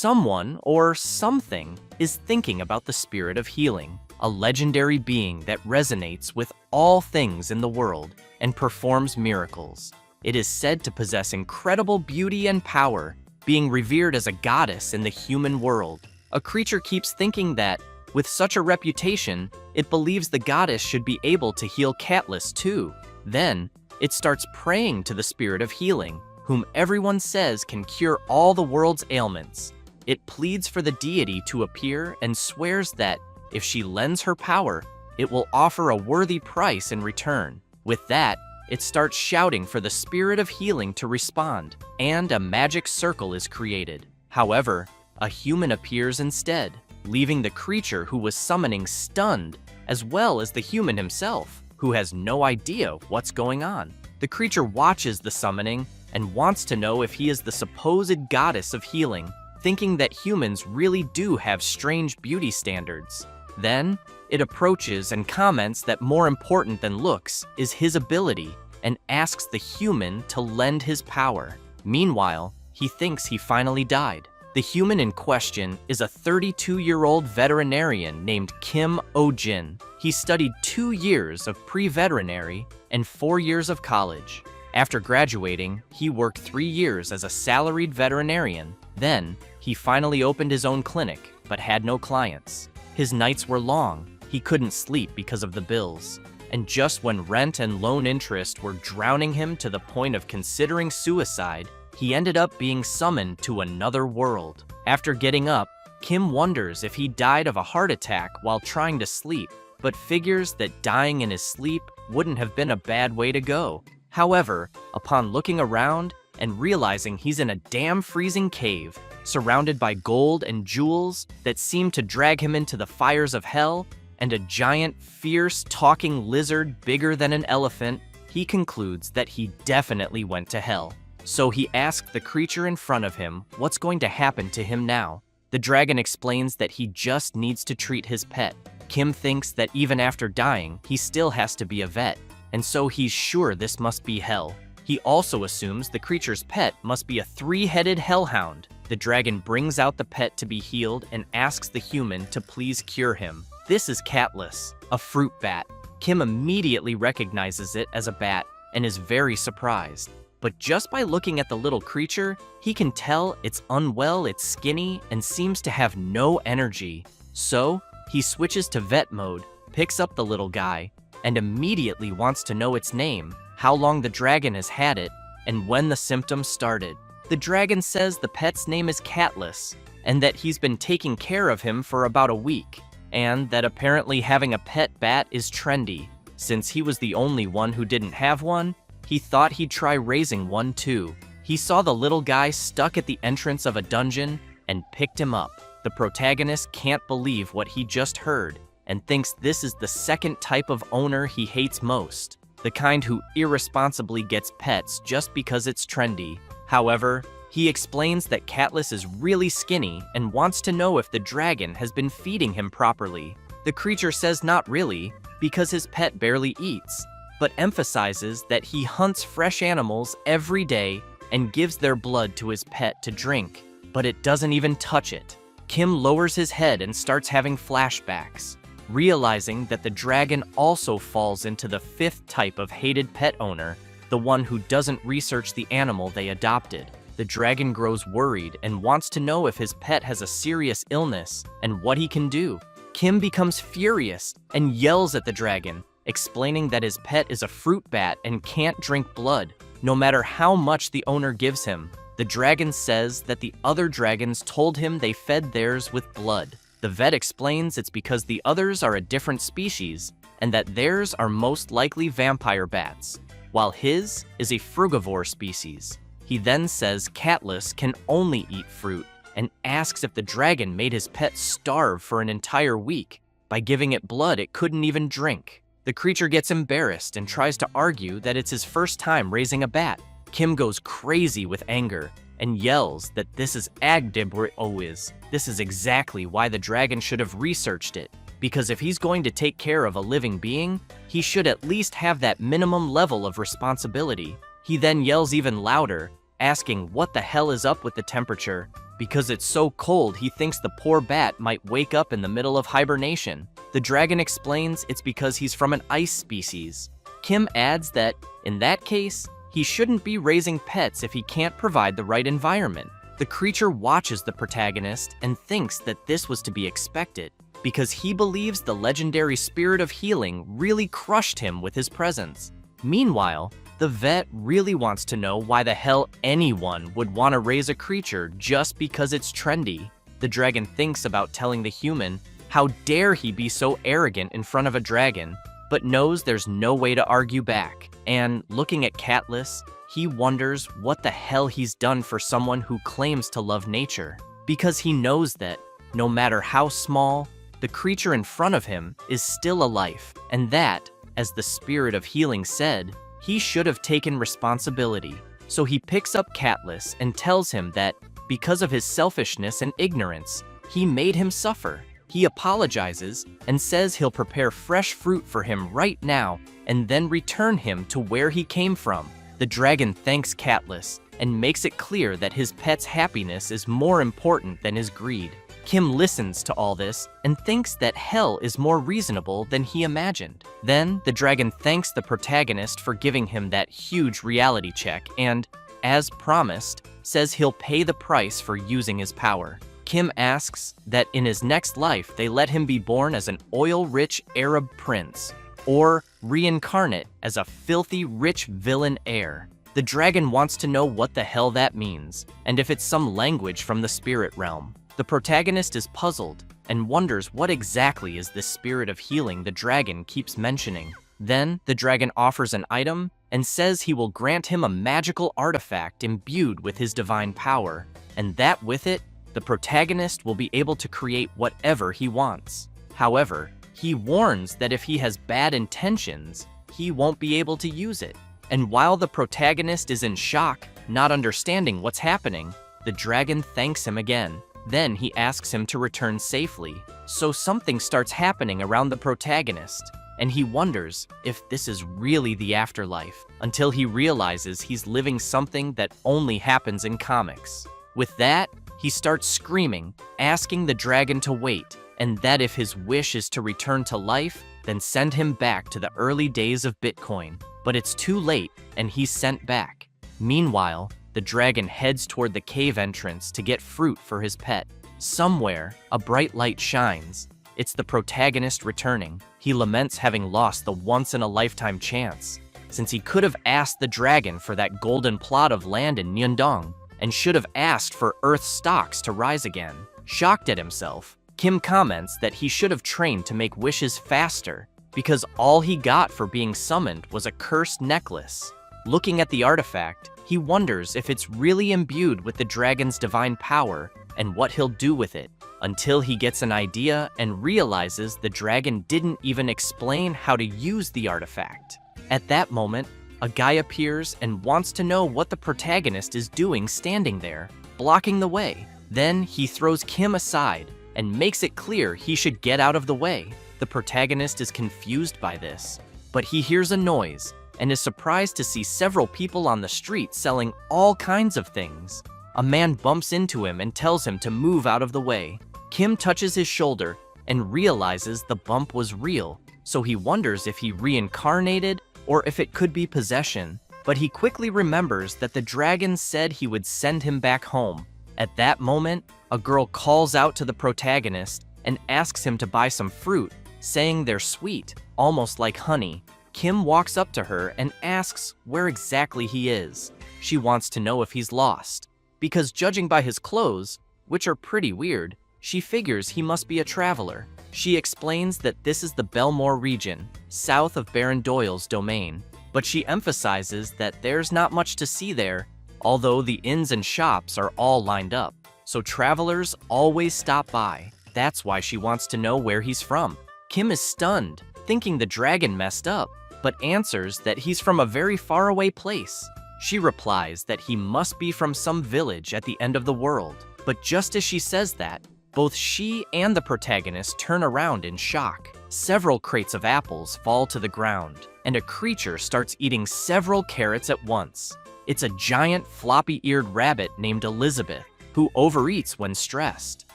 Someone or something is thinking about the spirit of healing, a legendary being that resonates with all things in the world and performs miracles. It is said to possess incredible beauty and power, being revered as a goddess in the human world. A creature keeps thinking that, with such a reputation, it believes the goddess should be able to heal Catless too. Then, it starts praying to the spirit of healing, whom everyone says can cure all the world's ailments. It pleads for the deity to appear and swears that, if she lends her power, it will offer a worthy price in return. With that, it starts shouting for the spirit of healing to respond, and a magic circle is created. However, a human appears instead, leaving the creature who was summoning stunned, as well as the human himself, who has no idea what's going on. The creature watches the summoning and wants to know if he is the supposed goddess of healing, thinking that humans really do have strange beauty standards. Then, it approaches and comments that more important than looks is his ability and asks the human to lend his power. Meanwhile, he thinks he finally died. The human in question is a 32-year-old veterinarian named Kim Oh-jin. He studied 2 years of pre-veterinary and 4 years of college. After graduating, he worked 3 years as a salaried veterinarian. Then, he finally opened his own clinic, but had no clients. His nights were long. He couldn't sleep because of the bills. And just when rent and loan interest were drowning him to the point of considering suicide, he ended up being summoned to another world. After getting up, Kim wonders if he died of a heart attack while trying to sleep, but figures that dying in his sleep wouldn't have been a bad way to go. However, upon looking around and realizing he's in a damn freezing cave, surrounded by gold and jewels that seem to drag him into the fires of hell, and a giant, fierce, talking lizard bigger than an elephant, he concludes that he definitely went to hell. So he asked the creature in front of him what's going to happen to him now. The dragon explains that he just needs to treat his pet. Kim thinks that even after dying, he still has to be a vet, and so he's sure this must be hell. He also assumes the creature's pet must be a 3-headed hellhound. The dragon brings out the pet to be healed and asks the human to please cure him. This is Catless, a fruit bat. Kim immediately recognizes it as a bat and is very surprised. But just by looking at the little creature, he can tell it's unwell, it's skinny, and seems to have no energy. So, he switches to vet mode, picks up the little guy, and immediately wants to know its name, how long the dragon has had it, and when the symptoms started. The dragon says the pet's name is Catless, and that he's been taking care of him for about a week, and that apparently having a pet bat is trendy. Since he was the only one who didn't have one, he thought he'd try raising one too. He saw the little guy stuck at the entrance of a dungeon and picked him up. The protagonist can't believe what he just heard and thinks this is the second type of owner he hates most, the kind who irresponsibly gets pets just because it's trendy. However, he explains that Catless is really skinny and wants to know if the dragon has been feeding him properly. The creature says not really, because his pet barely eats, but emphasizes that he hunts fresh animals every day and gives their blood to his pet to drink, but it doesn't even touch it. Kim lowers his head and starts having flashbacks, realizing that the dragon also falls into the 5th type of hated pet owner, the one who doesn't research the animal they adopted. The dragon grows worried and wants to know if his pet has a serious illness and what he can do. Kim becomes furious and yells at the dragon, explaining that his pet is a fruit bat and can't drink blood, no matter how much the owner gives him. The dragon says that the other dragons told him they fed theirs with blood. The vet explains it's because the others are a different species, and that theirs are most likely vampire bats, while his is a frugivore species. He then says Catless can only eat fruit, and asks if the dragon made his pet starve for an entire week. By giving it blood it couldn't even drink. The creature gets embarrassed and tries to argue that it's his first time raising a bat. Kim goes crazy with anger and yells that this is Agdibrois. This is exactly why the dragon should have researched it, because if he's going to take care of a living being, he should at least have that minimum level of responsibility. He then yells even louder asking what the hell is up with the temperature. Because it's so cold, he thinks the poor bat might wake up in the middle of hibernation. The dragon explains it's because he's from an ice species. Kim adds that, in that case, he shouldn't be raising pets if he can't provide the right environment. The creature watches the protagonist and thinks that this was to be expected, because he believes the legendary spirit of healing really crushed him with his presence. Meanwhile, the vet really wants to know why the hell anyone would want to raise a creature just because it's trendy. The dragon thinks about telling the human, how dare he be so arrogant in front of a dragon, but knows there's no way to argue back. And looking at Catless, he wonders what the hell he's done for someone who claims to love nature. Because he knows that, no matter how small, the creature in front of him is still a life, and that, as the spirit of healing said, he should have taken responsibility. So he picks up Catless and tells him that, because of his selfishness and ignorance, he made him suffer. He apologizes and says he'll prepare fresh fruit for him right now and then return him to where he came from. The dragon thanks Catless and makes it clear that his pet's happiness is more important than his greed. Kim listens to all this and thinks that hell is more reasonable than he imagined. Then, the dragon thanks the protagonist for giving him that huge reality check and, as promised, says he'll pay the price for using his power. Kim asks that in his next life they let him be born as an oil-rich Arab prince, or reincarnate as a filthy rich villain heir. The dragon wants to know what the hell that means, and if it's some language from the spirit realm. The protagonist is puzzled and wonders what exactly is this spirit of healing the dragon keeps mentioning. Then, the dragon offers an item and says he will grant him a magical artifact imbued with his divine power, and that with it, the protagonist will be able to create whatever he wants. However, he warns that if he has bad intentions, he won't be able to use it. And while the protagonist is in shock, not understanding what's happening, the dragon thanks him again. Then he asks him to return safely. So something starts happening around the protagonist, and he wonders if this is really the afterlife, until he realizes he's living something that only happens in comics. With that, he starts screaming, asking the dragon to wait, and that if his wish is to return to life, then send him back to the early days of Bitcoin. But it's too late, and he's sent back. Meanwhile, the dragon heads toward the cave entrance to get fruit for his pet. Somewhere, a bright light shines. It's the protagonist returning. He laments having lost the once-in-a-lifetime chance, since he could have asked the dragon for that golden plot of land in Nyundong, and should have asked for Earth's stocks to rise again. Shocked at himself, Kim comments that he should have trained to make wishes faster, because all he got for being summoned was a cursed necklace. Looking at the artifact, he wonders if it's really imbued with the dragon's divine power and what he'll do with it, until he gets an idea and realizes the dragon didn't even explain how to use the artifact. At that moment, a guy appears and wants to know what the protagonist is doing standing there, blocking the way. Then he throws Kim aside and makes it clear he should get out of the way. The protagonist is confused by this, but he hears a noise and is surprised to see several people on the street selling all kinds of things. A man bumps into him and tells him to move out of the way. Kim touches his shoulder and realizes the bump was real, so he wonders if he reincarnated or if it could be possession. But he quickly remembers that the dragon said he would send him back home. At that moment, a girl calls out to the protagonist and asks him to buy some fruit, saying they're sweet, almost like honey. Kim walks up to her and asks where exactly he is. She wants to know if he's lost, because judging by his clothes, which are pretty weird, she figures he must be a traveler. She explains that this is the Belmore region, south of Baron Doyle's domain, but she emphasizes that there's not much to see there, although the inns and shops are all lined up, so travelers always stop by. That's why she wants to know where he's from. Kim is stunned, thinking the dragon messed up, but answers that he's from a very faraway place. She replies that he must be from some village at the end of the world, but just as she says that, both she and the protagonist turn around in shock. Several crates of apples fall to the ground, and a creature starts eating several carrots at once. It's a giant floppy-eared rabbit named Elizabeth, who overeats when stressed.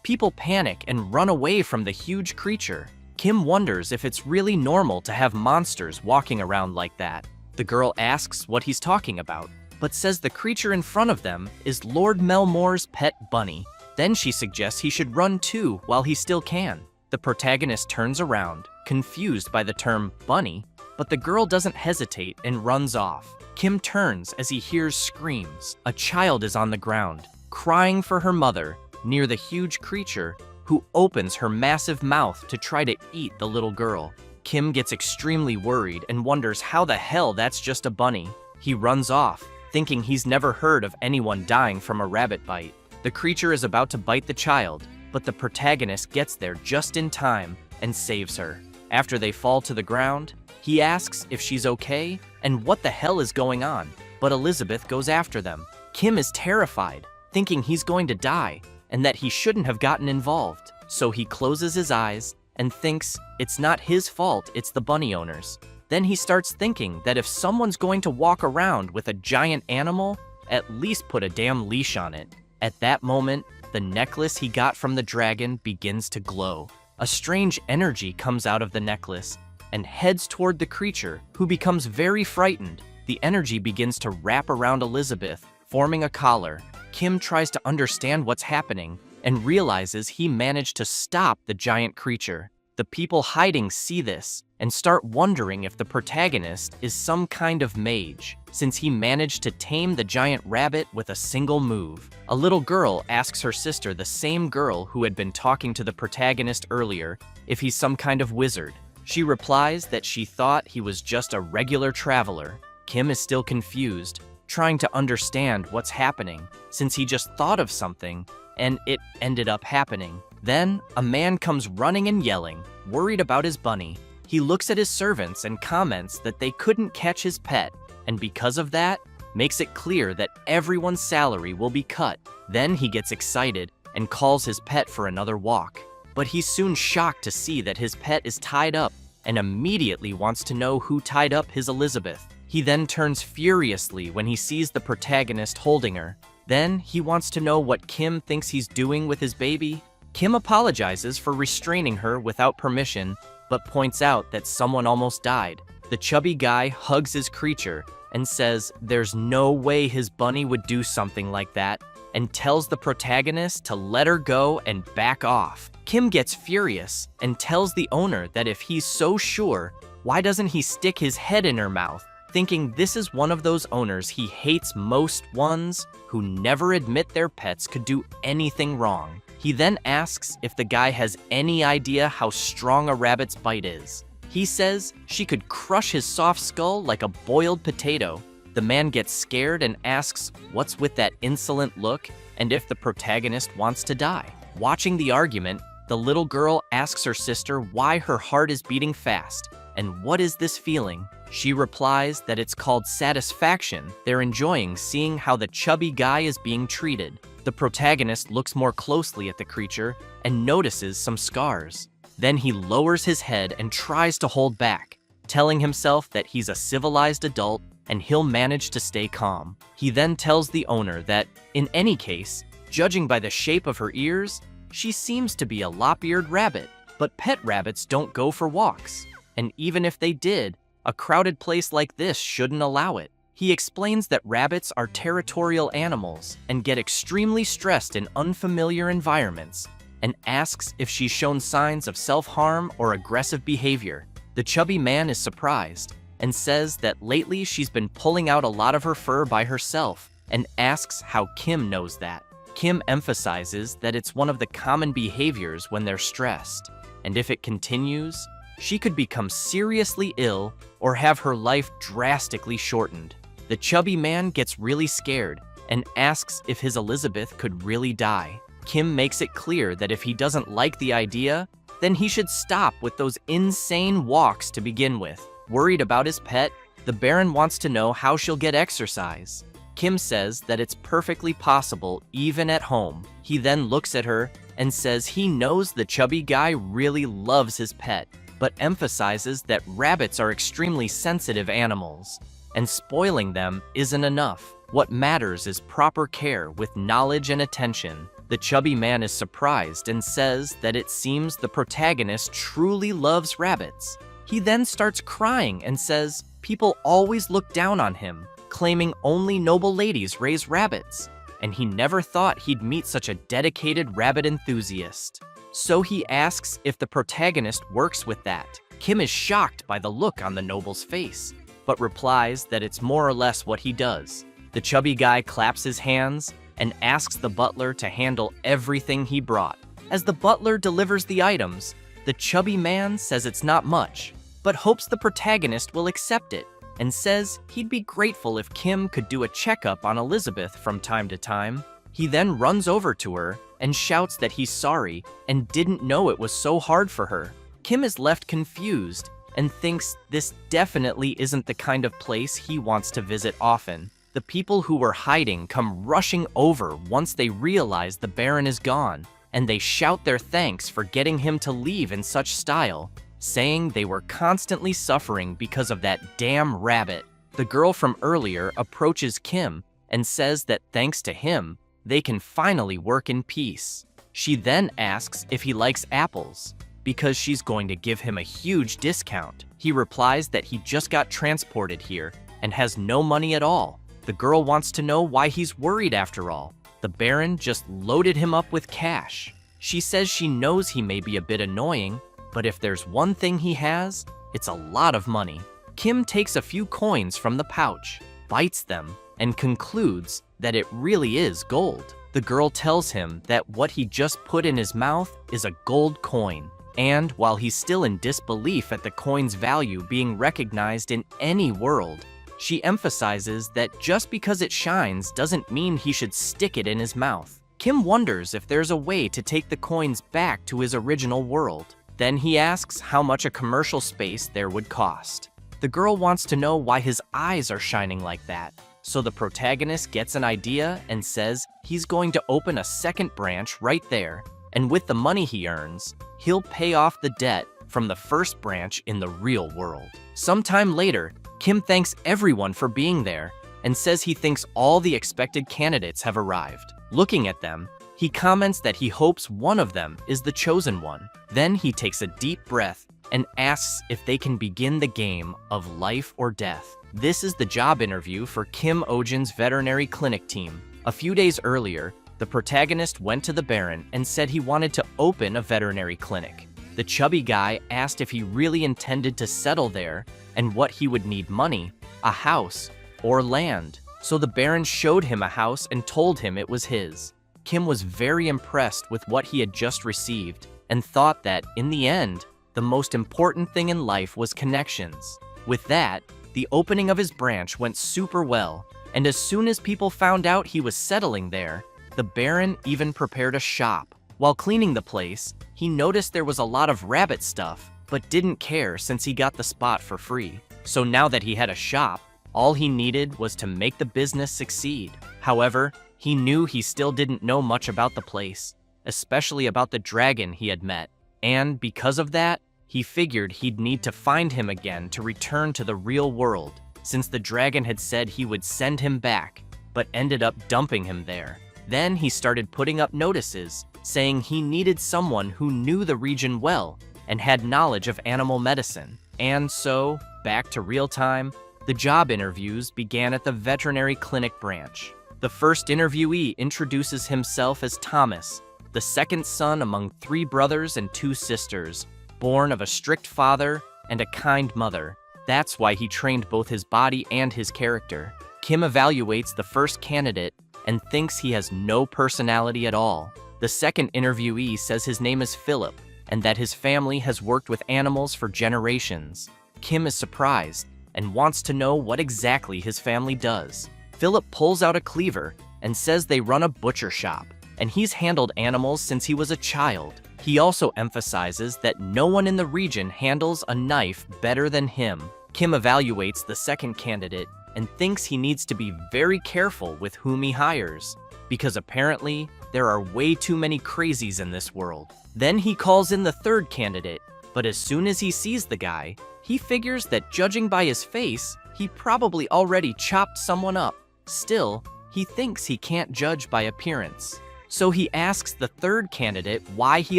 People panic and run away from the huge creature. Kim wonders if it's really normal to have monsters walking around like that. The girl asks what he's talking about, but says the creature in front of them is Lord Melmore's pet bunny. Then she suggests he should run too while he still can. The protagonist turns around, confused by the term bunny, but the girl doesn't hesitate and runs off. Kim turns as he hears screams. A child is on the ground, crying for her mother, near the huge creature, who opens her massive mouth to try to eat the little girl. Kim gets extremely worried and wonders how the hell that's just a bunny. He runs off, thinking he's never heard of anyone dying from a rabbit bite. The creature is about to bite the child, but the protagonist gets there just in time and saves her. After they fall to the ground, he asks if she's okay and what the hell is going on, but Elizabeth goes after them. Kim is terrified, thinking he's going to die and that he shouldn't have gotten involved. So he closes his eyes and thinks it's not his fault, it's the bunny owner's. Then he starts thinking that if someone's going to walk around with a giant animal, at least put a damn leash on it. At that moment, the necklace he got from the dragon begins to glow. A strange energy comes out of the necklace and heads toward the creature, who becomes very frightened. The energy begins to wrap around Elizabeth, forming a collar. Kim tries to understand what's happening and realizes he managed to stop the giant creature. The people hiding see this and start wondering if the protagonist is some kind of mage, since he managed to tame the giant rabbit with a single move. A little girl asks her sister, the same girl who had been talking to the protagonist earlier, if he's some kind of wizard. She replies that she thought he was just a regular traveler. Kim is still confused, trying to understand what's happening, since he just thought of something and it ended up happening. Then, a man comes running and yelling, worried about his bunny. He looks at his servants and comments that they couldn't catch his pet, and because of that, makes it clear that everyone's salary will be cut. Then he gets excited and calls his pet for another walk. But he's soon shocked to see that his pet is tied up and immediately wants to know who tied up his Elizabeth. He then turns furiously when he sees the protagonist holding her. Then he wants to know what Kim thinks he's doing with his baby. Kim apologizes for restraining her without permission, but points out that someone almost died. The chubby guy hugs his creature and says there's no way his bunny would do something like that, and tells the protagonist to let her go and back off. Kim gets furious and tells the owner that if he's so sure, why doesn't he stick his head in her mouth, thinking this is one of those owners he hates most, ones who never admit their pets could do anything wrong. He then asks if the guy has any idea how strong a rabbit's bite is. He says she could crush his soft skull like a boiled potato. The man gets scared and asks what's with that insolent look and if the protagonist wants to die. Watching the argument, the little girl asks her sister why her heart is beating fast and what is this feeling. She replies that it's called satisfaction. They're enjoying seeing how the chubby guy is being treated. The protagonist looks more closely at the creature and notices some scars. Then he lowers his head and tries to hold back, telling himself that he's a civilized adult and he'll manage to stay calm. He then tells the owner that, in any case, judging by the shape of her ears, she seems to be a lop-eared rabbit. But pet rabbits don't go for walks, and even if they did, a crowded place like this shouldn't allow it. He explains that rabbits are territorial animals and get extremely stressed in unfamiliar environments, and asks if she's shown signs of self-harm or aggressive behavior. The chubby man is surprised and says that lately she's been pulling out a lot of her fur by herself, and asks how Kim knows that. Kim emphasizes that it's one of the common behaviors when they're stressed, and if it continues, she could become seriously ill or have her life drastically shortened. The chubby man gets really scared and asks if his Elizabeth could really die. Kim makes it clear that if he doesn't like the idea, then he should stop with those insane walks to begin with. Worried about his pet, the Baron wants to know how she'll get exercise. Kim says that it's perfectly possible even at home. He then looks at her and says he knows the chubby guy really loves his pet, but emphasizes that rabbits are extremely sensitive animals, and spoiling them isn't enough. What matters is proper care with knowledge and attention. The chubby man is surprised and says that it seems the protagonist truly loves rabbits. He then starts crying and says people always look down on him, claiming only noble ladies raise rabbits, and he never thought he'd meet such a dedicated rabbit enthusiast. So he asks if the protagonist works with that. Kim is shocked by the look on the noble's face, but replies that it's more or less what he does. The chubby guy claps his hands and asks the butler to handle everything he brought. As the butler delivers the items, the chubby man says it's not much, but hopes the protagonist will accept it, and says he'd be grateful if Kim could do a checkup on Elizabeth from time to time. He then runs over to her and shouts that he's sorry and didn't know it was so hard for her. Kim is left confused and thinks this definitely isn't the kind of place he wants to visit often. The people who were hiding come rushing over once they realize the Baron is gone, and they shout their thanks for getting him to leave in such style, saying they were constantly suffering because of that damn rabbit. The girl from earlier approaches Kim and says that thanks to him, they can finally work in peace. She then asks if he likes apples, because she's going to give him a huge discount. He replies that he just got transported here and has no money at all. The girl wants to know why he's worried after all. The Baron just loaded him up with cash. She says she knows he may be a bit annoying, but if there's one thing he has, it's a lot of money. Kim takes a few coins from the pouch, bites them, and concludes that it really is gold. The girl tells him that what he just put in his mouth is a gold coin. And while he's still in disbelief at the coin's value being recognized in any world, she emphasizes that just because it shines doesn't mean he should stick it in his mouth. Kim wonders if there's a way to take the coins back to his original world. Then he asks how much a commercial space there would cost. The girl wants to know why his eyes are shining like that. So the protagonist gets an idea and says he's going to open a second branch right there, and with the money he earns, he'll pay off the debt from the first branch in the real world. Sometime later, Kim thanks everyone for being there and says he thinks all the expected candidates have arrived. Looking at them, he comments that he hopes one of them is the chosen one. Then he takes a deep breath and asks if they can begin the game of life or death. This is the job interview for Kim Ojin's veterinary clinic team. A few days earlier, the protagonist went to the Baron and said he wanted to open a veterinary clinic. The chubby guy asked if he really intended to settle there and what he would need: money, a house, or land. So the Baron showed him a house and told him it was his. Kim was very impressed with what he had just received and thought that, in the end, the most important thing in life was connections. With that, the opening of his branch went super well, and as soon as people found out he was settling there, the Baron even prepared a shop. While cleaning the place, he noticed there was a lot of rabbit stuff, but didn't care since he got the spot for free. So now that he had a shop, all he needed was to make the business succeed. However, he knew he still didn't know much about the place, especially about the dragon he had met. And because of that, he figured he'd need to find him again to return to the real world, since the dragon had said he would send him back, but ended up dumping him there. Then he started putting up notices, saying he needed someone who knew the region well and had knowledge of animal medicine. And so, back to real time, the job interviews began at the veterinary clinic branch. The first interviewee introduces himself as Thomas, the second son among 3 brothers and 2 sisters, born of a strict father and a kind mother. That's why he trained both his body and his character. Kim evaluates the first candidate and thinks he has no personality at all. The second interviewee says his name is Philip and that his family has worked with animals for generations. Kim is surprised and wants to know what exactly his family does. Philip pulls out a cleaver and says they run a butcher shop, and he's handled animals since he was a child. He also emphasizes that no one in the region handles a knife better than him. Kim evaluates the second candidate and thinks he needs to be very careful with whom he hires, because apparently there are way too many crazies in this world. Then he calls in the third candidate, but as soon as he sees the guy, he figures that judging by his face, he probably already chopped someone up. Still, he thinks he can't judge by appearance. So he asks the third candidate why he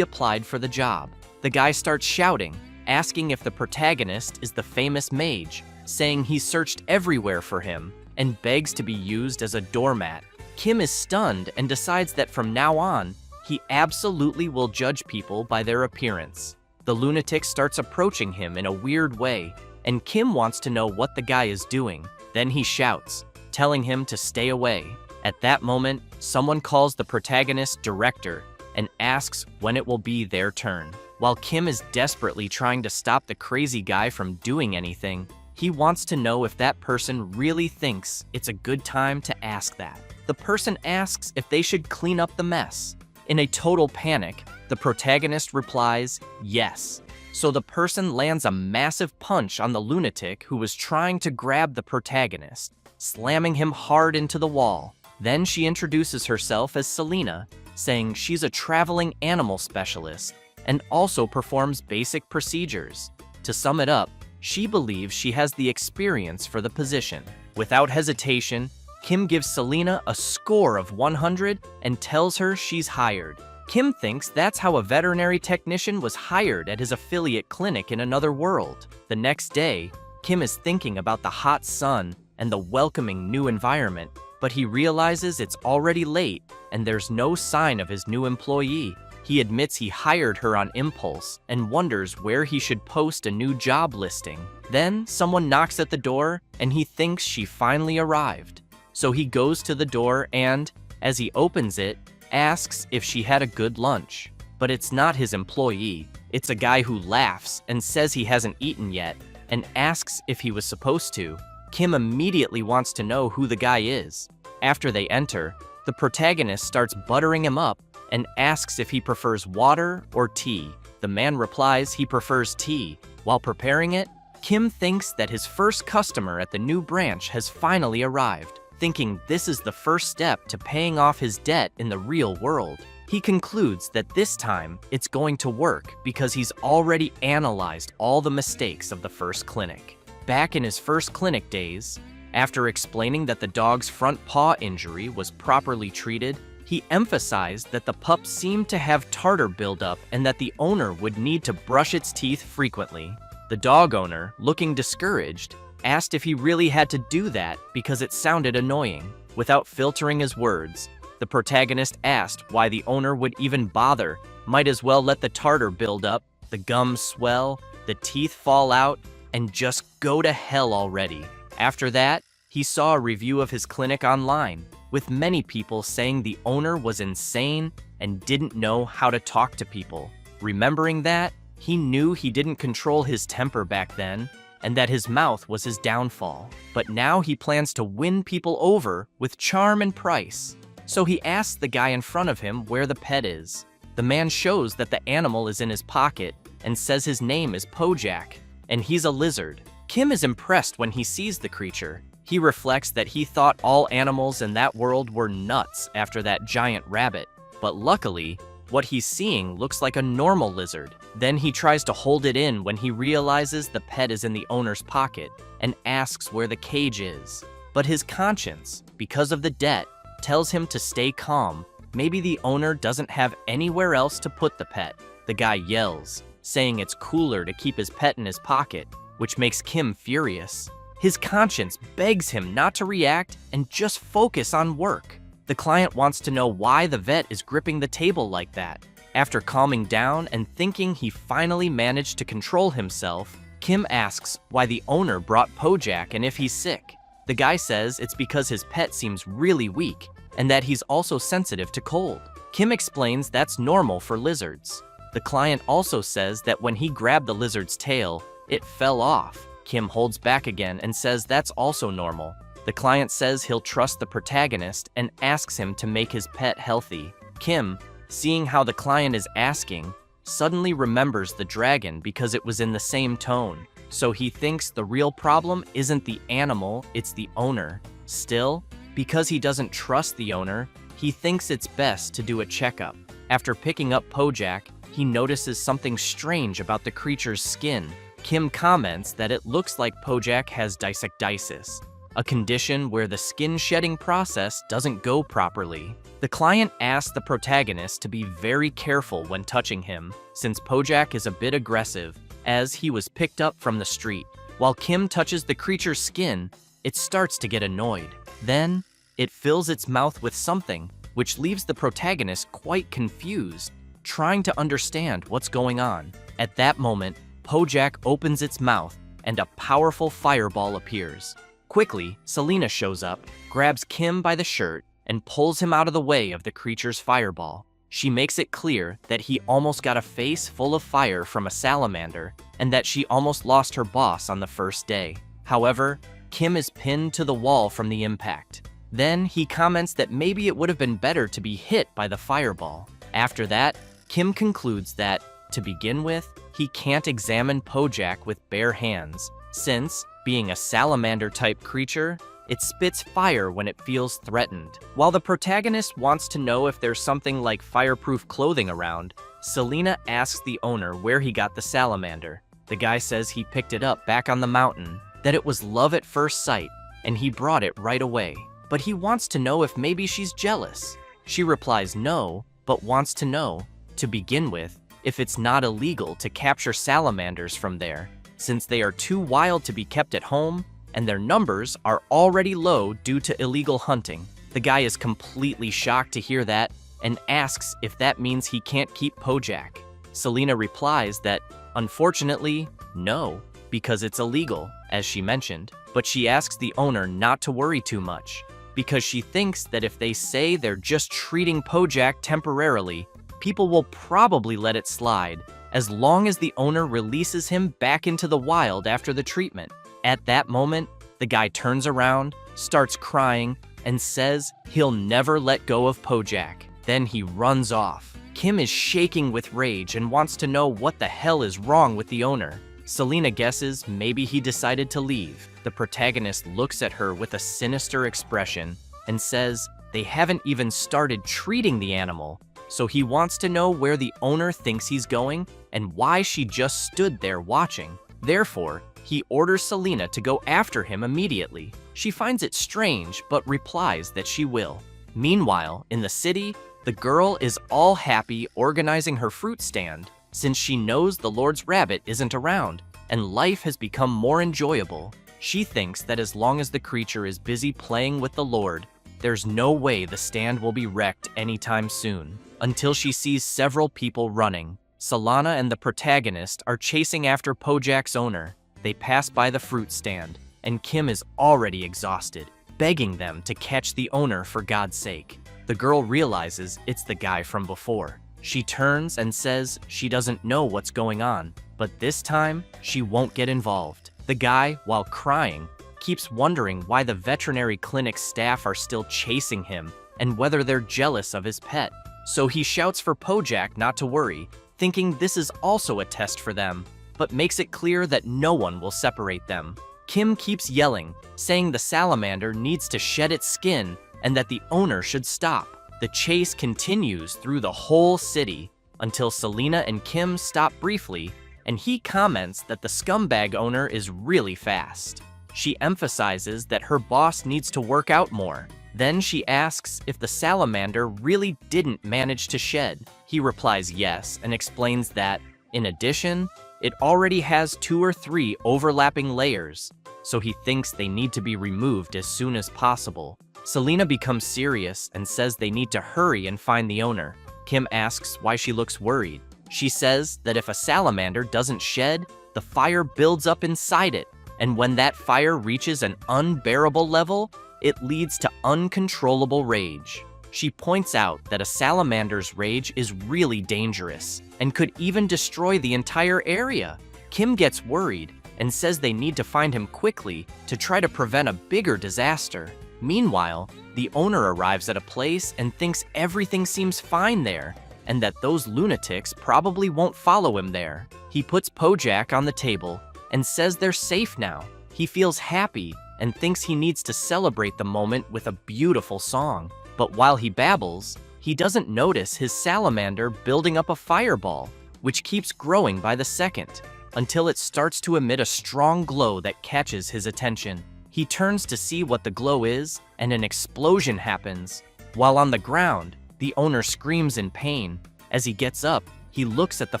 applied for the job. The guy starts shouting, asking if the protagonist is the famous mage, saying he searched everywhere for him, and begs to be used as a doormat. Kim is stunned and decides that from now on, he absolutely will judge people by their appearance. The lunatic starts approaching him in a weird way, and Kim wants to know what the guy is doing. Then he shouts, telling him to stay away. At that moment, someone calls the protagonist director and asks when it will be their turn. While Kim is desperately trying to stop the crazy guy from doing anything, he wants to know if that person really thinks it's a good time to ask that. The person asks if they should clean up the mess. In a total panic, the protagonist replies, yes. So the person lands a massive punch on the lunatic who was trying to grab the protagonist, slamming him hard into the wall. Then she introduces herself as Selena, saying she's a traveling animal specialist and also performs basic procedures. To sum it up, she believes she has the experience for the position. Without hesitation, Kim gives Selena a score of 100 and tells her she's hired. Kim thinks that's how a veterinary technician was hired at his affiliate clinic in another world. The next day, Kim is thinking about the hot sun and the welcoming new environment, but he realizes it's already late and there's no sign of his new employee. He admits he hired her on impulse and wonders where he should post a new job listing. Then someone knocks at the door and he thinks she finally arrived. So he goes to the door and, as he opens it, asks if she had a good lunch. But it's not his employee. It's a guy who laughs and says he hasn't eaten yet and asks if he was supposed to. Kim immediately wants to know who the guy is. After they enter, the protagonist starts buttering him up and asks if he prefers water or tea. The man replies he prefers tea. While preparing it, Kim thinks that his first customer at the new branch has finally arrived, thinking this is the first step to paying off his debt in the real world. He concludes that this time it's going to work because he's already analyzed all the mistakes of the first clinic. Back in his first clinic days, after explaining that the dog's front paw injury was properly treated, he emphasized that the pup seemed to have tartar buildup and that the owner would need to brush its teeth frequently. The dog owner, looking discouraged, asked if he really had to do that because it sounded annoying. Without filtering his words, the protagonist asked why the owner would even bother. Might as well let the tartar build up, the gums swell, the teeth fall out, and just go to hell already. After that, he saw a review of his clinic online, with many people saying the owner was insane and didn't know how to talk to people. Remembering that, he knew he didn't control his temper back then, and that his mouth was his downfall. But now he plans to win people over with charm and price. So he asks the guy in front of him where the pet is. The man shows that the animal is in his pocket and says his name is Pojak, and he's a lizard. Kim is impressed when he sees the creature. He reflects that he thought all animals in that world were nuts after that giant rabbit, but luckily, what he's seeing looks like a normal lizard. Then he tries to hold it in when he realizes the pet is in the owner's pocket and asks where the cage is. But his conscience, because of the debt, tells him to stay calm. Maybe the owner doesn't have anywhere else to put the pet. The guy yells, saying it's cooler to keep his pet in his pocket, which makes Kim furious. His conscience begs him not to react and just focus on work. The client wants to know why the vet is gripping the table like that. After calming down and thinking he finally managed to control himself, Kim asks why the owner brought Pojak and if he's sick. The guy says it's because his pet seems really weak and that he's also sensitive to cold. Kim explains that's normal for lizards. The client also says that when he grabbed the lizard's tail, it fell off. Kim holds back again and says that's also normal. The client says he'll trust the protagonist and asks him to make his pet healthy. Kim, seeing how the client is asking, suddenly remembers the dragon because it was in the same tone. So he thinks the real problem isn't the animal, it's the owner. Still, because he doesn't trust the owner, he thinks it's best to do a checkup. After picking up Pojak, he notices something strange about the creature's skin. Kim comments that it looks like Pojak has dysectisis, a condition where the skin shedding process doesn't go properly. The client asks the protagonist to be very careful when touching him, since Pojak is a bit aggressive, as he was picked up from the street. While Kim touches the creature's skin, it starts to get annoyed. Then, it fills its mouth with something, which leaves the protagonist quite confused, trying to understand what's going on. At that moment, Pojak opens its mouth, and a powerful fireball appears. Quickly, Selena shows up, grabs Kim by the shirt, and pulls him out of the way of the creature's fireball. She makes it clear that he almost got a face full of fire from a salamander, and that she almost lost her boss on the first day. However, Kim is pinned to the wall from the impact. Then he comments that maybe it would have been better to be hit by the fireball. After that, Kim concludes that, to begin with, he can't examine Pojak with bare hands, since, being a salamander-type creature, it spits fire when it feels threatened. While the protagonist wants to know if there's something like fireproof clothing around, Selena asks the owner where he got the salamander. The guy says he picked it up back on the mountain, that it was love at first sight, and he brought it right away. But he wants to know if maybe she's jealous. She replies no, but wants to know, to begin with, if it's not illegal to capture salamanders from there, since they are too wild to be kept at home, and their numbers are already low due to illegal hunting. The guy is completely shocked to hear that, and asks if that means he can't keep Pojak. Selena replies that, unfortunately, no, because it's illegal, as she mentioned, but she asks the owner not to worry too much, because she thinks that if they say they're just treating Pojak temporarily, people will probably let it slide, as long as the owner releases him back into the wild after the treatment. At that moment, the guy turns around, starts crying, and says he'll never let go of Pojak. Then he runs off. Kim is shaking with rage and wants to know what the hell is wrong with the owner. Selena guesses maybe he decided to leave. The protagonist looks at her with a sinister expression and says they haven't even started treating the animal, so he wants to know where the owner thinks he's going and why she just stood there watching. Therefore, he orders Selena to go after him immediately. She finds it strange, but replies that she will. Meanwhile, in the city, the girl is all happy organizing her fruit stand, since she knows the Lord's rabbit isn't around, and life has become more enjoyable. She thinks that as long as the creature is busy playing with the Lord, there's no way the stand will be wrecked anytime soon, until she sees several people running. Solana and the protagonist are chasing after Pojak's owner. They pass by the fruit stand, and Kim is already exhausted, begging them to catch the owner for God's sake. The girl realizes it's the guy from before. She turns and says she doesn't know what's going on, but this time, she won't get involved. The guy, while crying, keeps wondering why the veterinary clinic staff are still chasing him and whether they're jealous of his pet. So he shouts for Pojak not to worry, thinking this is also a test for them, but makes it clear that no one will separate them. Kim keeps yelling, saying the salamander needs to shed its skin and that the owner should stop. The chase continues through the whole city until Selena and Kim stop briefly, and he comments that the scumbag owner is really fast. She emphasizes that her boss needs to work out more. Then she asks if the salamander really didn't manage to shed. He replies yes and explains that, in addition, it already has 2 or 3 overlapping layers, so he thinks they need to be removed as soon as possible. Selena becomes serious and says they need to hurry and find the owner. Kim asks why she looks worried. She says that if a salamander doesn't shed, the fire builds up inside it, and when that fire reaches an unbearable level, it leads to uncontrollable rage. She points out that a salamander's rage is really dangerous and could even destroy the entire area. Kim gets worried and says they need to find him quickly to try to prevent a bigger disaster. Meanwhile, the owner arrives at a place and thinks everything seems fine there, and that those lunatics probably won't follow him there. He puts Pojak on the table and says they're safe now. He feels happy and thinks he needs to celebrate the moment with a beautiful song. But while he babbles, he doesn't notice his salamander building up a fireball, which keeps growing by the second, until it starts to emit a strong glow that catches his attention. He turns to see what the glow is, and an explosion happens. While on the ground, the owner screams in pain. As he gets up, he looks at the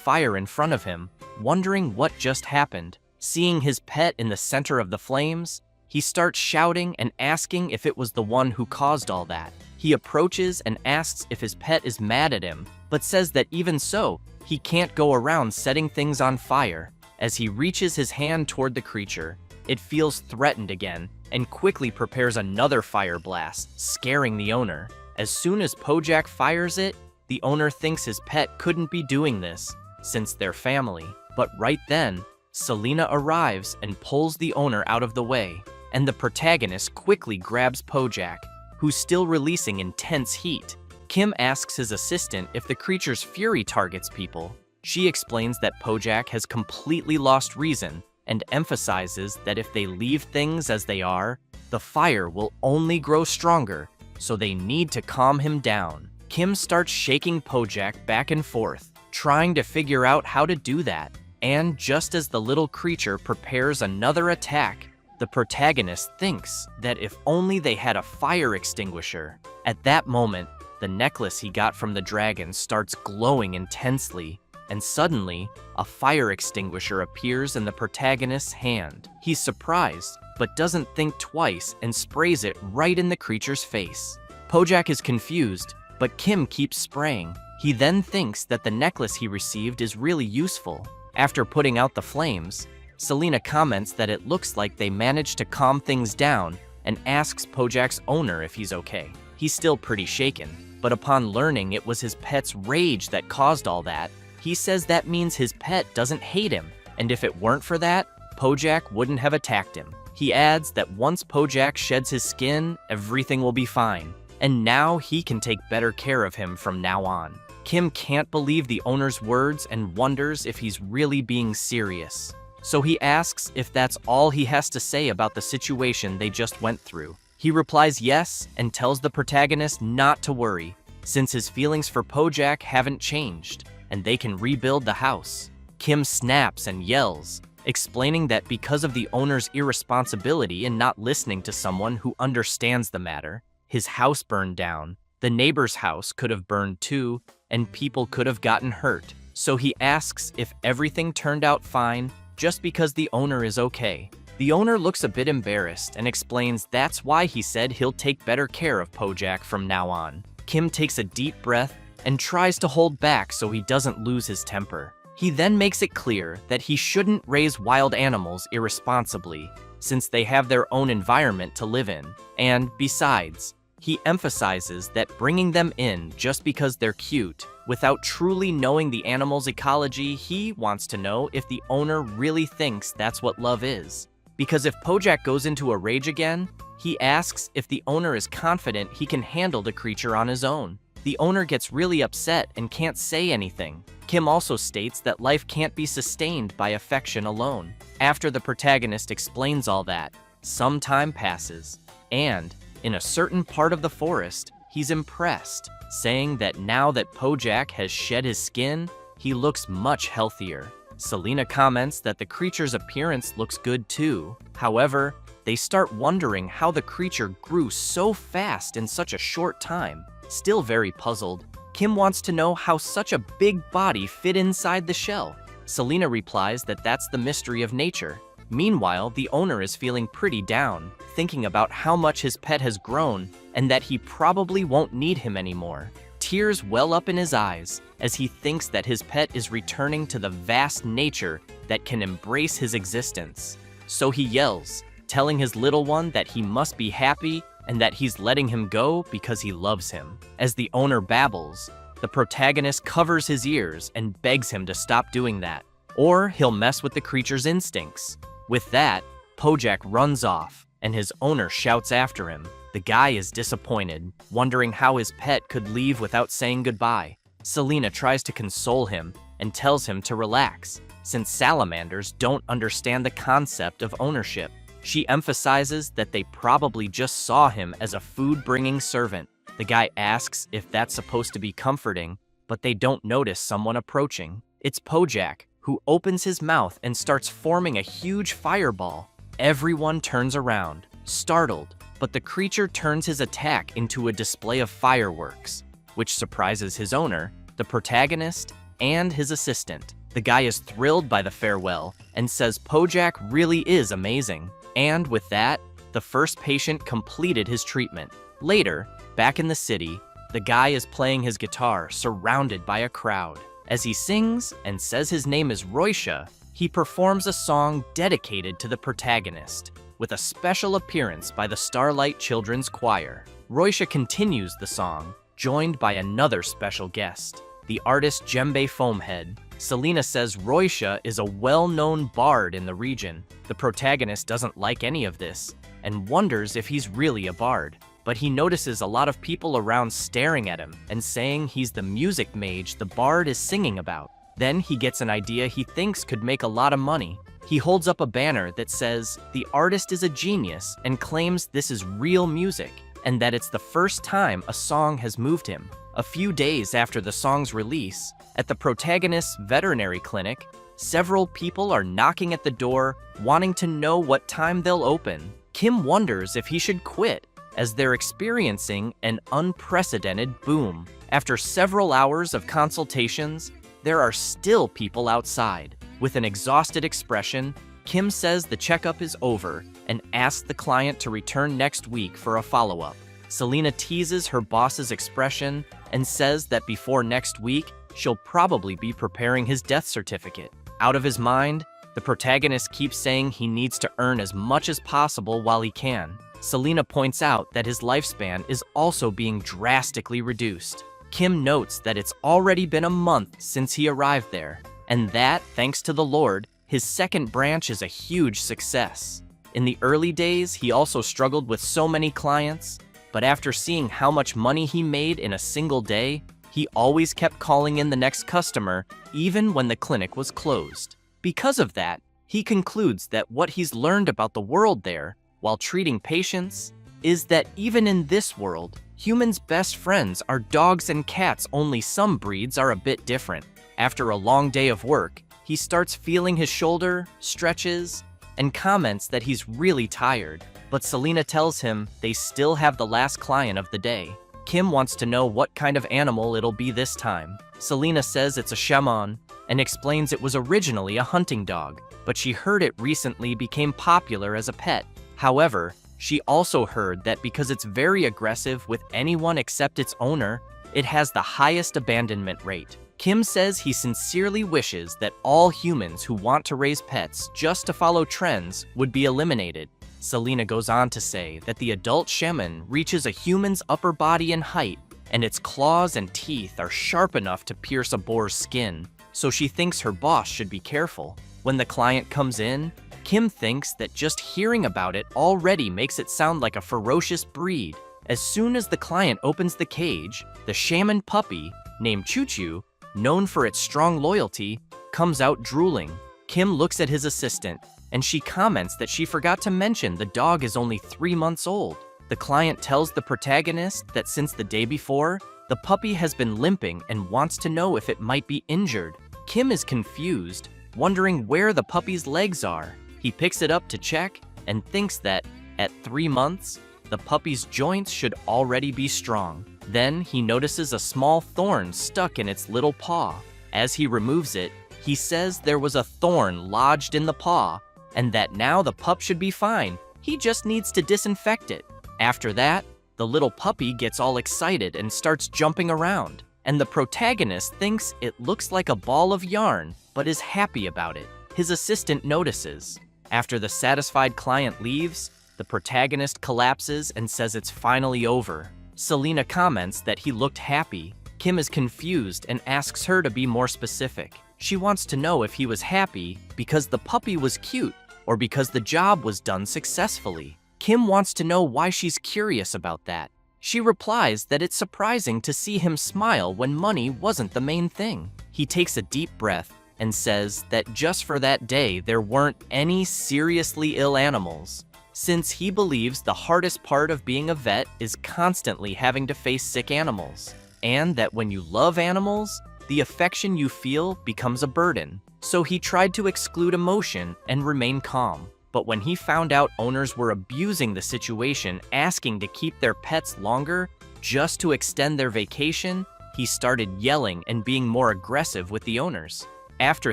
fire in front of him, wondering what just happened. Seeing his pet in the center of the flames, he starts shouting and asking if it was the one who caused all that. He approaches and asks if his pet is mad at him, but says that even so, he can't go around setting things on fire. As he reaches his hand toward the creature, it feels threatened again and quickly prepares another fire blast, scaring the owner. As soon as Pojak fires it, the owner thinks his pet couldn't be doing this, since they're family. But right then, Selena arrives and pulls the owner out of the way, and the protagonist quickly grabs Pojak, who's still releasing intense heat. Kim asks his assistant if the creature's fury targets people. She explains that Pojak has completely lost reason and emphasizes that if they leave things as they are, the fire will only grow stronger, so they need to calm him down. Kim starts shaking Pojak back and forth, trying to figure out how to do that. And just as the little creature prepares another attack, the protagonist thinks that if only they had a fire extinguisher. At that moment, the necklace he got from the dragon starts glowing intensely, and suddenly, a fire extinguisher appears in the protagonist's hand. He's surprised, but doesn't think twice and sprays it right in the creature's face. Pojak is confused, but Kim keeps spraying. He then thinks that the necklace he received is really useful. After putting out the flames, Selena comments that it looks like they managed to calm things down and asks Pojak's owner if he's okay. He's still pretty shaken, but upon learning it was his pet's rage that caused all that, he says that means his pet doesn't hate him, and if it weren't for that, Pojak wouldn't have attacked him. He adds that once Pojak sheds his skin, everything will be fine, and now he can take better care of him from now on. Kim can't believe the owner's words and wonders if he's really being serious. So he asks if that's all he has to say about the situation they just went through. He replies yes and tells the protagonist not to worry, since his feelings for Pojak haven't changed, and they can rebuild the house. Kim snaps and yells, explaining that because of the owner's irresponsibility in not listening to someone who understands the matter, his house burned down. The neighbor's house could have burned too, and people could have gotten hurt. So he asks if everything turned out fine just because the owner is okay. The owner looks a bit embarrassed and explains that's why he said he'll take better care of Pojak from now on. Kim takes a deep breath and tries to hold back so he doesn't lose his temper. He then makes it clear that he shouldn't raise wild animals irresponsibly, since they have their own environment to live in. And besides, he emphasizes that bringing them in just because they're cute, without truly knowing the animal's ecology, he wants to know if the owner really thinks that's what love is. Because if Pojak goes into a rage again, he asks if the owner is confident he can handle the creature on his own. The owner gets really upset and can't say anything. Kim also states that life can't be sustained by affection alone. After the protagonist explains all that, some time passes, and in a certain part of the forest, he's impressed, saying that now that Pojak has shed his skin, he looks much healthier. Selena comments that the creature's appearance looks good too. However, they start wondering how the creature grew so fast in such a short time. Still very puzzled, Kim wants to know how such a big body fit inside the shell. Selena replies that that's the mystery of nature. Meanwhile, the owner is feeling pretty down, thinking about how much his pet has grown and that he probably won't need him anymore. Tears well up in his eyes as he thinks that his pet is returning to the vast nature that can embrace his existence. So he yells, telling his little one that he must be happy and that he's letting him go because he loves him. As the owner babbles, the protagonist covers his ears and begs him to stop doing that, or he'll mess with the creature's instincts. With that, Pojak runs off, and his owner shouts after him. The guy is disappointed, wondering how his pet could leave without saying goodbye. Selena tries to console him and tells him to relax, since salamanders don't understand the concept of ownership. She emphasizes that they probably just saw him as a food-bringing servant. The guy asks if that's supposed to be comforting, but they don't notice someone approaching. It's Pojak, who opens his mouth and starts forming a huge fireball. Everyone turns around, startled, but the creature turns his attack into a display of fireworks, which surprises his owner, the protagonist, and his assistant. The guy is thrilled by the farewell and says Pojak really is amazing. And with that, the first patient completed his treatment. Later, back in the city, the guy is playing his guitar surrounded by a crowd. As he sings and says his name is Roisha, he performs a song dedicated to the protagonist, with a special appearance by the Starlight Children's Choir. Roisha continues the song, joined by another special guest, the artist Djembe Foamhead. Selena says Roisha is a well-known bard in the region. The protagonist doesn't like any of this and wonders if he's really a bard, but he notices a lot of people around staring at him and saying he's the music mage the bard is singing about. Then he gets an idea he thinks could make a lot of money. He holds up a banner that says the artist is a genius and claims this is real music and that it's the first time a song has moved him. A few days after the song's release, at the protagonist's veterinary clinic, several people are knocking at the door wanting to know what time they'll open. Kim wonders if he should quit, as they're experiencing an unprecedented boom. After several hours of consultations, there are still people outside. With an exhausted expression, Kim says the checkup is over and asks the client to return next week for a follow-up. Selena teases her boss's expression and says that before next week, she'll probably be preparing his death certificate. Out of his mind, the protagonist keeps saying he needs to earn as much as possible while he can. Selena points out that his lifespan is also being drastically reduced. Kim notes that it's already been a month since he arrived there, and that, thanks to the Lord, his second branch is a huge success. In the early days, he also struggled with so many clients, but after seeing how much money he made in a single day, he always kept calling in the next customer, even when the clinic was closed. Because of that, he concludes that what he's learned about the world there, while treating patients, is that even in this world, humans' best friends are dogs and cats, only some breeds are a bit different. After a long day of work, he starts feeling his shoulder, stretches, and comments that he's really tired. But Selena tells him they still have the last client of the day. Kim wants to know what kind of animal it'll be this time. Selena says it's a shaman and explains it was originally a hunting dog, but she heard it recently became popular as a pet. However, she also heard that because it's very aggressive with anyone except its owner, it has the highest abandonment rate. Kim says he sincerely wishes that all humans who want to raise pets just to follow trends would be eliminated. Selena goes on to say that the adult shaman reaches a human's upper body in height, and its claws and teeth are sharp enough to pierce a boar's skin, so she thinks her boss should be careful. When the client comes in, Kim thinks that just hearing about it already makes it sound like a ferocious breed. As soon as the client opens the cage, the shaman puppy, named Choo-Choo, known for its strong loyalty, comes out drooling. Kim looks at his assistant, and she comments that she forgot to mention the dog is only 3 months old. The client tells the protagonist that since the day before, the puppy has been limping and wants to know if it might be injured. Kim is confused, wondering where the puppy's legs are. He picks it up to check and thinks that, at 3 months, the puppy's joints should already be strong. Then he notices a small thorn stuck in its little paw. As he removes it, he says there was a thorn lodged in the paw, and that now the pup should be fine. He just needs to disinfect it. After that, the little puppy gets all excited and starts jumping around, and the protagonist thinks it looks like a ball of yarn, but is happy about it. His assistant notices. After the satisfied client leaves, the protagonist collapses and says it's finally over. Selena comments that he looked happy. Kim is confused and asks her to be more specific. She wants to know if he was happy because the puppy was cute or because the job was done successfully. Kim wants to know why she's curious about that. She replies that it's surprising to see him smile when money wasn't the main thing. He takes a deep breath and says that just for that day there weren't any seriously ill animals, since he believes the hardest part of being a vet is constantly having to face sick animals, and that when you love animals, the affection you feel becomes a burden. So he tried to exclude emotion and remain calm. But when he found out owners were abusing the situation, asking to keep their pets longer just to extend their vacation, he started yelling and being more aggressive with the owners. After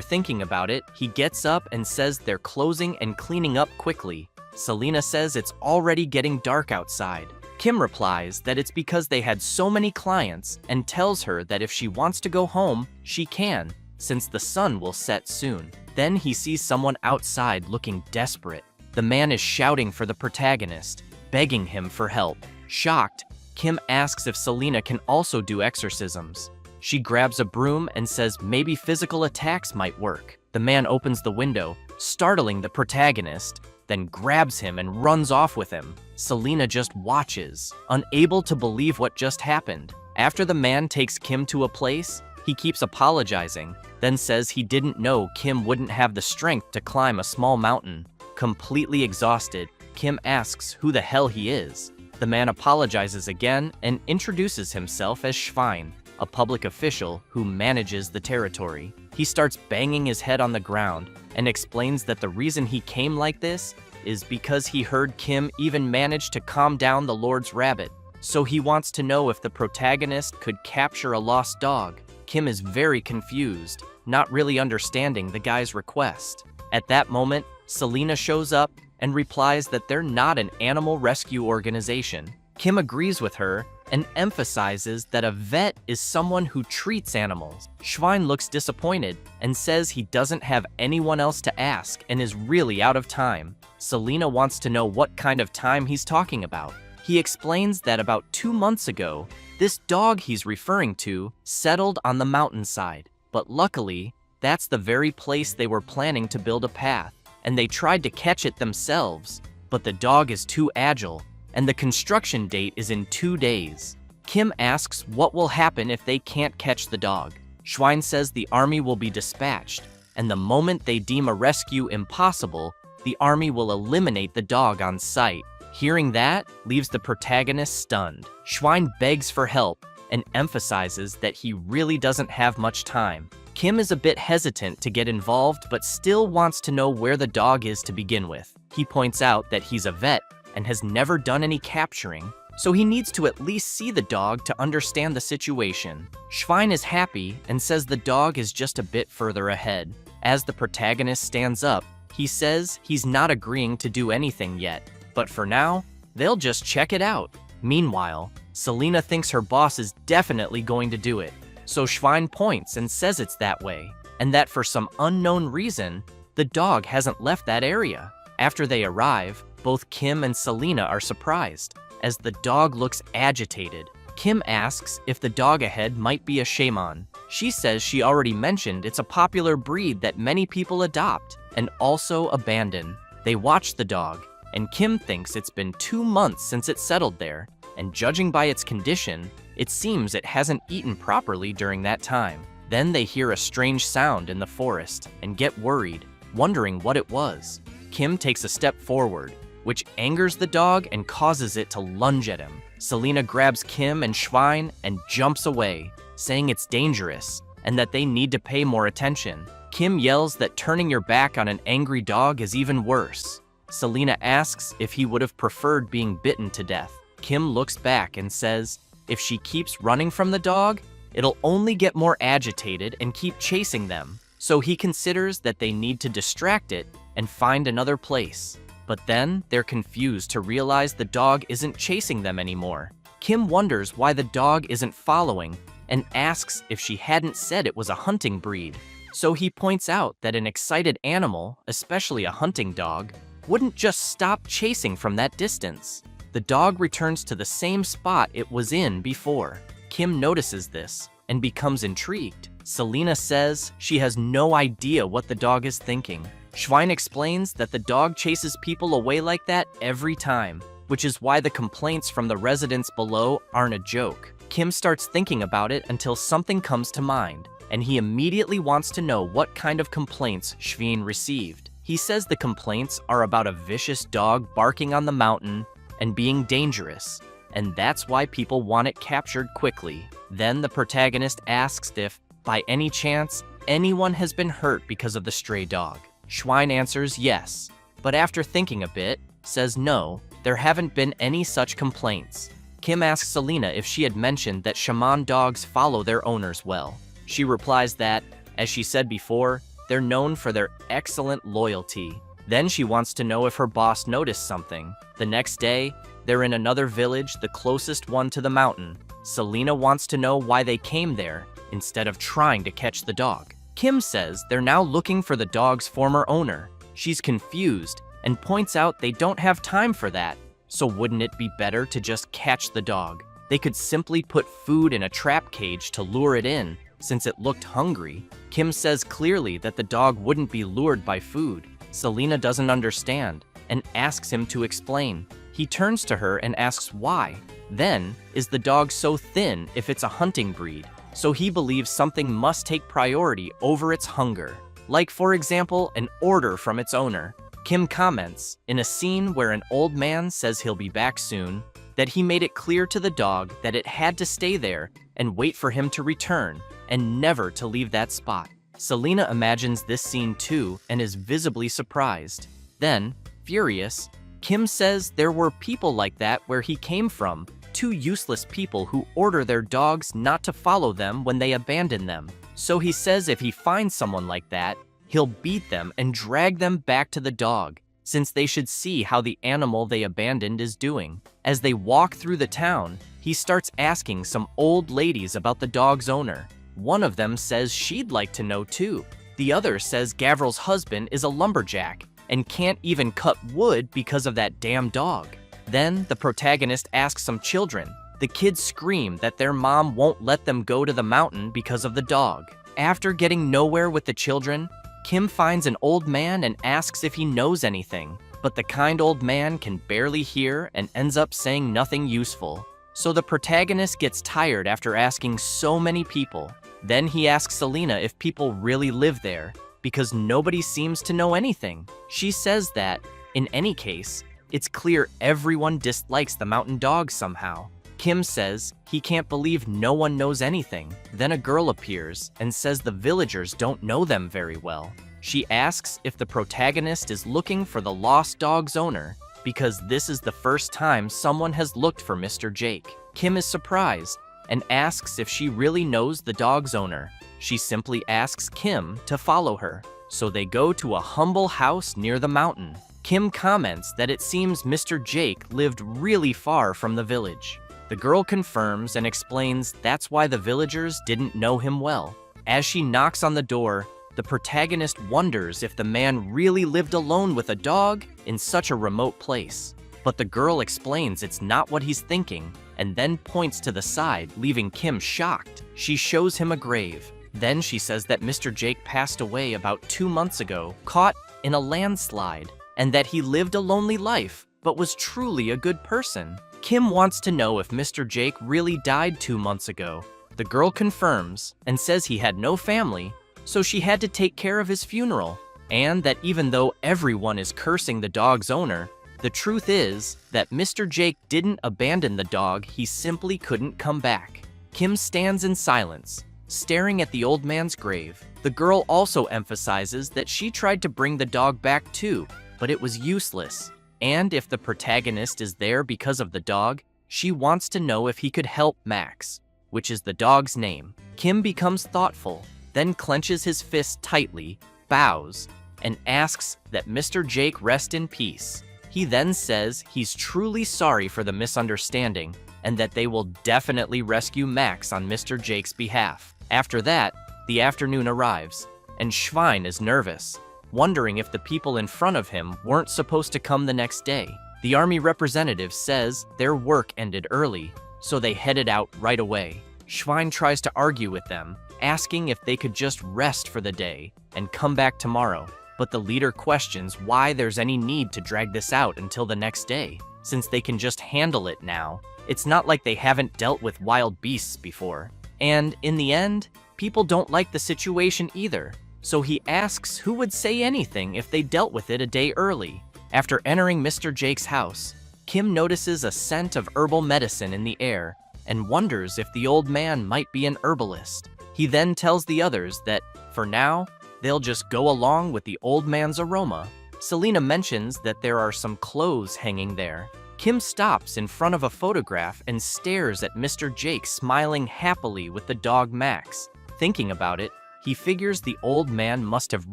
thinking about it, he gets up and says they're closing and cleaning up quickly. Selena says it's already getting dark outside. Kim replies that it's because they had so many clients and tells her that if she wants to go home, she can, since the sun will set soon. Then he sees someone outside looking desperate. The man is shouting for the protagonist, begging him for help. Shocked, Kim asks if Selena can also do exorcisms. She grabs a broom and says maybe physical attacks might work. The man opens the window, startling the protagonist, then grabs him and runs off with him. Selena just watches, unable to believe what just happened. After the man takes Kim to a place, he keeps apologizing, then says he didn't know Kim wouldn't have the strength to climb a small mountain. Completely exhausted, Kim asks who the hell he is. The man apologizes again and introduces himself as Schwein, a public official who manages the territory. He starts banging his head on the ground and explains that the reason he came like this is because he heard Kim even managed to calm down the Lord's rabbit. So he wants to know if the protagonist could capture a lost dog. Kim is very confused, not really understanding the guy's request. At that moment, Selena shows up and replies that they're not an animal rescue organization. Kim agrees with her and emphasizes that a vet is someone who treats animals. Schwein looks disappointed and says he doesn't have anyone else to ask and is really out of time. Selena wants to know what kind of time he's talking about. He explains that about 2 months ago, this dog he's referring to settled on the mountainside. But luckily, that's the very place they were planning to build a path, and they tried to catch it themselves, but the dog is too agile, and the construction date is in 2 days. Kim asks what will happen if they can't catch the dog. Schwein says the army will be dispatched, and the moment they deem a rescue impossible, the army will eliminate the dog on sight. Hearing that leaves the protagonist stunned. Schwein begs for help and emphasizes that he really doesn't have much time. Kim is a bit hesitant to get involved, but still wants to know where the dog is to begin with. He points out that he's a vet and has never done any capturing, so he needs to at least see the dog to understand the situation. Schwein is happy and says the dog is just a bit further ahead. As the protagonist stands up, he says he's not agreeing to do anything yet, but for now, they'll just check it out. Meanwhile, Selena thinks her boss is definitely going to do it, so Schwein points and says it's that way, and that for some unknown reason, the dog hasn't left that area. After they arrive, both Kim and Selena are surprised, as the dog looks agitated. Kim asks if the dog ahead might be a shaman. She says she already mentioned it's a popular breed that many people adopt and also abandon. They watch the dog, and Kim thinks it's been 2 months since it settled there, and judging by its condition, it seems it hasn't eaten properly during that time. Then they hear a strange sound in the forest and get worried, wondering what it was. Kim takes a step forward, which angers the dog and causes it to lunge at him. Selena grabs Kim and Schwein and jumps away, saying it's dangerous and that they need to pay more attention. Kim yells that turning your back on an angry dog is even worse. Selena asks if he would have preferred being bitten to death. Kim looks back and says if she keeps running from the dog, it'll only get more agitated and keep chasing them. So he considers that they need to distract it and find another place. But then they're confused to realize the dog isn't chasing them anymore. Kim wonders why the dog isn't following and asks if she hadn't said it was a hunting breed. So he points out that an excited animal, especially a hunting dog, wouldn't just stop chasing from that distance. The dog returns to the same spot it was in before. Kim notices this and becomes intrigued. Selena says she has no idea what the dog is thinking. Schwein explains that the dog chases people away like that every time, which is why the complaints from the residents below aren't a joke. Kim starts thinking about it until something comes to mind, and he immediately wants to know what kind of complaints Schwein received. He says the complaints are about a vicious dog barking on the mountain and being dangerous, and that's why people want it captured quickly. Then the protagonist asks if, by any chance, anyone has been hurt because of the stray dog. Schwein answers yes, but after thinking a bit, says no, there haven't been any such complaints. Kim asks Selena if she had mentioned that shaman dogs follow their owners well. She replies that, as she said before, they're known for their excellent loyalty. Then she wants to know if her boss noticed something. The next day, they're in another village, the closest one to the mountain. Selena wants to know why they came there, instead of trying to catch the dog. Kim says they're now looking for the dog's former owner. She's confused and points out they don't have time for that. So wouldn't it be better to just catch the dog? They could simply put food in a trap cage to lure it in, since it looked hungry. Kim says clearly that the dog wouldn't be lured by food. Selena doesn't understand and asks him to explain. He turns to her and asks why. Then, is the dog so thin if it's a hunting breed? So he believes something must take priority over its hunger. Like, for example, an order from its owner. Kim comments, in a scene where an old man says he'll be back soon, that he made it clear to the dog that it had to stay there and wait for him to return, and never to leave that spot. Selena imagines this scene too and is visibly surprised. Then, furious, Kim says there were people like that where he came from, two useless people who order their dogs not to follow them when they abandon them. So he says if he finds someone like that, he'll beat them and drag them back to the dog, since they should see how the animal they abandoned is doing. As they walk through the town, he starts asking some old ladies about the dog's owner. One of them says she'd like to know too. The other says Gavril's husband is a lumberjack and can't even cut wood because of that damn dog. Then the protagonist asks some children. The kids scream that their mom won't let them go to the mountain because of the dog. After getting nowhere with the children, Kim finds an old man and asks if he knows anything, but the kind old man can barely hear and ends up saying nothing useful. So the protagonist gets tired after asking so many people. Then he asks Selena if people really live there, because nobody seems to know anything. She says that, in any case, it's clear everyone dislikes the mountain dog somehow. Kim says he can't believe no one knows anything. Then a girl appears and says the villagers don't know them very well. She asks if the protagonist is looking for the lost dog's owner, because this is the first time someone has looked for Mr. Jake. Kim is surprised and asks if she really knows the dog's owner. She simply asks Kim to follow her. So they go to a humble house near the mountain. Kim comments that it seems Mr. Jake lived really far from the village. The girl confirms and explains that's why the villagers didn't know him well. As she knocks on the door, the protagonist wonders if the man really lived alone with a dog in such a remote place. But the girl explains it's not what he's thinking, and then points to the side, leaving Kim shocked. She shows him a grave. Then she says that Mr. Jake passed away about 2 months ago, caught in a landslide, and that he lived a lonely life, but was truly a good person. Kim wants to know if Mr. Jake really died 2 months ago. The girl confirms and says he had no family, so she had to take care of his funeral, and that even though everyone is cursing the dog's owner, the truth is that Mr. Jake didn't abandon the dog, he simply couldn't come back. Kim stands in silence, staring at the old man's grave. The girl also emphasizes that she tried to bring the dog back too, but it was useless. And if the protagonist is there because of the dog, she wants to know if he could help Max, which is the dog's name. Kim becomes thoughtful, then clenches his fist tightly, bows, and asks that Mr. Jake rest in peace. He then says he's truly sorry for the misunderstanding and that they will definitely rescue Max on Mr. Jake's behalf. After that, the afternoon arrives, and Schwein is nervous, wondering if the people in front of him weren't supposed to come the next day. The army representative says their work ended early, so they headed out right away. Schwein tries to argue with them, asking if they could just rest for the day and come back tomorrow. But the leader questions why there's any need to drag this out until the next day, since they can just handle it now. It's not like they haven't dealt with wild beasts before. And in the end, people don't like the situation either. So he asks who would say anything if they dealt with it a day early. After entering Mr. Jake's house, Kim notices a scent of herbal medicine in the air and wonders if the old man might be an herbalist. He then tells the others that, for now, they'll just go along with the old man's aroma. Selena mentions that there are some clothes hanging there. Kim stops in front of a photograph and stares at Mr. Jake smiling happily with the dog Max. Thinking about it, he figures the old man must have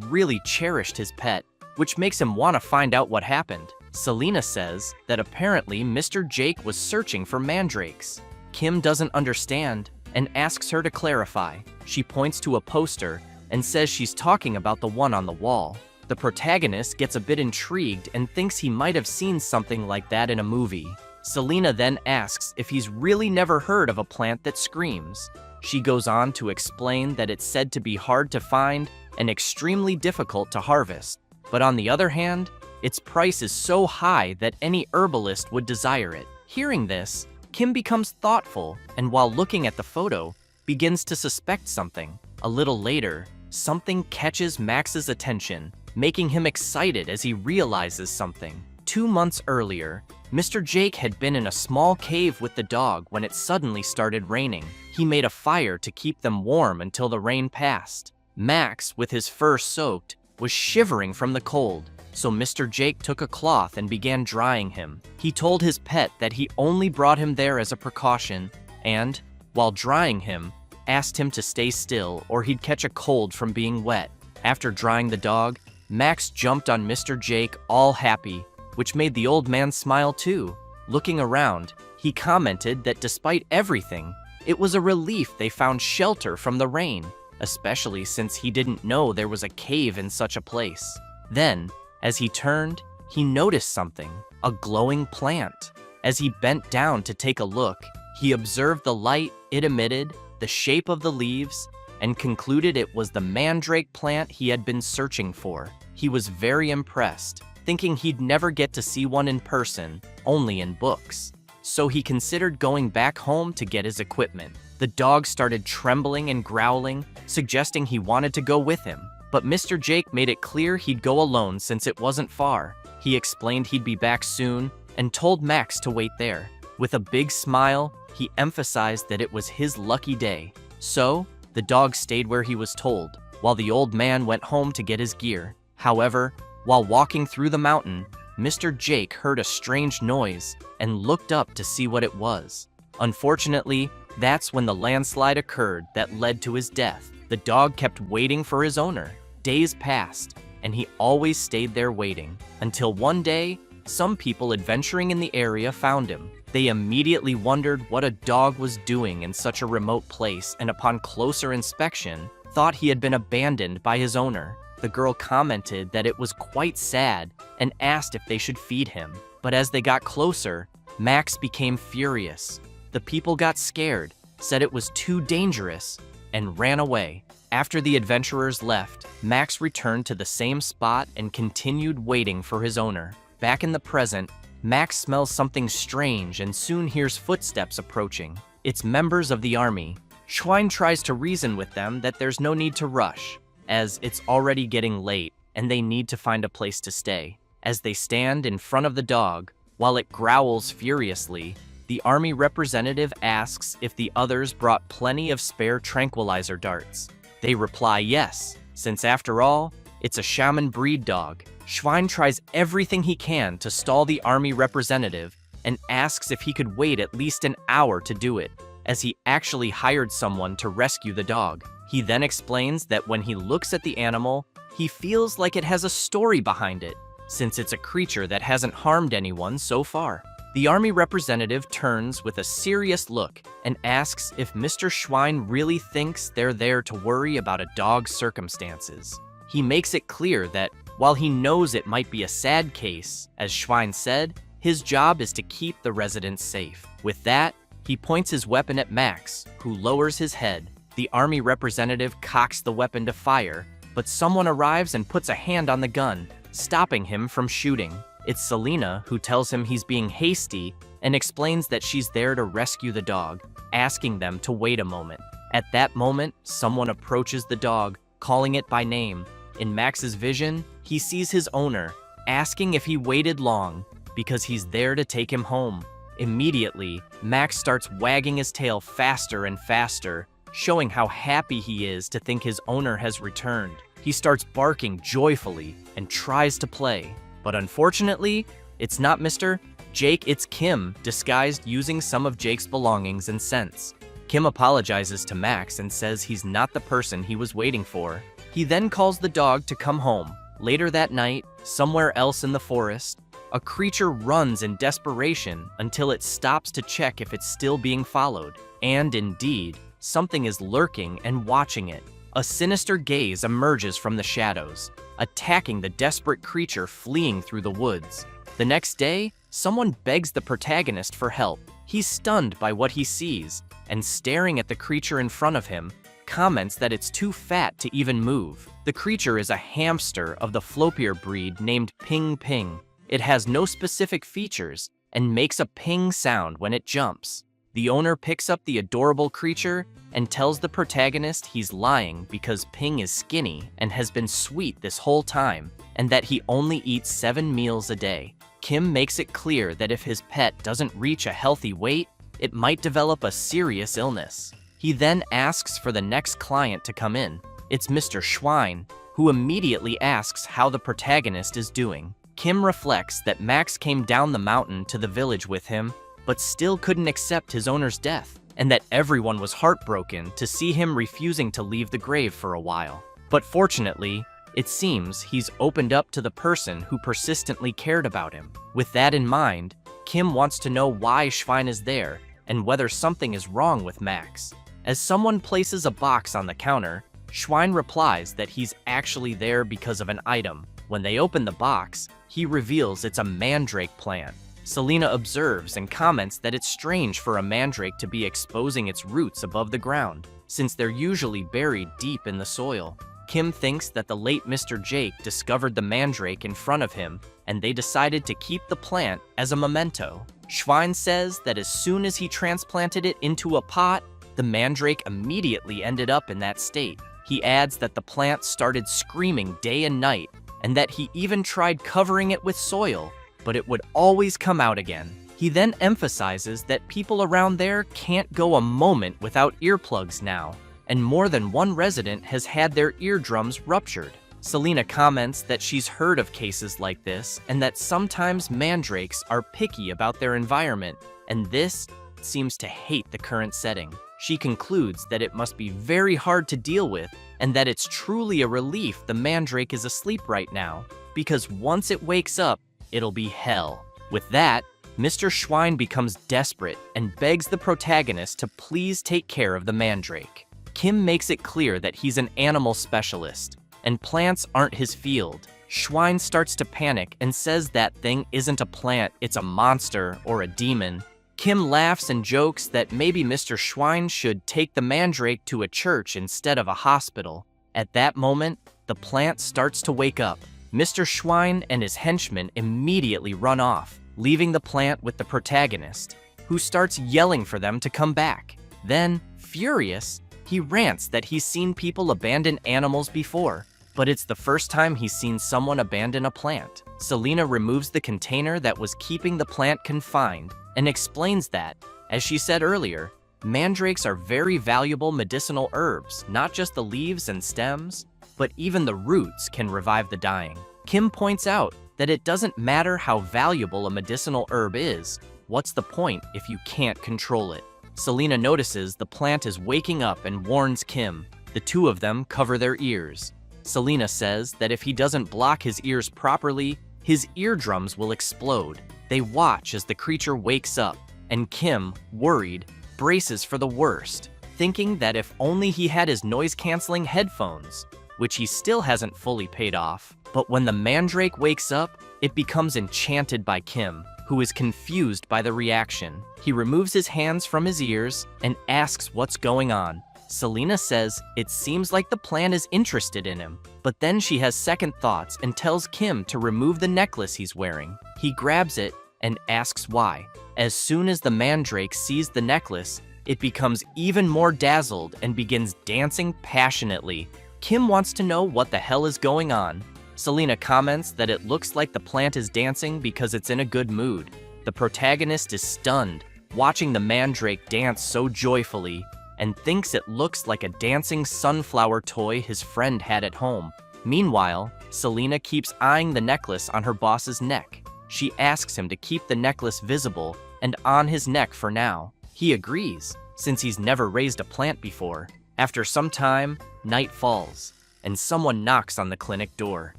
really cherished his pet, which makes him want to find out what happened. Selena says that apparently Mr. Jake was searching for mandrakes. Kim doesn't understand and asks her to clarify. She points to a poster and says she's talking about the one on the wall. The protagonist gets a bit intrigued and thinks he might have seen something like that in a movie. Selena then asks if he's really never heard of a plant that screams. She goes on to explain that it's said to be hard to find and extremely difficult to harvest. But on the other hand, its price is so high that any herbalist would desire it. Hearing this, Kim becomes thoughtful and while looking at the photo, begins to suspect something. A little later, something catches Max's attention, making him excited as he realizes something. 2 months earlier, Mr. Jake had been in a small cave with the dog when it suddenly started raining. He made a fire to keep them warm until the rain passed. Max, with his fur soaked, was shivering from the cold, so Mr. Jake took a cloth and began drying him. He told his pet that he only brought him there as a precaution and, while drying him, asked him to stay still or he'd catch a cold from being wet. After drying the dog, Max jumped on Mr. Jake all happy, which made the old man smile too. Looking around, he commented that despite everything, it was a relief they found shelter from the rain, especially since he didn't know there was a cave in such a place. Then, as he turned, he noticed something, a glowing plant. As he bent down to take a look, he observed the light it emitted, the shape of the leaves, and concluded it was the mandrake plant he had been searching for. He was very impressed, thinking he'd never get to see one in person, only in books. So he considered going back home to get his equipment. The dog started trembling and growling, suggesting he wanted to go with him. But Mr. Jake made it clear he'd go alone since it wasn't far. He explained he'd be back soon and told Max to wait there. With a big smile, he emphasized that it was his lucky day. So, the dog stayed where he was told, while the old man went home to get his gear. However, while walking through the mountain, Mr. Jake heard a strange noise and looked up to see what it was. Unfortunately, that's when the landslide occurred that led to his death. The dog kept waiting for his owner. Days passed, and he always stayed there waiting, until one day, some people adventuring in the area found him. They immediately wondered what a dog was doing in such a remote place, and upon closer inspection, thought he had been abandoned by his owner. The girl commented that it was quite sad and asked if they should feed him. But as they got closer, Max became furious. The people got scared, said it was too dangerous, and ran away. After the adventurers left, Max returned to the same spot and continued waiting for his owner. Back in the present, Max smells something strange and soon hears footsteps approaching. It's members of the army. Schwein tries to reason with them that there's no need to rush, as it's already getting late and they need to find a place to stay. As they stand in front of the dog, while it growls furiously, the army representative asks if the others brought plenty of spare tranquilizer darts. They reply yes, since after all, it's a shaman breed dog. Schwein tries everything he can to stall the army representative and asks if he could wait at least an hour to do it, as he actually hired someone to rescue the dog. He then explains that when he looks at the animal, he feels like it has a story behind it, since it's a creature that hasn't harmed anyone so far. The army representative turns with a serious look and asks if Mr. Schwein really thinks they're there to worry about a dog's circumstances. He makes it clear that while he knows it might be a sad case, as Schwein said, his job is to keep the residents safe. With that, he points his weapon at Max, who lowers his head. The army representative cocks the weapon to fire, but someone arrives and puts a hand on the gun, stopping him from shooting. It's Selena who tells him he's being hasty and explains that she's there to rescue the dog, asking them to wait a moment. At that moment, someone approaches the dog, calling it by name. In Max's vision, he sees his owner, asking if he waited long, because he's there to take him home. Immediately, Max starts wagging his tail faster and faster, showing how happy he is to think his owner has returned. He starts barking joyfully and tries to play. But unfortunately, it's not Mr. Jake, it's Kim, disguised using some of Jake's belongings and scents. Kim apologizes to Max and says he's not the person he was waiting for. He then calls the dog to come home. Later that night, somewhere else in the forest, a creature runs in desperation until it stops to check if it's still being followed. And indeed, something is lurking and watching it. A sinister gaze emerges from the shadows, attacking the desperate creature fleeing through the woods. The next day, someone begs the protagonist for help. He's stunned by what he sees, and staring at the creature in front of him, comments that it's too fat to even move. The creature is a hamster of the floppier breed named Ping Ping. It has no specific features and makes a ping sound when it jumps. The owner picks up the adorable creature and tells the protagonist he's lying because Ping is skinny and has been sweet this whole time, and that he only eats 7 meals a day. Kim makes it clear that if his pet doesn't reach a healthy weight, it might develop a serious illness. He then asks for the next client to come in. It's Mr. Schwein, who immediately asks how the protagonist is doing. Kim reflects that Max came down the mountain to the village with him, but still couldn't accept his owner's death, and that everyone was heartbroken to see him refusing to leave the grave for a while. But fortunately, it seems he's opened up to the person who persistently cared about him. With that in mind, Kim wants to know why Schwein is there and whether something is wrong with Max. As someone places a box on the counter, Schwein replies that he's actually there because of an item. When they open the box, he reveals it's a mandrake plant. Selena observes and comments that it's strange for a mandrake to be exposing its roots above the ground, since they're usually buried deep in the soil. Kim thinks that the late Mr. Jake discovered the mandrake in front of him, and they decided to keep the plant as a memento. Schwein says that as soon as he transplanted it into a pot, the mandrake immediately ended up in that state. He adds that the plant started screaming day and night, and that he even tried covering it with soil, but it would always come out again. He then emphasizes that people around there can't go a moment without earplugs now, and more than one resident has had their eardrums ruptured. Selena comments that she's heard of cases like this, and that sometimes mandrakes are picky about their environment, and this seems to hate the current setting. She concludes that it must be very hard to deal with, and that it's truly a relief the mandrake is asleep right now, because once it wakes up, it'll be hell. With that, Mr. Schwein becomes desperate and begs the protagonist to please take care of the mandrake. Kim makes it clear that he's an animal specialist, and plants aren't his field. Schwein starts to panic and says that thing isn't a plant, it's a monster or a demon. Kim laughs and jokes that maybe Mr. Schwein should take the mandrake to a church instead of a hospital. At that moment, the plant starts to wake up. Mr. Schwein and his henchmen immediately run off, leaving the plant with the protagonist, who starts yelling for them to come back. Then, furious, he rants that he's seen people abandon animals before, but it's the first time he's seen someone abandon a plant. Selena removes the container that was keeping the plant confined and explains that, as she said earlier, mandrakes are very valuable medicinal herbs, not just the leaves and stems, but even the roots can revive the dying. Kim points out that it doesn't matter how valuable a medicinal herb is, what's the point if you can't control it? Selena notices the plant is waking up and warns Kim. The two of them cover their ears. Selena says that if he doesn't block his ears properly, his eardrums will explode. They watch as the creature wakes up, and Kim, worried, braces for the worst, thinking that if only he had his noise-canceling headphones, which he still hasn't fully paid off. But when the mandrake wakes up, it becomes enchanted by Kim, who is confused by the reaction. He removes his hands from his ears and asks what's going on. Selena says it seems like the plant is interested in him, but then she has second thoughts and tells Kim to remove the necklace he's wearing. He grabs it and asks why. As soon as the mandrake sees the necklace, it becomes even more dazzled and begins dancing passionately. Kim wants to know what the hell is going on. Selena comments that it looks like the plant is dancing because it's in a good mood. The protagonist is stunned, watching the mandrake dance so joyfully, and thinks it looks like a dancing sunflower toy his friend had at home. Meanwhile, Selena keeps eyeing the necklace on her boss's neck. She asks him to keep the necklace visible and on his neck for now. He agrees, since he's never raised a plant before. After some time, night falls, and someone knocks on the clinic door.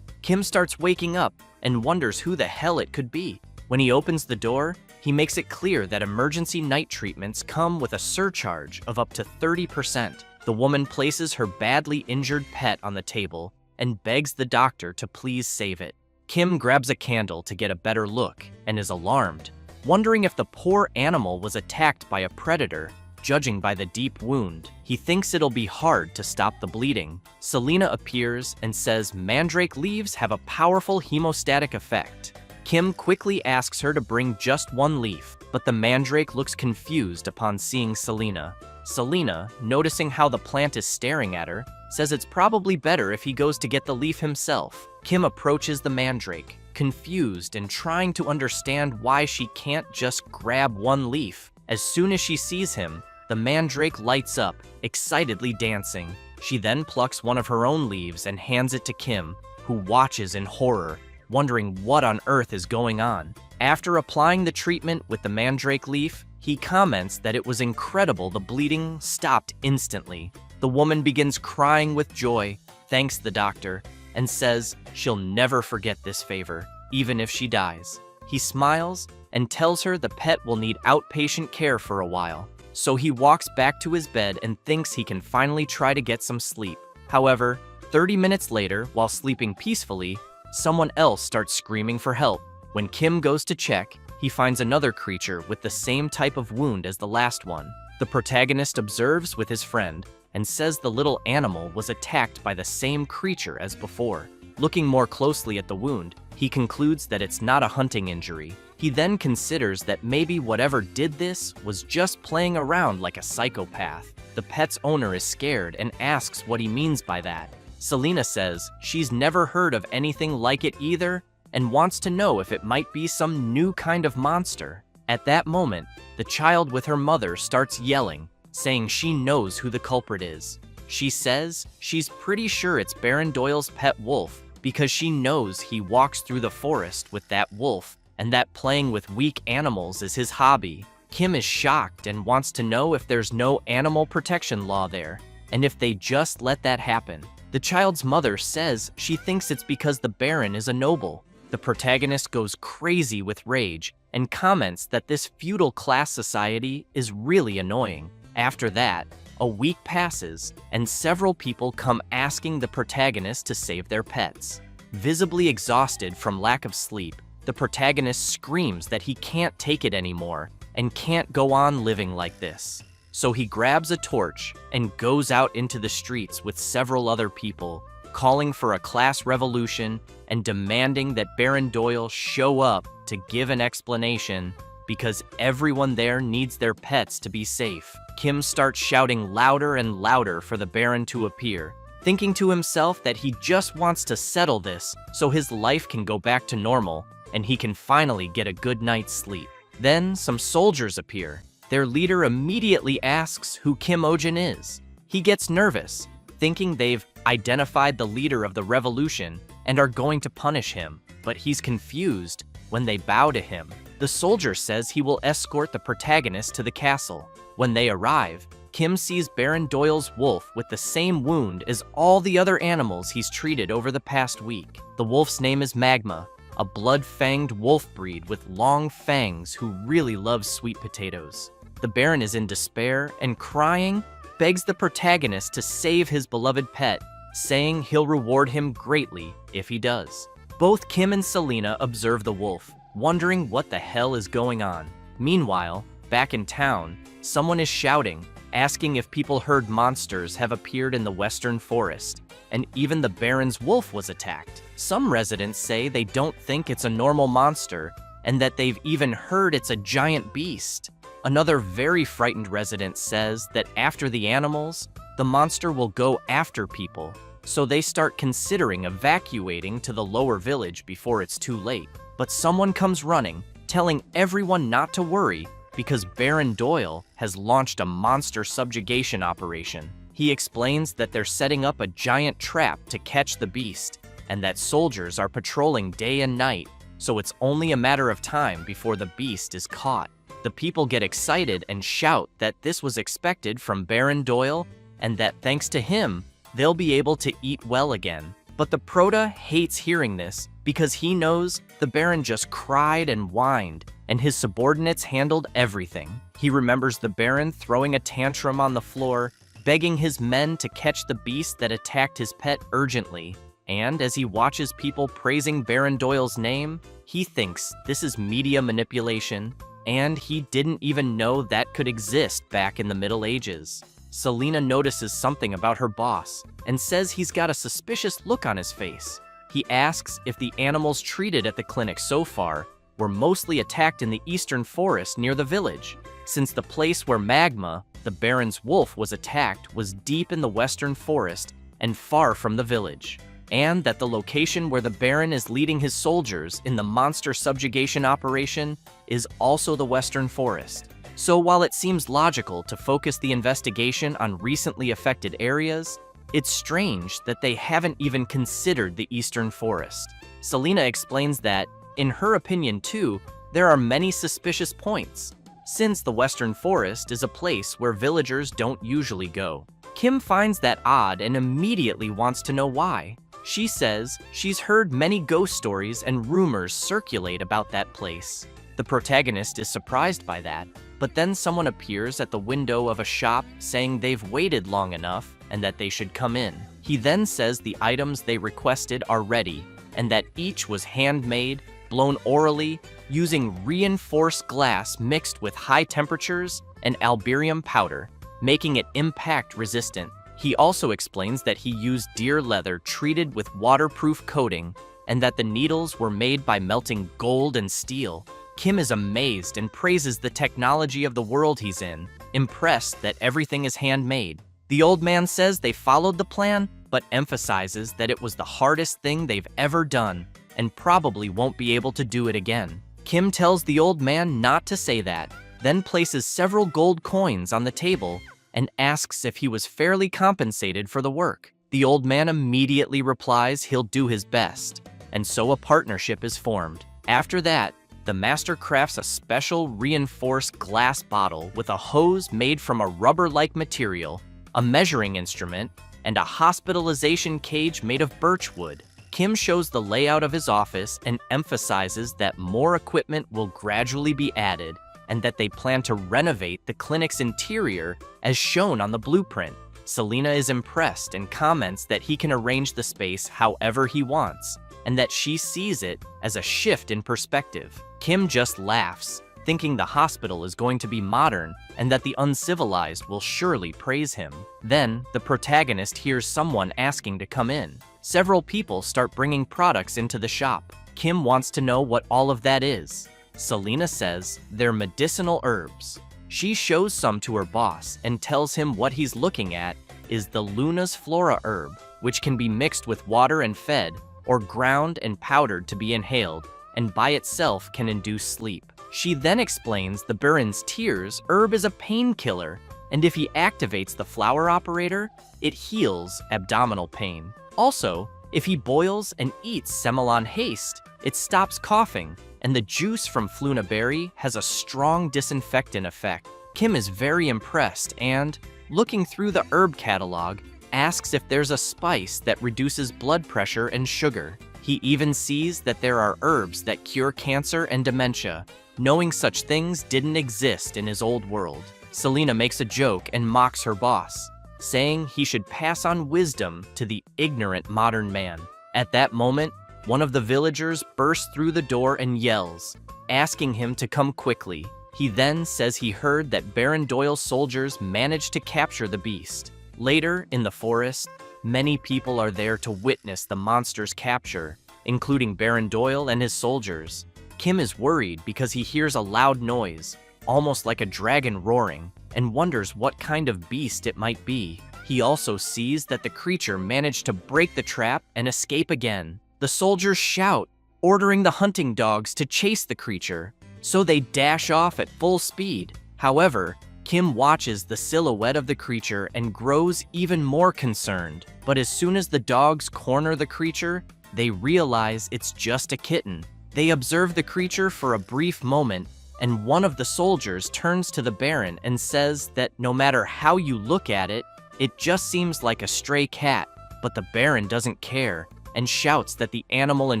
Kim starts waking up and wonders who the hell it could be. When he opens the door, he makes it clear that emergency night treatments come with a surcharge of up to 30%. The woman places her badly injured pet on the table and begs the doctor to please save it. Kim grabs a candle to get a better look and is alarmed, wondering if the poor animal was attacked by a predator. Judging by the deep wound, he thinks it'll be hard to stop the bleeding. Selena appears and says mandrake leaves have a powerful hemostatic effect. Kim quickly asks her to bring just one leaf, but the mandrake looks confused upon seeing Selena. Selena, noticing how the plant is staring at her, says it's probably better if he goes to get the leaf himself. Kim approaches the mandrake, confused and trying to understand why she can't just grab one leaf. As soon as she sees him, the mandrake lights up, excitedly dancing. She then plucks one of her own leaves and hands it to Kim, who watches in horror, wondering what on earth is going on. After applying the treatment with the mandrake leaf, he comments that it was incredible the bleeding stopped instantly. The woman begins crying with joy, thanks the doctor, and says she'll never forget this favor, even if she dies. He smiles and tells her the pet will need outpatient care for a while. So he walks back to his bed and thinks he can finally try to get some sleep. However, 30 minutes later, while sleeping peacefully, someone else starts screaming for help. When Kim goes to check, he finds another creature with the same type of wound as the last one. The protagonist observes with his friend and says the little animal was attacked by the same creature as before. Looking more closely at the wound, he concludes that it's not a hunting injury. He then considers that maybe whatever did this was just playing around like a psychopath. The pet's owner is scared and asks what he means by that. Selena says she's never heard of anything like it either and wants to know if it might be some new kind of monster. At that moment, the child with her mother starts yelling, saying she knows who the culprit is. She says she's pretty sure it's Baron Doyle's pet wolf because she knows he walks through the forest with that wolf and that playing with weak animals is his hobby. Kim is shocked and wants to know if there's no animal protection law there, and if they just let that happen. The child's mother says she thinks it's because the Baron is a noble. The protagonist goes crazy with rage and comments that this feudal class society is really annoying. After that, a week passes, and several people come asking the protagonist to save their pets. Visibly exhausted from lack of sleep, the protagonist screams that he can't take it anymore and can't go on living like this. So he grabs a torch and goes out into the streets with several other people, calling for a class revolution and demanding that Baron Doyle show up to give an explanation because everyone there needs their pets to be safe. Kim starts shouting louder and louder for the Baron to appear, thinking to himself that he just wants to settle this so his life can go back to normal and he can finally get a good night's sleep. Then some soldiers appear. Their leader immediately asks who Kim Ojin is. He gets nervous, thinking they've identified the leader of the revolution and are going to punish him, but he's confused when they bow to him. The soldier says he will escort the protagonist to the castle. When they arrive, Kim sees Baron Doyle's wolf with the same wound as all the other animals he's treated over the past week. The wolf's name is Magma, a blood-fanged wolf breed with long fangs who really loves sweet potatoes. The Baron is in despair and crying, begs the protagonist to save his beloved pet, saying he'll reward him greatly if he does. Both Kim and Selena observe the wolf, wondering what the hell is going on. Meanwhile, back in town, someone is shouting, asking if people heard monsters have appeared in the western forest, and even the Baron's wolf was attacked. Some residents say they don't think it's a normal monster, and that they've even heard it's a giant beast. Another very frightened resident says that after the animals, the monster will go after people, so they start considering evacuating to the lower village before it's too late. But someone comes running, telling everyone not to worry because Baron Doyle has launched a monster subjugation operation. He explains that they're setting up a giant trap to catch the beast, and that soldiers are patrolling day and night, so it's only a matter of time before the beast is caught. The people get excited and shout that this was expected from Baron Doyle, and that thanks to him, they'll be able to eat well again. But the Proto hates hearing this because he knows the Baron just cried and whined, and his subordinates handled everything. He remembers the Baron throwing a tantrum on the floor, begging his men to catch the beast that attacked his pet urgently. And as he watches people praising Baron Doyle's name, he thinks this is media manipulation, and he didn't even know that could exist back in the Middle Ages. Selena notices something about her boss and says he's got a suspicious look on his face. He asks if the animals treated at the clinic so far were mostly attacked in the eastern forest near the village, since the place where Magma, the Baron's wolf, was attacked was deep in the western forest and far from the village, and that the location where the Baron is leading his soldiers in the monster subjugation operation is also the western forest. So while it seems logical to focus the investigation on recently affected areas, it's strange that they haven't even considered the eastern forest. Selena explains that, in her opinion too, there are many suspicious points, since the western forest is a place where villagers don't usually go. Kim finds that odd and immediately wants to know why. She says she's heard many ghost stories and rumors circulate about that place. The protagonist is surprised by that, but then someone appears at the window of a shop saying they've waited long enough and that they should come in. He then says the items they requested are ready and that each was handmade, blown orally, using reinforced glass mixed with high temperatures and alberium powder, making it impact resistant. He also explains that he used deer leather treated with waterproof coating and that the needles were made by melting gold and steel. Kim is amazed and praises the technology of the world he's in, impressed that everything is handmade. The old man says they followed the plan, but emphasizes that it was the hardest thing they've ever done and probably won't be able to do it again. Kim tells the old man not to say that, then places several gold coins on the table and asks if he was fairly compensated for the work. The old man immediately replies he'll do his best, and so a partnership is formed. After that, the master crafts a special reinforced glass bottle with a hose made from a rubber-like material, a measuring instrument, and a hospitalization cage made of birch wood. Kim shows the layout of his office and emphasizes that more equipment will gradually be added and that they plan to renovate the clinic's interior as shown on the blueprint. Selena is impressed and comments that he can arrange the space however he wants, and that she sees it as a shift in perspective. Kim just laughs, thinking the hospital is going to be modern and that the uncivilized will surely praise him. Then, the protagonist hears someone asking to come in. Several people start bringing products into the shop. Kim wants to know what all of that is. Selena says they're medicinal herbs. She shows some to her boss and tells him what he's looking at is the Luna's Flora herb, which can be mixed with water and fed, or ground and powdered to be inhaled, and by itself can induce sleep. She then explains the Baron's Tears herb is a painkiller, and if he activates the flower operator, it heals abdominal pain. Also, if he boils and eats Semelon Haste, it stops coughing, and the juice from Fluna Berry has a strong disinfectant effect. Kim is very impressed and, looking through the herb catalog, asks if there's a spice that reduces blood pressure and sugar. He even sees that there are herbs that cure cancer and dementia, knowing such things didn't exist in his old world. Selena makes a joke and mocks her boss, saying he should pass on wisdom to the ignorant modern man. At that moment, one of the villagers bursts through the door and yells, asking him to come quickly. He then says he heard that Baron Doyle's soldiers managed to capture the beast. Later, in the forest, many people are there to witness the monster's capture, including Baron Doyle and his soldiers. Kim is worried because he hears a loud noise, almost like a dragon roaring, and wonders what kind of beast it might be. He also sees that the creature managed to break the trap and escape again. The soldiers shout, ordering the hunting dogs to chase the creature, so they dash off at full speed. However, Kim watches the silhouette of the creature and grows even more concerned. But as soon as the dogs corner the creature, they realize it's just a kitten. They observe the creature for a brief moment, and one of the soldiers turns to the Baron and says that no matter how you look at it, it just seems like a stray cat. But the Baron doesn't care and shouts that the animal in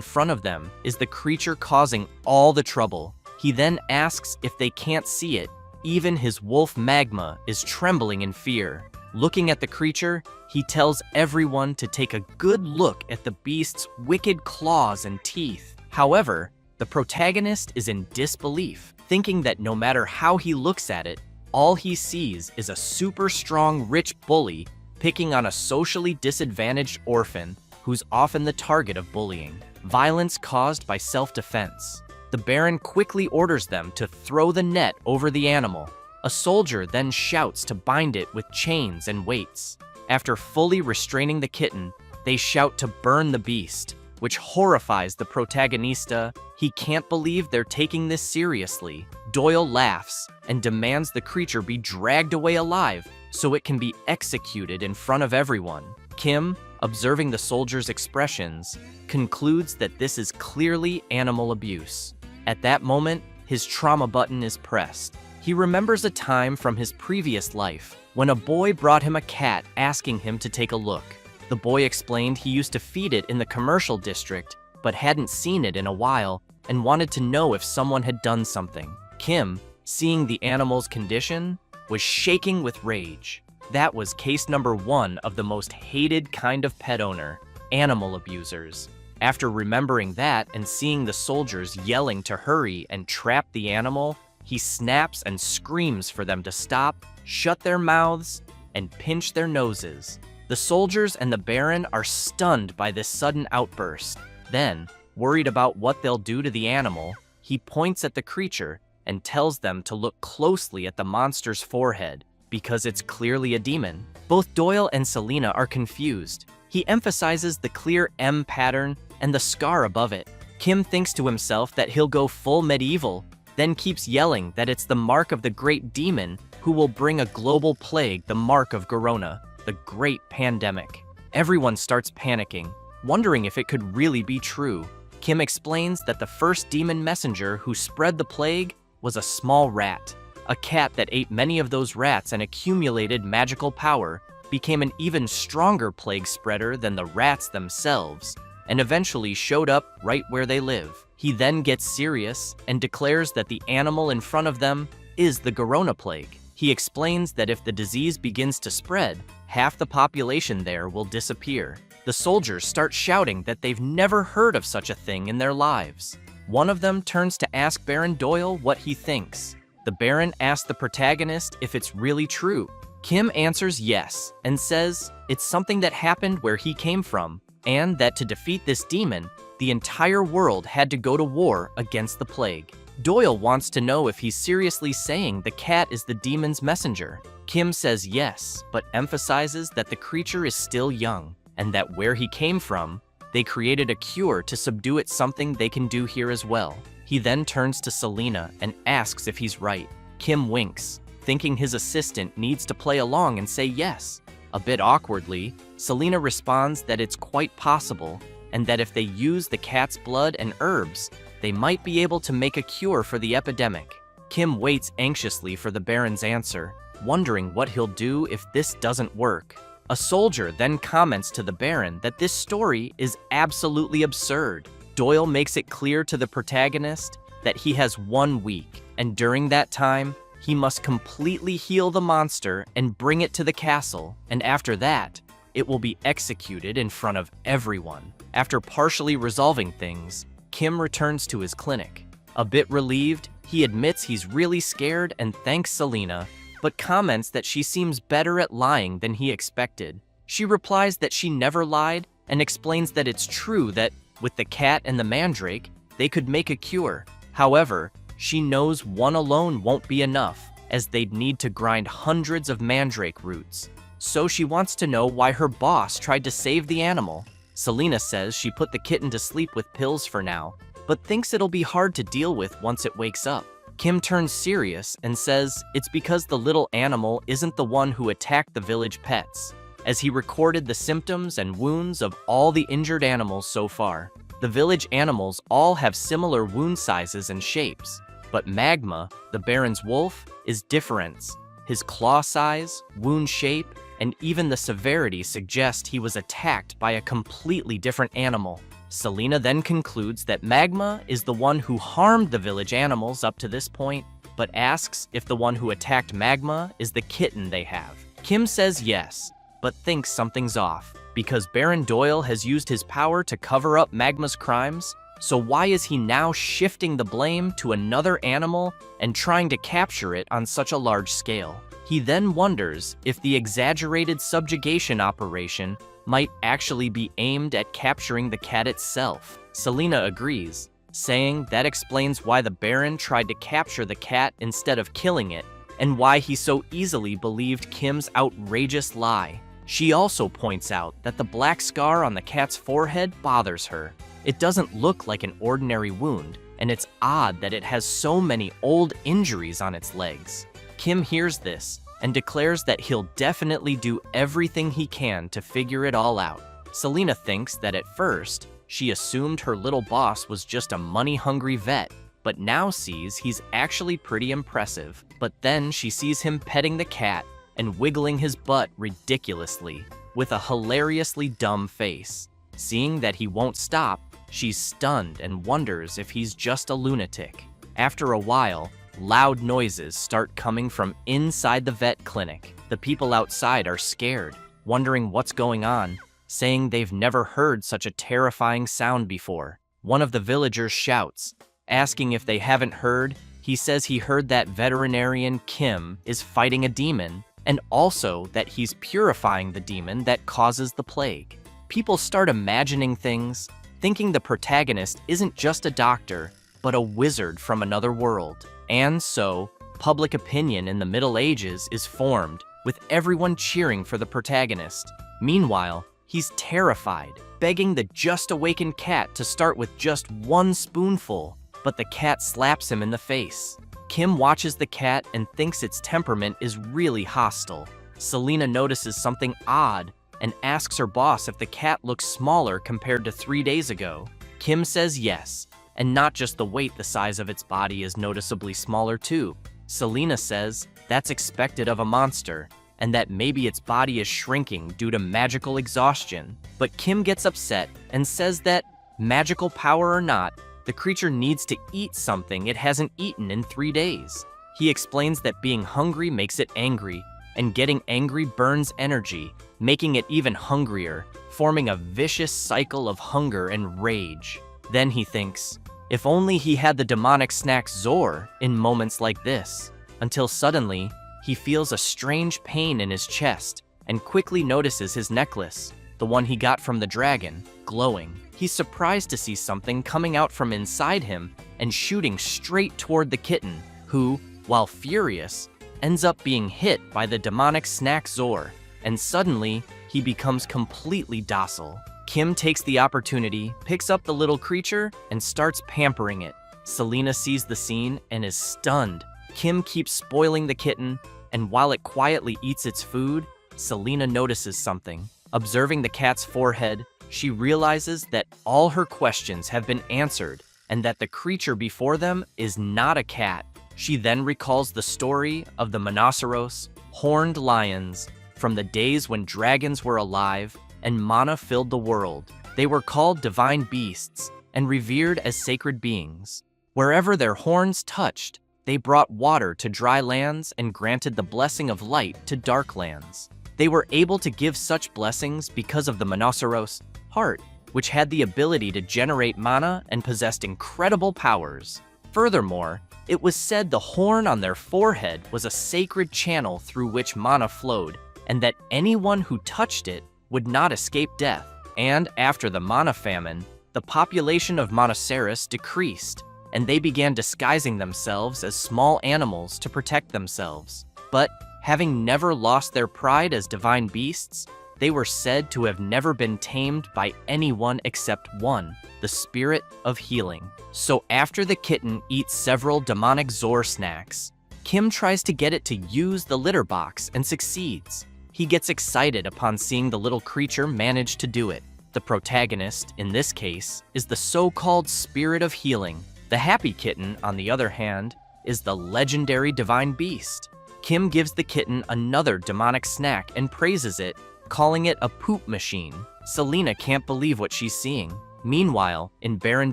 front of them is the creature causing all the trouble. He then asks if they can't see it. Even his wolf Magma is trembling in fear. Looking at the creature, he tells everyone to take a good look at the beast's wicked claws and teeth. However, the protagonist is in disbelief, thinking that no matter how he looks at it, all he sees is a super strong rich bully picking on a socially disadvantaged orphan who's often the target of bullying. Violence caused by self-defense. The Baron quickly orders them to throw the net over the animal. A soldier then shouts to bind it with chains and weights. After fully restraining the kitten, they shout to burn the beast, which horrifies the protagonista. He can't believe they're taking this seriously. Doyle laughs and demands the creature be dragged away alive so it can be executed in front of everyone. Kim, observing the soldier's expressions, concludes that this is clearly animal abuse. At that moment, his trauma button is pressed. He remembers a time from his previous life when a boy brought him a cat asking him to take a look. The boy explained he used to feed it in the commercial district but hadn't seen it in a while and wanted to know if someone had done something. Kim, seeing the animal's condition, was shaking with rage. That was case number 1 of the most hated kind of pet owner, animal abusers. After remembering that and seeing the soldiers yelling to hurry and trap the animal, he snaps and screams for them to stop, shut their mouths, and pinch their noses. The soldiers and the Baron are stunned by this sudden outburst. Then, worried about what they'll do to the animal, he points at the creature and tells them to look closely at the monster's forehead because it's clearly a demon. Both Doyle and Selena are confused. He emphasizes the clear M pattern and the scar above it. Kim thinks to himself that he'll go full medieval, then keeps yelling that it's the mark of the great demon who will bring a global plague, the mark of Corona, the great pandemic. Everyone starts panicking, wondering if it could really be true. Kim explains that the first demon messenger who spread the plague was a small rat. A cat that ate many of those rats and accumulated magical power became an even stronger plague spreader than the rats themselves, and eventually showed up right where they live. He then gets serious and declares that the animal in front of them is the Corona plague. He explains that if the disease begins to spread, half the population there will disappear. The soldiers start shouting that they've never heard of such a thing in their lives. One of them turns to ask Baron Doyle what he thinks. The Baron asks the protagonist if it's really true. Kim answers yes and says it's something that happened where he came from, and that to defeat this demon, the entire world had to go to war against the plague. Doyle wants to know if he's seriously saying the cat is the demon's messenger. Kim says yes, but emphasizes that the creature is still young, and that where he came from, they created a cure to subdue it, something they can do here as well. He then turns to Selena and asks if he's right. Kim winks, thinking his assistant needs to play along and say yes. A bit awkwardly, Selena responds that it's quite possible, and that if they use the cat's blood and herbs, they might be able to make a cure for the epidemic. Kim waits anxiously for the Baron's answer, wondering what he'll do if this doesn't work. A soldier then comments to the Baron that this story is absolutely absurd. Doyle makes it clear to the protagonist that he has 1 week, and during that time, he must completely heal the monster and bring it to the castle, and after that, it will be executed in front of everyone. After partially resolving things, Kim returns to his clinic. A bit relieved, he admits he's really scared and thanks Selena, but comments that she seems better at lying than he expected. She replies that she never lied and explains that it's true that with the cat and the mandrake, they could make a cure. However, she knows one alone won't be enough, as they'd need to grind hundreds of mandrake roots. So she wants to know why her boss tried to save the animal. Selena says she put the kitten to sleep with pills for now, but thinks it'll be hard to deal with once it wakes up. Kim turns serious and says it's because the little animal isn't the one who attacked the village pets, as he recorded the symptoms and wounds of all the injured animals so far. The village animals all have similar wound sizes and shapes, but Magma, the Baron's wolf, is different. His claw size, wound shape, and even the severity suggest he was attacked by a completely different animal. Selena then concludes that Magma is the one who harmed the village animals up to this point, but asks if the one who attacked Magma is the kitten they have. Kim says yes, but thinks something's off, because Baron Doyle has used his power to cover up Magma's crimes. So why is he now shifting the blame to another animal and trying to capture it on such a large scale? He then wonders if the exaggerated subjugation operation might actually be aimed at capturing the cat itself. Selena agrees, saying that explains why the Baron tried to capture the cat instead of killing it, and why he so easily believed Kim's outrageous lie. She also points out that the black scar on the cat's forehead bothers her. It doesn't look like an ordinary wound, and it's odd that it has so many old injuries on its legs. Kim hears this and declares that he'll definitely do everything he can to figure it all out. Selena thinks that at first, she assumed her little boss was just a money-hungry vet, but now sees he's actually pretty impressive. But then she sees him petting the cat and wiggling his butt ridiculously, with a hilariously dumb face. Seeing that he won't stop, she's stunned and wonders if he's just a lunatic. After a while, loud noises start coming from inside the vet clinic. The people outside are scared, wondering what's going on, saying they've never heard such a terrifying sound before. One of the villagers shouts, asking if they haven't heard. He says he heard that veterinarian Kim is fighting a demon, and also that he's purifying the demon that causes the plague. People start imagining things, thinking the protagonist isn't just a doctor, but a wizard from another world. And so, public opinion in the Middle Ages is formed, with everyone cheering for the protagonist. Meanwhile, he's terrified, begging the just-awakened cat to start with just one spoonful, but the cat slaps him in the face. Kim watches the cat and thinks its temperament is really hostile. Selena notices something odd and asks her boss if the cat looks smaller compared to 3 days ago. Kim says yes, and not just the weight, the size of its body is noticeably smaller too. Selena says that's expected of a monster, and that maybe its body is shrinking due to magical exhaustion. But Kim gets upset and says that, magical power or not, the creature needs to eat something it hasn't eaten in 3 days. He explains that being hungry makes it angry, and getting angry burns energy, making it even hungrier, forming a vicious cycle of hunger and rage. Then he thinks, if only he had the demonic snack Zor in moments like this, until suddenly, he feels a strange pain in his chest and quickly notices his necklace, the one he got from the dragon, glowing. He's surprised to see something coming out from inside him and shooting straight toward the kitten, who, while furious, ends up being hit by the demonic snack Zor, and suddenly, he becomes completely docile. Kim takes the opportunity, picks up the little creature, and starts pampering it. Selena sees the scene and is stunned. Kim keeps spoiling the kitten, and while it quietly eats its food, Selena notices something. Observing the cat's forehead, she realizes that all her questions have been answered, and that the creature before them is not a cat. She then recalls the story of the Monoceros, horned lions, from the days when dragons were alive and mana filled the world. They were called divine beasts and revered as sacred beings. Wherever their horns touched, they brought water to dry lands and granted the blessing of light to dark lands. They were able to give such blessings because of the Monoceros heart, which had the ability to generate mana and possessed incredible powers. Furthermore, it was said the horn on their forehead was a sacred channel through which mana flowed, and that anyone who touched it would not escape death. And after the mana famine, the population of Monoceros decreased, and they began disguising themselves as small animals to protect themselves. But having never lost their pride as divine beasts, They were said to have never been tamed by anyone except one, the spirit of healing. So after the kitten eats several demonic Zor snacks, Kim tries to get it to use the litter box and succeeds. He gets excited upon seeing the little creature manage to do it. The protagonist, in this case, is the so-called spirit of healing. The happy kitten, on the other hand, is the legendary divine beast. Kim gives the kitten another demonic snack and praises it, calling it a poop machine. Selena can't believe what she's seeing. Meanwhile, in Baron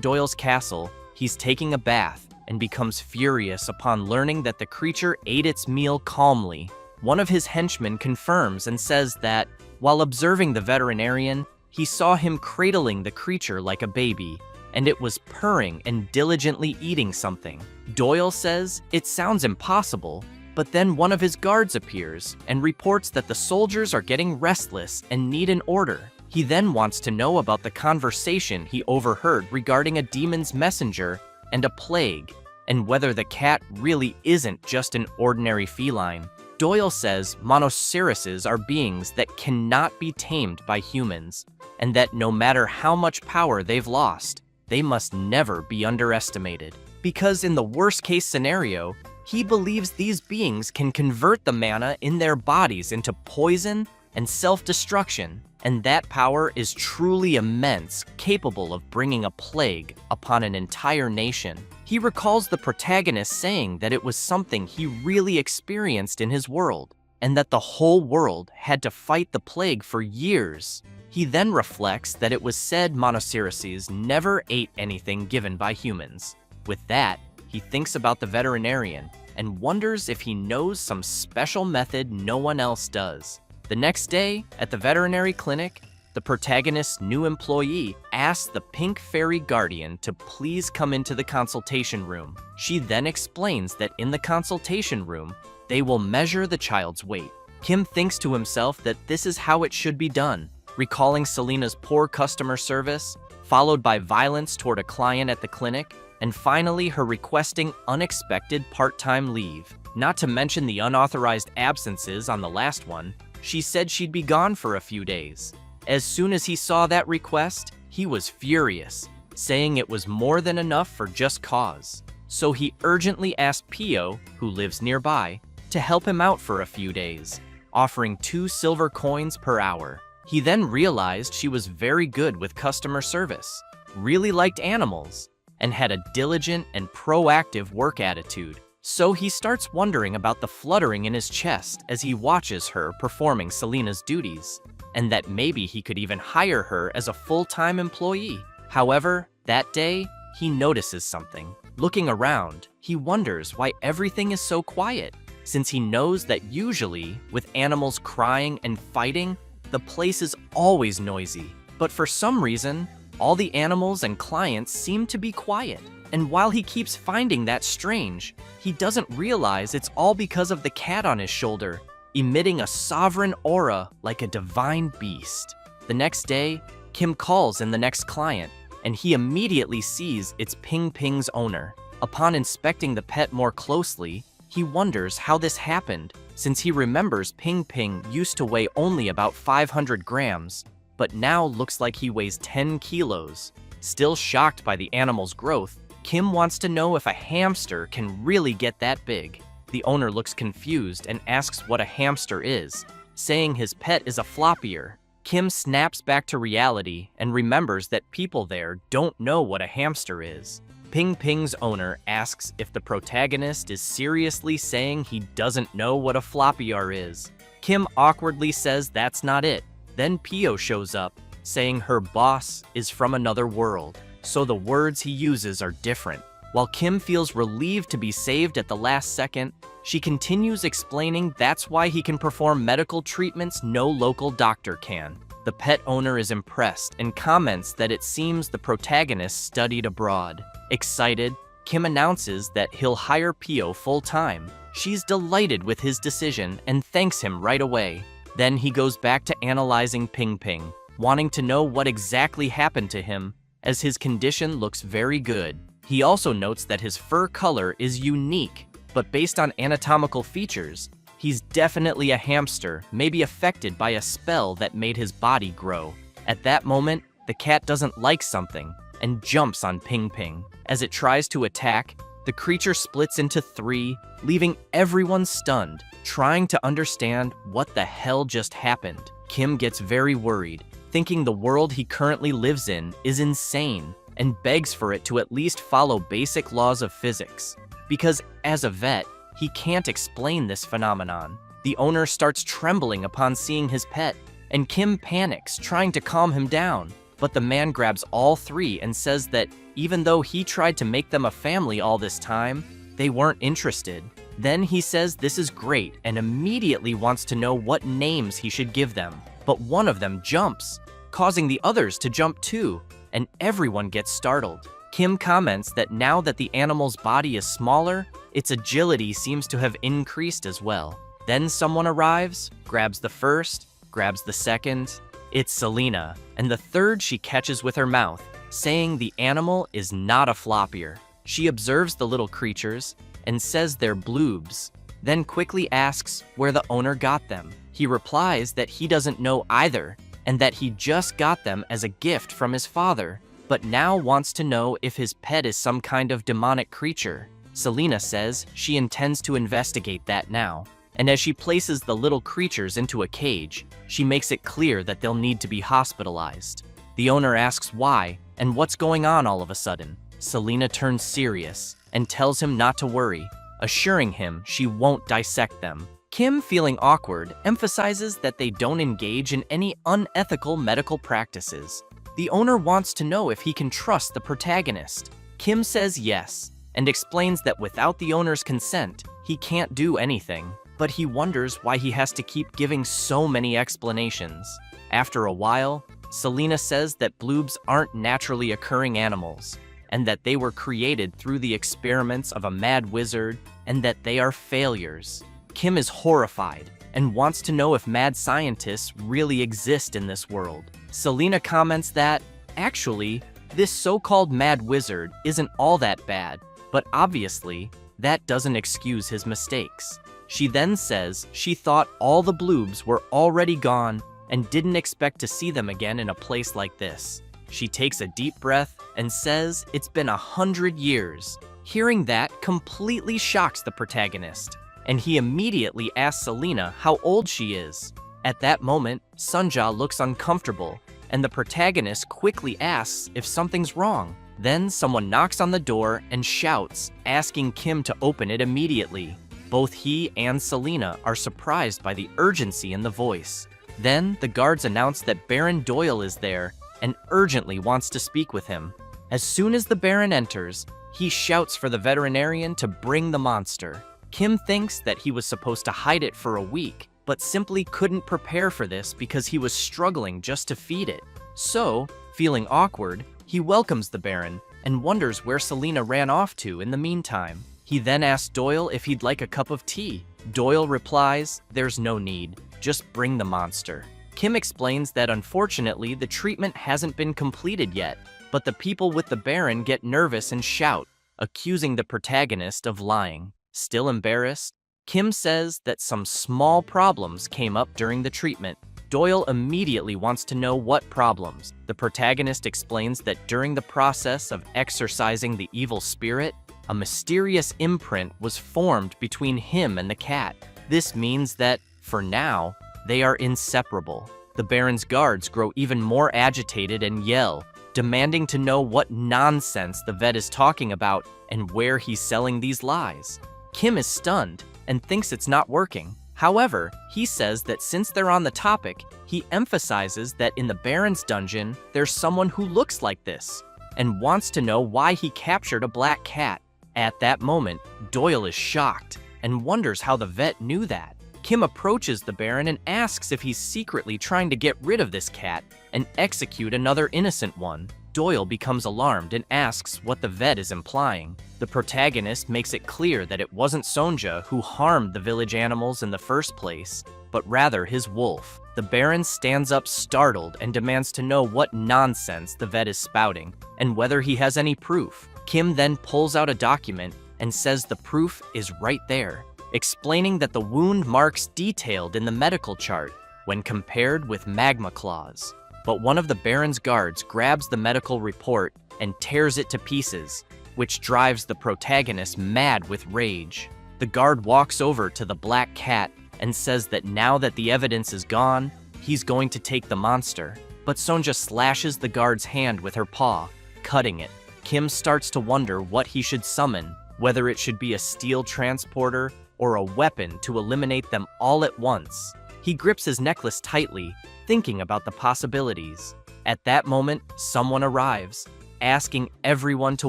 Doyle's castle, he's taking a bath and becomes furious upon learning that the creature ate its meal calmly. One of his henchmen confirms and says that, while observing the veterinarian, he saw him cradling the creature like a baby, and it was purring and diligently eating something. Doyle says it sounds impossible, but then one of his guards appears and reports that the soldiers are getting restless and need an order. He then wants to know about the conversation he overheard regarding a demon's messenger and a plague, and whether the cat really isn't just an ordinary feline. Doyle says monoceroses are beings that cannot be tamed by humans, and that no matter how much power they've lost, they must never be underestimated. Because in the worst-case scenario, he believes these beings can convert the mana in their bodies into poison and self-destruction, and that power is truly immense, capable of bringing a plague upon an entire nation. He recalls the protagonist saying that it was something he really experienced in his world, and that the whole world had to fight the plague for years. He then reflects that it was said monoceroses never ate anything given by humans. With that, he thinks about the veterinarian and wonders if he knows some special method no one else does. The next day, at the veterinary clinic, the protagonist's new employee asks the pink fairy guardian to please come into the consultation room. She then explains that in the consultation room, they will measure the child's weight. Kim thinks to himself that this is how it should be done, recalling Selena's poor customer service, followed by violence toward a client at the clinic, and finally her requesting unexpected part-time leave. Not to mention the unauthorized absences on the last one. She said she'd be gone for a few days. As soon as he saw that request, he was furious, saying it was more than enough for just cause. So he urgently asked Pio, who lives nearby, to help him out for a few days, offering 2 silver coins per hour. He then realized she was very good with customer service, really liked animals, and had a diligent and proactive work attitude. So he starts wondering about the fluttering in his chest as he watches her performing Selena's duties, and that maybe he could even hire her as a full-time employee. However, that day, he notices something. Looking around, he wonders why everything is so quiet, since he knows that usually, with animals crying and fighting, the place is always noisy. But for some reason, all the animals and clients seem to be quiet. And while he keeps finding that strange, he doesn't realize it's all because of the cat on his shoulder, emitting a sovereign aura like a divine beast. The next day, Kim calls in the next client, and he immediately sees it's Ping Ping's owner. Upon inspecting the pet more closely, he wonders how this happened, since he remembers Ping Ping used to weigh only about 500 grams, but now looks like he weighs 10 kilos. Still shocked by the animal's growth, Kim wants to know if a hamster can really get that big. The owner looks confused and asks what a hamster is, saying his pet is a floppier. Kim snaps back to reality and remembers that people there don't know what a hamster is. Ping Ping's owner asks if the protagonist is seriously saying he doesn't know what a floppier is. Kim awkwardly says that's not it. Then Pio shows up, saying her boss is from another world, so the words he uses are different. While Kim feels relieved to be saved at the last second, she continues explaining that's why he can perform medical treatments no local doctor can. The pet owner is impressed and comments that it seems the protagonist studied abroad. Excited, Kim announces that he'll hire Pio full-time. She's delighted with his decision and thanks him right away. Then he goes back to analyzing Ping Ping, wanting to know what exactly happened to him, as his condition looks very good. He also notes that his fur color is unique, but based on anatomical features, He's definitely a hamster, maybe affected by a spell that made his body grow. At that moment, the cat doesn't like something and jumps on Ping Ping. As it tries to attack, the creature splits into three, leaving everyone stunned, trying to understand what the hell just happened. Kim gets very worried, thinking the world he currently lives in is insane, and begs for it to at least follow basic laws of physics. Because as a vet, he can't explain this phenomenon. The owner starts trembling upon seeing his pet, and Kim panics, trying to calm him down. But the man grabs all three and says that even though he tried to make them a family all this time, they weren't interested. Then he says this is great and immediately wants to know what names he should give them. But one of them jumps, causing the others to jump too, and everyone gets startled. Kim comments that now that the animal's body is smaller, its agility seems to have increased as well. Then someone arrives, grabs the first, grabs the second. It's Selena, and the third she catches with her mouth, saying the animal is not a floppier. She observes the little creatures and says they're bloobs, then quickly asks where the owner got them. He replies that he doesn't know either, and that he just got them as a gift from his father, but now wants to know if his pet is some kind of demonic creature. Selena says she intends to investigate that now, and as she places the little creatures into a cage, she makes it clear that they'll need to be hospitalized. The owner asks why and what's going on all of a sudden. Selena turns serious and tells him not to worry, assuring him she won't dissect them. Kim, feeling awkward, emphasizes that they don't engage in any unethical medical practices. The owner wants to know if he can trust the protagonist. Kim says yes, and explains that without the owner's consent, he can't do anything. But he wonders why he has to keep giving so many explanations. After a while, Selena says that bloobs aren't naturally occurring animals, and that they were created through the experiments of a mad wizard, and that they are failures. Kim is horrified and wants to know if mad scientists really exist in this world. Selena comments that, actually, this so-called mad wizard isn't all that bad, but obviously, that doesn't excuse his mistakes. She then says she thought all the bloobs were already gone and didn't expect to see them again in a place like this. She takes a deep breath and says it's been 100 years. Hearing that completely shocks the protagonist, and he immediately asks Selena how old she is. At that moment, Sunja looks uncomfortable, and the protagonist quickly asks if something's wrong. Then someone knocks on the door and shouts, asking Kim to open it immediately. Both he and Selena are surprised by the urgency in the voice. Then the guards announce that Baron Doyle is there and urgently wants to speak with him. As soon as the Baron enters, he shouts for the veterinarian to bring the monster. Kim thinks that he was supposed to hide it for a week, but simply couldn't prepare for this because he was struggling just to feed it. So, feeling awkward, he welcomes the Baron and wonders where Selena ran off to in the meantime. He then asks Doyle if he'd like a cup of tea. Doyle replies, there's no need, just bring the monster. Kim explains that unfortunately the treatment hasn't been completed yet, but the people with the Baron get nervous and shout, accusing the protagonist of lying. Still embarrassed, Kim says that some small problems came up during the treatment. Doyle immediately wants to know what problems. The protagonist explains that during the process of exorcising the evil spirit, a mysterious imprint was formed between him and the cat. This means that, for now, they are inseparable. The Baron's guards grow even more agitated and yell, demanding to know what nonsense the vet is talking about and where he's selling these lies. Kim is stunned and thinks it's not working. However, he says that since they're on the topic, he emphasizes that in the Baron's dungeon, there's someone who looks like this, and wants to know why he captured a black cat. At that moment, Doyle is shocked and wonders how the vet knew that. Kim approaches the Baron and asks if he's secretly trying to get rid of this cat and execute another innocent one. Doyle becomes alarmed and asks what the vet is implying. The protagonist makes it clear that it wasn't Sonja who harmed the village animals in the first place, but rather his wolf. The Baron stands up startled and demands to know what nonsense the vet is spouting and whether he has any proof. Kim then pulls out a document and says the proof is right there. explaining that the wound marks detailed in the medical chart when compared with magma claws. But one of the Baron's guards grabs the medical report and tears it to pieces, which drives the protagonist mad with rage. The guard walks over to the black cat and says that now that the evidence is gone, he's going to take the monster. But Sonja slashes the guard's hand with her paw, cutting it. Kim starts to wonder what he should summon, whether it should be a steel transporter or a weapon to eliminate them all at once. He grips his necklace tightly, thinking about the possibilities. At that moment, someone arrives, asking everyone to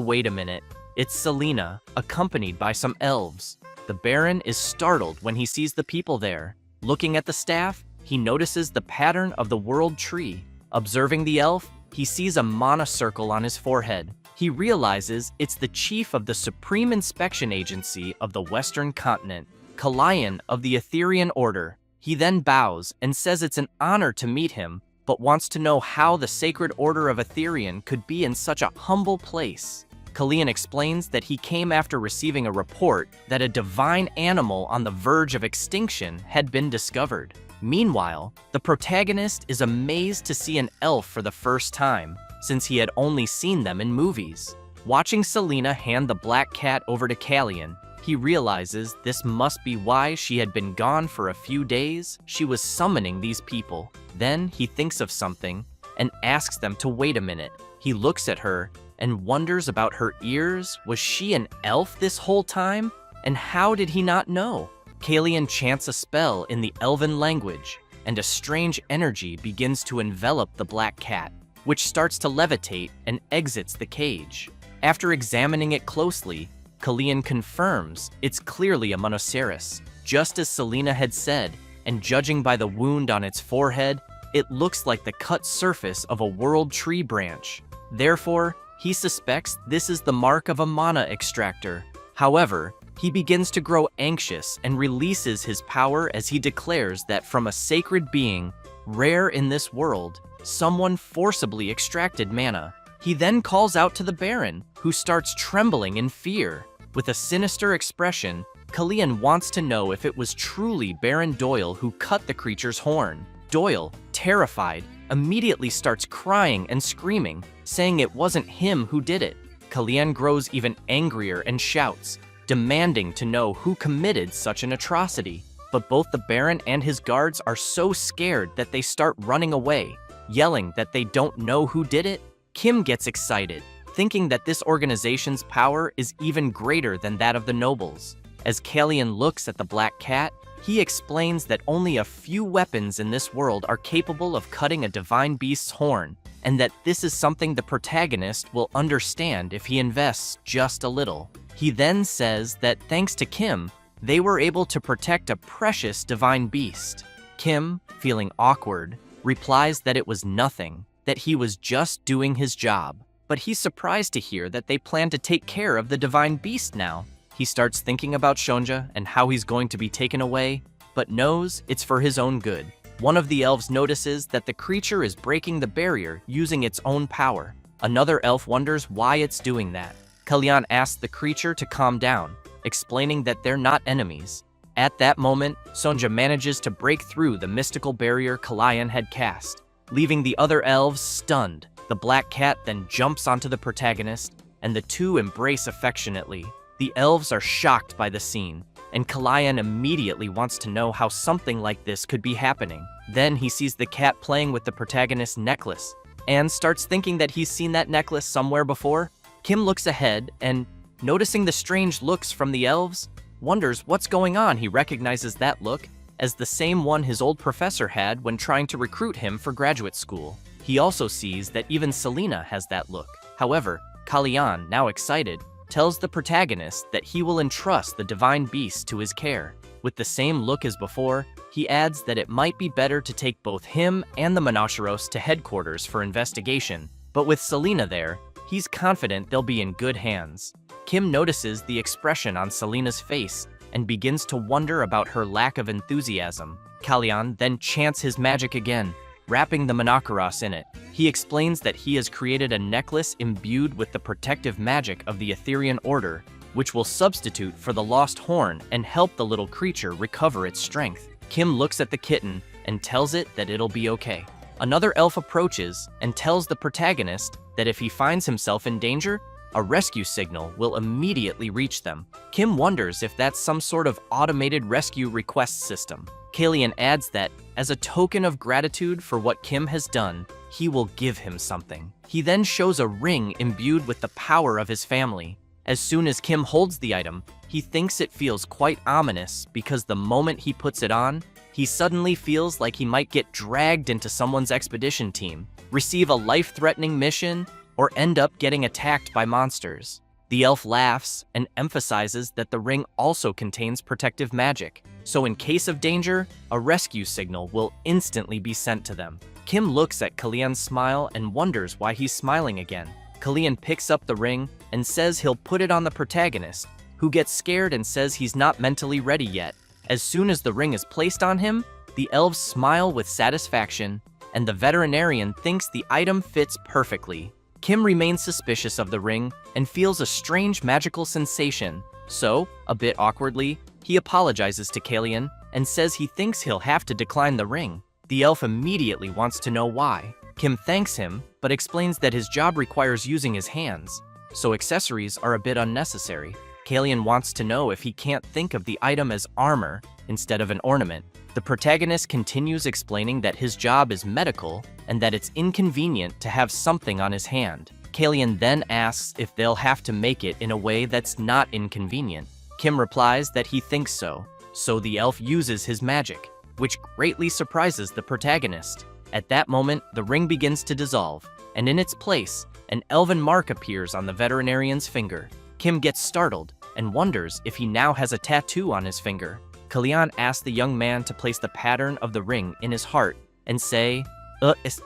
wait a minute. It's Selena, accompanied by some elves. The Baron is startled when he sees the people there. Looking at the staff, he notices the pattern of the world tree. Observing the elf, he sees a mana circle on his forehead. He realizes it's the chief of the Supreme Inspection Agency of the Western Continent, Kalayan of the Etherean Order. He then bows and says it's an honor to meet him, but wants to know how the Sacred Order of Etherean could be in such a humble place. Kalayan explains that he came after receiving a report that a divine animal on the verge of extinction had been discovered. Meanwhile, the protagonist is amazed to see an elf for the first time, since he had only seen them in movies. Watching Selena hand the black cat over to Kalayan, he realizes this must be why she had been gone for a few days. She was summoning these people. Then he thinks of something and asks them to wait a minute. He looks at her and wonders about her ears. Was she an elf this whole time? And how did he not know? Kalayan chants a spell in the elven language, and a strange energy begins to envelop the black cat, which starts to levitate and exits the cage. After examining it closely, Kalayan confirms it's clearly a monoceros, just as Selena had said, and judging by the wound on its forehead, it looks like the cut surface of a world tree branch. Therefore, he suspects this is the mark of a mana extractor. However, he begins to grow anxious and releases his power as he declares that from a sacred being, rare in this world, someone forcibly extracted mana. He then calls out to the Baron, who starts trembling in fear. With a sinister expression, Kalayan wants to know if it was truly Baron Doyle who cut the creature's horn. Doyle, terrified, immediately starts crying and screaming, saying it wasn't him who did it. Kalayan grows even angrier and shouts, demanding to know who committed such an atrocity. But both the Baron and his guards are so scared that they start running away, yelling that they don't know who did it. Kim gets excited, thinking that this organization's power is even greater than that of the nobles. As Kalayan looks at the black cat, he explains that only a few weapons in this world are capable of cutting a divine beast's horn, and that this is something the protagonist will understand if he invests just a little. He then says that thanks to Kim, they were able to protect a precious divine beast. Kim, feeling awkward, replies that it was nothing, that he was just doing his job. But he's surprised to hear that they plan to take care of the divine beast now. He starts thinking about Sonja and how he's going to be taken away, but knows it's for his own good. One of the elves notices that the creature is breaking the barrier using its own power. Another elf wonders why it's doing that. Kalayan asks the creature to calm down, explaining that they're not enemies. At that moment, Sonja manages to break through the mystical barrier Kalayan had cast, leaving the other elves stunned. The black cat then jumps onto the protagonist, and the two embrace affectionately. The elves are shocked by the scene, and Kalayan immediately wants to know how something like this could be happening. Then he sees the cat playing with the protagonist's necklace, and starts thinking that he's seen that necklace somewhere before. Kim looks ahead, and noticing the strange looks from the elves, wonders what's going on. He recognizes that look as the same one his old professor had when trying to recruit him for graduate school. He also sees that even Selena has that look. However, Kalayan, now excited, tells the protagonist that he will entrust the divine beast to his care. With the same look as before, he adds that it might be better to take both him and the Monoceros to headquarters for investigation, but with Selena there, he's confident they'll be in good hands. Kim notices the expression on Selena's face and begins to wonder about her lack of enthusiasm. Kalayan then chants his magic again, wrapping the Monoceros in it. He explains that he has created a necklace imbued with the protective magic of the Etherean Order, which will substitute for the lost horn and help the little creature recover its strength. Kim looks at the kitten and tells it that it'll be okay. Another elf approaches and tells the protagonist that if he finds himself in danger, a rescue signal will immediately reach them. Kim wonders if that's some sort of automated rescue request system. Kalian adds that, as a token of gratitude for what Kim has done, he will give him something. He then shows a ring imbued with the power of his family. As soon as Kim holds the item, he thinks it feels quite ominous because the moment he puts it on, he suddenly feels like he might get dragged into someone's expedition team, receive a life-threatening mission, or end up getting attacked by monsters. The elf laughs and emphasizes that the ring also contains protective magic, so in case of danger, a rescue signal will instantly be sent to them. Kim looks at Kalian's smile and wonders why he's smiling again. Kalian picks up the ring and says he'll put it on the protagonist, who gets scared and says he's not mentally ready yet. As soon as the ring is placed on him, the elves smile with satisfaction, and the veterinarian thinks the item fits perfectly. Kim remains suspicious of the ring and feels a strange magical sensation, so, a bit awkwardly, he apologizes to Kalian and says he thinks he'll have to decline the ring. The elf immediately wants to know why. Kim thanks him, but explains that his job requires using his hands, so accessories are a bit unnecessary. Kalian wants to know if he can't think of the item as armor instead of an ornament. The protagonist continues explaining that his job is medical and that it's inconvenient to have something on his hand. Kalian then asks if they'll have to make it in a way that's not inconvenient. Kim replies that he thinks so the elf uses his magic, which greatly surprises the protagonist. At that moment, the ring begins to dissolve, and in its place, an elven mark appears on the veterinarian's finger. Kim gets startled and wonders if he now has a tattoo on his finger. Kalian asks the young man to place the pattern of the ring in his heart and say, es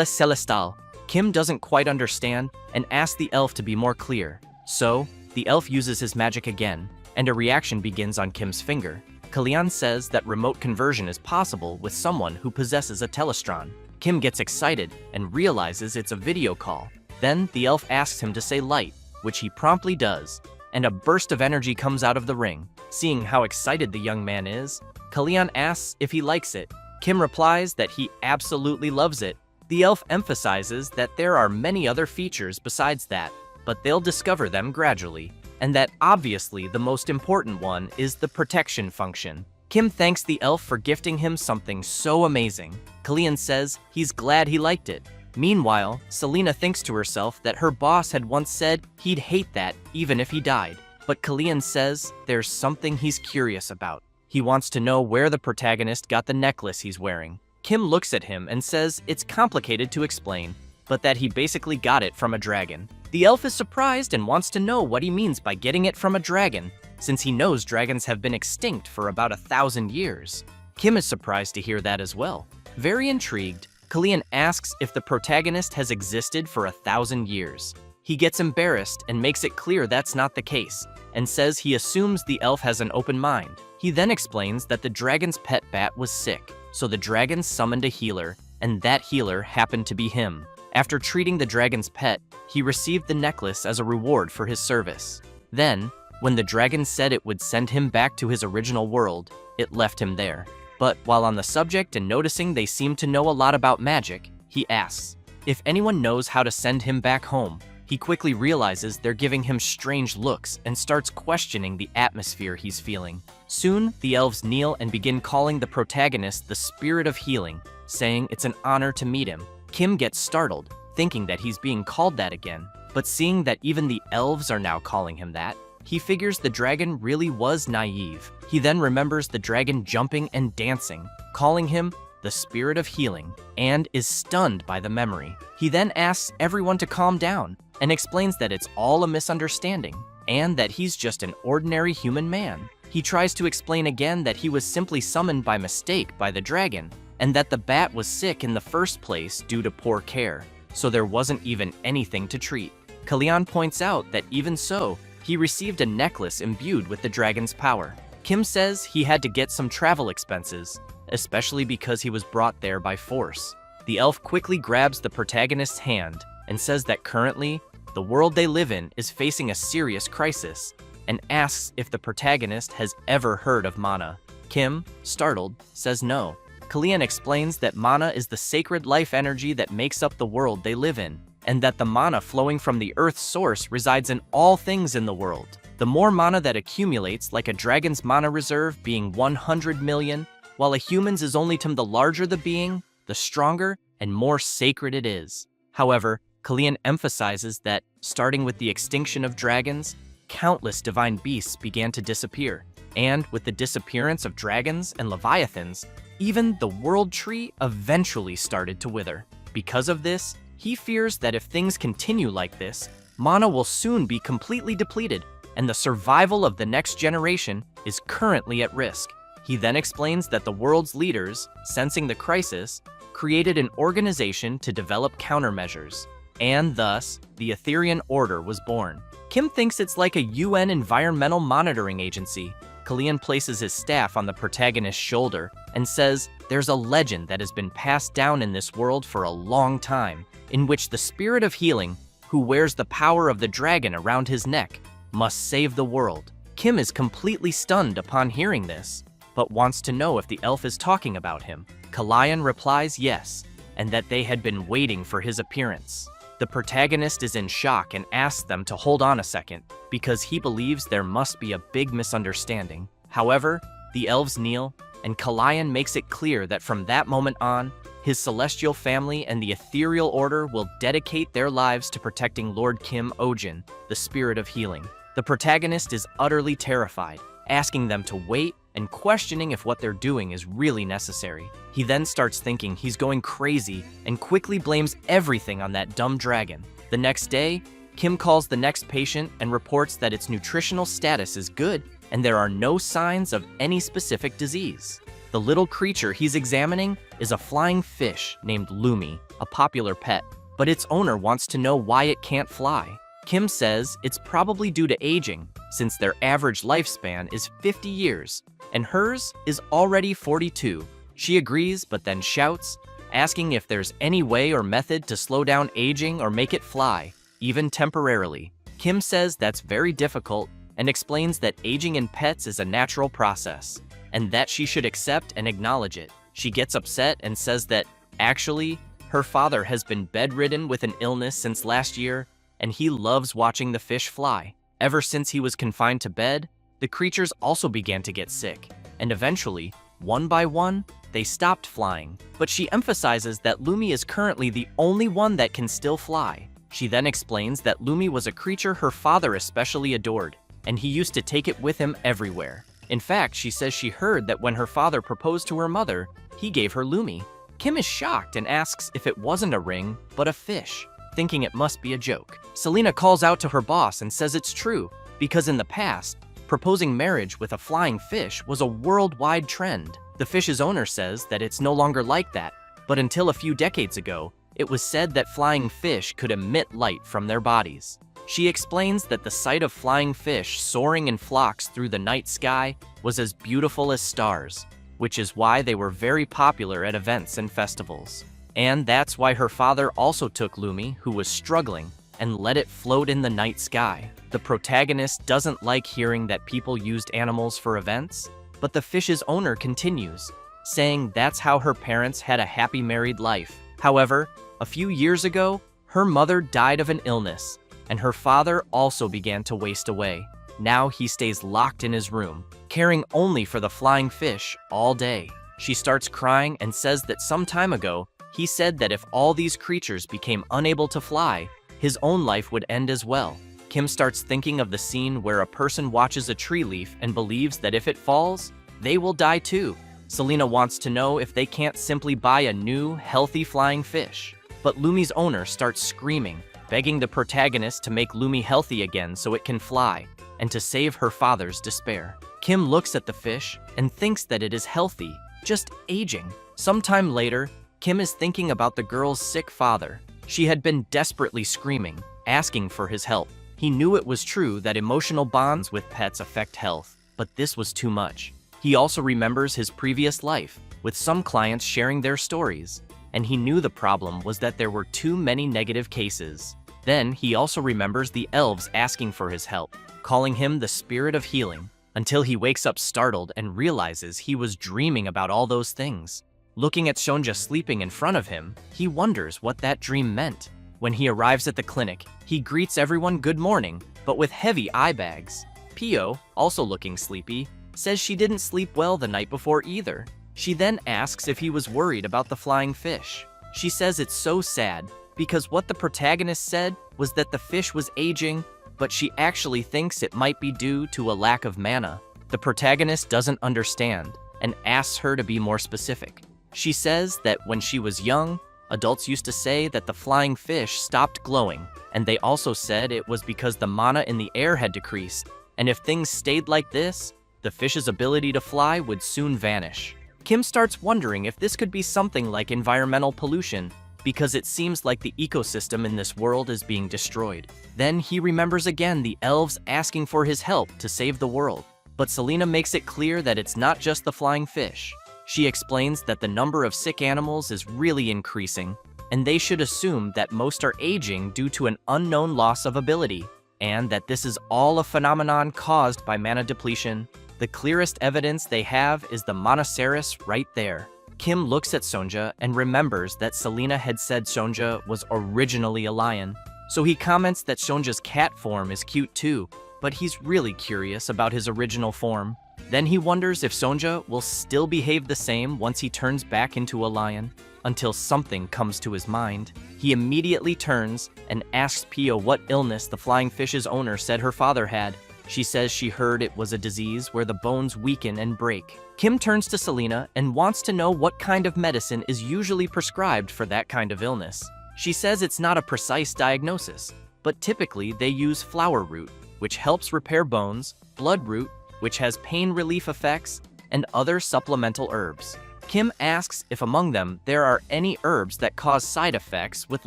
celestial. Kim doesn't quite understand and asks the elf to be more clear. So, the elf uses his magic again, and a reaction begins on Kim's finger. Kalian says that remote conversion is possible with someone who possesses a telestron. Kim gets excited and realizes it's a video call. Then the elf asks him to say light, which he promptly does, and a burst of energy comes out of the ring. Seeing how excited the young man is, Kalian asks if he likes it. Kim replies that he absolutely loves it. The elf emphasizes that there are many other features besides that, but they'll discover them gradually, and that obviously the most important one is the protection function. Kim thanks the elf for gifting him something so amazing. Kalian says he's glad he liked it. Meanwhile, Selena thinks to herself that her boss had once said he'd hate that even if he died. But Kalian says there's something he's curious about. He wants to know where the protagonist got the necklace he's wearing. Kim looks at him and says it's complicated to explain, but that he basically got it from a dragon. The elf is surprised and wants to know what he means by getting it from a dragon, since he knows dragons have been extinct for about 1,000 years. Kim is surprised to hear that as well. Very intrigued, Kalian asks if the protagonist has existed for 1,000 years. He gets embarrassed and makes it clear that's not the case, and says he assumes the elf has an open mind. He then explains that the dragon's pet bat was sick, so the dragon summoned a healer, and that healer happened to be him. After treating the dragon's pet, he received the necklace as a reward for his service. Then, when the dragon said it would send him back to his original world, it left him there. But while on the subject and noticing they seem to know a lot about magic, he asks if anyone knows how to send him back home. He quickly realizes they're giving him strange looks and starts questioning the atmosphere he's feeling. Soon, the elves kneel and begin calling the protagonist the Spirit of Healing, saying it's an honor to meet him. Kim gets startled, thinking that he's being called that again, but seeing that even the elves are now calling him that, he figures the dragon really was naive. He then remembers the dragon jumping and dancing, calling him the Spirit of Healing, and is stunned by the memory. He then asks everyone to calm down and explains that it's all a misunderstanding and that he's just an ordinary human man. He tries to explain again that he was simply summoned by mistake by the dragon and that the bat was sick in the first place due to poor care, so there wasn't even anything to treat. Kalian points out that even so, he received a necklace imbued with the dragon's power. Kim says he had to get some travel expenses, especially because he was brought there by force. The elf quickly grabs the protagonist's hand and says that currently, the world they live in is facing a serious crisis. and asks if the protagonist has ever heard of mana. Kim, startled, says no. Kalian explains that mana is the sacred life energy that makes up the world they live in, and that the mana flowing from the Earth's source resides in all things in the world. The more mana that accumulates, like a dragon's mana reserve being 100 million, while a human's is only the larger the being, the stronger and more sacred it is. However, Kalian emphasizes that, starting with the extinction of dragons, countless divine beasts began to disappear. And with the disappearance of dragons and leviathans, even the world tree eventually started to wither. Because of this, he fears that if things continue like this, mana will soon be completely depleted, and the survival of the next generation is currently at risk. He then explains that the world's leaders, sensing the crisis, created an organization to develop countermeasures, and thus, the Etherean Order was born. Kim thinks it's like a UN environmental monitoring agency. Kalian places his staff on the protagonist's shoulder and says there's a legend that has been passed down in this world for a long time, in which the spirit of healing, who wears the power of the dragon around his neck, must save the world. Kim is completely stunned upon hearing this, but wants to know if the elf is talking about him. Kalian replies yes, and that they had been waiting for his appearance. The protagonist is in shock and asks them to hold on a second, because he believes there must be a big misunderstanding. However, the elves kneel, and Kalian makes it clear that from that moment on, his celestial family and the ethereal order will dedicate their lives to protecting Lord Kim Ojin, the spirit of healing. The protagonist is utterly terrified, asking them to wait and questioning if what they're doing is really necessary. He then starts thinking he's going crazy and quickly blames everything on that dumb dragon. The next day, Kim calls the next patient and reports that its nutritional status is good and there are no signs of any specific disease. The little creature he's examining is a flying fish named Lumi, a popular pet, but its owner wants to know why it can't fly. Kim says it's probably due to aging, since their average lifespan is 50 years, and hers is already 42. She agrees, but then shouts, asking if there's any way or method to slow down aging or make it fly, even temporarily. Kim says that's very difficult and explains that aging in pets is a natural process, and that she should accept and acknowledge it. She gets upset and says that, actually, her father has been bedridden with an illness since last year, and he loves watching the fish fly. Ever since he was confined to bed, the creatures also began to get sick, and eventually, one by one, they stopped flying. But she emphasizes that Lumi is currently the only one that can still fly. She then explains that Lumi was a creature her father especially adored, and he used to take it with him everywhere. In fact, she says she heard that when her father proposed to her mother, he gave her Lumi. Kim is shocked and asks if it wasn't a ring, but a fish, thinking it must be a joke. Selena calls out to her boss and says it's true, because in the past, proposing marriage with a flying fish was a worldwide trend. The fish's owner says that it's no longer like that, but until a few decades ago, it was said that flying fish could emit light from their bodies. She explains that the sight of flying fish soaring in flocks through the night sky was as beautiful as stars, which is why they were very popular at events and festivals. And that's why her father also took Lumi, who was struggling, and let it float in the night sky. The protagonist doesn't like hearing that people used animals for events, but the fish's owner continues, saying that's how her parents had a happy married life. However, a few years ago, her mother died of an illness, and her father also began to waste away. Now he stays locked in his room, caring only for the flying fish all day. She starts crying and says that some time ago, he said that if all these creatures became unable to fly, his own life would end as well. Kim starts thinking of the scene where a person watches a tree leaf and believes that if it falls, they will die too. Selena wants to know if they can't simply buy a new, healthy flying fish. But Lumi's owner starts screaming, begging the protagonist to make Lumi healthy again so it can fly, and to save her father's despair. Kim looks at the fish and thinks that it is healthy, just aging. Sometime later, Kim is thinking about the girl's sick father. She had been desperately screaming, asking for his help. He knew it was true that emotional bonds with pets affect health, but this was too much. He also remembers his previous life, with some clients sharing their stories, and he knew the problem was that there were too many negative cases. Then he also remembers the elves asking for his help, calling him the spirit of healing, until he wakes up startled and realizes he was dreaming about all those things. Looking at Shonja sleeping in front of him, he wonders what that dream meant. When he arrives at the clinic, he greets everyone good morning, but with heavy eye bags. Pio, also looking sleepy, says she didn't sleep well the night before either. She then asks if he was worried about the flying fish. She says it's so sad, because what the protagonist said was that the fish was aging, but she actually thinks it might be due to a lack of mana. The protagonist doesn't understand and asks her to be more specific. She says that when she was young, adults used to say that the flying fish stopped glowing, and they also said it was because the mana in the air had decreased, and if things stayed like this, the fish's ability to fly would soon vanish. Kim starts wondering if this could be something like environmental pollution, because it seems like the ecosystem in this world is being destroyed. Then he remembers again the elves asking for his help to save the world. But Selena makes it clear that it's not just the flying fish. She explains that the number of sick animals is really increasing, and they should assume that most are aging due to an unknown loss of ability, and that this is all a phenomenon caused by mana depletion. The clearest evidence they have is the Monoceros right there. Kim looks at Sonja and remembers that Selena had said Sonja was originally a lion, so he comments that Sonja's cat form is cute too, but he's really curious about his original form. Then he wonders if Sonja will still behave the same once he turns back into a lion, until something comes to his mind. He immediately turns and asks Pio what illness the flying fish's owner said her father had. She says she heard it was a disease where the bones weaken and break. Kim turns to Selena and wants to know what kind of medicine is usually prescribed for that kind of illness. She says it's not a precise diagnosis, but typically they use flower root, which helps repair bones, blood root, which has pain relief effects, and other supplemental herbs. Kim asks if among them there are any herbs that cause side effects with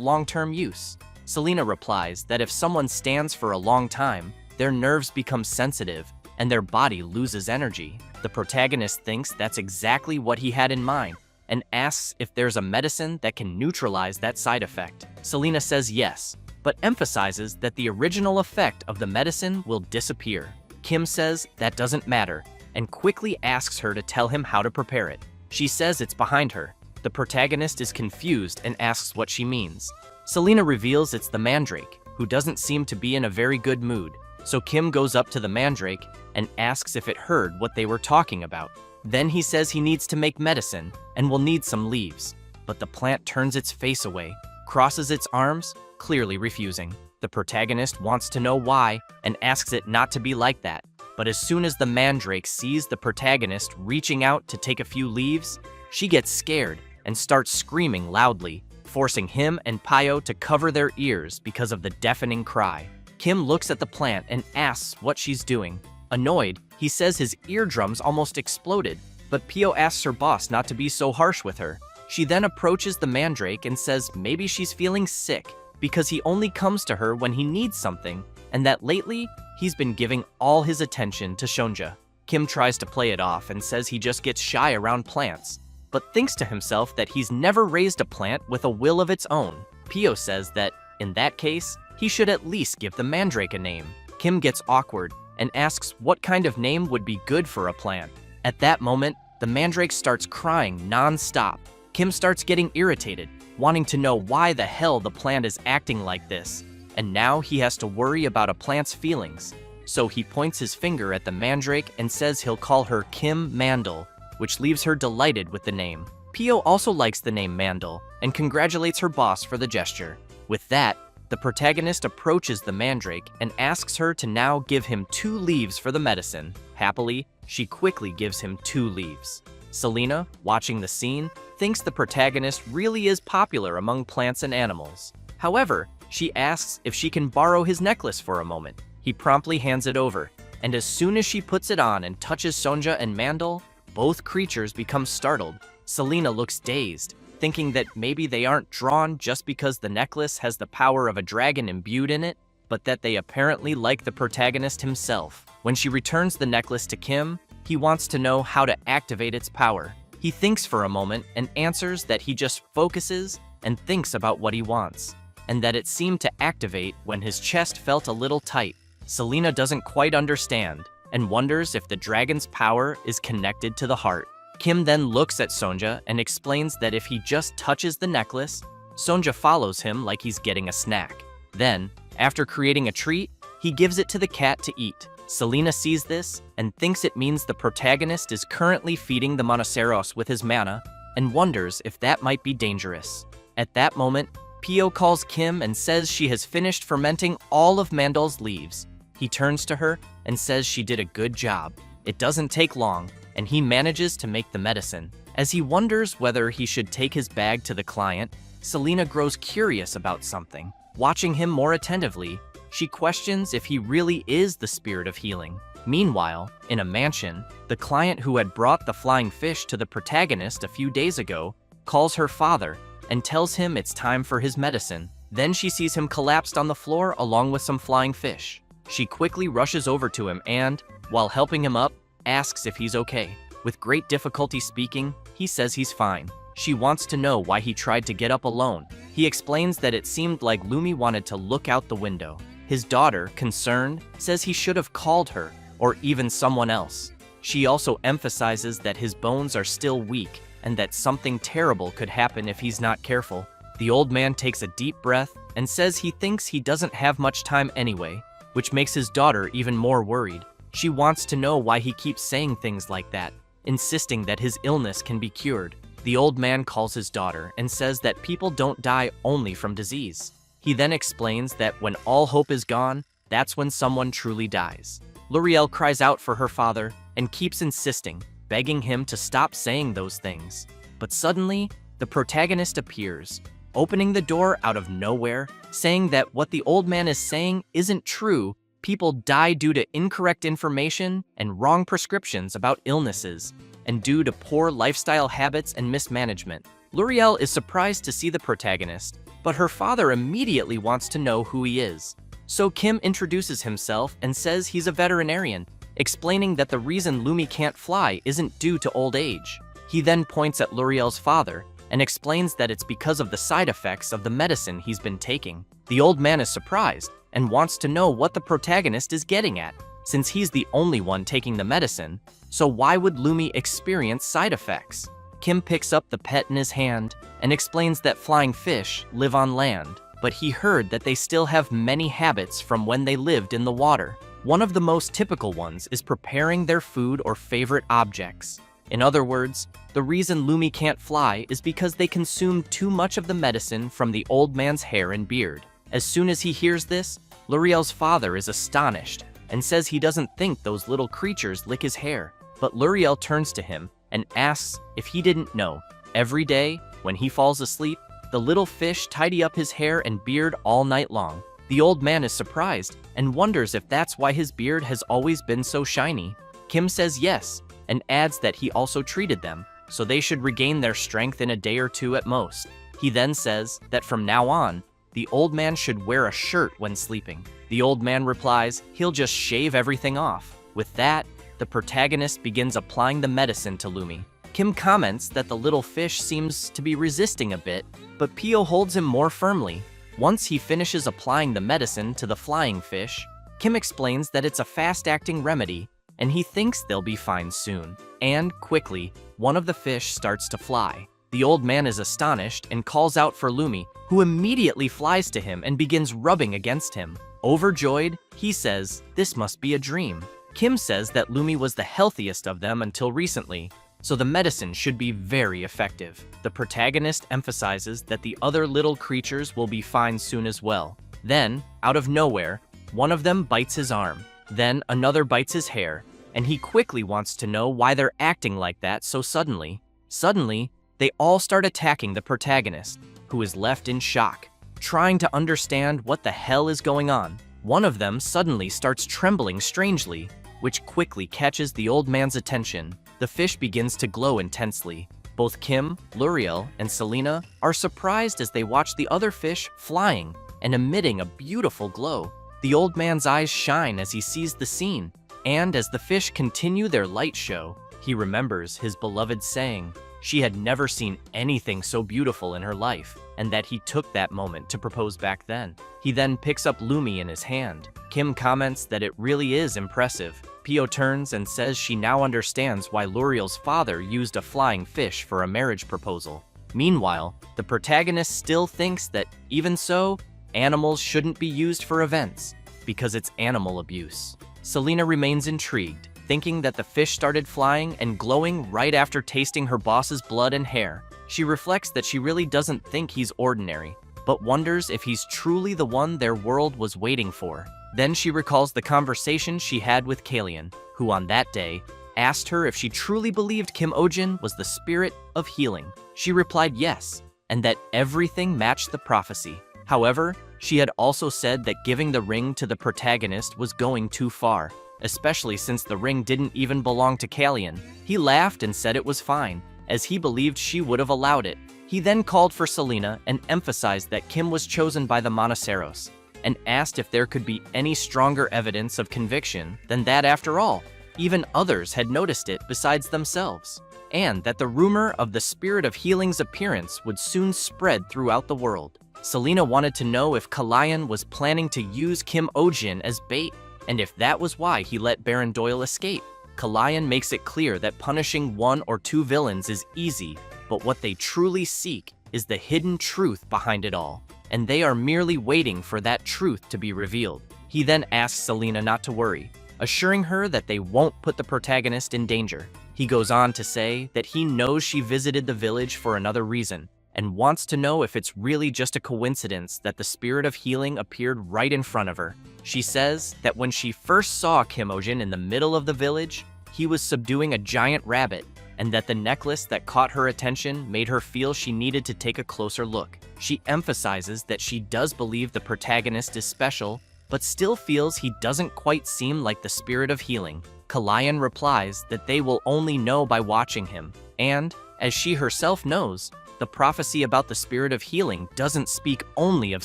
long-term use. Selena replies that if someone stands for a long time, their nerves become sensitive and their body loses energy. The protagonist thinks that's exactly what he had in mind and asks if there's a medicine that can neutralize that side effect. Selena says yes, but emphasizes that the original effect of the medicine will disappear. Kim says that doesn't matter and quickly asks her to tell him how to prepare it. She says it's behind her. The protagonist is confused and asks what she means. Selena reveals it's the mandrake, who doesn't seem to be in a very good mood. So Kim goes up to the mandrake and asks if it heard what they were talking about. Then he says he needs to make medicine and will need some leaves. But the plant turns its face away, crosses its arms, clearly refusing. The protagonist wants to know why and asks it not to be like that. But as soon as the mandrake sees the protagonist reaching out to take a few leaves, she gets scared and starts screaming loudly, forcing him and Pio to cover their ears because of the deafening cry. Kim looks at the plant and asks what she's doing. Annoyed, he says his eardrums almost exploded, but Pio asks her boss not to be so harsh with her. She then approaches the mandrake and says maybe she's feeling sick because he only comes to her when he needs something, and that lately, he's been giving all his attention to Shonja. Kim tries to play it off and says he just gets shy around plants, but thinks to himself that he's never raised a plant with a will of its own. Pio says that, in that case, he should at least give the mandrake a name. Kim gets awkward and asks what kind of name would be good for a plant. At that moment, the mandrake starts crying non-stop. Kim starts getting irritated, wanting to know why the hell the plant is acting like this. And now he has to worry about a plant's feelings. So he points his finger at the mandrake and says he'll call her Kim Mandel, which leaves her delighted with the name. Pio also likes the name Mandel and congratulates her boss for the gesture. With that, the protagonist approaches the mandrake and asks her to now give him 2 leaves for the medicine. Happily, she quickly gives him 2 leaves. Selena, watching the scene, thinks the protagonist really is popular among plants and animals. However, she asks if she can borrow his necklace for a moment. He promptly hands it over, and as soon as she puts it on and touches Sonja and Mandel, both creatures become startled. Selena looks dazed, thinking that maybe they aren't drawn just because the necklace has the power of a dragon imbued in it, but that they apparently like the protagonist himself. When she returns the necklace to Kim, he wants to know how to activate its power. He thinks for a moment and answers that he just focuses and thinks about what he wants. and that it seemed to activate when his chest felt a little tight. Selena doesn't quite understand and wonders if the dragon's power is connected to the heart. Kim then looks at Sonja and explains that if he just touches the necklace, Sonja follows him like he's getting a snack. Then, after creating a treat, he gives it to the cat to eat. Selena sees this and thinks it means the protagonist is currently feeding the Monoceros with his mana and wonders if that might be dangerous. At that moment, Pio calls Kim and says she has finished fermenting all of Mandal's leaves. He turns to her and says she did a good job. It doesn't take long, and he manages to make the medicine. As he wonders whether he should take his bag to the client, Selena grows curious about something. Watching him more attentively, she questions if he really is the spirit of healing. Meanwhile, in a mansion, the client who had brought the flying fish to the protagonist a few days ago calls her father and tells him it's time for his medicine. Then she sees him collapsed on the floor along with some flying fish. She quickly rushes over to him and, while helping him up, asks if he's okay. With great difficulty speaking, he says he's fine. She wants to know why he tried to get up alone. He explains that it seemed like Lumi wanted to look out the window. His daughter, concerned, says he should have called her, or even someone else. She also emphasizes that his bones are still weak and that something terrible could happen if he's not careful. The old man takes a deep breath and says he thinks he doesn't have much time anyway, which makes his daughter even more worried. She wants to know why he keeps saying things like that, insisting that his illness can be cured. The old man calls his daughter and says that people don't die only from disease. He then explains that when all hope is gone, that's when someone truly dies. L'Oreal cries out for her father and keeps insisting, begging him to stop saying those things. But suddenly, the protagonist appears, opening the door out of nowhere, saying that what the old man is saying isn't true. People die due to incorrect information and wrong prescriptions about illnesses, and due to poor lifestyle habits and mismanagement. L'Oreal is surprised to see the protagonist, but her father immediately wants to know who he is. So Kim introduces himself and says he's a veterinarian, explaining that the reason Lumi can't fly isn't due to old age. He then points at L'Oreal's father and explains that it's because of the side effects of the medicine he's been taking. The old man is surprised and wants to know what the protagonist is getting at, since he's the only one taking the medicine, so why would Lumi experience side effects? Kim picks up the pet in his hand and explains that flying fish live on land, but he heard that they still have many habits from when they lived in the water. One of the most typical ones is preparing their food or favorite objects. In other words, the reason Lumi can't fly is because they consume too much of the medicine from the old man's hair and beard. As soon as he hears this, L'Oreal's father is astonished and says he doesn't think those little creatures lick his hair. But L'Oreal turns to him and asks if he didn't know. Every day, when he falls asleep, the little fish tidy up his hair and beard all night long. The old man is surprised and wonders if that's why his beard has always been so shiny. Kim says yes, and adds that he also treated them, so they should regain their strength in a day or two at most. He then says that from now on, the old man should wear a shirt when sleeping. The old man replies he'll just shave everything off. With that, the protagonist begins applying the medicine to Lumi. Kim comments that the little fish seems to be resisting a bit, but Pio holds him more firmly. Once he finishes applying the medicine to the flying fish, Kim explains that it's a fast-acting remedy, and he thinks they'll be fine soon. And, quickly, one of the fish starts to fly. The old man is astonished and calls out for Lumi, who immediately flies to him and begins rubbing against him. Overjoyed, he says, "This must be a dream." Kim says that Lumi was the healthiest of them until recently, so the medicine should be very effective. The protagonist emphasizes that the other little creatures will be fine soon as well. Then, out of nowhere, one of them bites his arm. Then another bites his hair, and he quickly wants to know why they're acting like that so suddenly. Suddenly, they all start attacking the protagonist, who is left in shock, trying to understand what the hell is going on. One of them suddenly starts trembling strangely, which quickly catches the old man's attention. The fish begins to glow intensely. Both Kim, L'Oreal, and Selena are surprised as they watch the other fish flying and emitting a beautiful glow. The old man's eyes shine as he sees the scene, and as the fish continue their light show, he remembers his beloved saying, she had never seen anything so beautiful in her life, and that he took that moment to propose back then. He then picks up Lumi in his hand. Kim comments that it really is impressive. Pio turns and says she now understands why L'Oreal's father used a flying fish for a marriage proposal. Meanwhile, the protagonist still thinks that, even so, animals shouldn't be used for events, because it's animal abuse. Selena remains intrigued, thinking that the fish started flying and glowing right after tasting her boss's blood and hair. She reflects that she really doesn't think he's ordinary, but wonders if he's truly the one their world was waiting for. Then she recalls the conversation she had with Kalian, who on that day asked her if she truly believed Kim Ojin was the spirit of healing. She replied yes, and that everything matched the prophecy. However, she had also said that giving the ring to the protagonist was going too far, especially since the ring didn't even belong to Kalian. He laughed and said it was fine, as he believed she would have allowed it. He then called for Selena and emphasized that Kim was chosen by the Monaceros, and asked if there could be any stronger evidence of conviction than that. After all, even others had noticed it besides themselves, and that the rumor of the spirit of healing's appearance would soon spread throughout the world. Selena wanted to know if Kalian was planning to use Kim Ojin as bait, and if that was why he let Baron Doyle escape. Kalian makes it clear that punishing one or two villains is easy, but what they truly seek is the hidden truth behind it all, and they are merely waiting for that truth to be revealed. He then asks Selena not to worry, assuring her that they won't put the protagonist in danger. He goes on to say that he knows she visited the village for another reason, and wants to know if it's really just a coincidence that the spirit of healing appeared right in front of her. She says that when she first saw Kim Ojin in the middle of the village, he was subduing a giant rabbit, and that the necklace that caught her attention made her feel she needed to take a closer look. She emphasizes that she does believe the protagonist is special, but still feels he doesn't quite seem like the spirit of healing. Kalian replies that they will only know by watching him, and, as she herself knows, the prophecy about the spirit of healing doesn't speak only of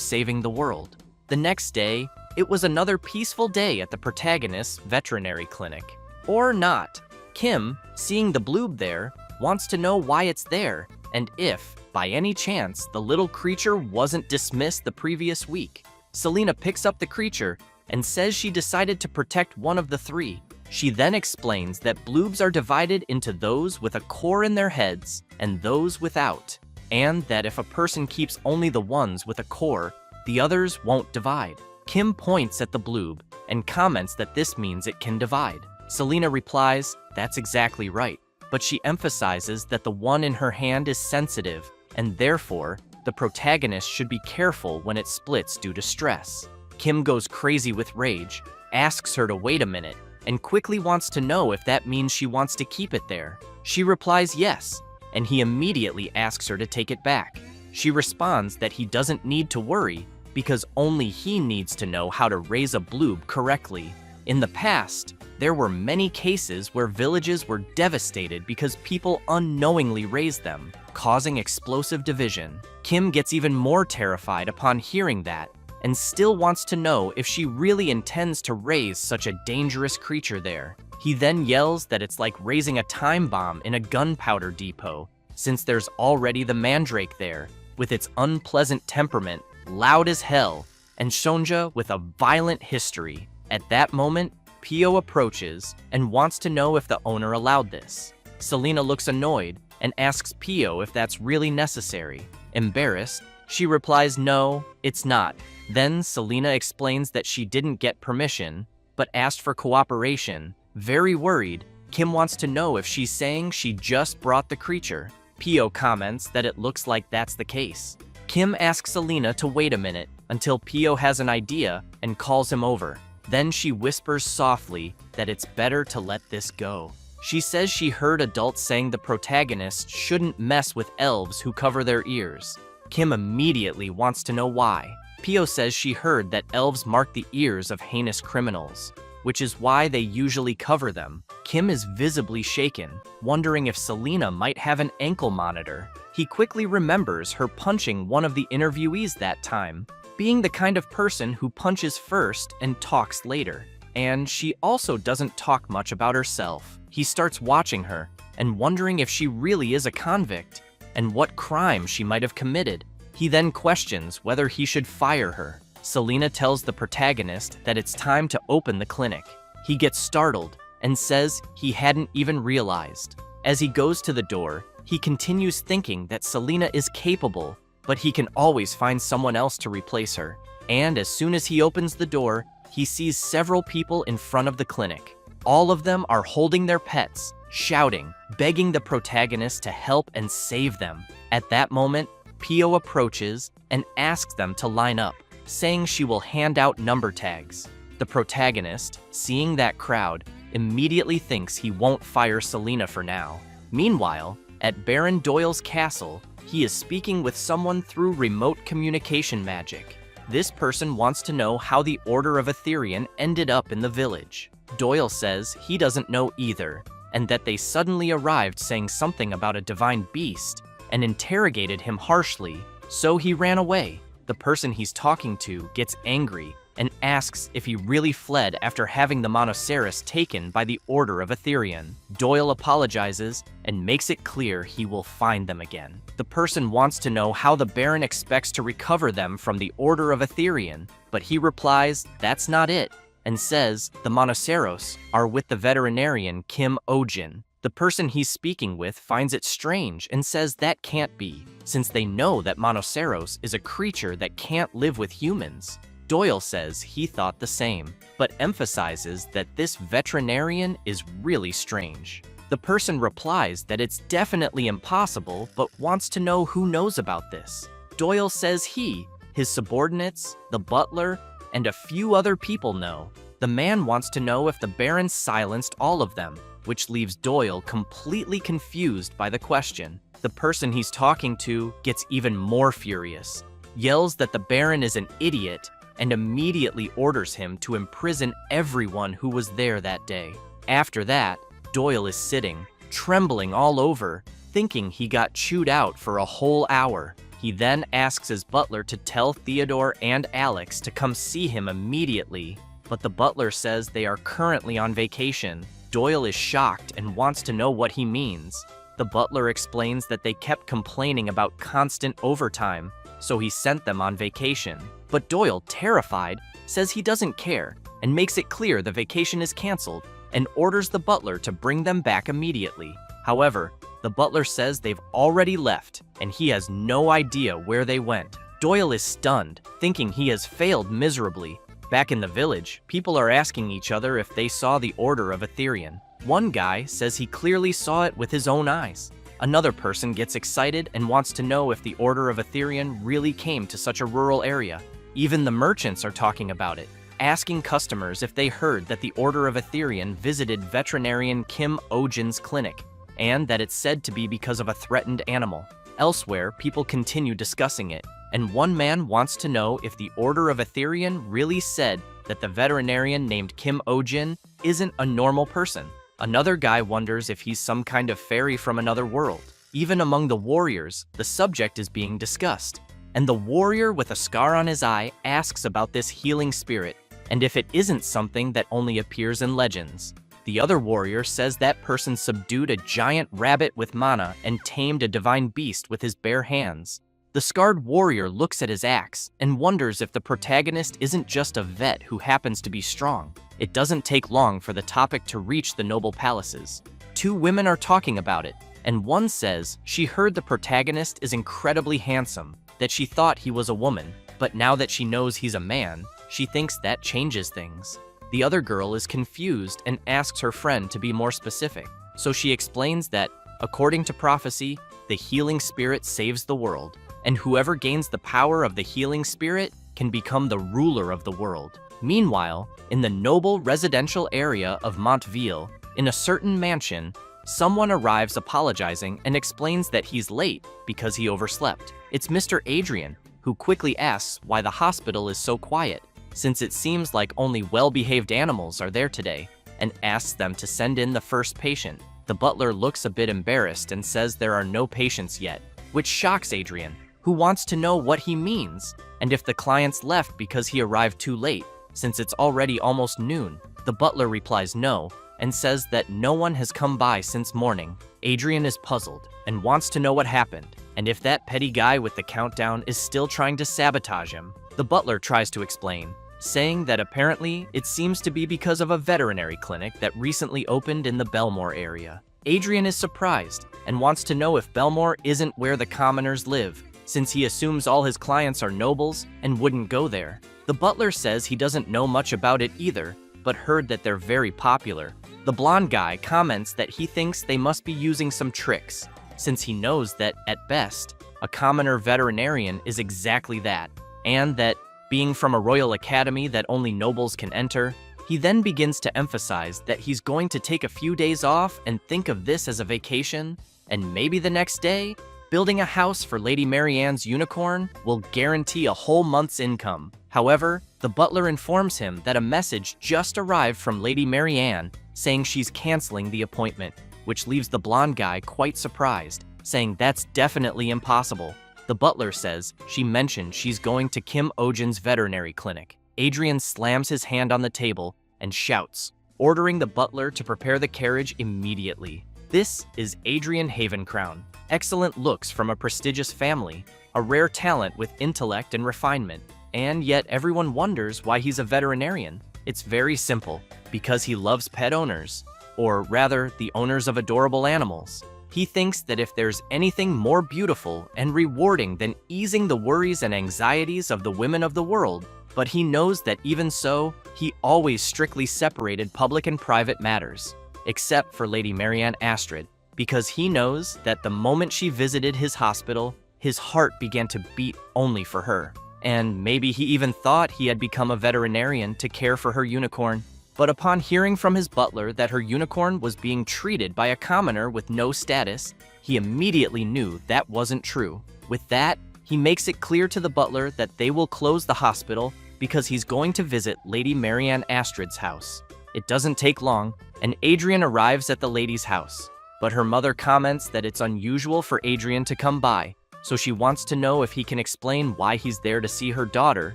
saving the world. The next day, it was another peaceful day at the protagonist's veterinary clinic. Or not. Kim, seeing the bloob there, wants to know why it's there, and if, by any chance, the little creature wasn't dismissed the previous week. Selena picks up the creature and says she decided to protect one of the three. She then explains that bloobs are divided into those with a core in their heads and those without, and that if a person keeps only the ones with a core, the others won't divide. Kim points at the bloob and comments that this means it can divide. Selena replies, that's exactly right, but she emphasizes that the one in her hand is sensitive, and therefore, the protagonist should be careful when it splits due to stress. Kim goes crazy with rage, asks her to wait a minute, and quickly wants to know if that means she wants to keep it there. She replies yes, and he immediately asks her to take it back. She responds that he doesn't need to worry because only he needs to know how to raise a bloob correctly. In the past, there were many cases where villages were devastated because people unknowingly raised them, causing explosive division. Kim gets even more terrified upon hearing that, and still wants to know if she really intends to raise such a dangerous creature there. He then yells that it's like raising a time bomb in a gunpowder depot, since there's already the mandrake there, with its unpleasant temperament, loud as hell, and Shonja with a violent history. At that moment, Pio approaches and wants to know if the owner allowed this. Selena looks annoyed and asks Pio if that's really necessary. Embarrassed, she replies no, it's not. Then Selena explains that she didn't get permission, but asked for cooperation. Very worried, Kim wants to know if she's saying she just brought the creature. Pio comments that it looks like that's the case. Kim asks Selena to wait a minute until Pio has an idea and calls him over. Then she whispers softly that it's better to let this go. She says she heard adults saying the protagonist shouldn't mess with elves who cover their ears. Kim immediately wants to know why. Pio says she heard that elves mark the ears of heinous criminals, which is why they usually cover them. Kim is visibly shaken, wondering if Selena might have an ankle monitor. He quickly remembers her punching one of the interviewees that time, being the kind of person who punches first and talks later. And she also doesn't talk much about herself. He starts watching her and wondering if she really is a convict and what crime she might have committed. He then questions whether he should fire her. Selena tells the protagonist that it's time to open the clinic. He gets startled and says he hadn't even realized. As he goes to the door, he continues thinking that Selena is capable, but he can always find someone else to replace her. And as soon as he opens the door, he sees several people in front of the clinic. All of them are holding their pets, shouting, begging the protagonist to help and save them. At that moment, Pio approaches and asks them to line up, saying she will hand out number tags. The protagonist, seeing that crowd, immediately thinks he won't fire Selena for now. Meanwhile, at Baron Doyle's castle, he is speaking with someone through remote communication magic. This person wants to know how the Order of Veterinarian ended up in the village. Doyle says he doesn't know either, and that they suddenly arrived saying something about a divine beast and interrogated him harshly, so he ran away. The person he's talking to gets angry and asks if he really fled after having the Monoceros taken by the Order of Veterinarian. Doyle apologizes and makes it clear he will find them again. The person wants to know how the Baron expects to recover them from the Order of Veterinarian, but he replies that's not it, and says the Monoceros are with the veterinarian Kim Ojin. The person he's speaking with finds it strange and says that can't be, since they know that Monoceros is a creature that can't live with humans. Doyle says he thought the same, but emphasizes that this veterinarian is really strange. The person replies that it's definitely impossible, but wants to know who knows about this. Doyle says he, his subordinates, the butler, and a few other people know. The man wants to know if the Baron silenced all of them, which leaves Doyle completely confused by the question. The person he's talking to gets even more furious, yells that the Baron is an idiot, and immediately orders him to imprison everyone who was there that day. After that, Doyle is sitting, trembling all over, thinking he got chewed out for a whole hour. He then asks his butler to tell Theodore and Alex to come see him immediately, but the butler says they are currently on vacation. Doyle is shocked and wants to know what he means. The butler explains that they kept complaining about constant overtime, so he sent them on vacation. But Doyle, terrified, says he doesn't care and makes it clear the vacation is canceled and orders the butler to bring them back immediately. However, the butler says they've already left and he has no idea where they went. Doyle is stunned, thinking he has failed miserably. Back in the village, people are asking each other if they saw the Order of Veterinarian. One guy says he clearly saw it with his own eyes. Another person gets excited and wants to know if the Order of Veterinarian really came to such a rural area. Even the merchants are talking about it, asking customers if they heard that the Order of Veterinarian visited veterinarian Kim Ojin's clinic, and that it's said to be because of a threatened animal. Elsewhere, people continue discussing it, and one man wants to know if the Order of Veterinarian really said that the veterinarian named Kim Ojin isn't a normal person. Another guy wonders if he's some kind of fairy from another world. Even among the warriors, the subject is being discussed, and the warrior with a scar on his eye asks about this healing spirit, and if it isn't something that only appears in legends. The other warrior says that person subdued a giant rabbit with mana and tamed a divine beast with his bare hands. The scarred warrior looks at his axe and wonders if the protagonist isn't just a vet who happens to be strong. It doesn't take long for the topic to reach the noble palaces. Two women are talking about it, and one says she heard the protagonist is incredibly handsome, that she thought he was a woman, but now that she knows he's a man, she thinks that changes things. The other girl is confused and asks her friend to be more specific, so she explains that, according to prophecy, the healing spirit saves the world, and whoever gains the power of the healing spirit can become the ruler of the world. Meanwhile, in the noble residential area of Montville, in a certain mansion, someone arrives apologizing and explains that he's late because he overslept. It's Mr. Adrian, who quickly asks why the hospital is so quiet, since it seems like only well-behaved animals are there today, and asks them to send in the first patient. The butler looks a bit embarrassed and says there are no patients yet, which shocks Adrian, who wants to know what he means, and if the clients left because he arrived too late, since it's already almost noon. The butler replies no, and says that no one has come by since morning. Adrian is puzzled and wants to know what happened, and if that petty guy with the countdown is still trying to sabotage him. The butler tries to explain, saying that apparently it seems to be because of a veterinary clinic that recently opened in the Belmore area. Adrian is surprised and wants to know if Belmore isn't where the commoners live, since he assumes all his clients are nobles and wouldn't go there. The butler says he doesn't know much about it either, but heard that they're very popular. The blonde guy comments that he thinks they must be using some tricks, since he knows that, at best, a commoner veterinarian is exactly that, and that, being from a royal academy that only nobles can enter, he then begins to emphasize that he's going to take a few days off and think of this as a vacation, and maybe the next day, building a house for Lady Marianne's unicorn will guarantee a whole month's income. However, the butler informs him that a message just arrived from Lady Marianne saying she's canceling the appointment, which leaves the blonde guy quite surprised, saying that's definitely impossible. The butler says she mentioned she's going to Kim Ojin's veterinary clinic. Adrian slams his hand on the table and shouts, ordering the butler to prepare the carriage immediately. This is Adrian Havencrown. Excellent looks from a prestigious family, a rare talent with intellect and refinement, and yet everyone wonders why he's a veterinarian. It's very simple, because he loves pet owners, or rather, the owners of adorable animals. He thinks that if there's anything more beautiful and rewarding than easing the worries and anxieties of the women of the world, but he knows that even so, he always strictly separated public and private matters, except for Lady Marianne Astrid, because he knows that the moment she visited his hospital, his heart began to beat only for her. And maybe he even thought he had become a veterinarian to care for her unicorn. But upon hearing from his butler that her unicorn was being treated by a commoner with no status, he immediately knew that wasn't true. With that, he makes it clear to the butler that they will close the hospital because he's going to visit Lady Marianne Astrid's house. It doesn't take long, and Adrian arrives at the lady's house. But her mother comments that it's unusual for Adrian to come by, so she wants to know if he can explain why he's there to see her daughter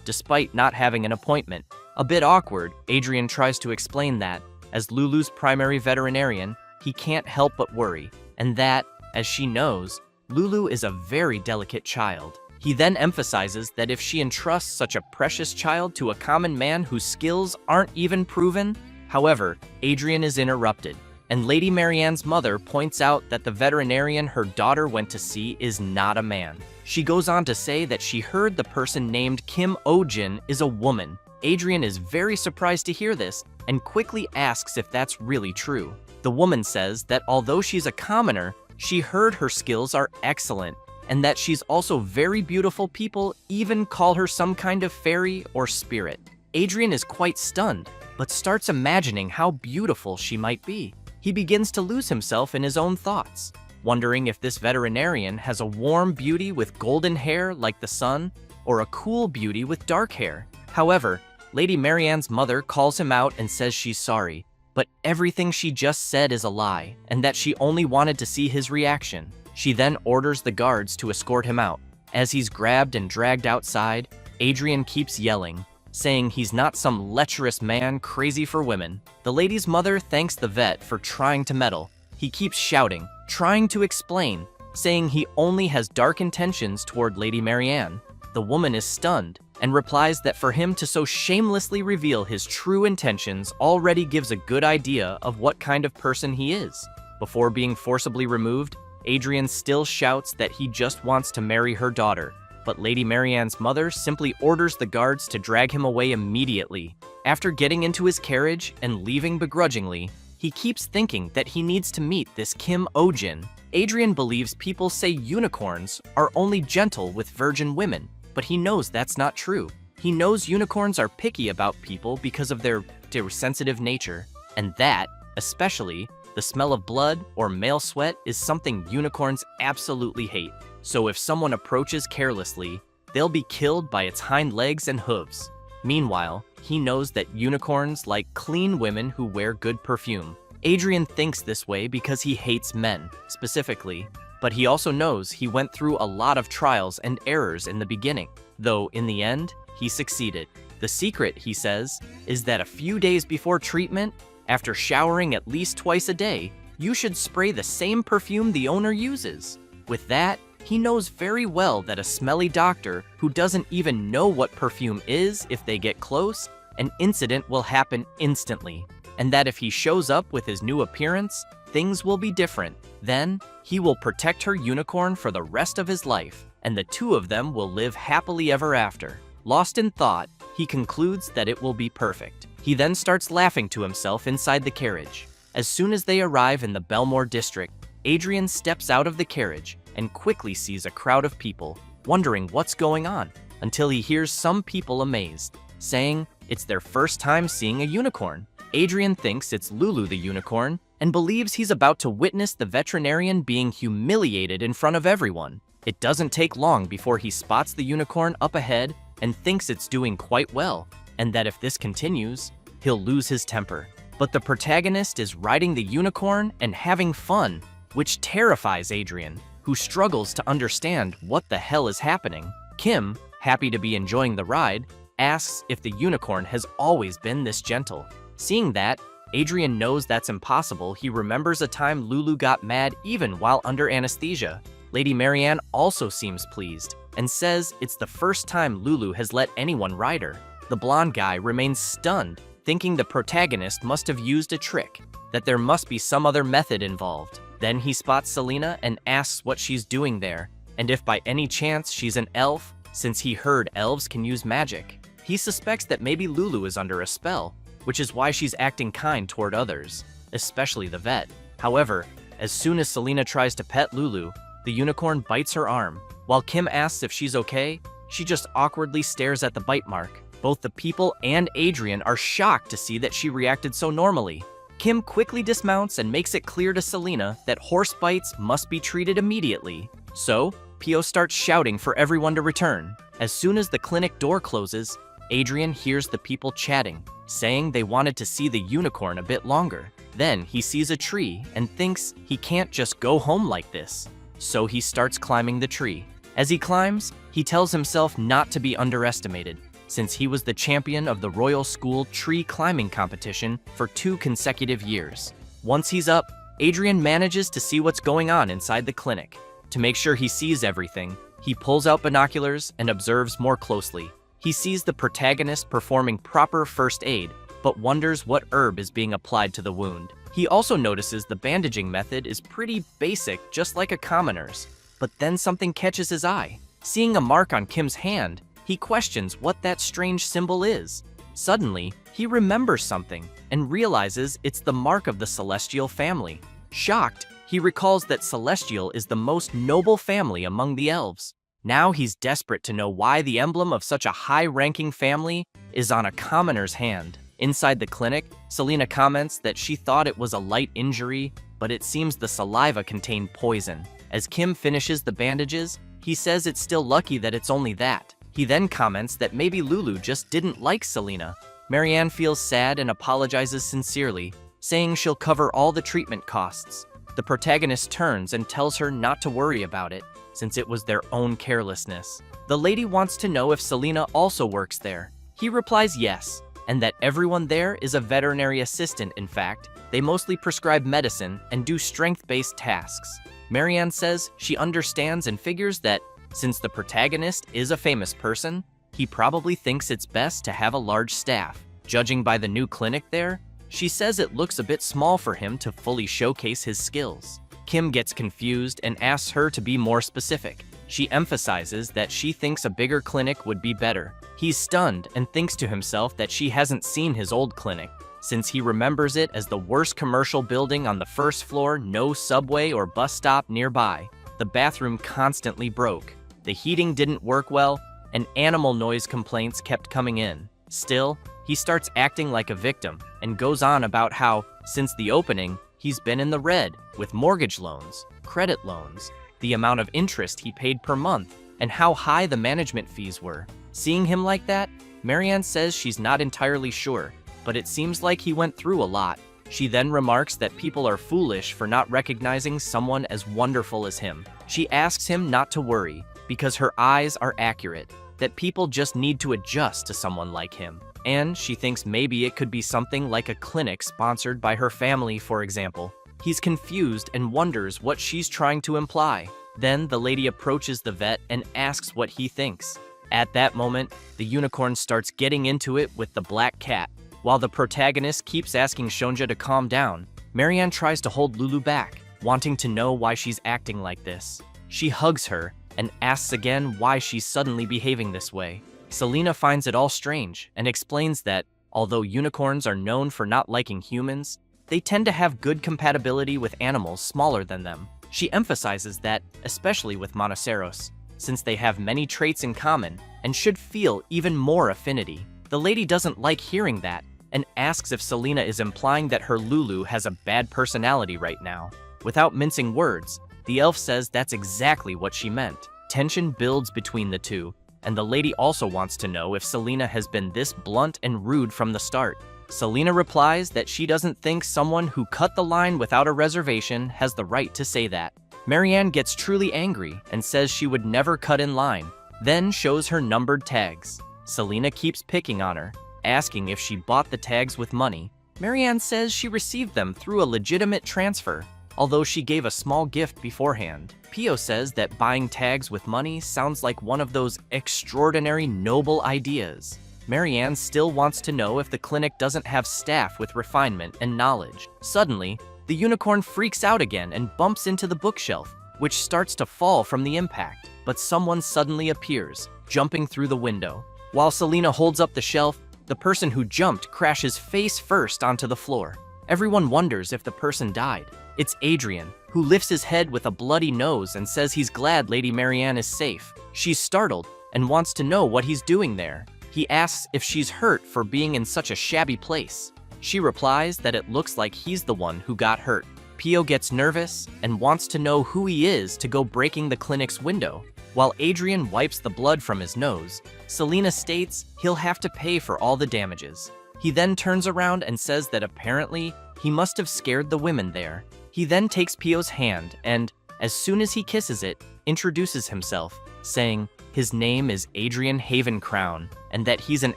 despite not having an appointment. A bit awkward, Adrian tries to explain that, as Lulu's primary veterinarian, he can't help but worry, and that, as she knows, Lulu is a very delicate child. He then emphasizes that if she entrusts such a precious child to a common man whose skills aren't even proven. However, Adrian is interrupted, and Lady Marianne's mother points out that the veterinarian her daughter went to see is not a man. She goes on to say that she heard the person named Kim Ojin is a woman. Adrian is very surprised to hear this and quickly asks if that's really true. The woman says that although she's a commoner, she heard her skills are excellent, and that she's also very beautiful. People even call her some kind of fairy or spirit. Adrian is quite stunned, but starts imagining how beautiful she might be. He begins to lose himself in his own thoughts, wondering if this veterinarian has a warm beauty with golden hair like the sun, or a cool beauty with dark hair. However, Lady Marianne's mother calls him out and says she's sorry, but everything she just said is a lie, and that she only wanted to see his reaction. She then orders the guards to escort him out. As he's grabbed and dragged outside, Adrian keeps yelling, saying he's not some lecherous man crazy for women. The lady's mother thanks the vet for trying to meddle. He keeps shouting, trying to explain, saying he only has dark intentions toward Lady Marianne. The woman is stunned and replies that for him to so shamelessly reveal his true intentions already gives a good idea of what kind of person he is. Before being forcibly removed, Adrian still shouts that he just wants to marry her daughter, but Lady Marianne's mother simply orders the guards to drag him away immediately. After getting into his carriage and leaving begrudgingly, he keeps thinking that he needs to meet this Kim Ojin. Adrian believes people say unicorns are only gentle with virgin women, but he knows that's not true. He knows unicorns are picky about people because of their sensitive nature, and that, especially, the smell of blood or male sweat is something unicorns absolutely hate. So if someone approaches carelessly, they'll be killed by its hind legs and hooves. Meanwhile, he knows that unicorns like clean women who wear good perfume. Adrian thinks this way because he hates men, specifically, but he also knows he went through a lot of trials and errors in the beginning, though in the end, he succeeded. The secret, he says, is that a few days before treatment, After showering at least twice a day, you should spray the same perfume the owner uses. With that, he knows very well that a smelly doctor who doesn't even know what perfume is, if they get close, an incident will happen instantly, and that if he shows up with his new appearance, things will be different. Then, he will protect her unicorn for the rest of his life, and the two of them will live happily ever after. Lost in thought, he concludes that it will be perfect. He then starts laughing to himself inside the carriage. As soon as they arrive in the Belmore district, Adrian steps out of the carriage and quickly sees a crowd of people, wondering what's going on, until he hears some people amazed, saying it's their first time seeing a unicorn. Adrian thinks it's Lulu the unicorn and believes he's about to witness the veterinarian being humiliated in front of everyone. It doesn't take long before he spots the unicorn up ahead and thinks it's doing quite well, and that if this continues, he'll lose his temper. But the protagonist is riding the unicorn and having fun, which terrifies Adrian, who struggles to understand what the hell is happening. Kim, happy to be enjoying the ride, asks if the unicorn has always been this gentle. Seeing that, Adrian knows that's impossible. He remembers a time Lulu got mad even while under anesthesia. Lady Marianne also seems pleased and says it's the first time Lulu has let anyone ride her. The blonde guy remains stunned, thinking the protagonist must have used a trick, that there must be some other method involved. Then he spots Selena and asks what she's doing there, and if by any chance she's an elf, since he heard elves can use magic. He suspects that maybe Lulu is under a spell, which is why she's acting kind toward others, especially the vet. However, as soon as Selena tries to pet Lulu, the unicorn bites her arm. While Kim asks if she's okay, she just awkwardly stares at the bite mark. Both the people and Adrian are shocked to see that she reacted so normally. Kim quickly dismounts and makes it clear to Selena that horse bites must be treated immediately. So, Pio starts shouting for everyone to return. As soon as the clinic door closes, Adrian hears the people chatting, saying they wanted to see the unicorn a bit longer. Then he sees a tree and thinks he can't just go home like this. So he starts climbing the tree. As he climbs, he tells himself not to be underestimated, since he was the champion of the Royal School tree climbing competition for 2 consecutive years. Once he's up, Adrian manages to see what's going on inside the clinic. To make sure he sees everything, he pulls out binoculars and observes more closely. He sees the protagonist performing proper first aid, but wonders what herb is being applied to the wound. He also notices the bandaging method is pretty basic, just like a commoner's. But then something catches his eye. Seeing a mark on Kim's hand, he questions what that strange symbol is. Suddenly, he remembers something and realizes it's the mark of the Celestial family. Shocked, he recalls that Celestial is the most noble family among the elves. Now he's desperate to know why the emblem of such a high-ranking family is on a commoner's hand. Inside the clinic, Selena comments that she thought it was a light injury, but it seems the saliva contained poison. As Kim finishes the bandages, he says it's still lucky that it's only that. He then comments that maybe Lulu just didn't like Selena. Marianne feels sad and apologizes sincerely, saying she'll cover all the treatment costs. The protagonist turns and tells her not to worry about it, since it was their own carelessness. The lady wants to know if Selena also works there. He replies yes, and that everyone there is a veterinary assistant. In fact, they mostly prescribe medicine and do strength-based tasks. Marianne says she understands and figures that since the protagonist is a famous person, he probably thinks it's best to have a large staff. Judging by the new clinic there, she says it looks a bit small for him to fully showcase his skills. Kim gets confused and asks her to be more specific. She emphasizes that she thinks a bigger clinic would be better. He's stunned and thinks to himself that she hasn't seen his old clinic, since he remembers it as the worst commercial building on the first floor, no subway or bus stop nearby. The bathroom constantly broke. The heating didn't work well, and animal noise complaints kept coming in. Still, he starts acting like a victim and goes on about how, since the opening, he's been in the red with mortgage loans, credit loans, the amount of interest he paid per month, and how high the management fees were. Seeing him like that, Marianne says she's not entirely sure, but it seems like he went through a lot. She then remarks that people are foolish for not recognizing someone as wonderful as him. She asks him not to worry, because her eyes are accurate, that people just need to adjust to someone like him. and she thinks maybe it could be something like a clinic sponsored by her family, for example. He's confused and wonders what she's trying to imply. Then the lady approaches the vet and asks what he thinks. At that moment, the unicorn starts getting into it with the black cat. While the protagonist keeps asking Shonja to calm down, Marianne tries to hold Lulu back, wanting to know why she's acting like this. She hugs her and asks again why she's suddenly behaving this way. Selena finds it all strange and explains that, although unicorns are known for not liking humans, they tend to have good compatibility with animals smaller than them. She emphasizes that, especially with monoceros, since they have many traits in common and should feel even more affinity. The lady doesn't like hearing that and asks if Selena is implying that her Lulu has a bad personality right now. Without mincing words, the elf says that's exactly what she meant. Tension builds between the two, and the lady also wants to know if Selena has been this blunt and rude from the start. Selena replies that she doesn't think someone who cut the line without a reservation has the right to say that. Marianne gets truly angry and says she would never cut in line, then shows her numbered tags. Selena keeps picking on her, asking if she bought the tags with money. Marianne says she received them through a legitimate transfer, although she gave a small gift beforehand. Pio says that buying tags with money sounds like one of those extraordinary noble ideas. Marianne still wants to know if the clinic doesn't have staff with refinement and knowledge. Suddenly, the unicorn freaks out again and bumps into the bookshelf, which starts to fall from the impact. But someone suddenly appears, jumping through the window. While Selena holds up the shelf, the person who jumped crashes face first onto the floor. Everyone wonders if the person died. It's Adrian, who lifts his head with a bloody nose and says he's glad Lady Marianne is safe. She's startled and wants to know what he's doing there. He asks if she's hurt for being in such a shabby place. She replies that it looks like he's the one who got hurt. Pio gets nervous and wants to know who he is to go breaking the clinic's window. While Adrian wipes the blood from his nose, Selena states he'll have to pay for all the damages. He then turns around and says that apparently he must have scared the women there. He then takes Pio's hand and, as soon as he kisses it, introduces himself, saying his name is Adrian Havencrown and that he's an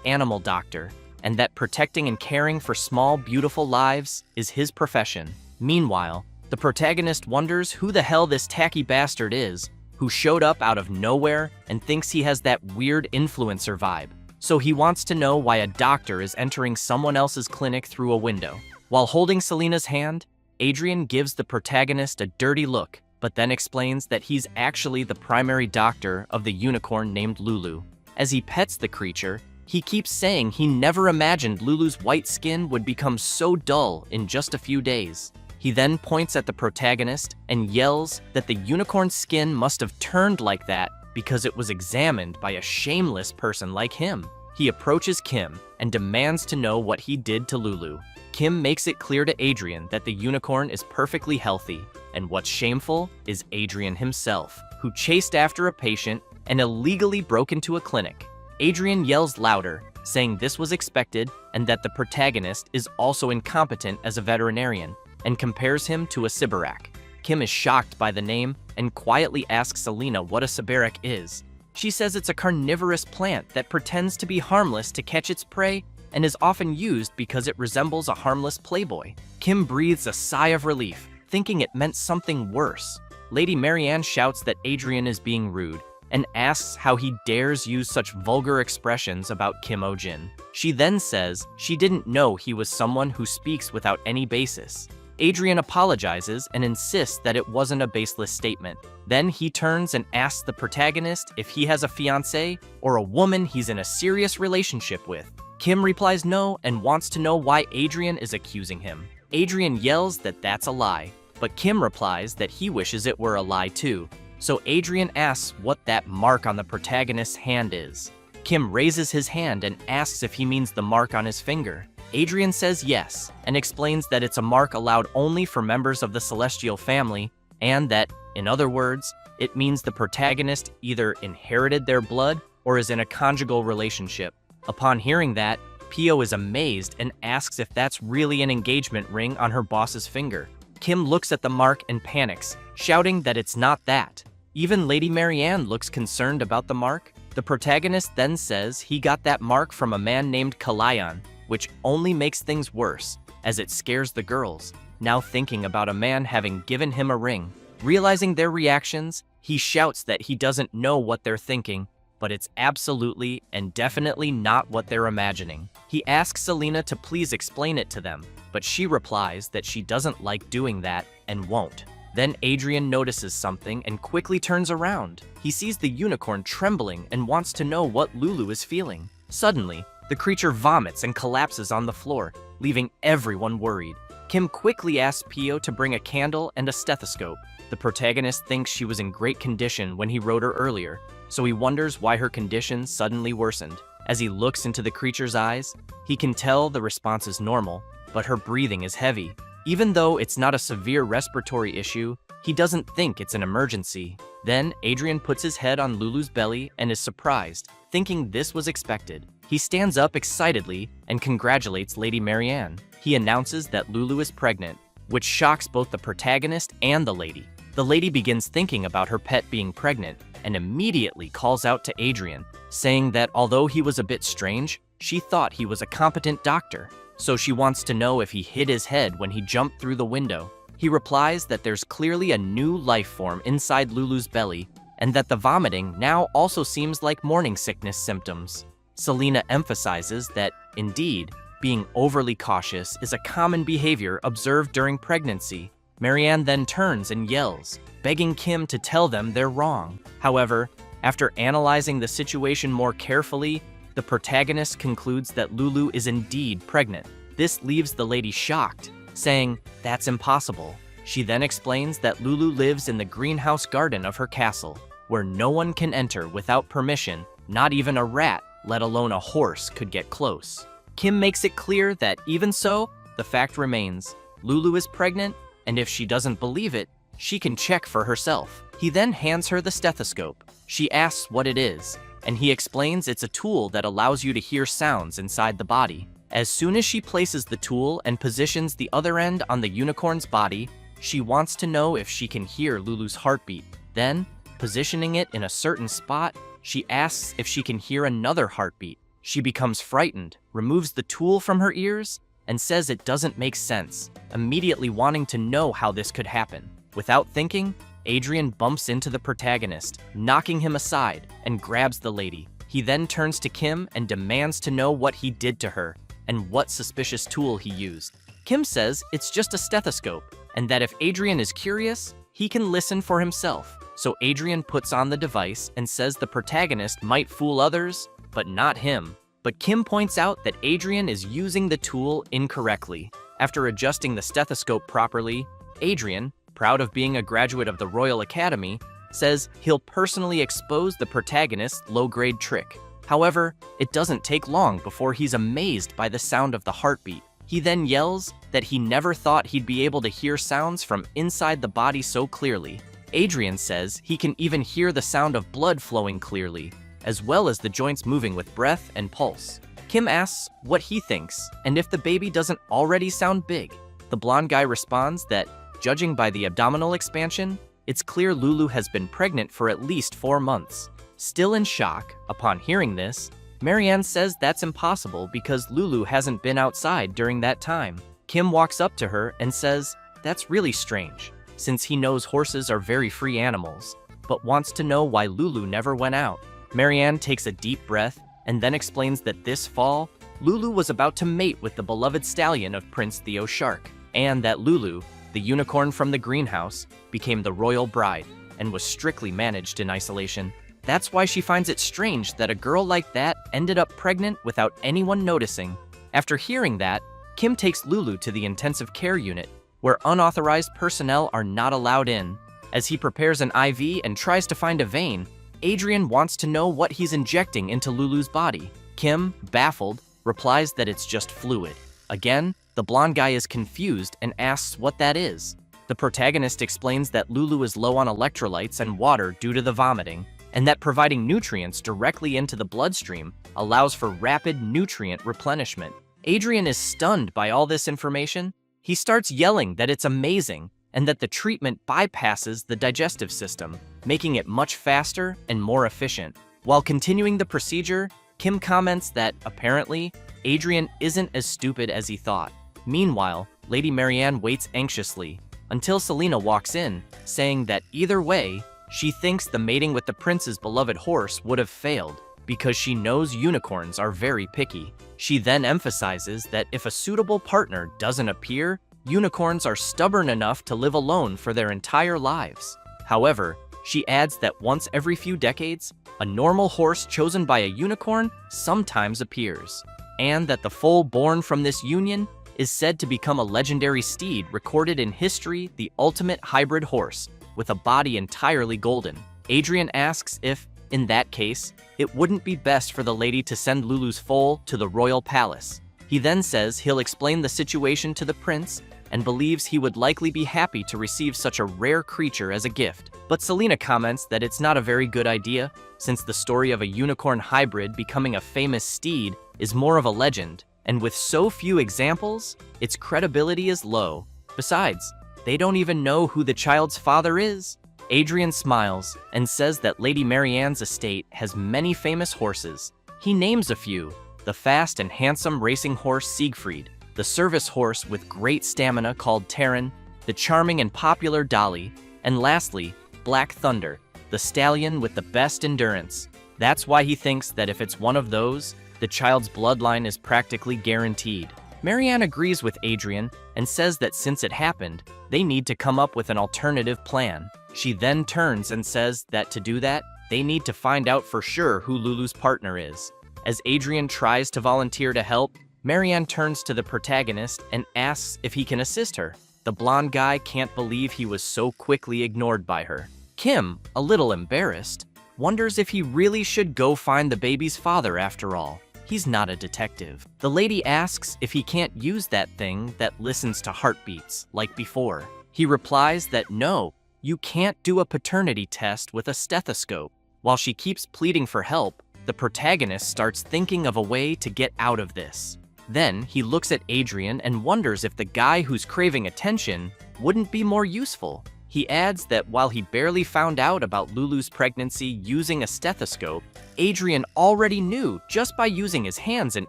animal doctor, and that protecting and caring for small, beautiful lives is his profession. Meanwhile, the protagonist wonders who the hell this tacky bastard is, who showed up out of nowhere and thinks he has that weird influencer vibe. So he wants to know why a doctor is entering someone else's clinic through a window. While holding Selena's hand, Adrian gives the protagonist a dirty look, but then explains that he's actually the primary doctor of the unicorn named Lulu. As he pets the creature, he keeps saying he never imagined Lulu's white skin would become so dull in just a few days. He then points at the protagonist and yells that the unicorn's skin must have turned like that because it was examined by a shameless person like him. He approaches Kim and demands to know what he did to Lulu. Kim makes it clear to Adrian that the unicorn is perfectly healthy, and what's shameful is Adrian himself, who chased after a patient and illegally broke into a clinic. Adrian yells louder, saying this was expected and that the protagonist is also incompetent as a veterinarian, and compares him to a Sibarak. Kim is shocked by the name and quietly asks Selena what a Sibarak is. She says it's a carnivorous plant that pretends to be harmless to catch its prey and is often used because it resembles a harmless playboy. Kim breathes a sigh of relief, thinking it meant something worse. Lady Marianne shouts that Adrian is being rude and asks how he dares use such vulgar expressions about Kim O-jin. She then says she didn't know he was someone who speaks without any basis. Adrian apologizes and insists that it wasn't a baseless statement. Then he turns and asks the protagonist if he has a fiancée or a woman he's in a serious relationship with. Kim replies no and wants to know why Adrian is accusing him. Adrian yells that that's a lie, but Kim replies that he wishes it were a lie too. So Adrian asks what that mark on the protagonist's hand is. Kim raises his hand and asks if he means the mark on his finger. Adrian says yes, and explains that it's a mark allowed only for members of the celestial family, and that, in other words, it means the protagonist either inherited their blood or is in a conjugal relationship. Upon hearing that, Pio is amazed and asks if that's really an engagement ring on her boss's finger. Kim looks at the mark and panics, shouting that it's not that. Even Lady Marianne looks concerned about the mark. The protagonist then says he got that mark from a man named Kalayan, which only makes things worse, as it scares the girls. Now thinking about a man having given him a ring. Realizing their reactions, he shouts that he doesn't know what they're thinking, but it's absolutely and definitely not what they're imagining. He asks Selena to please explain it to them, but she replies that she doesn't like doing that and won't. Then Adrian notices something and quickly turns around. He sees the unicorn trembling and wants to know what Lulu is feeling. Suddenly, the creature vomits and collapses on the floor, leaving everyone worried. Kim quickly asks Pio to bring a candle and a stethoscope. The protagonist thinks she was in great condition when he wrote her earlier, so he wonders why her condition suddenly worsened. As he looks into the creature's eyes, he can tell the response is normal, but her breathing is heavy. Even though it's not a severe respiratory issue, he doesn't think it's an emergency. Then Adrian puts his head on Lulu's belly and is surprised, thinking this was expected. He stands up excitedly and congratulates Lady Marianne. He announces that Lulu is pregnant, which shocks both the protagonist and the lady. The lady begins thinking about her pet being pregnant and immediately calls out to Adrian, saying that although he was a bit strange, she thought he was a competent doctor. So she wants to know if he hit his head when he jumped through the window. He replies that there's clearly a new life form inside Lulu's belly and that the vomiting now also seems like morning sickness symptoms. Selena emphasizes that, indeed, being overly cautious is a common behavior observed during pregnancy. Marianne then turns and yells, begging Kim to tell them they're wrong. However, after analyzing the situation more carefully, the protagonist concludes that Lulu is indeed pregnant. This leaves the lady shocked, saying, "That's impossible." She then explains that Lulu lives in the greenhouse garden of her castle, where no one can enter without permission, not even a rat, let alone a horse, could get close. Kim makes it clear that even so, the fact remains, Lulu is pregnant, and if she doesn't believe it, she can check for herself. He then hands her the stethoscope. She asks what it is, and he explains it's a tool that allows you to hear sounds inside the body. As soon as she places the tool and positions the other end on the unicorn's body, she wants to know if she can hear Lulu's heartbeat. Then, positioning it in a certain spot, she asks if she can hear another heartbeat. She becomes frightened, removes the tool from her ears, and says it doesn't make sense, immediately wanting to know how this could happen. Without thinking, Adrian bumps into the protagonist, knocking him aside, and grabs the lady. He then turns to Kim and demands to know what he did to her, and what suspicious tool he used. Kim says it's just a stethoscope, and that if Adrian is curious, he can listen for himself. So Adrian puts on the device and says the protagonist might fool others, but not him. But Kim points out that Adrian is using the tool incorrectly. After adjusting the stethoscope properly, Adrian, proud of being a graduate of the Royal Academy, says he'll personally expose the protagonist's low-grade trick. However, it doesn't take long before he's amazed by the sound of the heartbeat. He then yells that he never thought he'd be able to hear sounds from inside the body so clearly. Adrian says he can even hear the sound of blood flowing clearly, as well as the joints moving with breath and pulse. Kim asks what he thinks and if the baby doesn't already sound big. The blonde guy responds that, judging by the abdominal expansion, it's clear Lulu has been pregnant for at least 4 months. Still in shock, upon hearing this, Marianne says that's impossible because Lulu hasn't been outside during that time. Kim walks up to her and says that's really strange, since he knows horses are very free animals, but wants to know why Lulu never went out. Marianne takes a deep breath and then explains that this fall, Lulu was about to mate with the beloved stallion of Prince Theo Shark, and that Lulu, the unicorn from the greenhouse, became the royal bride and was strictly managed in isolation. That's why she finds it strange that a girl like that ended up pregnant without anyone noticing. After hearing that, Kim takes Lulu to the intensive care unit, where unauthorized personnel are not allowed in. As he prepares an IV and tries to find a vein, Adrian wants to know what he's injecting into Lulu's body. Kim, baffled, replies that it's just fluid. Again, the blonde guy is confused and asks what that is. The protagonist explains that Lulu is low on electrolytes and water due to the vomiting, and that providing nutrients directly into the bloodstream allows for rapid nutrient replenishment. Adrian is stunned by all this information. He starts yelling that it's amazing and that the treatment bypasses the digestive system, making it much faster and more efficient. While continuing the procedure, Kim comments that, apparently, Adrian isn't as stupid as he thought. Meanwhile, Lady Marianne waits anxiously until Selena walks in, saying that either way, she thinks the mating with the prince's beloved horse would have failed because she knows unicorns are very picky. She then emphasizes that if a suitable partner doesn't appear, unicorns are stubborn enough to live alone for their entire lives. However, she adds that once every few decades, a normal horse chosen by a unicorn sometimes appears, and that the foal born from this union is said to become a legendary steed recorded in history, the ultimate hybrid horse, with a body entirely golden. Adrian asks if, in that case, it wouldn't be best for the lady to send Lulu's foal to the royal palace. He then says he'll explain the situation to the prince and believes he would likely be happy to receive such a rare creature as a gift. But Selena comments that it's not a very good idea, since the story of a unicorn hybrid becoming a famous steed is more of a legend, and with so few examples, its credibility is low. Besides, they don't even know who the child's father is. Adrian smiles and says that Lady Marianne's estate has many famous horses. He names a few: the fast and handsome racing horse Siegfried, the service horse with great stamina called Terran, the charming and popular Dolly, and lastly, Black Thunder, the stallion with the best endurance. That's why he thinks that if it's one of those, the child's bloodline is practically guaranteed. Marianne agrees with Adrian and says that since it happened, they need to come up with an alternative plan. She then turns and says that to do that, they need to find out for sure who Lulu's partner is. As Adrian tries to volunteer to help, Marianne turns to the protagonist and asks if he can assist her. The blonde guy can't believe he was so quickly ignored by her. Kim, a little embarrassed, wonders if he really should go find the baby's father after all. He's not a detective. The lady asks if he can't use that thing that listens to heartbeats, like before. He replies that no, you can't do a paternity test with a stethoscope. While she keeps pleading for help, the protagonist starts thinking of a way to get out of this. Then he looks at Adrian and wonders if the guy who's craving attention wouldn't be more useful. He adds that while he barely found out about Lulu's pregnancy using a stethoscope, Adrian already knew just by using his hands and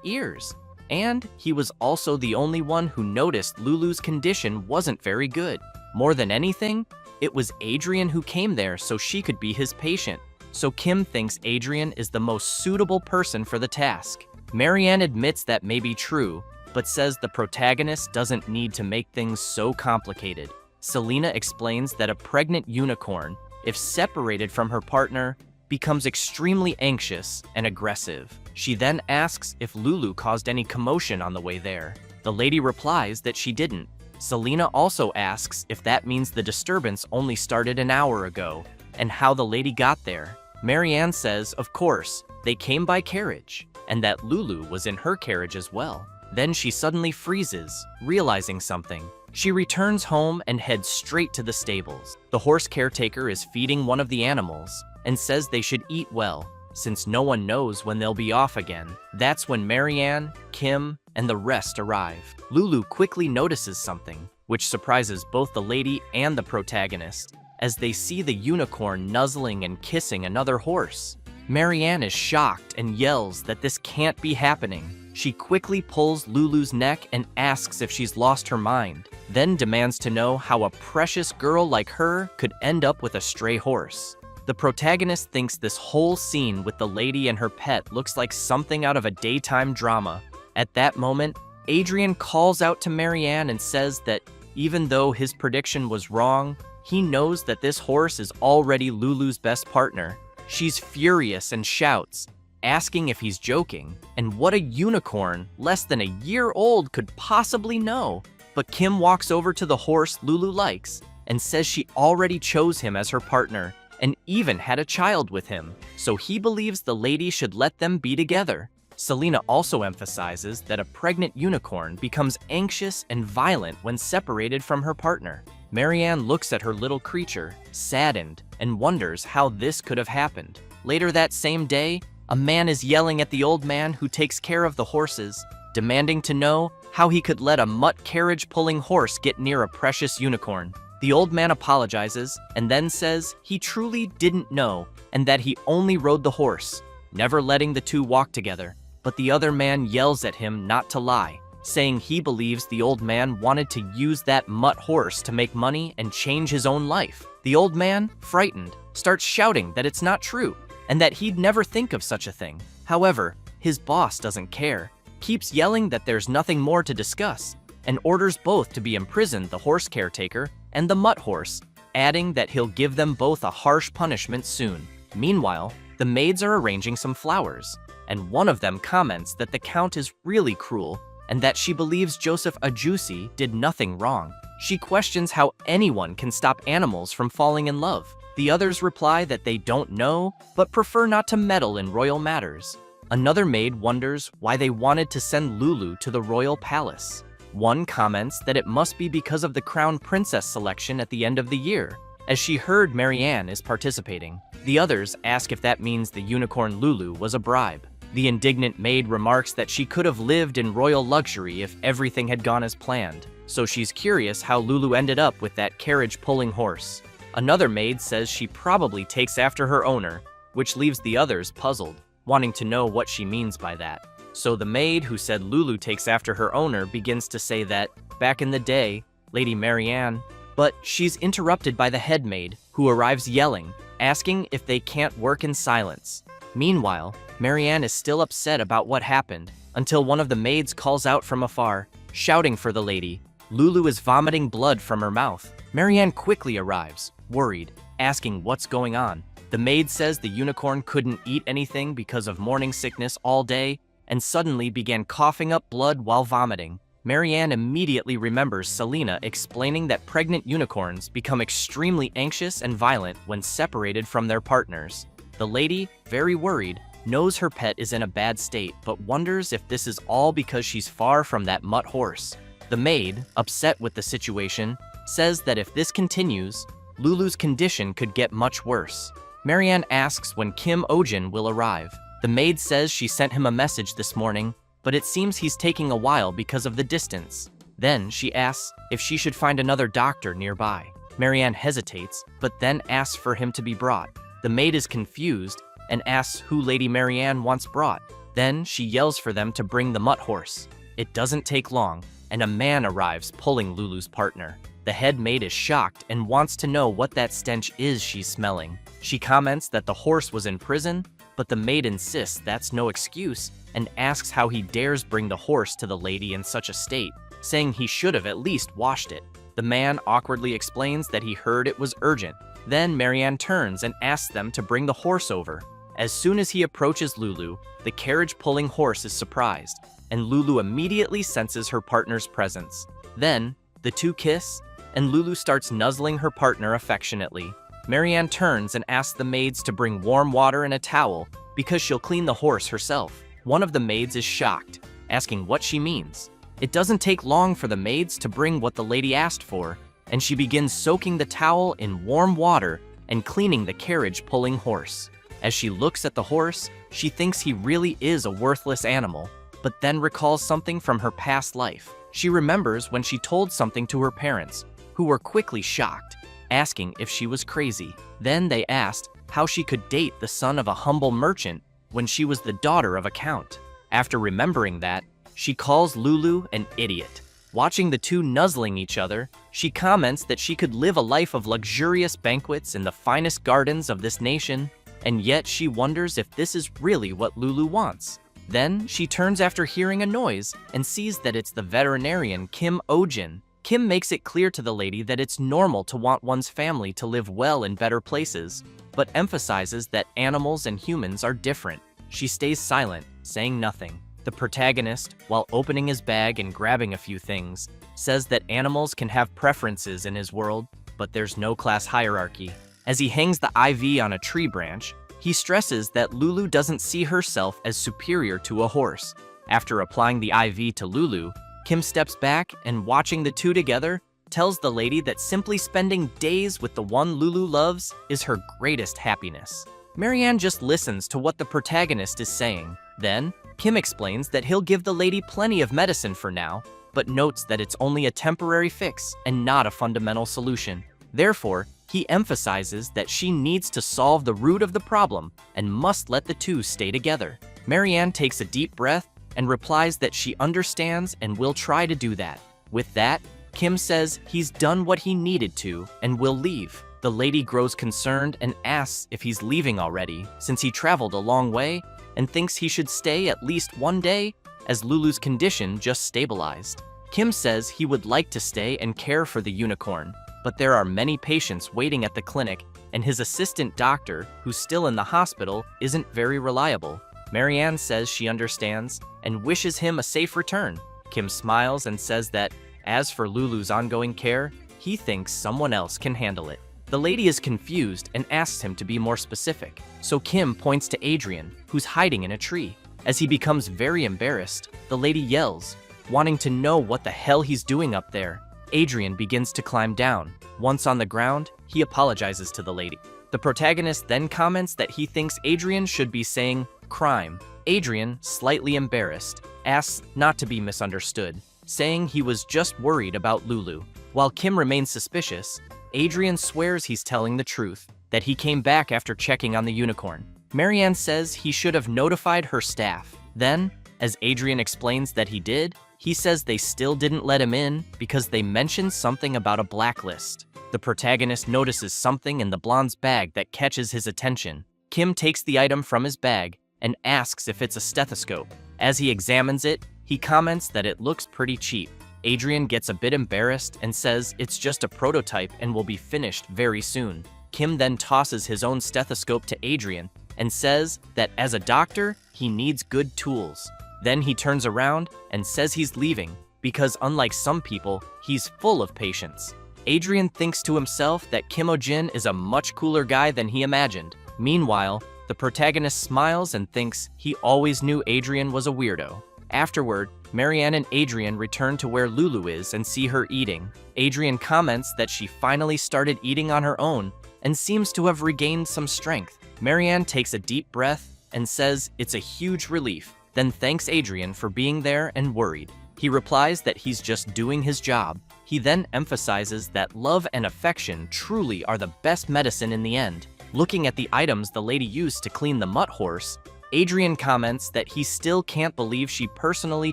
ears. And he was also the only one who noticed Lulu's condition wasn't very good. More than anything, it was Adrian who came there so she could be his patient. So Kim thinks Adrian is the most suitable person for the task. Marianne admits that may be true, but says the protagonist doesn't need to make things so complicated. Selena explains that a pregnant unicorn, if separated from her partner, becomes extremely anxious and aggressive. She then asks if Lulu caused any commotion on the way there. The lady replies that she didn't. Selena also asks if that means the disturbance only started an hour ago, and how the lady got there. Marianne says, of course, they came by carriage, and that Lulu was in her carriage as well. Then she suddenly freezes, realizing something. She returns home and heads straight to the stables. The horse caretaker is feeding one of the animals and says they should eat well, since no one knows when they'll be off again. That's when Marianne, Kim, and the rest arrive. Lulu quickly notices something, which surprises both the lady and the protagonist, as they see the unicorn nuzzling and kissing another horse. Marianne is shocked and yells that this can't be happening. She quickly pulls Lulu's neck and asks if she's lost her mind, then demands to know how a precious girl like her could end up with a stray horse. The protagonist thinks this whole scene with the lady and her pet looks like something out of a daytime drama. At that moment, Adrian calls out to Marianne and says that even though his prediction was wrong, he knows that this horse is already Lulu's best partner. She's furious and shouts, asking if he's joking, and what a unicorn less than a year old could possibly know. But Kim walks over to the horse Lulu likes and says she already chose him as her partner and even had a child with him, so he believes the lady should let them be together. Selena also emphasizes that a pregnant unicorn becomes anxious and violent when separated from her partner. Marianne looks at her little creature, saddened, and wonders how this could have happened. Later that same day, a man is yelling at the old man who takes care of the horses, demanding to know how he could let a mutt carriage-pulling horse get near a precious unicorn. The old man apologizes and then says he truly didn't know and that he only rode the horse. never letting the two walk together. But the other man yells at him not to lie, saying he believes the old man wanted to use that mutt horse to make money and change his own life. The old man, frightened, starts shouting that it's not true and that he'd never think of such a thing. However, his boss doesn't care, keeps yelling that there's nothing more to discuss, and orders both to be imprisoned, the horse caretaker and the mutt horse, adding that he'll give them both a harsh punishment soon. Meanwhile, the maids are arranging some flowers, and one of them comments that the count is really cruel and that she believes Joseph Ajusi did nothing wrong. She questions how anyone can stop animals from falling in love. The others reply that they don't know, but prefer not to meddle in royal matters. Another maid wonders why they wanted to send Lulu to the royal palace. One comments that it must be because of the crown princess selection at the end of the year, as she heard Marianne is participating. The others ask if that means the unicorn Lulu was a bribe. The indignant maid remarks that she could have lived in royal luxury if everything had gone as planned, so she's curious how Lulu ended up with that carriage-pulling horse. Another maid says she probably takes after her owner, which leaves the others puzzled, wanting to know what she means by that. So the maid who said Lulu takes after her owner begins to say that, back in the day, Lady Marianne, but she's interrupted by the head maid, who arrives yelling, asking if they can't work in silence. Meanwhile, Marianne is still upset about what happened, until one of the maids calls out from afar, shouting for the lady. Lulu is vomiting blood from her mouth. Marianne quickly arrives, worried, asking what's going on. The maid says the unicorn couldn't eat anything because of morning sickness all day, and suddenly began coughing up blood while vomiting. Marianne immediately remembers Selena explaining that pregnant unicorns become extremely anxious and violent when separated from their partners. The lady, very worried, knows her pet is in a bad state, but wonders if this is all because she's far from that mutt horse. The maid, upset with the situation, says that if this continues, Lulu's condition could get much worse. Marianne asks when Kim Ojin will arrive. The maid says she sent him a message this morning, but it seems he's taking a while because of the distance. Then she asks if she should find another doctor nearby. Marianne hesitates, but then asks for him to be brought. The maid is confused and asks who Lady Marianne wants brought. Then she yells for them to bring the mutt horse. It doesn't take long, and a man arrives pulling Lulu's partner. The head maid is shocked and wants to know what that stench is she's smelling. She comments that the horse was in prison, but the maid insists that's no excuse and asks how he dares bring the horse to the lady in such a state, saying he should have at least washed it. The man awkwardly explains that he heard it was urgent. Then Marianne turns and asks them to bring the horse over. As soon as he approaches Lulu, the carriage-pulling horse is surprised, and Lulu immediately senses her partner's presence. Then, the two kiss, and Lulu starts nuzzling her partner affectionately. Marianne turns and asks the maids to bring warm water and a towel because she'll clean the horse herself. One of the maids is shocked, asking what she means. It doesn't take long for the maids to bring what the lady asked for, and she begins soaking the towel in warm water and cleaning the carriage-pulling horse. As she looks at the horse, she thinks he really is a worthless animal, but then recalls something from her past life. She remembers when she told something to her parents, who were quickly shocked, asking if she was crazy. Then they asked how she could date the son of a humble merchant when she was the daughter of a count. After remembering that, she calls Lulu an idiot. Watching the two nuzzling each other, she comments that she could live a life of luxurious banquets in the finest gardens of this nation, and yet she wonders if this is really what Lulu wants. Then she turns after hearing a noise and sees that it's the veterinarian Kim Ojin. Kim makes it clear to the lady that it's normal to want one's family to live well in better places, but emphasizes that animals and humans are different. She stays silent, saying nothing. The protagonist, while opening his bag and grabbing a few things, says that animals can have preferences in his world, but there's no class hierarchy. As he hangs the IV on a tree branch, he stresses that Lulu doesn't see herself as superior to a horse. After applying the IV to Lulu, Kim steps back and, watching the two together, tells the lady that simply spending days with the one Lulu loves is her greatest happiness. Marianne just listens to what the protagonist is saying. Then, Kim explains that he'll give the lady plenty of medicine for now, but notes that it's only a temporary fix and not a fundamental solution. Therefore, he emphasizes that she needs to solve the root of the problem and must let the two stay together. Marianne takes a deep breath and replies that she understands and will try to do that. With that, Kim says he's done what he needed to and will leave. The lady grows concerned and asks if he's leaving already, since he traveled a long way, and thinks he should stay at least one day, as Lulu's condition just stabilized. Kim says he would like to stay and care for the unicorn, but there are many patients waiting at the clinic, and his assistant doctor, who's still in the hospital, isn't very reliable. Marianne says she understands and wishes him a safe return. Kim smiles and says that, as for Lulu's ongoing care, he thinks someone else can handle it. The lady is confused and asks him to be more specific, so Kim points to Adrian, who's hiding in a tree. As he becomes very embarrassed, the lady yells, wanting to know what the hell he's doing up there. Adrian begins to climb down. Once on the ground, he apologizes to the lady. The protagonist then comments that he thinks Adrian should be saying crime. Adrian, slightly embarrassed, asks not to be misunderstood, saying he was just worried about Lulu. While Kim remains suspicious, Adrian swears he's telling the truth, that he came back after checking on the unicorn. Marianne says he should have notified her staff. Then, as Adrian explains that he did, he says they still didn't let him in because they mentioned something about a blacklist. The protagonist notices something in the blonde's bag that catches his attention. Kim takes the item from his bag and asks if it's a stethoscope. As he examines it, he comments that it looks pretty cheap. Adrian gets a bit embarrassed and says it's just a prototype and will be finished very soon. Kim then tosses his own stethoscope to Adrian and says that as a doctor, he needs good tools. Then he turns around and says he's leaving because unlike some people, he's full of patience. Adrian thinks to himself that Kim Oh-jin is a much cooler guy than he imagined. Meanwhile, the protagonist smiles and thinks he always knew Adrian was a weirdo. Afterward, Marianne and Adrian return to where Lulu is and see her eating. Adrian comments that she finally started eating on her own and seems to have regained some strength. Marianne takes a deep breath and says it's a huge relief, then thanks Adrian for being there and worried. He replies that he's just doing his job. He then emphasizes that love and affection truly are the best medicine in the end. Looking at the items the lady used to clean the mutt horse, Adrian comments that he still can't believe she personally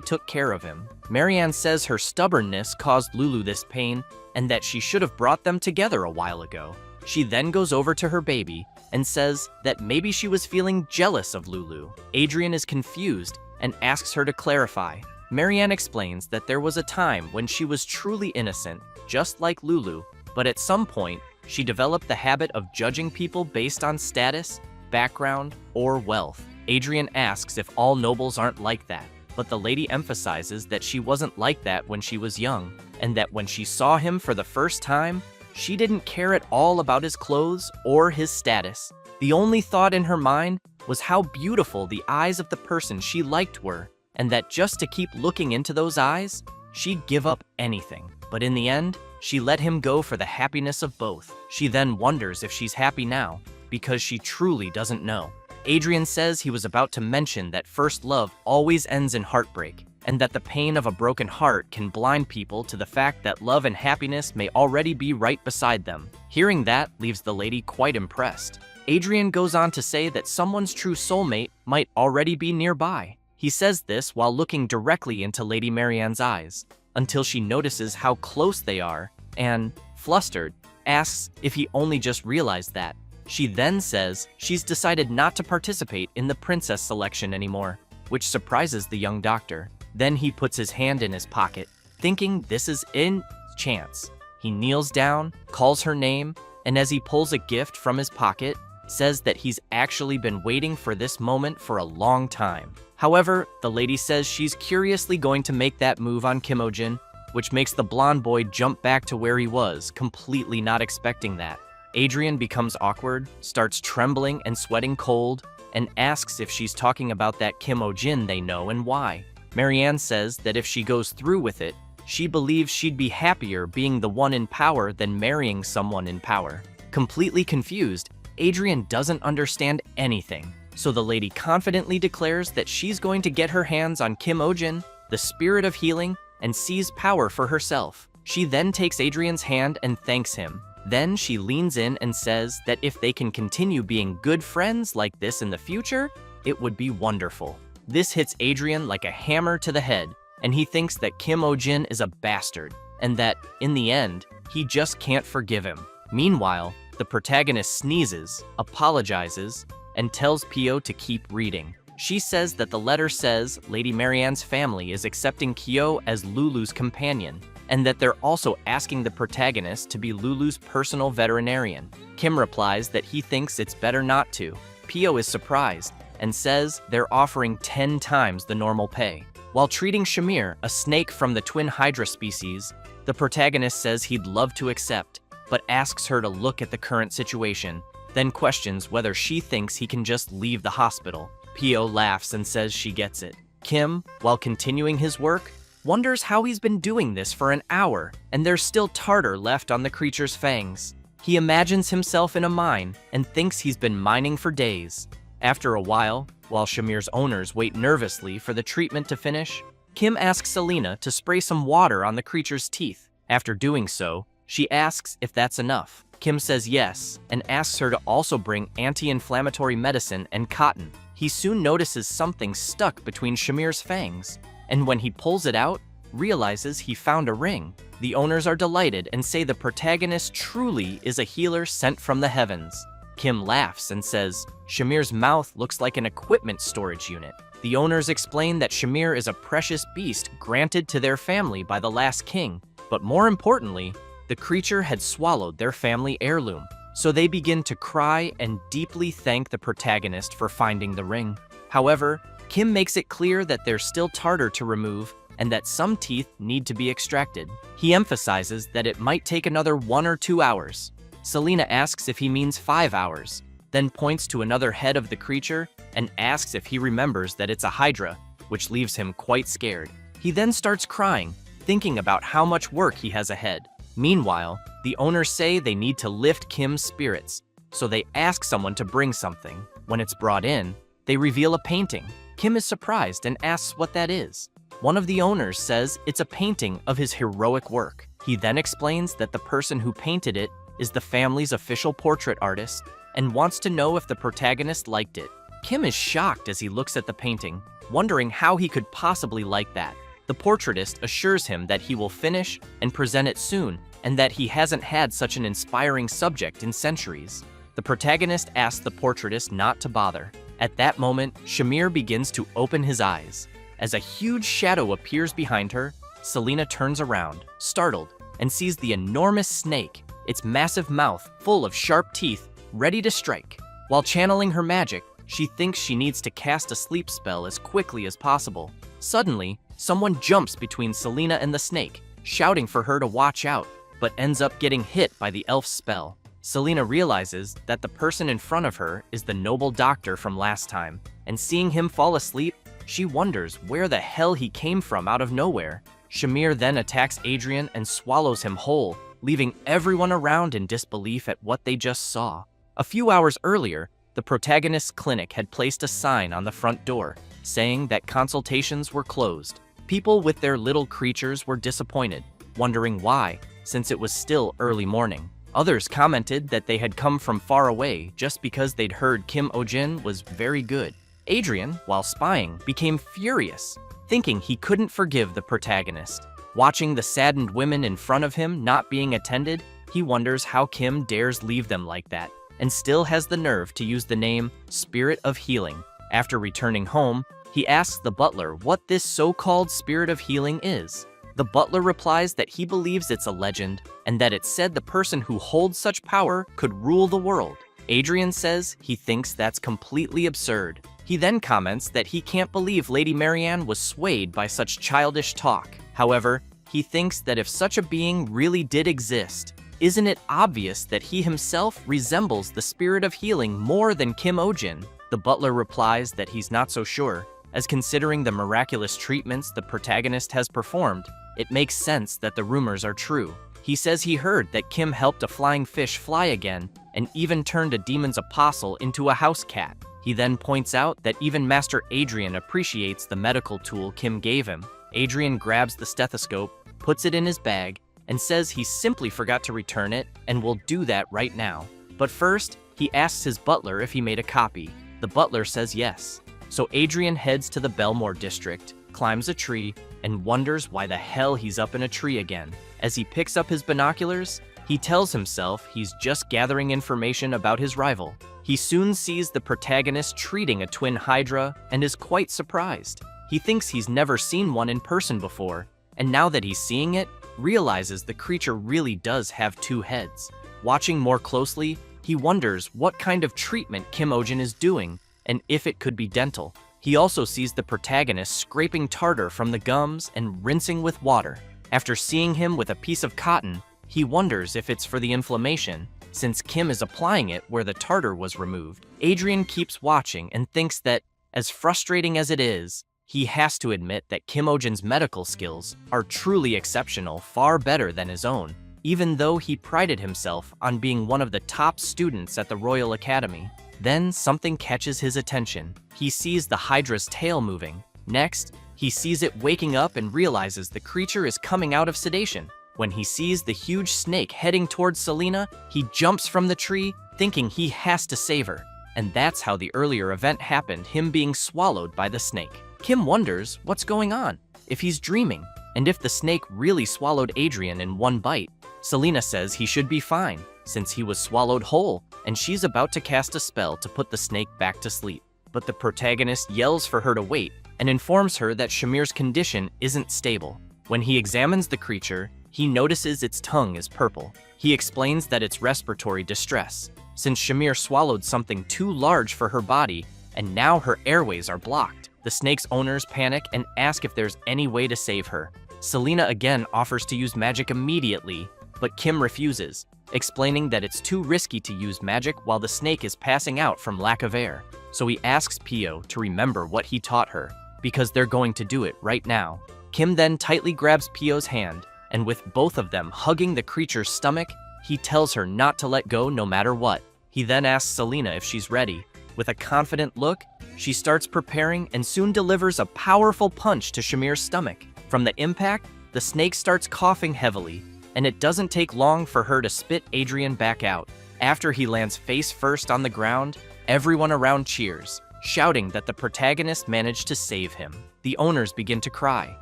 took care of him. Marianne says her stubbornness caused Lulu this pain and that she should have brought them together a while ago. She then goes over to her baby and says that maybe she was feeling jealous of Lulu. Adrian is confused and asks her to clarify. Marianne explains that there was a time when she was truly innocent, just like Lulu, but at some point, she developed the habit of judging people based on status, background, or wealth. Adrian asks if all nobles aren't like that, but the lady emphasizes that she wasn't like that when she was young, and that when she saw him for the first time, she didn't care at all about his clothes or his status. The only thought in her mind was how beautiful the eyes of the person she liked were, and that just to keep looking into those eyes, she'd give up anything. But in the end, she let him go for the happiness of both. She then wonders if she's happy now, because she truly doesn't know. Adrian says he was about to mention that first love always ends in heartbreak, and that the pain of a broken heart can blind people to the fact that love and happiness may already be right beside them. Hearing that leaves the lady quite impressed. Adrian goes on to say that someone's true soulmate might already be nearby. He says this while looking directly into Lady Marianne's eyes, until she notices how close they are and, flustered, asks if he only just realized that. She then says she's decided not to participate in the princess selection anymore, which surprises the young doctor. Then he puts his hand in his pocket, thinking this is in chance. He kneels down, calls her name, and as he pulls a gift from his pocket, says that he's actually been waiting for this moment for a long time. However, the lady says she's curiously going to make that move on Kim Oh-jin, which makes the blonde boy jump back to where he was, completely not expecting that. Adrian becomes awkward, starts trembling and sweating cold, and asks if she's talking about that Kim Oh-jin they know and why. Marianne says that if she goes through with it, she believes she'd be happier being the one in power than marrying someone in power. Completely confused, Adrian doesn't understand anything, so the lady confidently declares that she's going to get her hands on Kim Oh-jin, the spirit of healing, and seize power for herself. She then takes Adrian's hand and thanks him. Then she leans in and says that if they can continue being good friends like this in the future, it would be wonderful. This hits Adrian like a hammer to the head, and he thinks that Kim Oh-jin is a bastard, and that, in the end, he just can't forgive him. Meanwhile, the protagonist sneezes, apologizes, and tells Pio to keep reading. She says that the letter says Lady Marianne's family is accepting Kyo as Lulu's companion, and that they're also asking the protagonist to be Lulu's personal veterinarian. Kim replies that he thinks it's better not to. Pio is surprised and says they're offering 10 times the normal pay. While treating Shamir, a snake from the twin hydra species, the protagonist says he'd love to accept, but asks her to look at the current situation, then questions whether she thinks he can just leave the hospital. Pio laughs and says she gets it. Kim, while continuing his work, wonders how he's been doing this for an hour, and there's still tartar left on the creature's fangs. He imagines himself in a mine and thinks he's been mining for days. After a while Shamir's owners wait nervously for the treatment to finish, Kim asks Selena to spray some water on the creature's teeth. After doing so, she asks if that's enough. Kim says yes, and asks her to also bring anti-inflammatory medicine and cotton. He soon notices something stuck between Shamir's fangs, and when he pulls it out, realizes he found a ring. The owners are delighted and say the protagonist truly is a healer sent from the heavens. Kim laughs and says, Shamir's mouth looks like an equipment storage unit. The owners explain that Shamir is a precious beast granted to their family by the last king, but more importantly, the creature had swallowed their family heirloom. So they begin to cry and deeply thank the protagonist for finding the ring. However, Kim makes it clear that there's still tartar to remove and that some teeth need to be extracted. He emphasizes that it might take another 1 or 2 hours. Selena asks if he means 5 hours, then points to another head of the creature and asks if he remembers that it's a hydra, which leaves him quite scared. He then starts crying, thinking about how much work he has ahead. Meanwhile, the owners say they need to lift Kim's spirits, so they ask someone to bring something. When it's brought in, they reveal a painting. Kim is surprised and asks what that is. One of the owners says it's a painting of his heroic work. He then explains that the person who painted it is the family's official portrait artist and wants to know if the protagonist liked it. Kim is shocked as he looks at the painting, wondering how he could possibly like that. The portraitist assures him that he will finish and present it soon, and that he hasn't had such an inspiring subject in centuries. The protagonist asks the portraitist not to bother. At that moment, Shamir begins to open his eyes. As a huge shadow appears behind her, Selena turns around, startled, and sees the enormous snake, its massive mouth full of sharp teeth, ready to strike. While channeling her magic, she thinks she needs to cast a sleep spell as quickly as possible. Suddenly, someone jumps between Selena and the snake, shouting for her to watch out, but ends up getting hit by the elf's spell. Selena realizes that the person in front of her is the noble doctor from last time, and seeing him fall asleep, she wonders where the hell he came from out of nowhere. Shamir then attacks Adrian and swallows him whole, leaving everyone around in disbelief at what they just saw. A few hours earlier, the protagonist's clinic had placed a sign on the front door, saying that consultations were closed. People with their little creatures were disappointed, wondering why, since it was still early morning. Others commented that they had come from far away just because they'd heard Kim Oh-jin was very good. Adrian, while spying, became furious, thinking he couldn't forgive the protagonist. Watching the saddened women in front of him not being attended, he wonders how Kim dares leave them like that, and still has the nerve to use the name Spirit of Healing. After returning home, he asks the butler what this so-called Spirit of Healing is. The butler replies that he believes it's a legend, and that it said the person who holds such power could rule the world. Adrian says he thinks that's completely absurd. He then comments that he can't believe Lady Marianne was swayed by such childish talk. However, he thinks that if such a being really did exist, isn't it obvious that he himself resembles the Spirit of Healing more than Kim Oh-jin? The butler replies that he's not so sure, as considering the miraculous treatments the protagonist has performed, it makes sense that the rumors are true. He says he heard that Kim helped a flying fish fly again and even turned a demon's apostle into a house cat. He then points out that even Master Adrian appreciates the medical tool Kim gave him. Adrian grabs the stethoscope, puts it in his bag, and says he simply forgot to return it and will do that right now. But first, he asks his butler if he made a copy. The butler says yes. So Adrian heads to the Belmore district, climbs a tree, and wonders why the hell he's up in a tree again. As he picks up his binoculars, he tells himself he's just gathering information about his rival. He soon sees the protagonist treating a twin hydra and is quite surprised. He thinks he's never seen one in person before, and now that he's seeing it, realizes the creature really does have two heads. Watching more closely, he wonders what kind of treatment Kim Ojin is doing and if it could be dental. He also sees the protagonist scraping tartar from the gums and rinsing with water. After seeing him with a piece of cotton, he wonders if it's for the inflammation, since Kim is applying it where the tartar was removed. Adrian keeps watching and thinks that, as frustrating as it is, he has to admit that Kim Ojin's medical skills are truly exceptional, far better than his own, even though he prided himself on being one of the top students at the Royal Academy. Then something catches his attention. He sees the Hydra's tail moving. Next, he sees it waking up and realizes the creature is coming out of sedation. When he sees the huge snake heading towards Selena, he jumps from the tree, thinking he has to save her. And that's how the earlier event happened, him being swallowed by the snake. Kim wonders what's going on, if he's dreaming, and if the snake really swallowed Adrian in one bite. Selena says he should be fine, since he was swallowed whole, and she's about to cast a spell to put the snake back to sleep. But the protagonist yells for her to wait, and informs her that Shamir's condition isn't stable. When he examines the creature, he notices its tongue is purple. He explains that it's respiratory distress, since Shamir swallowed something too large for her body, and now her airways are blocked. The snake's owners panic and ask if there's any way to save her. Selena again offers to use magic immediately, but Kim refuses, explaining that it's too risky to use magic while the snake is passing out from lack of air. So he asks Pio to remember what he taught her, because they're going to do it right now. Kim then tightly grabs Pio's hand, and with both of them hugging the creature's stomach, he tells her not to let go no matter what. He then asks Selena if she's ready. With a confident look, she starts preparing and soon delivers a powerful punch to Shamir's stomach. From the impact, the snake starts coughing heavily, and it doesn't take long for her to spit Adrian back out. After he lands face first on the ground, everyone around cheers, shouting that the protagonist managed to save him. The owners begin to cry,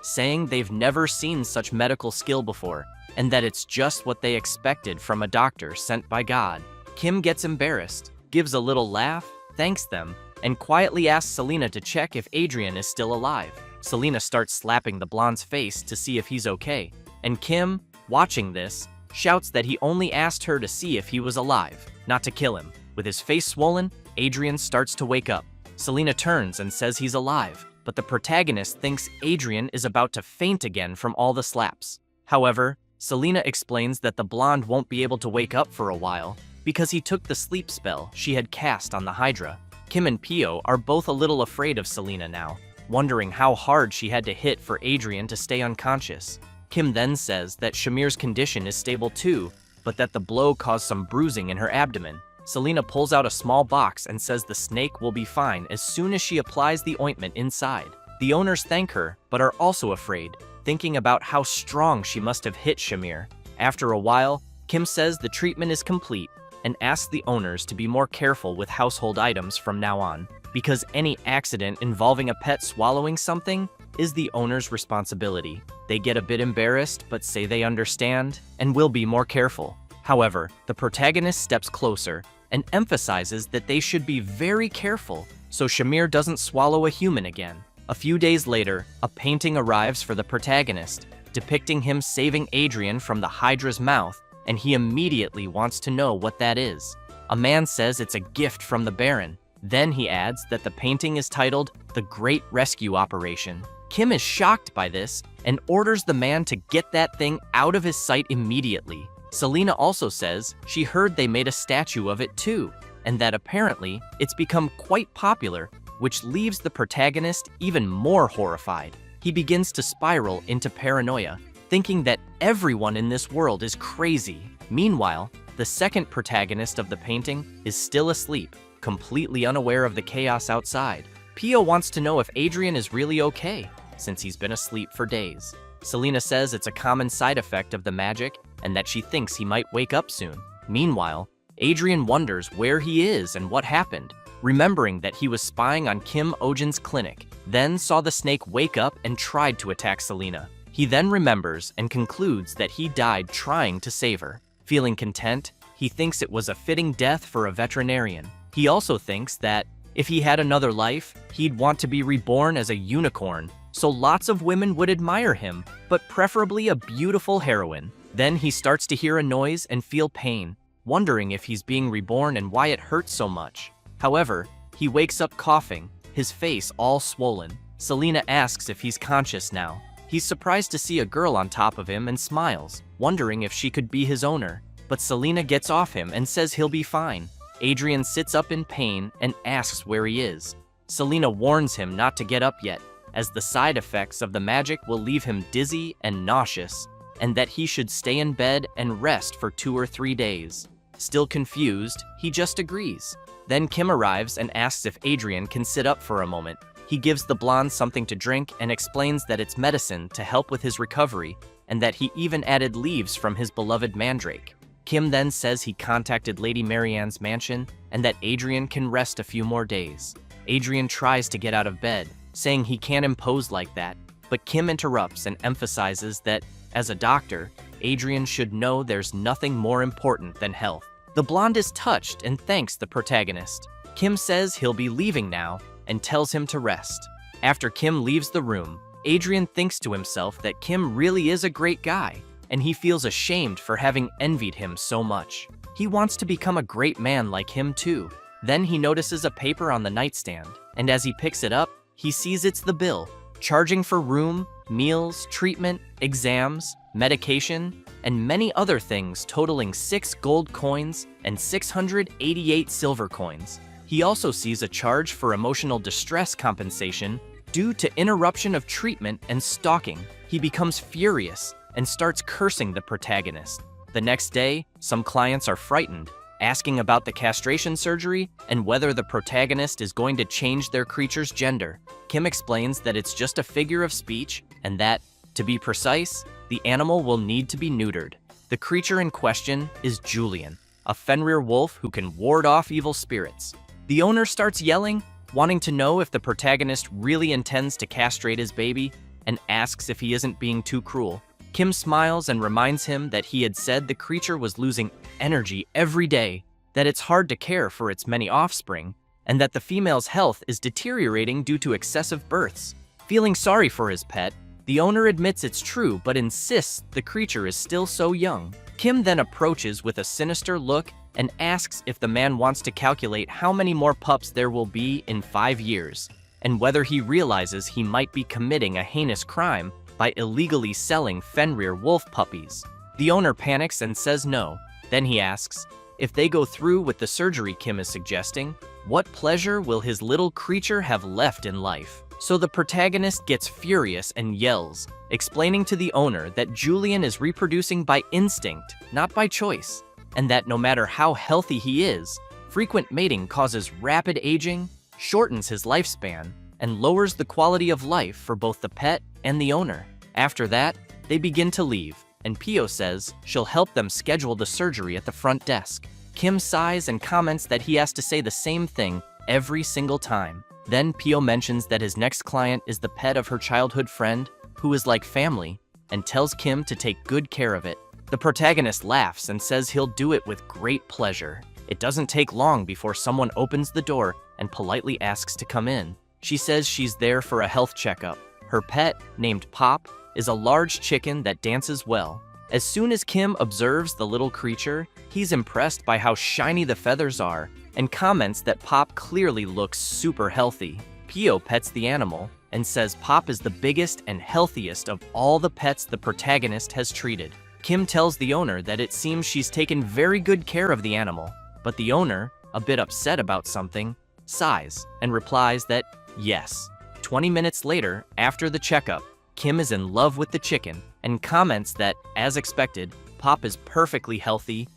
saying they've never seen such medical skill before, and that it's just what they expected from a doctor sent by God. Kim gets embarrassed, gives a little laugh, thanks them, and quietly asks Selena to check if Adrian is still alive. Selena starts slapping the blonde's face to see if he's okay, and Kim, watching this, shouts that he only asked her to see if he was alive, not to kill him. With his face swollen, Adrian starts to wake up. Selena turns and says he's alive, but the protagonist thinks Adrian is about to faint again from all the slaps. However, Selena explains that the blonde won't be able to wake up for a while because he took the sleep spell she had cast on the Hydra. Kim and Pio are both a little afraid of Selena now, wondering how hard she had to hit for Adrian to stay unconscious. Kim then says that Shamir's condition is stable too, but that the blow caused some bruising in her abdomen. Selena pulls out a small box and says the snake will be fine as soon as she applies the ointment inside. The owners thank her, but are also afraid, thinking about how strong she must have hit Shamir. After a while, Kim says the treatment is complete and asks the owners to be more careful with household items from now on, because any accident involving a pet swallowing something is the owner's responsibility. They get a bit embarrassed, but say they understand and will be more careful. However, the protagonist steps closer and emphasizes that they should be very careful so Shamir doesn't swallow a human again. A few days later, a painting arrives for the protagonist, depicting him saving Adrian from the Hydra's mouth, and he immediately wants to know what that is. A man says it's a gift from the Baron. Then he adds that the painting is titled The Great Rescue Operation. Kim is shocked by this and orders the man to get that thing out of his sight immediately. Selena also says she heard they made a statue of it too, and that apparently it's become quite popular, which leaves the protagonist even more horrified. He begins to spiral into paranoia, thinking that everyone in this world is crazy. Meanwhile, the second protagonist of the painting is still asleep, completely unaware of the chaos outside. Pio wants to know if Adrian is really okay, since he's been asleep for days. Selena says it's a common side effect of the magic and that she thinks he might wake up soon. Meanwhile, Adrian wonders where he is and what happened, remembering that he was spying on Kim Ojin's clinic, then saw the snake wake up and tried to attack Selena. He then remembers and concludes that he died trying to save her. Feeling content, he thinks it was a fitting death for a veterinarian. He also thinks that if he had another life, he'd want to be reborn as a unicorn, so lots of women would admire him, but preferably a beautiful heroine. Then he starts to hear a noise and feel pain, wondering if he's being reborn and why it hurts so much. However, he wakes up coughing, his face all swollen. Selena asks if he's conscious now. He's surprised to see a girl on top of him and smiles, wondering if she could be his owner. But Selena gets off him and says he'll be fine. Adrian sits up in pain and asks where he is. Selena warns him not to get up yet, as the side effects of the magic will leave him dizzy and nauseous, and that he should stay in bed and rest for 2 or 3 days. Still confused, he just agrees. Then Kim arrives and asks if Adrian can sit up for a moment. He gives the blonde something to drink and explains that it's medicine to help with his recovery, and that he even added leaves from his beloved mandrake. Kim then says he contacted Lady Marianne's mansion and that Adrian can rest a few more days. Adrian tries to get out of bed, saying he can't impose like that, but Kim interrupts and emphasizes that, as a doctor, Adrian should know there's nothing more important than health. The blonde is touched and thanks the protagonist. Kim says he'll be leaving now and tells him to rest. After Kim leaves the room, Adrian thinks to himself that Kim really is a great guy, and he feels ashamed for having envied him so much. He wants to become a great man like him too. Then he notices a paper on the nightstand, and as he picks it up, he sees it's the bill, charging for room, meals, treatment, exams, medication, and many other things totaling 6 gold coins and 688 silver coins. He also sees a charge for emotional distress compensation due to interruption of treatment and stalking. He becomes furious and starts cursing the protagonist. The next day, some clients are frightened, asking about the castration surgery and whether the protagonist is going to change their creature's gender. Kim explains that it's just a figure of speech and that, to be precise, the animal will need to be neutered. The creature in question is Julian, a Fenrir wolf who can ward off evil spirits. The owner starts yelling, wanting to know if the protagonist really intends to castrate his baby, and asks if he isn't being too cruel. Kim smiles and reminds him that he had said the creature was losing energy every day, that it's hard to care for its many offspring, and that the female's health is deteriorating due to excessive births. Feeling sorry for his pet, the owner admits it's true but insists the creature is still so young. Kim then approaches with a sinister look and asks if the man wants to calculate how many more pups there will be in 5 years, and whether he realizes he might be committing a heinous crime by illegally selling Fenrir wolf puppies. The owner panics and says no. Then he asks, if they go through with the surgery Kim is suggesting, what pleasure will his little creature have left in life? So the protagonist gets furious and yells, explaining to the owner that Julian is reproducing by instinct, not by choice, and that no matter how healthy he is, frequent mating causes rapid aging, shortens his lifespan, and lowers the quality of life for both the pet and the owner. After that, they begin to leave, and Pio says she'll help them schedule the surgery at the front desk. Kim sighs and comments that he has to say the same thing every single time. Then Pio mentions that his next client is the pet of her childhood friend, who is like family, and tells Kim to take good care of it. The protagonist laughs and says he'll do it with great pleasure. It doesn't take long before someone opens the door and politely asks to come in. She says she's there for a health checkup. Her pet, named Pop, is a large chicken that dances well. As soon as Kim observes the little creature, he's impressed by how shiny the feathers are and comments that Pop clearly looks super healthy. Pio pets the animal and says Pop is the biggest and healthiest of all the pets the protagonist has treated. Kim tells the owner that it seems she's taken very good care of the animal, but the owner, a bit upset about something, sighs and replies that yes. 20 minutes later, after the checkup, Kim is in love with the chicken and comments that, as expected, Pop is perfectly healthy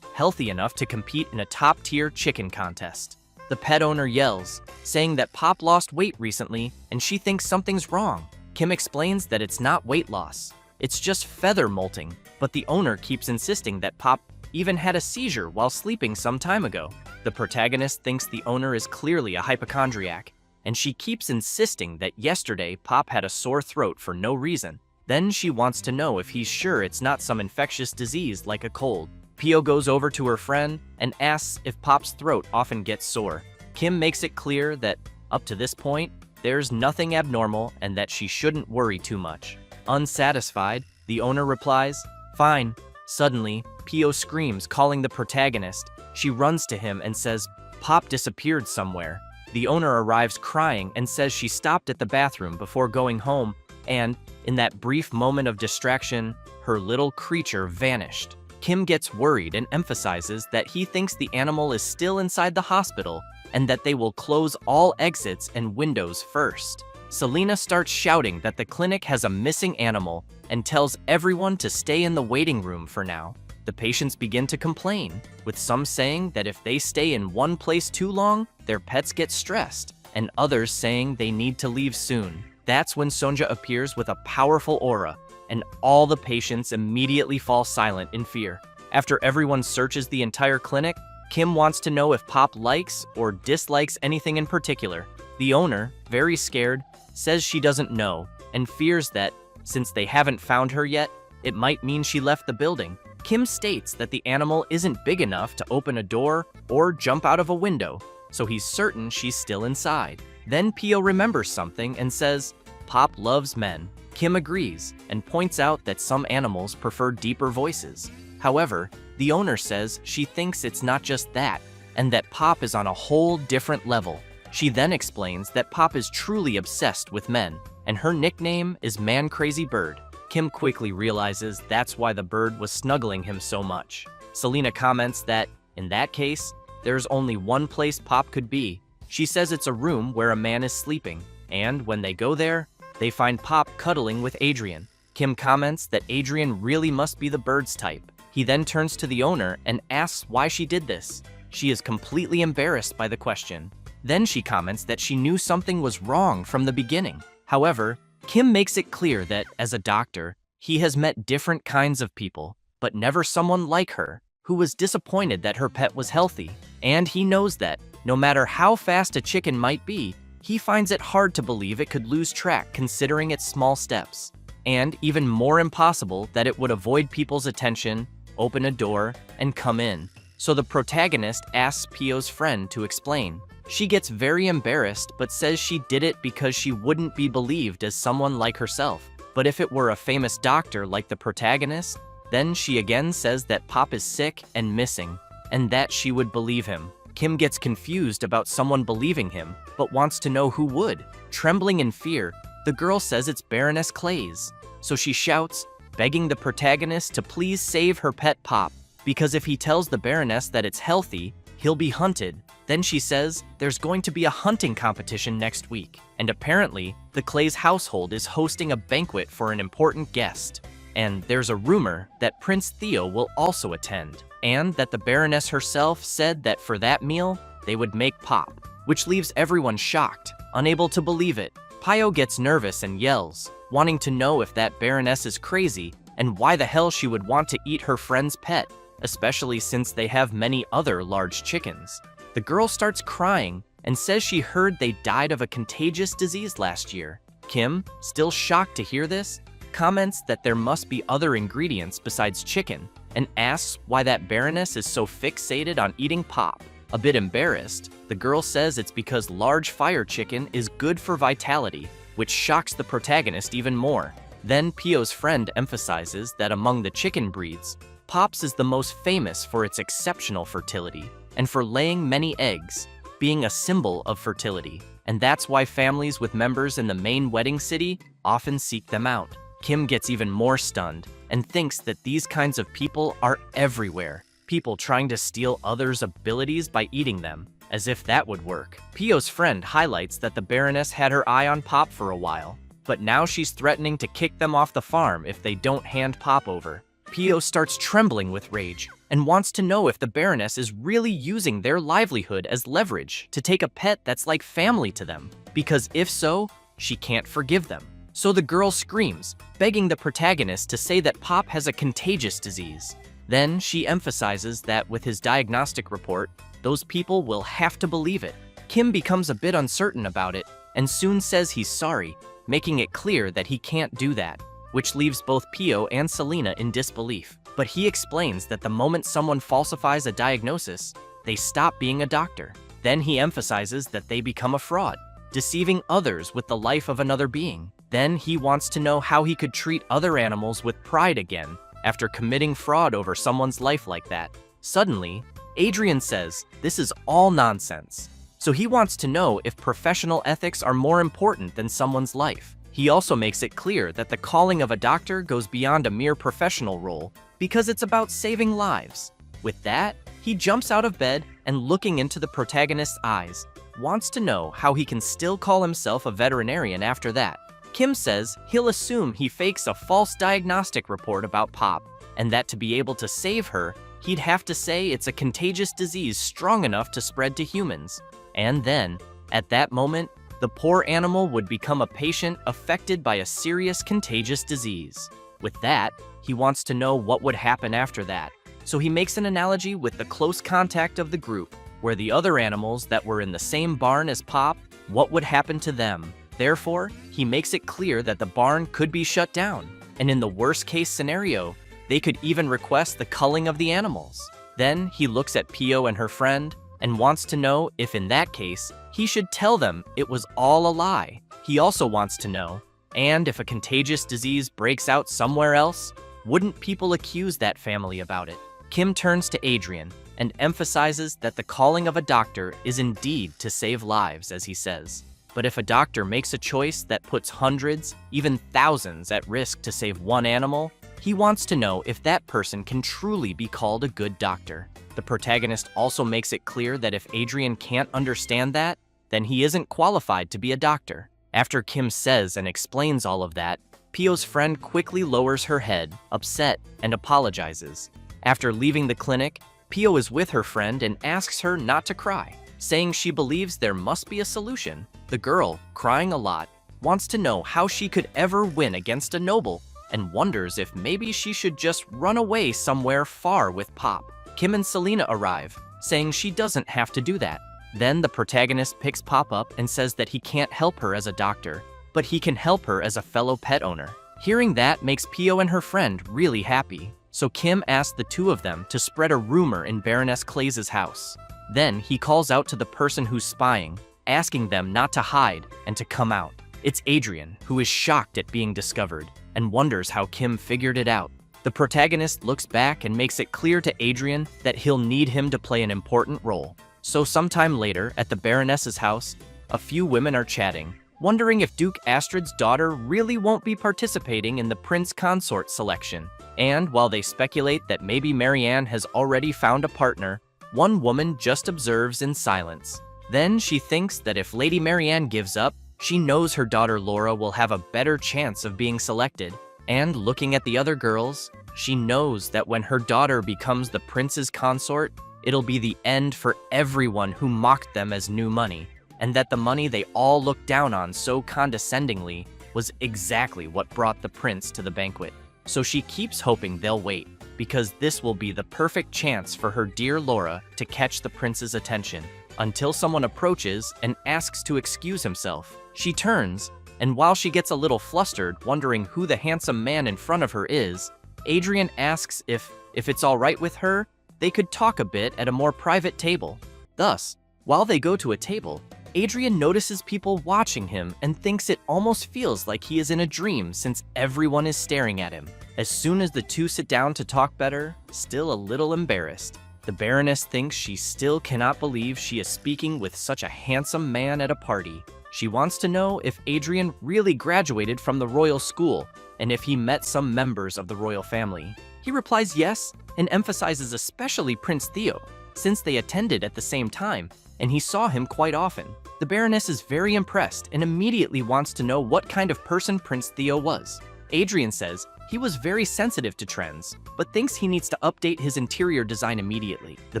enough to compete in a top-tier chicken contest. The pet owner yells, saying that Pop lost weight recently and she thinks something's wrong. Kim explains that it's not weight loss, it's just feather molting, but the owner keeps insisting that Pop even had a seizure while sleeping some time ago. The protagonist thinks the owner is clearly a hypochondriac, and she keeps insisting that yesterday Pop had a sore throat for no reason. Then she wants to know if he's sure it's not some infectious disease like a cold. Pio goes over to her friend and asks if Pop's throat often gets sore. Kim makes it clear that, up to this point, there's nothing abnormal and that she shouldn't worry too much. Unsatisfied, the owner replies, "Fine." Suddenly, Pio screams, calling the protagonist. She runs to him and says, "Pop disappeared somewhere." The owner arrives crying and says she stopped at the bathroom before going home, and, in that brief moment of distraction, her little creature vanished. Kim gets worried and emphasizes that he thinks the animal is still inside the hospital and that they will close all exits and windows first. Selena starts shouting that the clinic has a missing animal and tells everyone to stay in the waiting room for now. The patients begin to complain, with some saying that if they stay in one place too long, their pets get stressed, and others saying they need to leave soon. That's when Sonja appears with a powerful aura, and all the patients immediately fall silent in fear. After everyone searches the entire clinic, Kim wants to know if Pop likes or dislikes anything in particular. The owner, very scared, says she doesn't know and fears that, since they haven't found her yet, it might mean she left the building. Kim states that the animal isn't big enough to open a door or jump out of a window, so he's certain she's still inside. Then Pio remembers something and says, "Pop loves men." Kim agrees and points out that some animals prefer deeper voices. However, the owner says she thinks it's not just that, and that Pop is on a whole different level. She then explains that Pop is truly obsessed with men, and her nickname is Man Crazy Bird. Kim quickly realizes that's why the bird was snuggling him so much. Selena comments that, in that case, there's only one place Pop could be. She says it's a room where a man is sleeping, and when they go there, they find Pop cuddling with Adrian. Kim comments that Adrian really must be the bird's type. He then turns to the owner and asks why she did this. She is completely embarrassed by the question. Then she comments that she knew something was wrong from the beginning. However, Kim makes it clear that, as a doctor, he has met different kinds of people, but never someone like her, who was disappointed that her pet was healthy. And he knows that, no matter how fast a chicken might be, he finds it hard to believe it could lose track considering its small steps. And even more impossible that it would avoid people's attention, open a door, and come in. So the protagonist asks Pio's friend to explain. She gets very embarrassed but says she did it because she wouldn't be believed as someone like herself. But if it were a famous doctor like the protagonist, then she again says that Pop is sick and missing, and that she would believe him. Kim gets confused about someone believing him, but wants to know who would. Trembling in fear, the girl says it's Baroness Clays. So she shouts, begging the protagonist to please save her pet Pop, because if he tells the Baroness that it's healthy, he'll be hunted. Then she says there's going to be a hunting competition next week, and apparently the Clays household is hosting a banquet for an important guest. And there's a rumor that Prince Theo will also attend, and that the Baroness herself said that for that meal, they would make Pop, which leaves everyone shocked, unable to believe it. Pio gets nervous and yells, wanting to know if that Baroness is crazy and why the hell she would want to eat her friend's pet, especially since they have many other large chickens. The girl starts crying and says she heard they died of a contagious disease last year. Kim, still shocked to hear this, comments that there must be other ingredients besides chicken and asks why that Baroness is so fixated on eating Pop. A bit embarrassed, the girl says it's because large fire chicken is good for vitality, which shocks the protagonist even more. Then Pio's friend emphasizes that among the chicken breeds, Pop's is the most famous for its exceptional fertility and for laying many eggs, being a symbol of fertility. And that's why families with members in the main wedding city often seek them out. Kim gets even more stunned and thinks that these kinds of people are everywhere. People trying to steal others' abilities by eating them, as if that would work. Pio's friend highlights that the Baroness had her eye on Pop for a while, but now she's threatening to kick them off the farm if they don't hand Pop over. Pio starts trembling with rage and wants to know if the Baroness is really using their livelihood as leverage to take a pet that's like family to them, because if so, she can't forgive them. So the girl screams, begging the protagonist to say that Pop has a contagious disease. Then she emphasizes that with his diagnostic report, those people will have to believe it. Kim becomes a bit uncertain about it and soon says he's sorry, making it clear that he can't do that, which leaves both Pio and Selena in disbelief. But he explains that the moment someone falsifies a diagnosis, they stop being a doctor. Then he emphasizes that they become a fraud, deceiving others with the life of another being. Then he wants to know how he could treat other animals with pride again after committing fraud over someone's life like that. Suddenly, Adrian says this is all nonsense. So he wants to know if professional ethics are more important than someone's life. He also makes it clear that the calling of a doctor goes beyond a mere professional role because it's about saving lives. With that, he jumps out of bed and, looking into the protagonist's eyes, wants to know how he can still call himself a veterinarian after that. Kim says he'll assume he fakes a false diagnostic report about Pop, and that to be able to save her, he'd have to say it's a contagious disease strong enough to spread to humans. And then, at that moment, the poor animal would become a patient affected by a serious contagious disease. With that, he wants to know what would happen after that. So he makes an analogy with the close contact of the group, where the other animals that were in the same barn as Pop, what would happen to them? Therefore, he makes it clear that the barn could be shut down, and in the worst-case scenario, they could even request the culling of the animals. Then he looks at Pio and her friend and wants to know if in that case, he should tell them it was all a lie. He also wants to know, and if a contagious disease breaks out somewhere else, wouldn't people accuse that family about it? Kim turns to Adrian and emphasizes that the calling of a doctor is indeed to save lives, as he says. But if a doctor makes a choice that puts hundreds, even thousands at risk to save one animal, he wants to know if that person can truly be called a good doctor. The protagonist also makes it clear that if Adrian can't understand that, then he isn't qualified to be a doctor. After Kim says and explains all of that, Pio's friend quickly lowers her head, upset, and apologizes. After leaving the clinic, Pio is with her friend and asks her not to cry, saying she believes there must be a solution. The girl, crying a lot, wants to know how she could ever win against a noble and wonders if maybe she should just run away somewhere far with Pop. Kim and Selena arrive, saying she doesn't have to do that. Then the protagonist picks Pop up and says that he can't help her as a doctor, but he can help her as a fellow pet owner. Hearing that makes Pio and her friend really happy, so Kim asks the two of them to spread a rumor in Baroness Clays's house. Then he calls out to the person who's spying, asking them not to hide and to come out. It's Adrian, who is shocked at being discovered and wonders how Kim figured it out. The protagonist looks back and makes it clear to Adrian that he'll need him to play an important role. So sometime later, at the Baroness's house, a few women are chatting, wondering if Duke Astrid's daughter really won't be participating in the prince consort selection. And while they speculate that maybe Marianne has already found a partner, one woman just observes in silence. Then she thinks that if Lady Marianne gives up, she knows her daughter Laura will have a better chance of being selected. And looking at the other girls, she knows that when her daughter becomes the prince's consort, it'll be the end for everyone who mocked them as new money, and that the money they all looked down on so condescendingly was exactly what brought the prince to the banquet. So she keeps hoping they'll wait, because this will be the perfect chance for her dear Laura to catch the prince's attention, until someone approaches and asks to excuse himself. She turns, and while she gets a little flustered, wondering who the handsome man in front of her is, Adrian asks if it's all right with her, they could talk a bit at a more private table. Thus, while they go to a table, Adrian notices people watching him and thinks it almost feels like he is in a dream since everyone is staring at him. As soon as the two sit down to talk better, still a little embarrassed, the Baroness thinks she still cannot believe she is speaking with such a handsome man at a party. She wants to know if Adrian really graduated from the royal school and if he met some members of the royal family. He replies yes and emphasizes especially Prince Theo, since they attended at the same time and he saw him quite often. The Baroness is very impressed and immediately wants to know what kind of person Prince Theo was. Adrian says He was very sensitive to trends, but thinks he needs to update his interior design immediately. The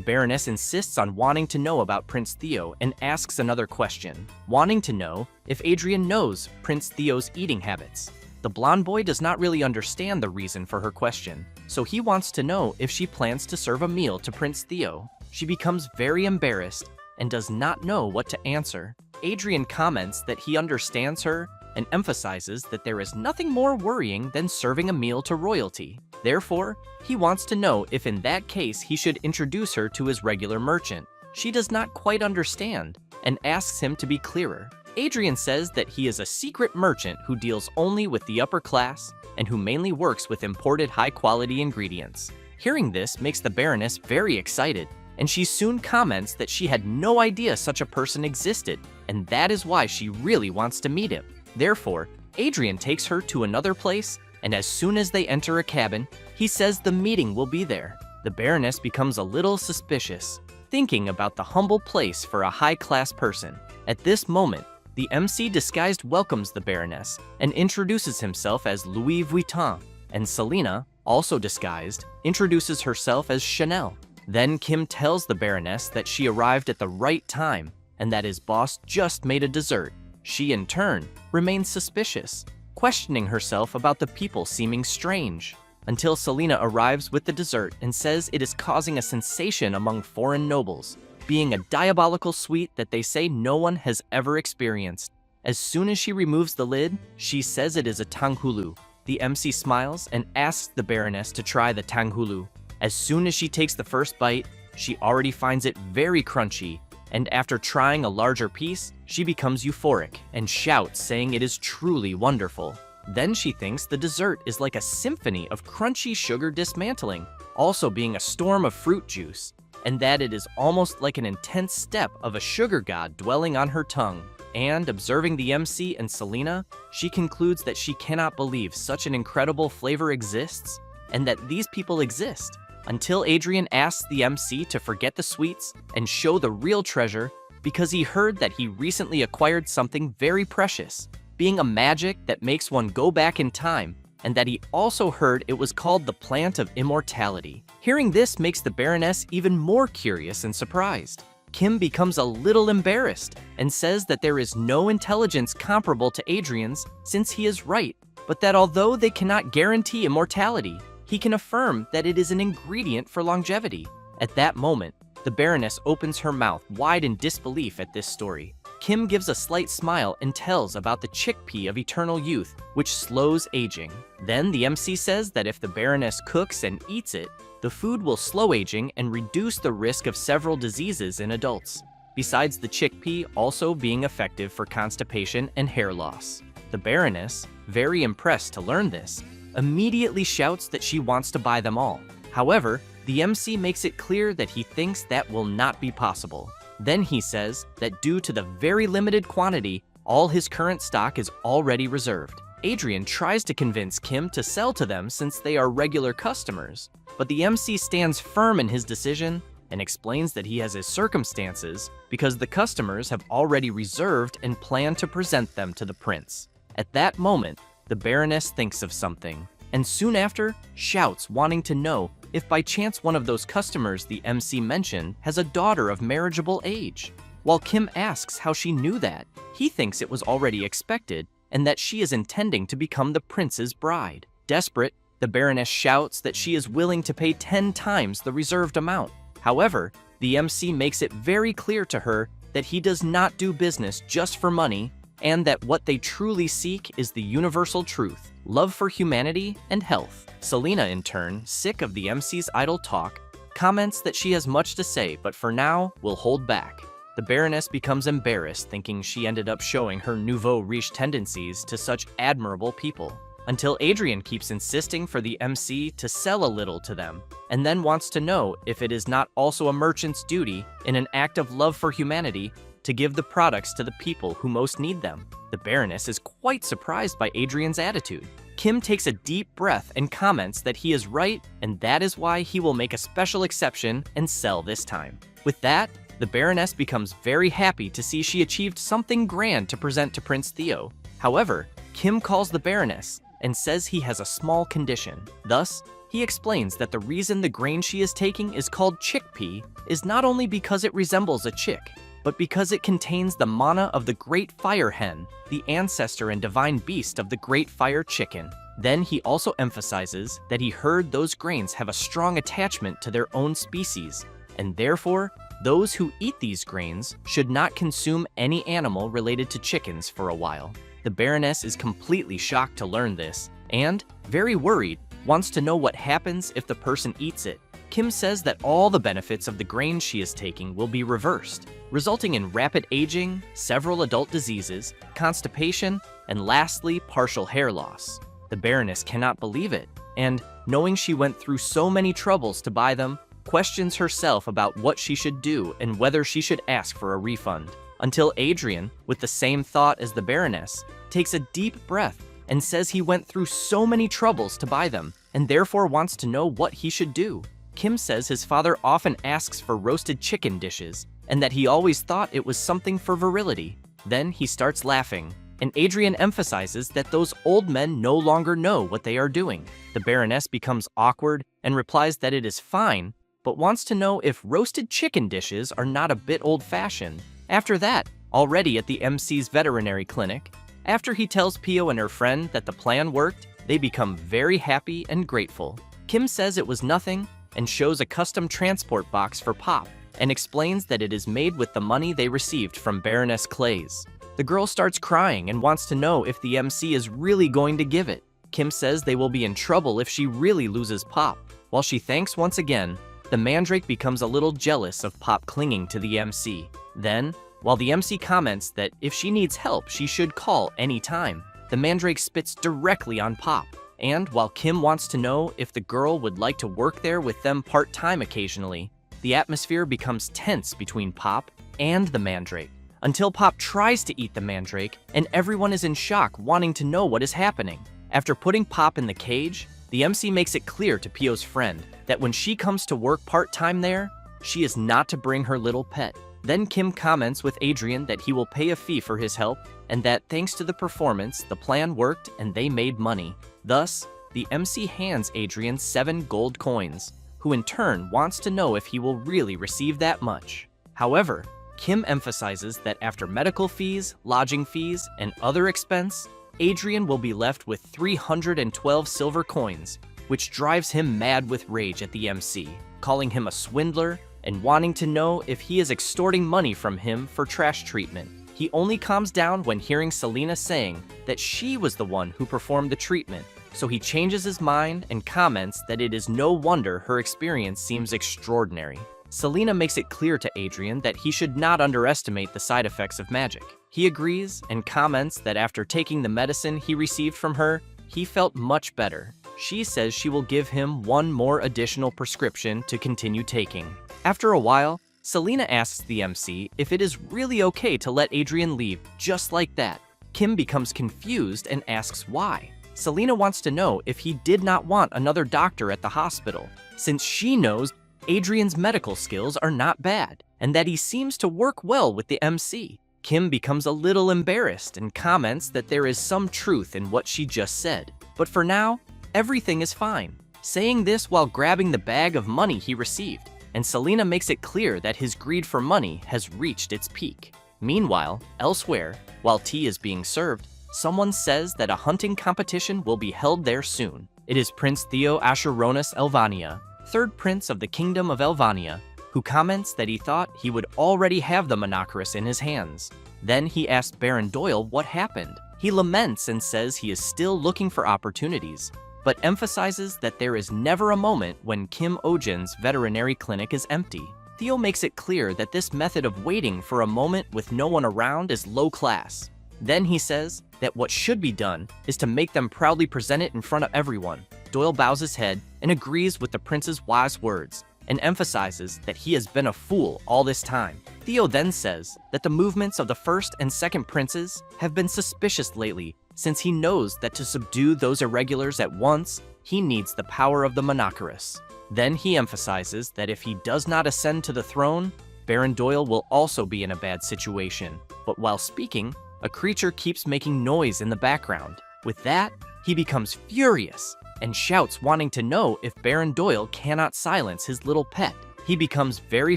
Baroness insists on wanting to know about Prince Theo and asks another question, wanting to know if Adrian knows Prince Theo's eating habits. The blonde boy does not really understand the reason for her question, so he wants to know if she plans to serve a meal to Prince Theo. She becomes very embarrassed and does not know what to answer. Adrian comments that he understands her and emphasizes that there is nothing more worrying than serving a meal to royalty. Therefore, he wants to know if in that case he should introduce her to his regular merchant. She does not quite understand and asks him to be clearer. Adrian says that he is a secret merchant who deals only with the upper class and who mainly works with imported high-quality ingredients. Hearing this makes the Baroness very excited, and she soon comments that she had no idea such a person existed, and that is why she really wants to meet him. Therefore, Adrian takes her to another place, and as soon as they enter a cabin, he says the meeting will be there. The Baroness becomes a little suspicious, thinking about the humble place for a high-class person. At this moment, the MC disguised welcomes the Baroness and introduces himself as Louis Vuitton, and Selena, also disguised, introduces herself as Chanel. Then Kim tells the Baroness that she arrived at the right time and that his boss just made a dessert. She, in turn, remains suspicious, questioning herself about the people seeming strange, until Selena arrives with the dessert and says it is causing a sensation among foreign nobles, being a diabolical sweet that they say no one has ever experienced. As soon as she removes the lid, she says it is a tanghulu. The MC smiles and asks the Baroness to try the tanghulu. As soon as she takes the first bite, she already finds it very crunchy, and after trying a larger piece, she becomes euphoric and shouts saying it is truly wonderful. Then she thinks the dessert is like a symphony of crunchy sugar dismantling, also being a storm of fruit juice, and that it is almost like an intense step of a sugar god dwelling on her tongue. And observing the MC and Selena, she concludes that she cannot believe such an incredible flavor exists, and that these people exist, until Adrian asks the MC to forget the sweets and show the real treasure because he heard that he recently acquired something very precious, being a magic that makes one go back in time, and that he also heard it was called the Plant of Immortality. Hearing this makes the Baroness even more curious and surprised. Kim becomes a little embarrassed and says that there is no intelligence comparable to Adrian's since he is right, but that although they cannot guarantee immortality, he can affirm that it is an ingredient for longevity. At that moment, the Baroness opens her mouth wide in disbelief at this story. Kim gives a slight smile and tells about the chickpea of eternal youth, which slows aging. Then the MC says that if the Baroness cooks and eats it, the food will slow aging and reduce the risk of several diseases in adults, besides the chickpea also being effective for constipation and hair loss. The Baroness, very impressed to learn this, immediately shouts that she wants to buy them all. However, the MC makes it clear that he thinks that will not be possible. Then he says that due to the very limited quantity, all his current stock is already reserved. Adrian tries to convince Kim to sell to them since they are regular customers, but the MC stands firm in his decision and explains that he has his circumstances because the customers have already reserved and plan to present them to the prince. At that moment, the Baroness thinks of something, and soon after, shouts wanting to know if by chance one of those customers the MC mentioned has a daughter of marriageable age. While Kim asks how she knew that, he thinks it was already expected and that she is intending to become the prince's bride. Desperate, the Baroness shouts that she is willing to pay 10 times the reserved amount. However, the MC makes it very clear to her that he does not do business just for money, and that what they truly seek is the universal truth, love for humanity and health. Selena, in turn, sick of the MC's idle talk, comments that she has much to say, but for now, will hold back. The Baroness becomes embarrassed, thinking she ended up showing her nouveau riche tendencies to such admirable people, until Adrian keeps insisting for the MC to sell a little to them, and then wants to know if it is not also a merchant's duty, in an act of love for humanity, to give the products to the people who most need them. The Baroness is quite surprised by Adrian's attitude. Kim takes a deep breath and comments that he is right, and that is why he will make a special exception and sell this time. With that, the Baroness becomes very happy to see she achieved something grand to present to Prince Theo. However, Kim calls the Baroness and says he has a small condition. Thus, he explains that the reason the grain she is taking is called chickpea is not only because it resembles a chick, but because it contains the mana of the great fire hen, the ancestor and divine beast of the great fire chicken. Then he also emphasizes that he heard those grains have a strong attachment to their own species, and therefore, those who eat these grains should not consume any animal related to chickens for a while. The Baroness is completely shocked to learn this, and, very worried, wants to know what happens if the person eats it. Kim says that all the benefits of the grain she is taking will be reversed, resulting in rapid aging, several adult diseases, constipation, and lastly, partial hair loss. The Baroness cannot believe it, and, knowing she went through so many troubles to buy them, questions herself about what she should do and whether she should ask for a refund. Until Adrian, with the same thought as the Baroness, takes a deep breath and says he went through so many troubles to buy them, and therefore wants to know what he should do. Kim says his father often asks for roasted chicken dishes, and that he always thought it was something for virility. Then he starts laughing, and Adrian emphasizes that those old men no longer know what they are doing. The Baroness becomes awkward and replies that it is fine, but wants to know if roasted chicken dishes are not a bit old-fashioned. After that, already at the MC's veterinary clinic, after he tells Pio and her friend that the plan worked, they become very happy and grateful. Kim says it was nothing and shows a custom transport box for Pop and explains that it is made with the money they received from Baroness Clays. The girl starts crying and wants to know if the MC is really going to give it. Kim says they will be in trouble if she really loses Pop. While she thanks once again, the Mandrake becomes a little jealous of Pop clinging to the MC. Then, while the MC comments that if she needs help, she should call any time, the Mandrake spits directly on Pop. And while Kim wants to know if the girl would like to work there with them part-time occasionally, the atmosphere becomes tense between Pop and the Mandrake, until Pop tries to eat the Mandrake, and everyone is in shock wanting to know what is happening. After putting Pop in the cage, the MC makes it clear to Pio's friend that when she comes to work part-time there, she is not to bring her little pet. Then Kim comments with Adrian that he will pay a fee for his help, and that thanks to the performance, the plan worked and they made money. Thus, the MC hands Adrian 7 gold coins, who in turn wants to know if he will really receive that much. However, Kim emphasizes that after medical fees, lodging fees, and other expense, Adrian will be left with 312 silver coins, which drives him mad with rage at the MC, calling him a swindler and wanting to know if he is extorting money from him for trash treatment. He only calms down when hearing Selena saying that she was the one who performed the treatment, so he changes his mind and comments that it is no wonder her experience seems extraordinary. Selena makes it clear to Adrian that he should not underestimate the side effects of magic. He agrees and comments that after taking the medicine he received from her, he felt much better. She says she will give him 1 more additional prescription to continue taking. After a while, Selena asks the MC if it is really okay to let Adrian leave just like that. Kim becomes confused and asks why. Selena wants to know if he did not want another doctor at the hospital, since she knows Adrian's medical skills are not bad, and that he seems to work well with the MC. Kim becomes a little embarrassed and comments that there is some truth in what she just said. But for now, everything is fine, saying this while grabbing the bag of money he received, and Selena makes it clear that his greed for money has reached its peak. Meanwhile, elsewhere, while tea is being served, someone says that a hunting competition will be held there soon. It is Prince Theo Asheronus Elvania, 3rd Prince of the Kingdom of Elvania, who comments that he thought he would already have the monoceros in his hands. Then he asks Baron Doyle what happened. He laments and says he is still looking for opportunities, but emphasizes that there is never a moment when Kim Ojin's veterinary clinic is empty. Theo makes it clear that this method of waiting for a moment with no one around is low class. Then he says that what should be done is to make them proudly present it in front of everyone. Doyle bows his head and agrees with the prince's wise words, and emphasizes that he has been a fool all this time. Theo then says that the movements of the 1st and 2nd princes have been suspicious lately, since he knows that to subdue those irregulars at once, he needs the power of the monoceros. Then he emphasizes that if he does not ascend to the throne, Baron Doyle will also be in a bad situation. But while speaking, a creature keeps making noise in the background. With that, He becomes furious and shouts, wanting to know if Baron Doyle cannot silence his little pet. He becomes very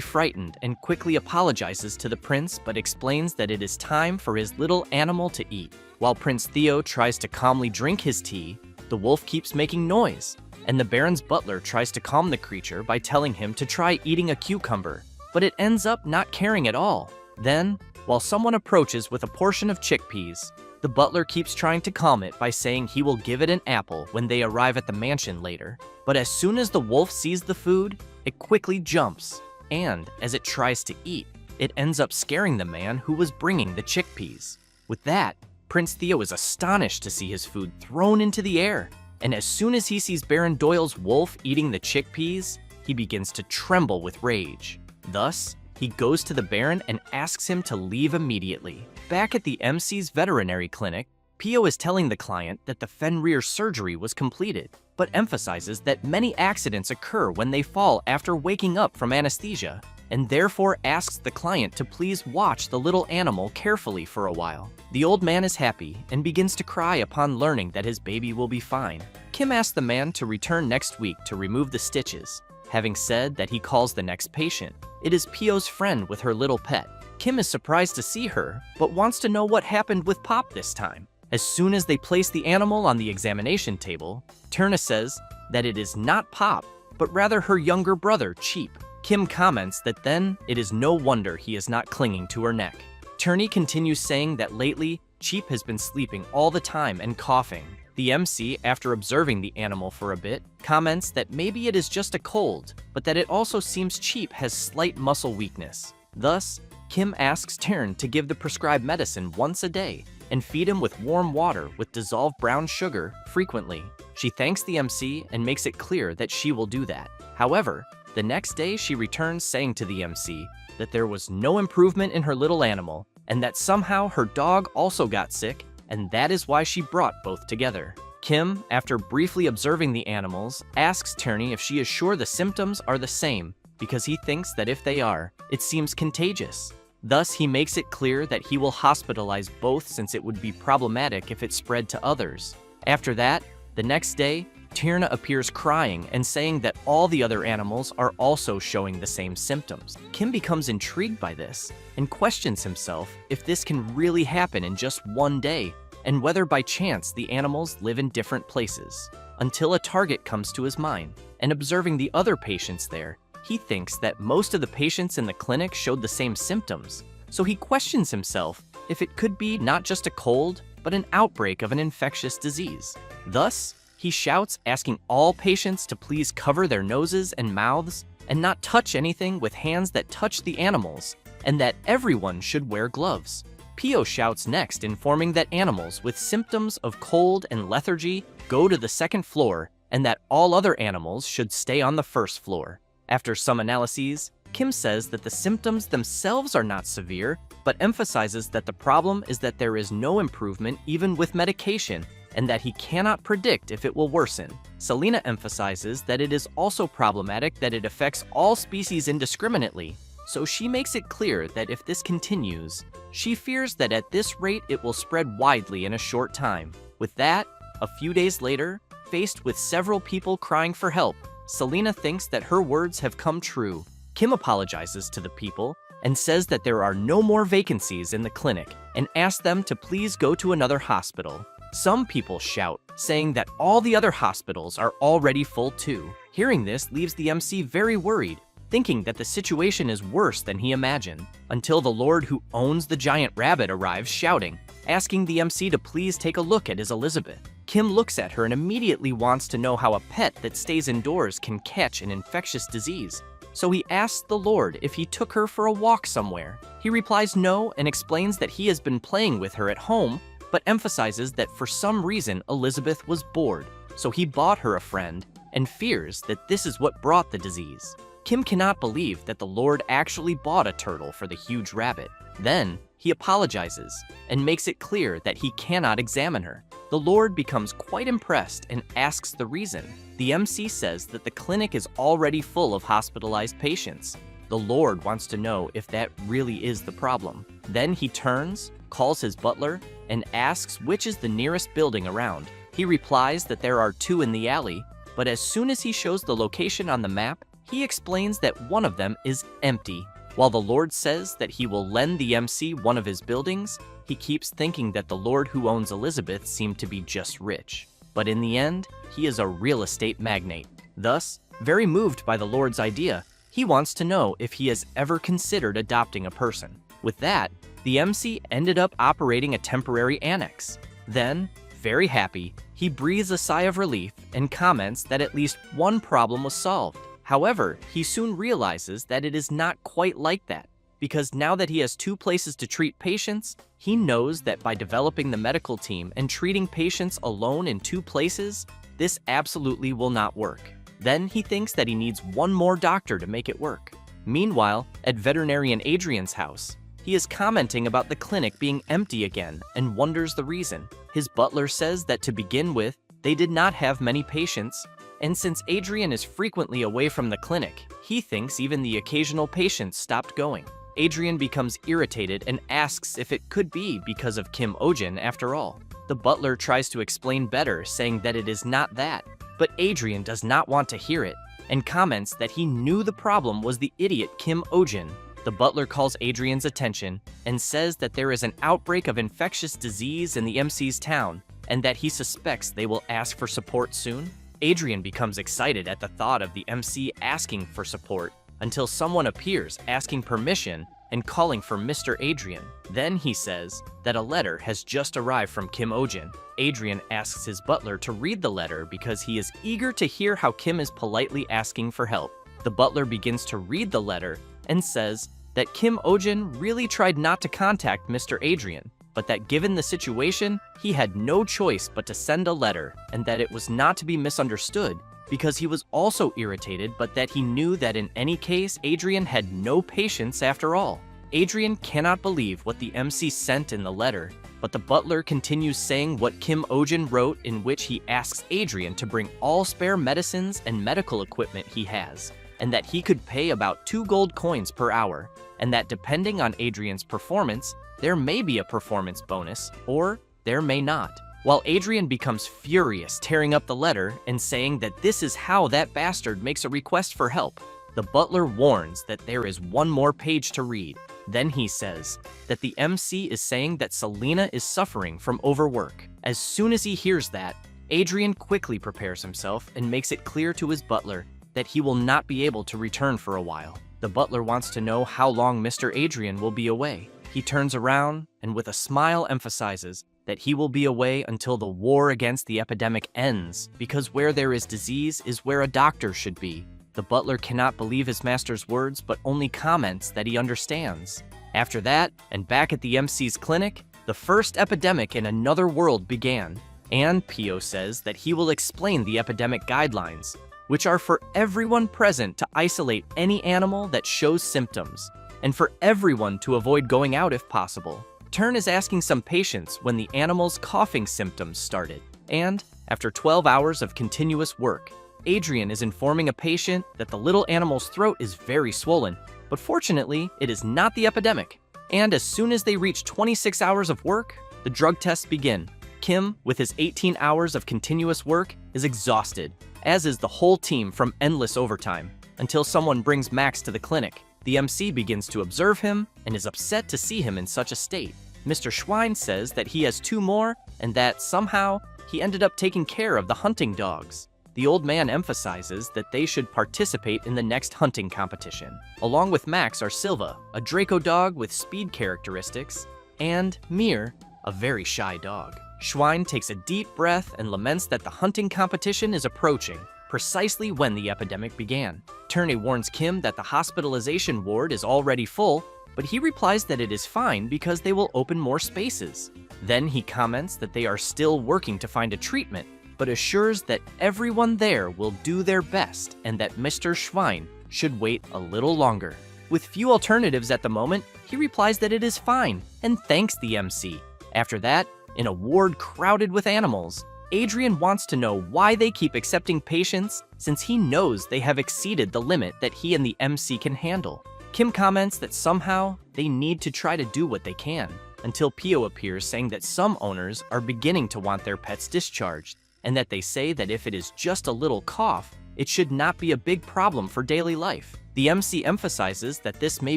frightened and quickly apologizes to the prince, but explains that it is time for his little animal to eat. While Prince Theo tries to calmly drink his tea, the wolf keeps making noise, and the Baron's butler tries to calm the creature by telling him to try eating a cucumber, but it ends up not caring at all. Then, while someone approaches with a portion of chickpeas, the butler keeps trying to calm it by saying he will give it an apple when they arrive at the mansion later. But as soon as the wolf sees the food, it quickly jumps, and as it tries to eat, it ends up scaring the man who was bringing the chickpeas. With that, Prince Theo is astonished to see his food thrown into the air, and as soon as he sees Baron Doyle's wolf eating the chickpeas, he begins to tremble with rage. Thus, he goes to the Baron and asks him to leave immediately. Back at the MC's veterinary clinic, Pio is telling the client that the Fenrir surgery was completed, but emphasizes that many accidents occur when they fall after waking up from anesthesia, and therefore asks the client to please watch the little animal carefully for a while. The old man is happy and begins to cry upon learning that his baby will be fine. Kim asks the man to return next week to remove the stitches. Having said that, he calls the next patient. It is Pio's friend with her little pet. Kim is surprised to see her, but wants to know what happened with Pop this time. As soon as they place the animal on the examination table, Turna says that it is not Pop, but rather her younger brother, Cheap. Kim comments that then it is no wonder he is not clinging to her neck. Turney continues saying that lately, Cheap has been sleeping all the time and coughing. The MC, after observing the animal for a bit, comments that maybe it is just a cold, but that it also seems Cheap has slight muscle weakness. Thus, Kim asks Tern to give the prescribed medicine once a day and feed him with warm water with dissolved brown sugar frequently. She thanks the MC and makes it clear that she will do that. However, the next day she returns saying to the MC that there was no improvement in her little animal and that somehow her dog also got sick, and that is why she brought both together. Kim, after briefly observing the animals, asks Turney if she is sure the symptoms are the same, because he thinks that if they are, it seems contagious. Thus, he makes it clear that he will hospitalize both since it would be problematic if it spread to others. After that, the next day, Tyrna appears crying and saying that all the other animals are also showing the same symptoms. Kim becomes intrigued by this and questions himself if this can really happen in just one day, and whether by chance the animals live in different places. Until a target comes to his mind, and observing the other patients there, he thinks that most of the patients in the clinic showed the same symptoms, so he questions himself if it could be not just a cold, but an outbreak of an infectious disease. Thus, he shouts, asking all patients to please cover their noses and mouths and not touch anything with hands that touch the animals, and that everyone should wear gloves. Pio shouts next, informing that animals with symptoms of cold and lethargy go to the second floor and that all other animals should stay on the first floor. After some analyses, Kim says that the symptoms themselves are not severe, but emphasizes that the problem is that there is no improvement even with medication, and that he cannot predict if it will worsen. Selena emphasizes that it is also problematic that it affects all species indiscriminately, so she makes it clear that if this continues, she fears that at this rate it will spread widely in a short time. With that, a few days later, faced with several people crying for help, Selena thinks that her words have come true. Kim apologizes to the people and says that there are no more vacancies in the clinic and asks them to please go to another hospital. Some people shout, saying that all the other hospitals are already full too. Hearing this leaves the MC very worried, thinking that the situation is worse than he imagined, until the Lord who owns the giant rabbit arrives shouting, asking the MC to please take a look at his Elizabeth. Kim looks at her and immediately wants to know how a pet that stays indoors can catch an infectious disease. So he asks the Lord if he took her for a walk somewhere. He replies no and explains that he has been playing with her at home, but emphasizes that for some reason Elizabeth was bored, so he bought her a friend and fears that this is what brought the disease. Kim cannot believe that the Lord actually bought a turtle for the huge rabbit. Then, he apologizes and makes it clear that he cannot examine her. The Lord becomes quite impressed and asks the reason. The MC says that the clinic is already full of hospitalized patients. The Lord wants to know if that really is the problem. Then he turns, calls his butler, and asks which is the nearest building around. He replies that there are 2 in the alley, but as soon as he shows the location on the map, he explains that one of them is empty. While the Lord says that he will lend the MC one of his buildings, he keeps thinking that the Lord who owns Elizabeth seemed to be just rich. But in the end, he is a real estate magnate. Thus, very moved by the Lord's idea, he wants to know if he has ever considered adopting a person. With that, the MC ended up operating a temporary annex. Then, very happy, he breathes a sigh of relief and comments that at least one problem was solved. However, he soon realizes that it is not quite like that, because now that he has 2 places to treat patients, he knows that by developing the medical team and treating patients alone in 2 places, this absolutely will not work. Then he thinks that he needs one more doctor to make it work. Meanwhile, at Veterinarian Adrian's house, he is commenting about the clinic being empty again and wonders the reason. His butler says that to begin with, they did not have many patients, and since Adrian is frequently away from the clinic, he thinks even the occasional patients stopped going. Adrian becomes irritated and asks if it could be because of Kim Ojin after all. The butler tries to explain better, saying that it is not that, but Adrian does not want to hear it and comments that he knew the problem was the idiot Kim Ojin. The butler calls Adrian's attention and says that there is an outbreak of infectious disease in the MC's town and that he suspects they will ask for support soon. Adrian becomes excited at the thought of the MC asking for support until someone appears asking permission and calling for Mr. Adrian. Then he says that a letter has just arrived from Kim Ojin. Adrian asks his butler to read the letter because he is eager to hear how Kim is politely asking for help. The butler begins to read the letter and says that Kim Ojin really tried not to contact Mr. Adrian, but that given the situation, he had no choice but to send a letter, and that it was not to be misunderstood because he was also irritated, but that he knew that in any case, Adrian had no patience after all. Adrian cannot believe what the MC sent in the letter, but the butler continues saying what Kim Ojin wrote, in which he asks Adrian to bring all spare medicines and medical equipment he has, and that he could pay about 2 gold coins per hour, and that depending on Adrian's performance, there may be a performance bonus, or there may not. While Adrian becomes furious, tearing up the letter and saying that this is how that bastard makes a request for help, the butler warns that there is one more page to read. Then he says that the MC is saying that Selena is suffering from overwork. As soon as he hears that, Adrian quickly prepares himself and makes it clear to his butler that he will not be able to return for a while. The butler wants to know how long Mr. Adrian will be away. He turns around and with a smile emphasizes that he will be away until the war against the epidemic ends, because where there is disease is where a doctor should be. The butler cannot believe his master's words, but only comments that he understands. After that, and back at the MC's clinic, the first epidemic in another world began, and Pio says that he will explain the epidemic guidelines, which are for everyone present to isolate any animal that shows symptoms, and for everyone to avoid going out if possible. Tern is asking some patients when the animal's coughing symptoms started, and after 12 hours of continuous work, Adrian is informing a patient that the little animal's throat is very swollen, but fortunately, it is not the epidemic. And as soon as they reach 26 hours of work, the drug tests begin. Kim, with his 18 hours of continuous work, is exhausted, as is the whole team from endless overtime, until someone brings Max to the clinic. The MC begins to observe him and is upset to see him in such a state. Mr. Schwein says that he has 2 more and that somehow he ended up taking care of the hunting dogs. The old man emphasizes that they should participate in the next hunting competition. Along with Max are Silva, a Draco dog with speed characteristics, and Mir, a very shy dog. Schwein takes a deep breath and laments that the hunting competition is approaching, precisely when the epidemic began. Turney warns Kim that the hospitalization ward is already full, but he replies that it is fine because they will open more spaces. Then he comments that they are still working to find a treatment, but assures that everyone there will do their best and that Mr. Schwein should wait a little longer. With few alternatives at the moment, he replies that it is fine and thanks the MC. After that, in a ward crowded with animals, Adrian wants to know why they keep accepting patients since he knows they have exceeded the limit that he and the MC can handle. Kim comments that somehow they need to try to do what they can, until Pio appears saying that some owners are beginning to want their pets discharged. and that they say that if it is just a little cough, it should not be a big problem for daily life. The MC emphasizes that this may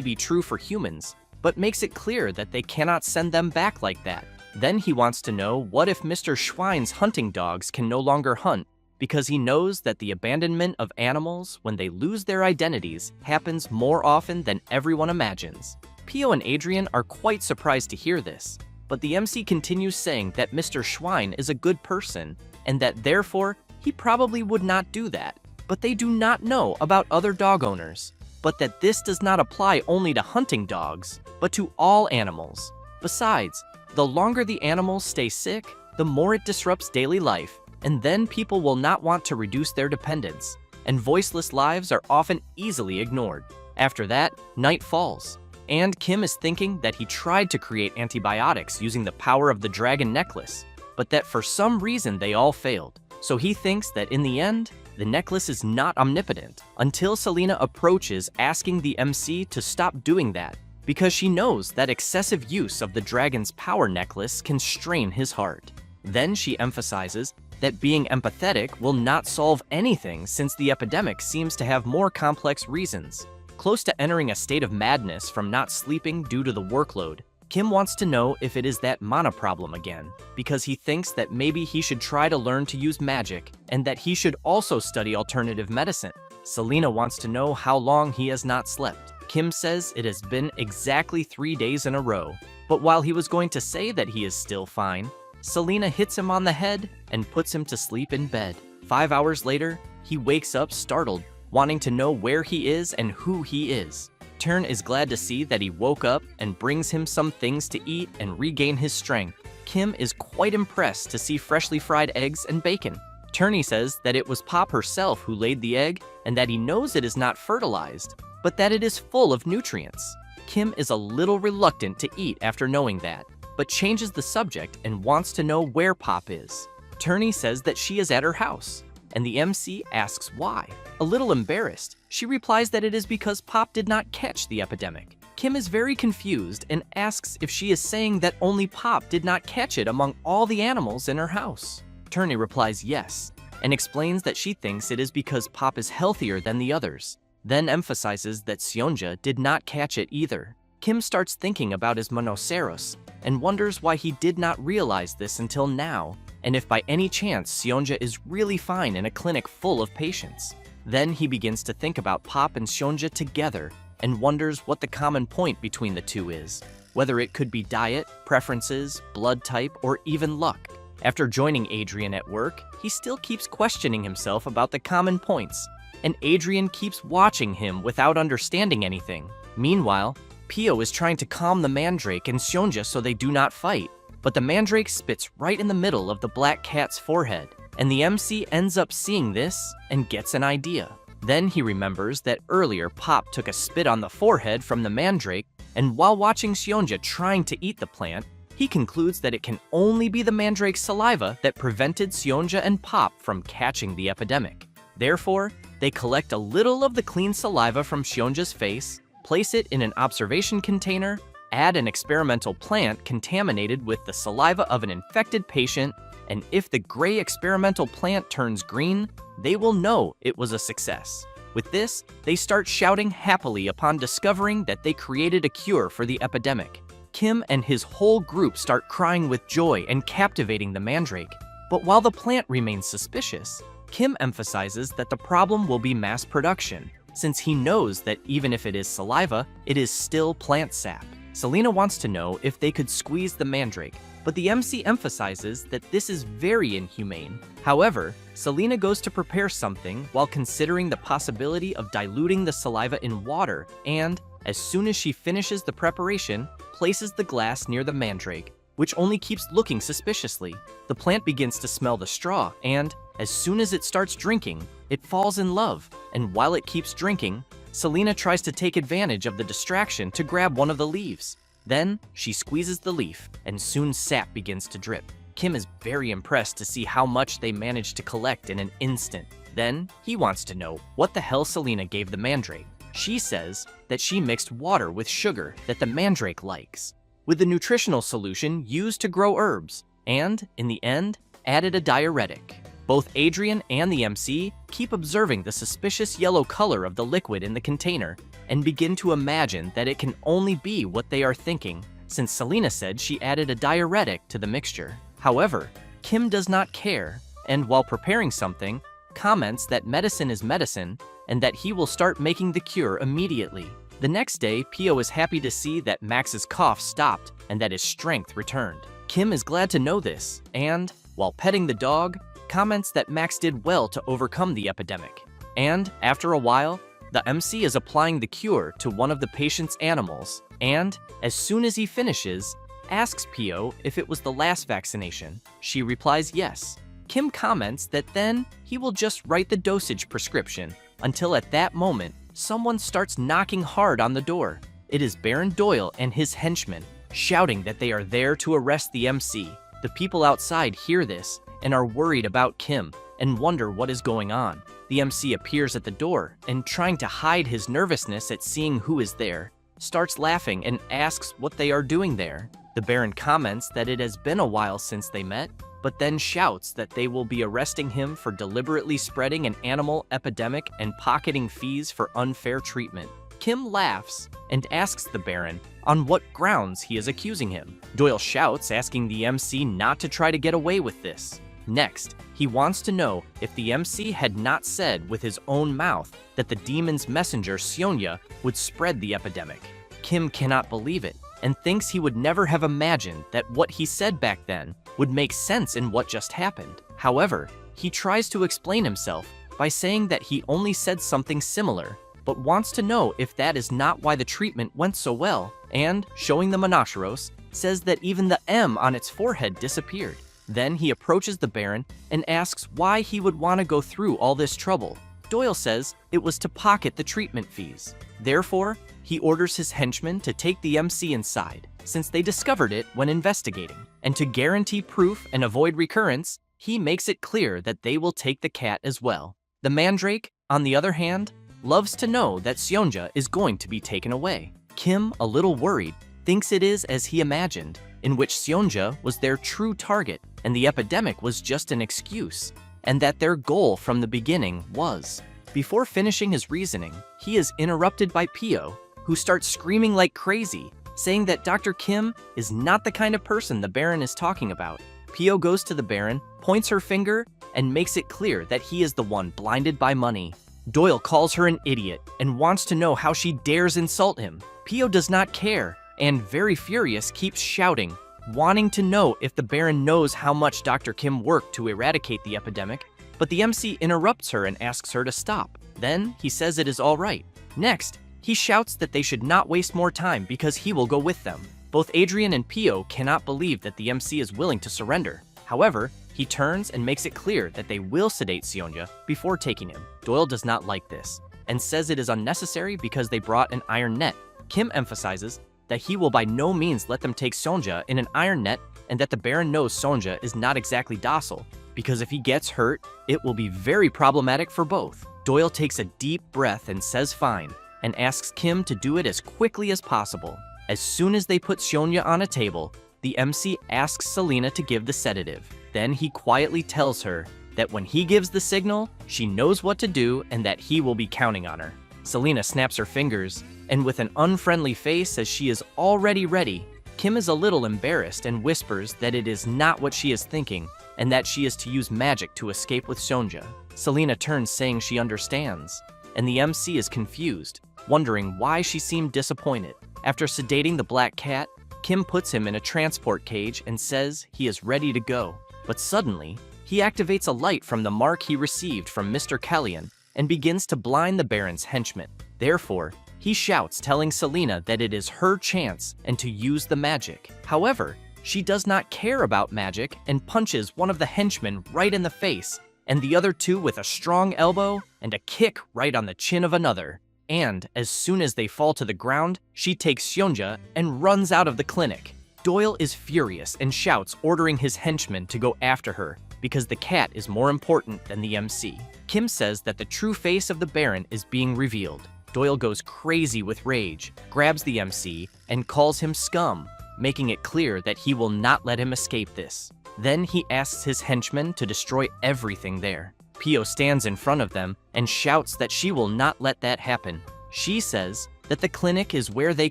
be true for humans, but makes it clear that they cannot send them back like that. Then he wants to know what if Mr. Schwein's hunting dogs can no longer hunt, because he knows that the abandonment of animals when they lose their identities happens more often than everyone imagines. Pio and Adrian are quite surprised to hear this, but the MC continues saying that Mr. Schwein is a good person, and that therefore he probably would not do that. But they do not know about other dog owners, but that this does not apply only to hunting dogs, but to all animals. Besides, the longer the animals stay sick, the more it disrupts daily life, and then people will not want to reduce their dependence, and voiceless lives are often easily ignored. After that, night falls, and Kim is thinking that he tried to create antibiotics using the power of the dragon necklace, but that for some reason they all failed. So he thinks that in the end, the necklace is not omnipotent, until Selena approaches asking the MC to stop doing that, because she knows that excessive use of the dragon's power necklace can strain his heart. Then she emphasizes that being empathetic will not solve anything since the epidemic seems to have more complex reasons. Close to entering a state of madness from not sleeping due to the workload, Kim wants to know if it is that mana problem again, because he thinks that maybe he should try to learn to use magic, and that he should also study alternative medicine. Selena wants to know how long he has not slept. Kim says it has been exactly 3 days in a row, but while he was going to say that he is still fine, Selena hits him on the head and puts him to sleep in bed. 5 hours later, he wakes up startled, wanting to know where he is and who he is. Tern is glad to see that he woke up and brings him some things to eat and regain his strength. Kim is quite impressed to see freshly fried eggs and bacon. Turney says that it was Pop herself who laid the egg and that he knows it is not fertilized, but that it is full of nutrients. Kim is a little reluctant to eat after knowing that, but changes the subject and wants to know where Pop is. Turney says that she is at her house, and the MC asks why. A little embarrassed, she replies that it is because Pop did not catch the epidemic. Kim is very confused and asks if she is saying that only Pop did not catch it among all the animals in her house. Turney replies yes, and explains that she thinks it is because Pop is healthier than the others, then emphasizes that Seonja did not catch it either. Kim starts thinking about his monoceros and wonders why he did not realize this until now, and if by any chance Seonja is really fine in a clinic full of patients. Then he begins to think about Pop and Seonja together and wonders what the common point between the two is, whether it could be diet, preferences, blood type, or even luck. After joining Adrian at work, he still keeps questioning himself about the common points, and Adrian keeps watching him without understanding anything. Meanwhile, Pio is trying to calm the mandrake and Seonja so they do not fight, but the mandrake spits right in the middle of the black cat's forehead, and the MC ends up seeing this and gets an idea. Then he remembers that earlier Pop took a spit on the forehead from the mandrake, and while watching Seonja trying to eat the plant, he concludes that it can only be the mandrake's saliva that prevented Seonja and Pop from catching the epidemic. Therefore, they collect a little of the clean saliva from Seonja's face, place it in an observation container, add an experimental plant contaminated with the saliva of an infected patient, and if the gray experimental plant turns green, they will know it was a success. With this, they start shouting happily upon discovering that they created a cure for the epidemic. Kim and his whole group start crying with joy and captivating the mandrake. But while the plant remains suspicious, Kim emphasizes that the problem will be mass production, since he knows that even if it is saliva, it is still plant sap. Selena wants to know if they could squeeze the mandrake, but the MC emphasizes that this is very inhumane. However, Selena goes to prepare something while considering the possibility of diluting the saliva in water, and, as soon as she finishes the preparation, places the glass near the mandrake, which only keeps looking suspiciously. The plant begins to smell the straw, and, as soon as it starts drinking, it falls in love, and while it keeps drinking, Selena tries to take advantage of the distraction to grab one of the leaves. Then, she squeezes the leaf, and soon sap begins to drip. Kim is very impressed to see how much they managed to collect in an instant. Then, he wants to know what the hell Selena gave the mandrake. She says that she mixed water with sugar that the mandrake likes, with the nutritional solution used to grow herbs, and, in the end, added a diuretic. Both Adrian and the MC keep observing the suspicious yellow color of the liquid in the container and begin to imagine that it can only be what they are thinking, since Selena said she added a diuretic to the mixture. However, Kim does not care, and while preparing something, comments that medicine is medicine and that he will start making the cure immediately. The next day, Pio is happy to see that Max's cough stopped and that his strength returned. Kim is glad to know this, and, while petting the dog, comments that Max did well to overcome the epidemic. And, after a while, the MC is applying the cure to one of the patient's animals, and, as soon as he finishes, asks Pio if it was the last vaccination. She replies yes. Kim comments that then he will just write the dosage prescription, until at that moment, someone starts knocking hard on the door. It is Baron Doyle and his henchmen, shouting that they are there to arrest the MC. The people outside hear this and are worried about Kim and wonder what is going on. The MC appears at the door and, trying to hide his nervousness at seeing who is there, starts laughing and asks what they are doing there. The Baron comments that it has been a while since they met, but then shouts that they will be arresting him for deliberately spreading an animal epidemic and pocketing fees for unfair treatment. Kim laughs and asks the Baron on what grounds he is accusing him. Doyle shouts, asking the MC not to try to get away with this. Next, he wants to know if the MC had not said with his own mouth that the demon's messenger, Sionya, would spread the epidemic. Kim cannot believe it and thinks he would never have imagined that what he said back then would make sense in what just happened. However, he tries to explain himself by saying that he only said something similar, but wants to know if that is not why the treatment went so well, and, showing the Monoceros, says that even the M on its forehead disappeared. Then he approaches the Baron and asks why he would want to go through all this trouble. Doyle says it was to pocket the treatment fees. Therefore, he orders his henchmen to take the MC inside, since they discovered it when investigating. And to guarantee proof and avoid recurrence, he makes it clear that they will take the cat as well. The Mandrake, on the other hand, loves to know that Sionja is going to be taken away. Kim, a little worried, thinks it is as he imagined, in which Sionja was their true target and the epidemic was just an excuse, and that their goal from the beginning was. Before finishing his reasoning, he is interrupted by Pio, who starts screaming like crazy, saying that Dr. Kim is not the kind of person the Baron is talking about. Pio goes to the Baron, points her finger, and makes it clear that he is the one blinded by money. Doyle calls her an idiot and wants to know how she dares insult him. Pio does not care, and very furious keeps shouting, wanting to know if the Baron knows how much Dr. Kim worked to eradicate the epidemic, but the MC interrupts her and asks her to stop. Then he says it is all right. Next, he shouts that they should not waste more time because he will go with them. Both Adrian and Pio cannot believe that the MC is willing to surrender. However, he turns and makes it clear that they will sedate Sionya before taking him. Doyle does not like this and says it is unnecessary because they brought an iron net. Kim emphasizes that he will by no means let them take Sonja in an iron net and that the Baron knows Sonja is not exactly docile, because if he gets hurt, it will be very problematic for both. Doyle takes a deep breath and says fine, and asks Kim to do it as quickly as possible. As soon as they put Sonya on a table, the MC asks Selena to give the sedative. Then he quietly tells her that when he gives the signal, she knows what to do and that he will be counting on her. Selena snaps her fingers, and with an unfriendly face says she is already ready. Kim is a little embarrassed and whispers that it is not what she is thinking, and that she is to use magic to escape with Sonja. Selena turns saying she understands, and the MC is confused, wondering why she seemed disappointed. After sedating the black cat, Kim puts him in a transport cage and says he is ready to go. But suddenly, he activates a light from the mark he received from Mr. Kellyan and begins to blind the Baron's henchmen. Therefore, he shouts, telling Selena that it is her chance and to use the magic. However, she does not care about magic and punches one of the henchmen right in the face, and the other two with a strong elbow and a kick right on the chin of another. And as soon as they fall to the ground, she takes Sionja and runs out of the clinic. Doyle is furious and shouts, ordering his henchmen to go after her because the cat is more important than the MC. Kim says that the true face of the Baron is being revealed. Doyle goes crazy with rage, grabs the MC, and calls him scum, making it clear that he will not let him escape this. Then he asks his henchmen to destroy everything there. Pio stands in front of them and shouts that she will not let that happen. She says that the clinic is where they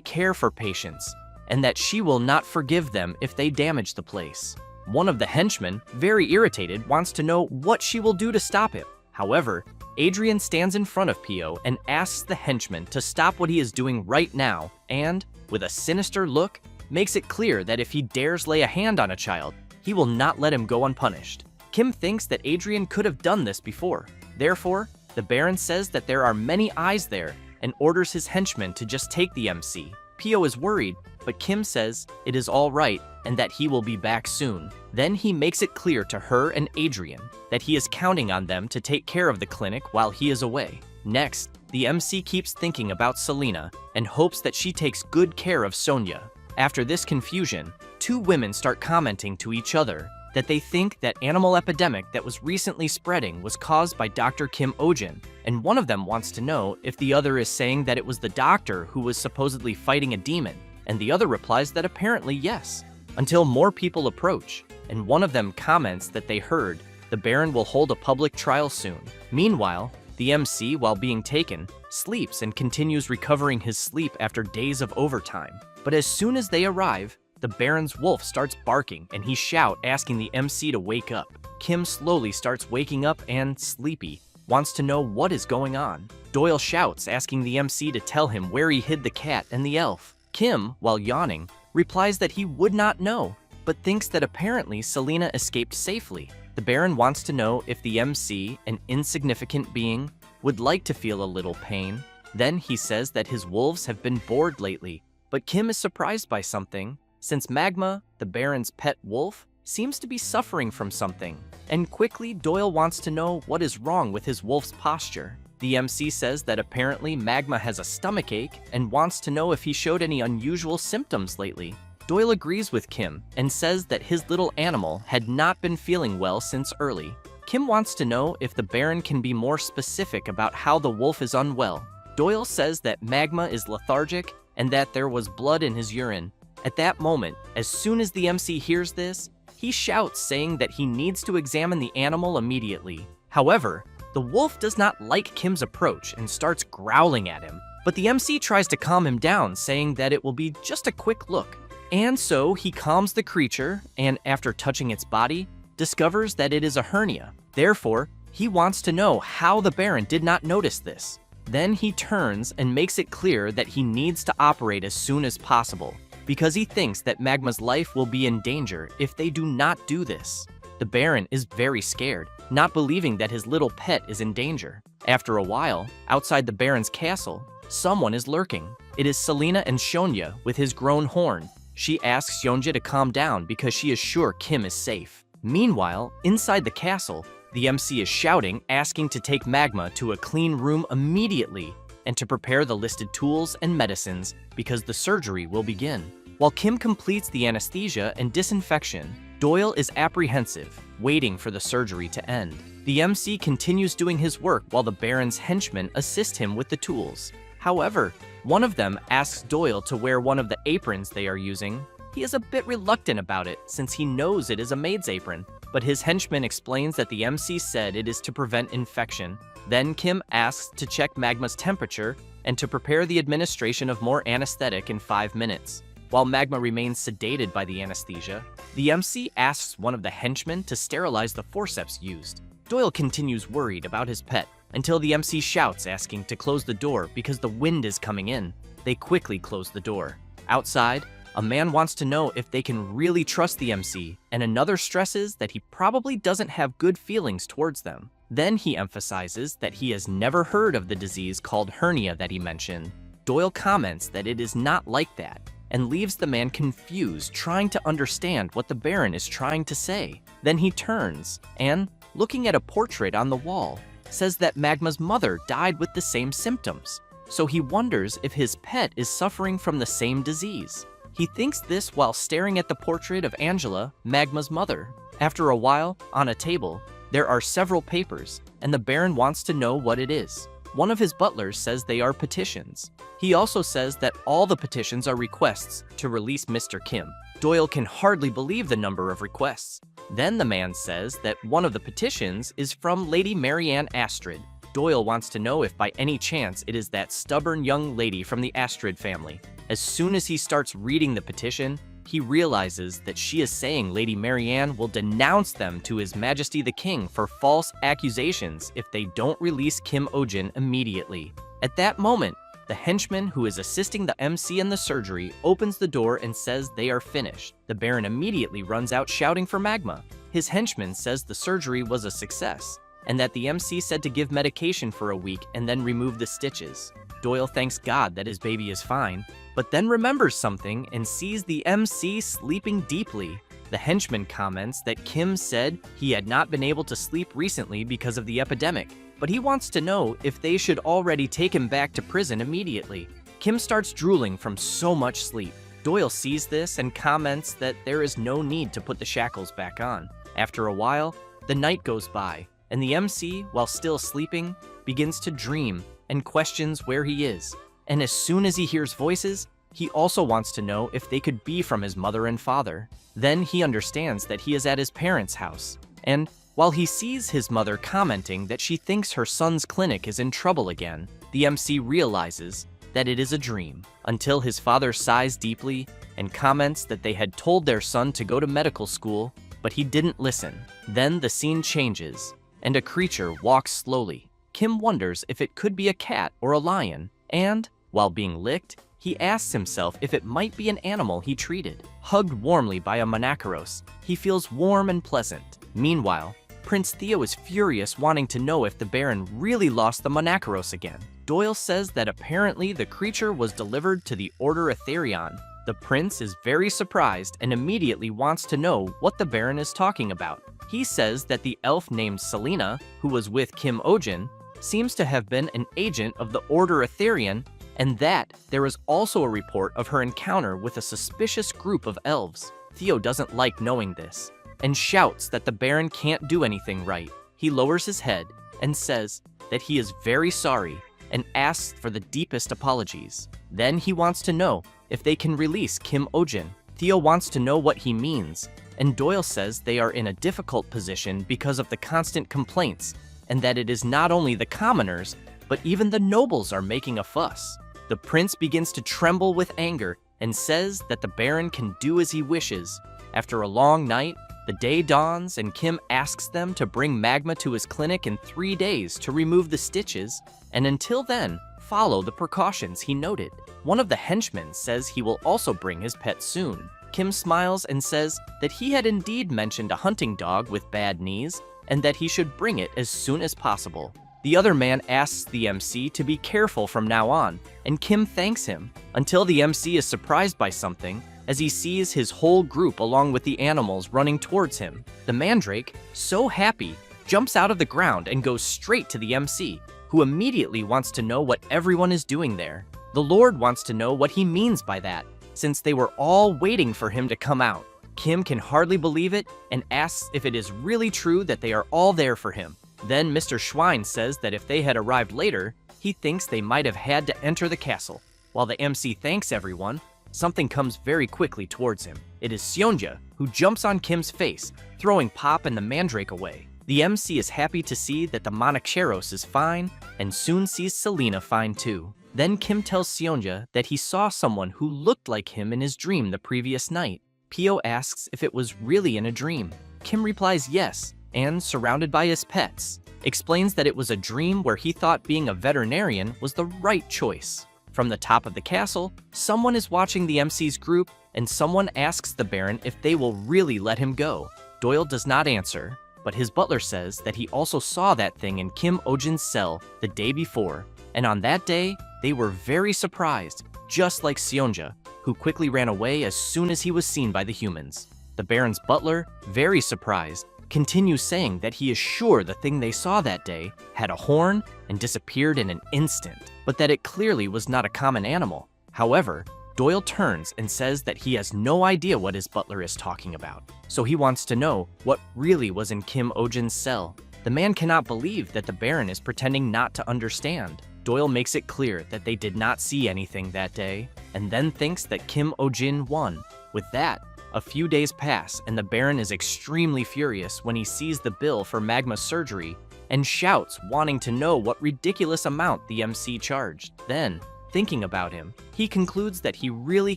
care for patients, and that she will not forgive them if they damage the place. One of the henchmen, very irritated, wants to know what she will do to stop it. However, Adrian stands in front of Pio and asks the henchman to stop what he is doing right now and, with a sinister look, makes it clear that if he dares lay a hand on a child, he will not let him go unpunished. Kim thinks that Adrian could have done this before. Therefore, the Baron says that there are many eyes there and orders his henchmen to just take the MC. Pio is worried, but Kim says it is all right and that he will be back soon. Then he makes it clear to her and Adrian that he is counting on them to take care of the clinic while he is away. Next, the MC keeps thinking about Selena and hopes that she takes good care of Sonia. After this confusion, two women start commenting to each other that they think that animal epidemic that was recently spreading was caused by Dr. Kim Ojin, and one of them wants to know if the other is saying that it was the doctor who was supposedly fighting a demon, and the other replies that apparently yes, until more people approach, and one of them comments that they heard the Baron will hold a public trial soon. Meanwhile, the MC, while being taken, sleeps and continues recovering his sleep after days of overtime. But as soon as they arrive, the Baron's wolf starts barking and he shouts asking the MC to wake up. Kim slowly starts waking up and, sleepy, wants to know what is going on. Doyle shouts asking the MC to tell him where he hid the cat and the elf. Kim, while yawning, replies that he would not know, but thinks that apparently Selena escaped safely. The Baron wants to know if the MC, an insignificant being, would like to feel a little pain. Then he says that his wolves have been bored lately, but Kim is surprised by something, since Magma, the Baron's pet wolf, seems to be suffering from something. And quickly, Doyle wants to know what is wrong with his wolf's posture. The MC says that apparently Magma has a stomachache and wants to know if he showed any unusual symptoms lately. Doyle agrees with Kim and says that his little animal had not been feeling well since early. Kim wants to know if the Baron can be more specific about how the wolf is unwell. Doyle says that Magma is lethargic and that there was blood in his urine. At that moment, as soon as the MC hears this, he shouts saying that he needs to examine the animal immediately. However, the wolf does not like Kim's approach and starts growling at him, but the MC tries to calm him down, saying that it will be just a quick look. And so he calms the creature and, after touching its body, discovers that it is a hernia. Therefore, he wants to know how the Baron did not notice this. Then he turns and makes it clear that he needs to operate as soon as possible, because he thinks that Magma's life will be in danger if they do not do this. The Baron is very scared, not believing that his little pet is in danger. After a while, outside the Baron's castle, someone is lurking. It is Selena and Shonya with his grown horn. She asks Yonja to calm down because she is sure Kim is safe. Meanwhile, inside the castle, the MC is shouting, asking to take Magma to a clean room immediately and to prepare the listed tools and medicines because the surgery will begin. While Kim completes the anesthesia and disinfection, Doyle is apprehensive, waiting for the surgery to end. The MC continues doing his work while the Baron's henchmen assist him with the tools. However, one of them asks Doyle to wear one of the aprons they are using. He is a bit reluctant about it since he knows it is a maid's apron, but his henchman explains that the MC said it is to prevent infection. Then Kim asks to check Magma's temperature and to prepare the administration of more anesthetic in 5 minutes. While Magma remains sedated by the anesthesia, the MC asks one of the henchmen to sterilize the forceps used. Doyle continues worried about his pet until the MC shouts asking to close the door because the wind is coming in. They quickly close the door. Outside, a man wants to know if they can really trust the MC, and another stresses that he probably doesn't have good feelings towards them. Then he emphasizes that he has never heard of the disease called hernia that he mentioned. Doyle comments that it is not like that, and leaves the man confused, trying to understand what the Baron is trying to say. Then he turns and, looking at a portrait on the wall, says that Magma's mother died with the same symptoms. So he wonders if his pet is suffering from the same disease. He thinks this while staring at the portrait of Angela, Magma's mother. After a while, on a table, there are several papers, and the Baron wants to know what it is. One of his butlers says they are petitions. He also says that all the petitions are requests to release Mr. Kim. Doyle can hardly believe the number of requests. Then the man says that one of the petitions is from Lady Marianne Astrid. Doyle wants to know if by any chance it is that stubborn young lady from the Astrid family. As soon as he starts reading the petition, he realizes that she is saying Lady Marianne will denounce them to His Majesty the King for false accusations if they don't release Kim Ojin immediately. At that moment, the henchman who is assisting the MC in the surgery opens the door and says they are finished. The Baron immediately runs out shouting for Magma. His henchman says the surgery was a success, and that the MC said to give medication for a week and then remove the stitches. Doyle thanks God that his baby is fine, but then remembers something and sees the MC sleeping deeply. The henchman comments that Kim said he had not been able to sleep recently because of the epidemic, but he wants to know if they should already take him back to prison immediately. Kim starts drooling from so much sleep. Doyle sees this and comments that there is no need to put the shackles back on. After a while, the night goes by, and the MC, while still sleeping, begins to dream and questions where he is. And as soon as he hears voices, he also wants to know if they could be from his mother and father. Then he understands that he is at his parents' house, and while he sees his mother commenting that she thinks her son's clinic is in trouble again, the MC realizes that it is a dream, until his father sighs deeply and comments that they had told their son to go to medical school, but he didn't listen. Then the scene changes, and a creature walks slowly. Kim wonders if it could be a cat or a lion, and, while being licked, he asks himself if it might be an animal he treated. Hugged warmly by a monacaros, he feels warm and pleasant. Meanwhile, Prince Theo is furious, wanting to know if the Baron really lost the monacaros again. Doyle says that apparently the creature was delivered to the Order Etherion. The prince is very surprised and immediately wants to know what the Baron is talking about. He says that the elf named Selena, who was with Kim Ojin, seems to have been an agent of the Order Etherion, and that there is also a report of her encounter with a suspicious group of elves. Theo doesn't like knowing this, and shouts that the Baron can't do anything right. He lowers his head and says that he is very sorry and asks for the deepest apologies. Then he wants to know if they can release Kim Ojin. Theo wants to know what he means, and Doyle says they are in a difficult position because of the constant complaints, and that it is not only the commoners, but even the nobles are making a fuss. The prince begins to tremble with anger and says that the Baron can do as he wishes. After a long night, the day dawns and Kim asks them to bring Magma to his clinic in 3 days to remove the stitches, and until then, follow the precautions he noted. One of the henchmen says he will also bring his pet soon. Kim smiles and says that he had indeed mentioned a hunting dog with bad knees, and that he should bring it as soon as possible. The other man asks the MC to be careful from now on, and Kim thanks him, until the MC is surprised by something as he sees his whole group along with the animals running towards him. The mandrake, so happy, jumps out of the ground and goes straight to the MC, who immediately wants to know what everyone is doing there. The Lord wants to know what he means by that, since they were all waiting for him to come out. Kim can hardly believe it and asks if it is really true that they are all there for him. Then Mr. Schwein says that if they had arrived later, he thinks they might have had to enter the castle. While the MC thanks everyone, something comes very quickly towards him. It is Sionja, who jumps on Kim's face, throwing Pop and the mandrake away. The MC is happy to see that the monacaros is fine, and soon sees Selena fine too. Then Kim tells Sionja that he saw someone who looked like him in his dream the previous night. Pio asks if it was really in a dream. Kim replies yes, and surrounded by his pets, explains that it was a dream where he thought being a veterinarian was the right choice. From the top of the castle, someone is watching the MC's group, and someone asks the Baron if they will really let him go. Doyle does not answer, but his butler says that he also saw that thing in Kim Ojin's cell the day before, and on that day, they were very surprised, just like Sionja, who quickly ran away as soon as he was seen by the humans. The Baron's butler, very surprised, continues saying that he is sure the thing they saw that day had a horn and disappeared in an instant, but that it clearly was not a common animal. However, Doyle turns and says that he has no idea what his butler is talking about, so he wants to know what really was in Kim Ojin's cell. The man cannot believe that the Baron is pretending not to understand. Doyle makes it clear that they did not see anything that day, and then thinks that Kim Ojin won. With that, A few days pass, and the Baron is extremely furious when he sees the bill for Magma's surgery and shouts, wanting to know what ridiculous amount the MC charged. Then, thinking about him, he concludes that he really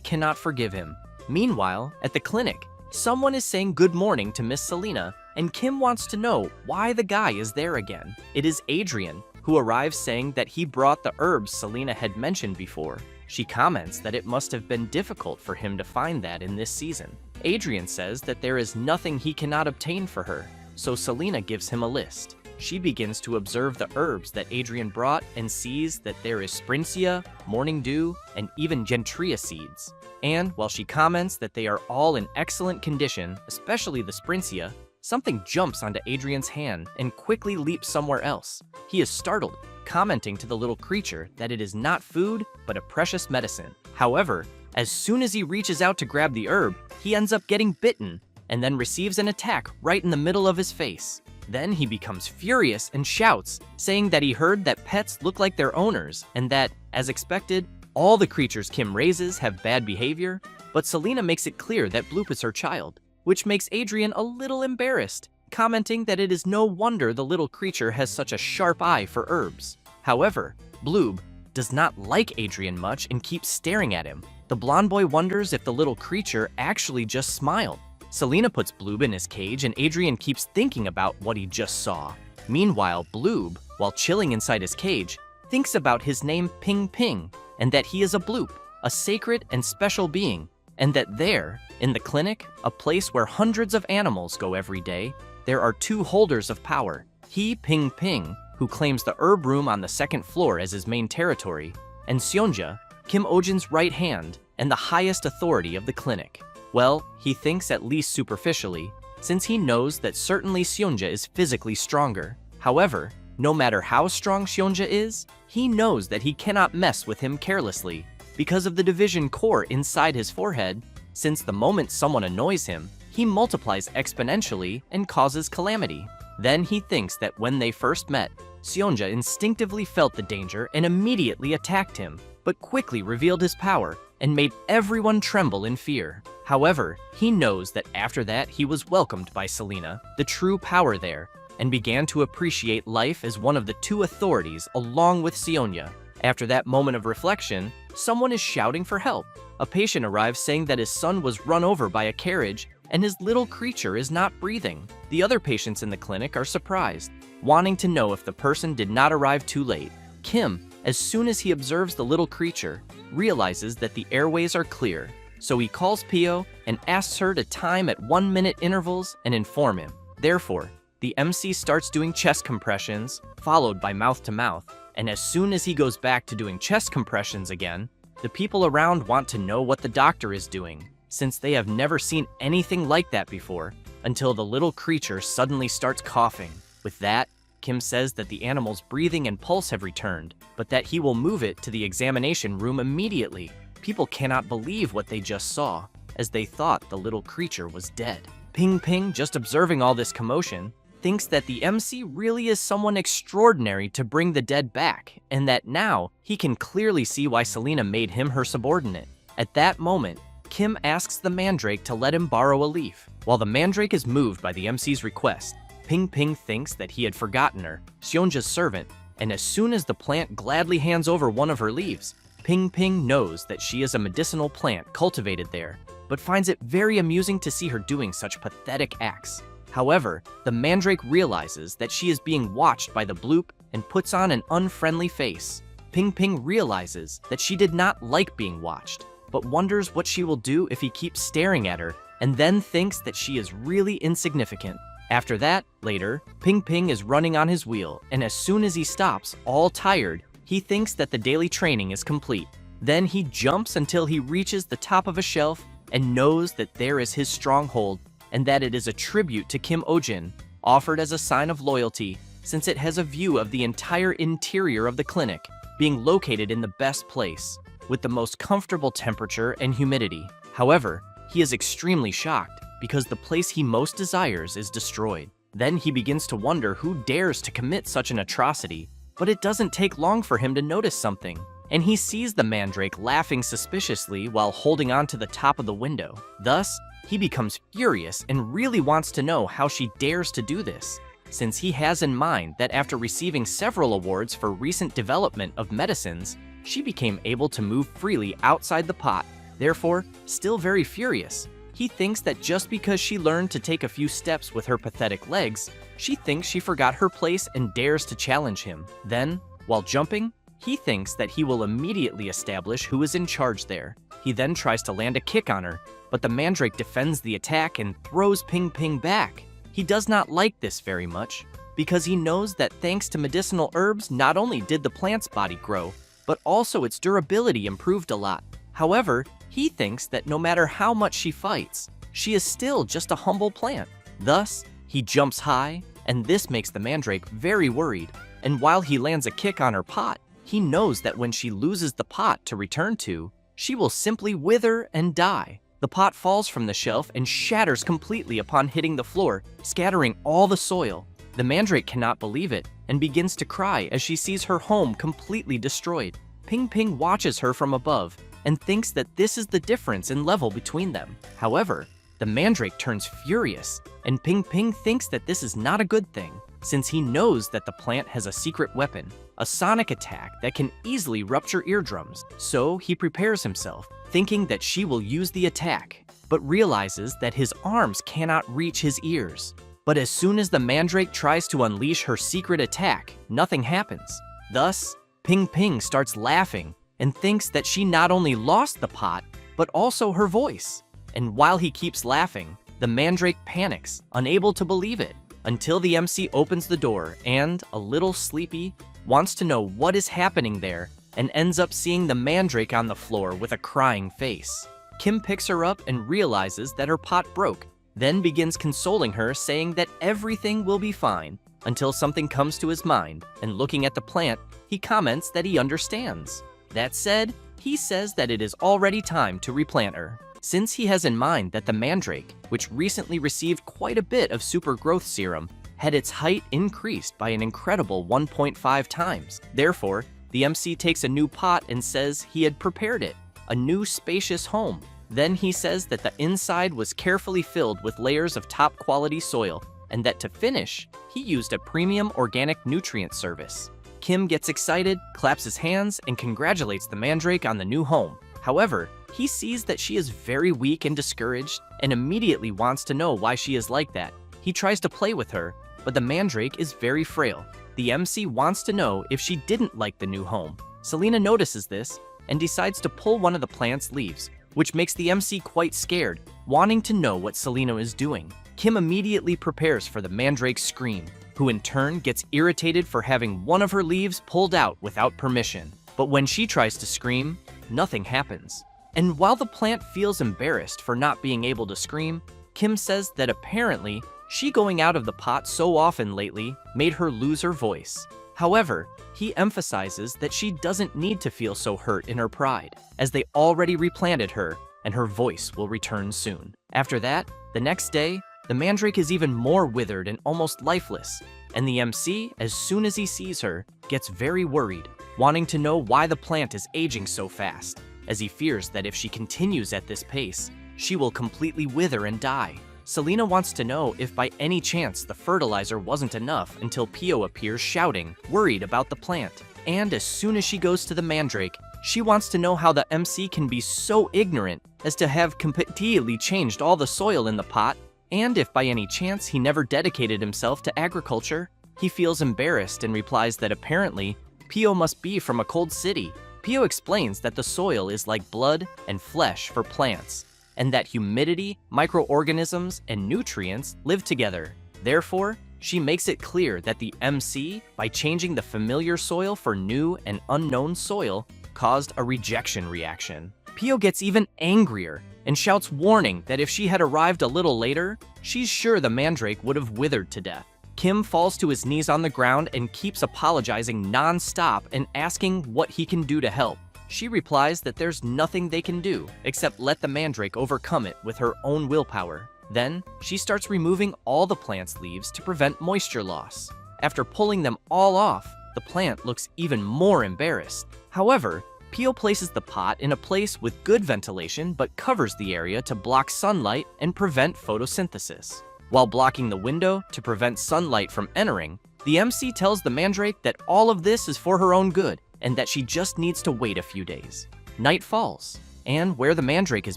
cannot forgive him. Meanwhile, at the clinic, someone is saying good morning to Miss Selena, and Kim wants to know why the guy is there again. It is Adrian, who arrives saying that he brought the herbs Selena had mentioned before. She comments that it must have been difficult for him to find that in this season. Adrian says that there is nothing he cannot obtain for her, so Selena gives him a list. She begins to observe the herbs that Adrian brought and sees that there is Sprincia, Morning Dew, and even Gentria seeds. And while she comments that they are all in excellent condition, especially the Sprincia, something jumps onto Adrian's hand and quickly leaps somewhere else. He is startled, commenting to the little creature that it is not food, but a precious medicine. However, as soon as he reaches out to grab the herb, he ends up getting bitten and then receives an attack right in the middle of his face. Then he becomes furious and shouts, saying that he heard that pets look like their owners and that, as expected, all the creatures Kim raises have bad behavior, but Selena makes it clear that Bloop is her child, which makes Adrian a little embarrassed, commenting that it is no wonder the little creature has such a sharp eye for herbs. However, Bloob does not like Adrian much and keeps staring at him. The blonde boy wonders if the little creature actually just smiled. Selena puts Bloob in his cage and Adrian keeps thinking about what he just saw. Meanwhile, Bloob, while chilling inside his cage, thinks about his name Ping Ping and that he is a Bloop, a sacred and special being, and that there, in the clinic, a place where hundreds of animals go every day, there are two holders of power. He, Ping Ping, who claims the herb room on the second floor as his main territory, and Seonja, Kim Ojin's right hand and the highest authority of the clinic. Well, he thinks at least superficially, since he knows that certainly Seonja is physically stronger. However, no matter how strong Seonja is, he knows that he cannot mess with him carelessly because of the division core inside his forehead, since the moment someone annoys him, he multiplies exponentially and causes calamity. Then he thinks that when they first met, Seonja instinctively felt the danger and immediately attacked him, but quickly revealed his power and made everyone tremble in fear. However, he knows that after that he was welcomed by Selena, the true power there, and began to appreciate life as one of the two authorities along with Seonja. After that moment of reflection, someone is shouting for help. A patient arrives saying that his son was run over by a carriage and his little creature is not breathing. The other patients in the clinic are surprised, wanting to know if the person did not arrive too late. Kim, as soon as he observes the little creature, realizes that the airways are clear, so he calls Pio and asks her to time at 1-minute intervals and inform him. Therefore, the MC starts doing chest compressions, followed by mouth-to-mouth, and as soon as he goes back to doing chest compressions again, the people around want to know what the doctor is doing, since they have never seen anything like that before, until the little creature suddenly starts coughing. With that, Kim says that the animal's breathing and pulse have returned, but that he will move it to the examination room immediately. People cannot believe what they just saw, as they thought the little creature was dead. Ping Ping, just observing all this commotion, thinks that the MC really is someone extraordinary to bring the dead back, and that now he can clearly see why Selena made him her subordinate. At that moment, Kim asks the mandrake to let him borrow a leaf. While the mandrake is moved by the MC's request, Ping Ping thinks that he had forgotten her, Seonja's servant, and as soon as the plant gladly hands over one of her leaves, Ping Ping knows that she is a medicinal plant cultivated there, but finds it very amusing to see her doing such pathetic acts. However, the mandrake realizes that she is being watched by the Bloop and puts on an unfriendly face. Ping Ping realizes that she did not like being watched, but wonders what she will do if he keeps staring at her, and then thinks that she is really insignificant. After that, later, Ping Ping is running on his wheel, and as soon as he stops, all tired, he thinks that the daily training is complete. Then he jumps until he reaches the top of a shelf and knows that there is his stronghold, and that it is a tribute to Kim Ojin, offered as a sign of loyalty, since it has a view of the entire interior of the clinic, being located in the best place, with the most comfortable temperature and humidity. However, he is extremely shocked, because the place he most desires is destroyed. Then he begins to wonder who dares to commit such an atrocity, but it doesn't take long for him to notice something. and he sees the mandrake laughing suspiciously while holding on to the top of the window. Thus, he becomes furious and really wants to know how she dares to do this, since he has in mind that after receiving several awards for recent development of medicines, she became able to move freely outside the pot. Therefore, still very furious, he thinks that just because she learned to take a few steps with her pathetic legs, she thinks she forgot her place and dares to challenge him. Then, while jumping, he thinks that he will immediately establish who is in charge there. He then tries to land a kick on her, but the mandrake defends the attack and throws Ping Ping back. He does not like this very much, because he knows that thanks to medicinal herbs, not only did the plant's body grow, but also its durability improved a lot. However, he thinks that no matter how much she fights, she is still just a humble plant. Thus, he jumps high, and this makes the mandrake very worried. And while he lands a kick on her pot, he knows that when she loses the pot to return to, she will simply wither and die. The pot falls from the shelf and shatters completely upon hitting the floor, scattering all the soil. The mandrake cannot believe it and begins to cry as she sees her home completely destroyed. Ping Ping watches her from above and thinks that this is the difference in level between them. However, the mandrake turns furious, and Ping Ping thinks that this is not a good thing, since he knows that the plant has a secret weapon, a sonic attack that can easily rupture eardrums. So he prepares himself, thinking that she will use the attack, but realizes that his arms cannot reach his ears. But as soon as the mandrake tries to unleash her secret attack, nothing happens. Thus, Ping Ping starts laughing and thinks that she not only lost the pot, but also her voice. And while he keeps laughing, the mandrake panics, unable to believe it, until the MC opens the door and, a little sleepy, wants to know what is happening there and ends up seeing the mandrake on the floor with a crying face. Kim picks her up and realizes that her pot broke, then begins consoling her, saying that everything will be fine, until something comes to his mind, and looking at the plant, he comments that he understands. That said, he says that it is already time to replant her, since he has in mind that the mandrake, which recently received quite a bit of super growth serum, had its height increased by an incredible 1.5 times. Therefore, the MC takes a new pot and says he had prepared it, a new spacious home. Then he says that the inside was carefully filled with layers of top quality soil, and that to finish, he used a premium organic nutrient service. Kim gets excited, claps his hands, and congratulates the mandrake on the new home. However, he sees that she is very weak and discouraged, and immediately wants to know why she is like that. He tries to play with her, but the mandrake is very frail. The MC wants to know if she didn't like the new home. Selena notices this and decides to pull one of the plant's leaves, which makes the MC quite scared, wanting to know what Selena is doing. Kim immediately prepares for the mandrake's scream, who in turn gets irritated for having one of her leaves pulled out without permission. But when she tries to scream, nothing happens. And while the plant feels embarrassed for not being able to scream, Kim says that apparently she going out of the pot so often lately made her lose her voice. However, he emphasizes that she doesn't need to feel so hurt in her pride, as they already replanted her and her voice will return soon. After that, the next day, the mandrake is even more withered and almost lifeless, and the MC, as soon as he sees her, gets very worried, wanting to know why the plant is aging so fast, as he fears that if she continues at this pace, she will completely wither and die. Selena wants to know if by any chance the fertilizer wasn't enough until Pio appears shouting, worried about the plant. And as soon as she goes to the mandrake, she wants to know how the MC can be so ignorant as to have completely changed all the soil in the pot, and if by any chance he never dedicated himself to agriculture. He feels embarrassed and replies that apparently Pio must be from a cold city. Pio explains that the soil is like blood and flesh for plants, and that humidity, microorganisms, and nutrients live together. Therefore, she makes it clear that the MC, by changing the familiar soil for new and unknown soil, caused a rejection reaction. Pio gets even angrier and shouts warning that if she had arrived a little later, she's sure the mandrake would have withered to death. Kim falls to his knees on the ground and keeps apologizing non-stop and asking what he can do to help. She replies that there's nothing they can do except let the mandrake overcome it with her own willpower. Then, she starts removing all the plant's leaves to prevent moisture loss. After pulling them all off, the plant looks even more embarrassed. However, Pio places the pot in a place with good ventilation but covers the area to block sunlight and prevent photosynthesis. While blocking the window to prevent sunlight from entering, the MC tells the mandrake that all of this is for her own good and that she just needs to wait a few days. Night falls, and where the mandrake is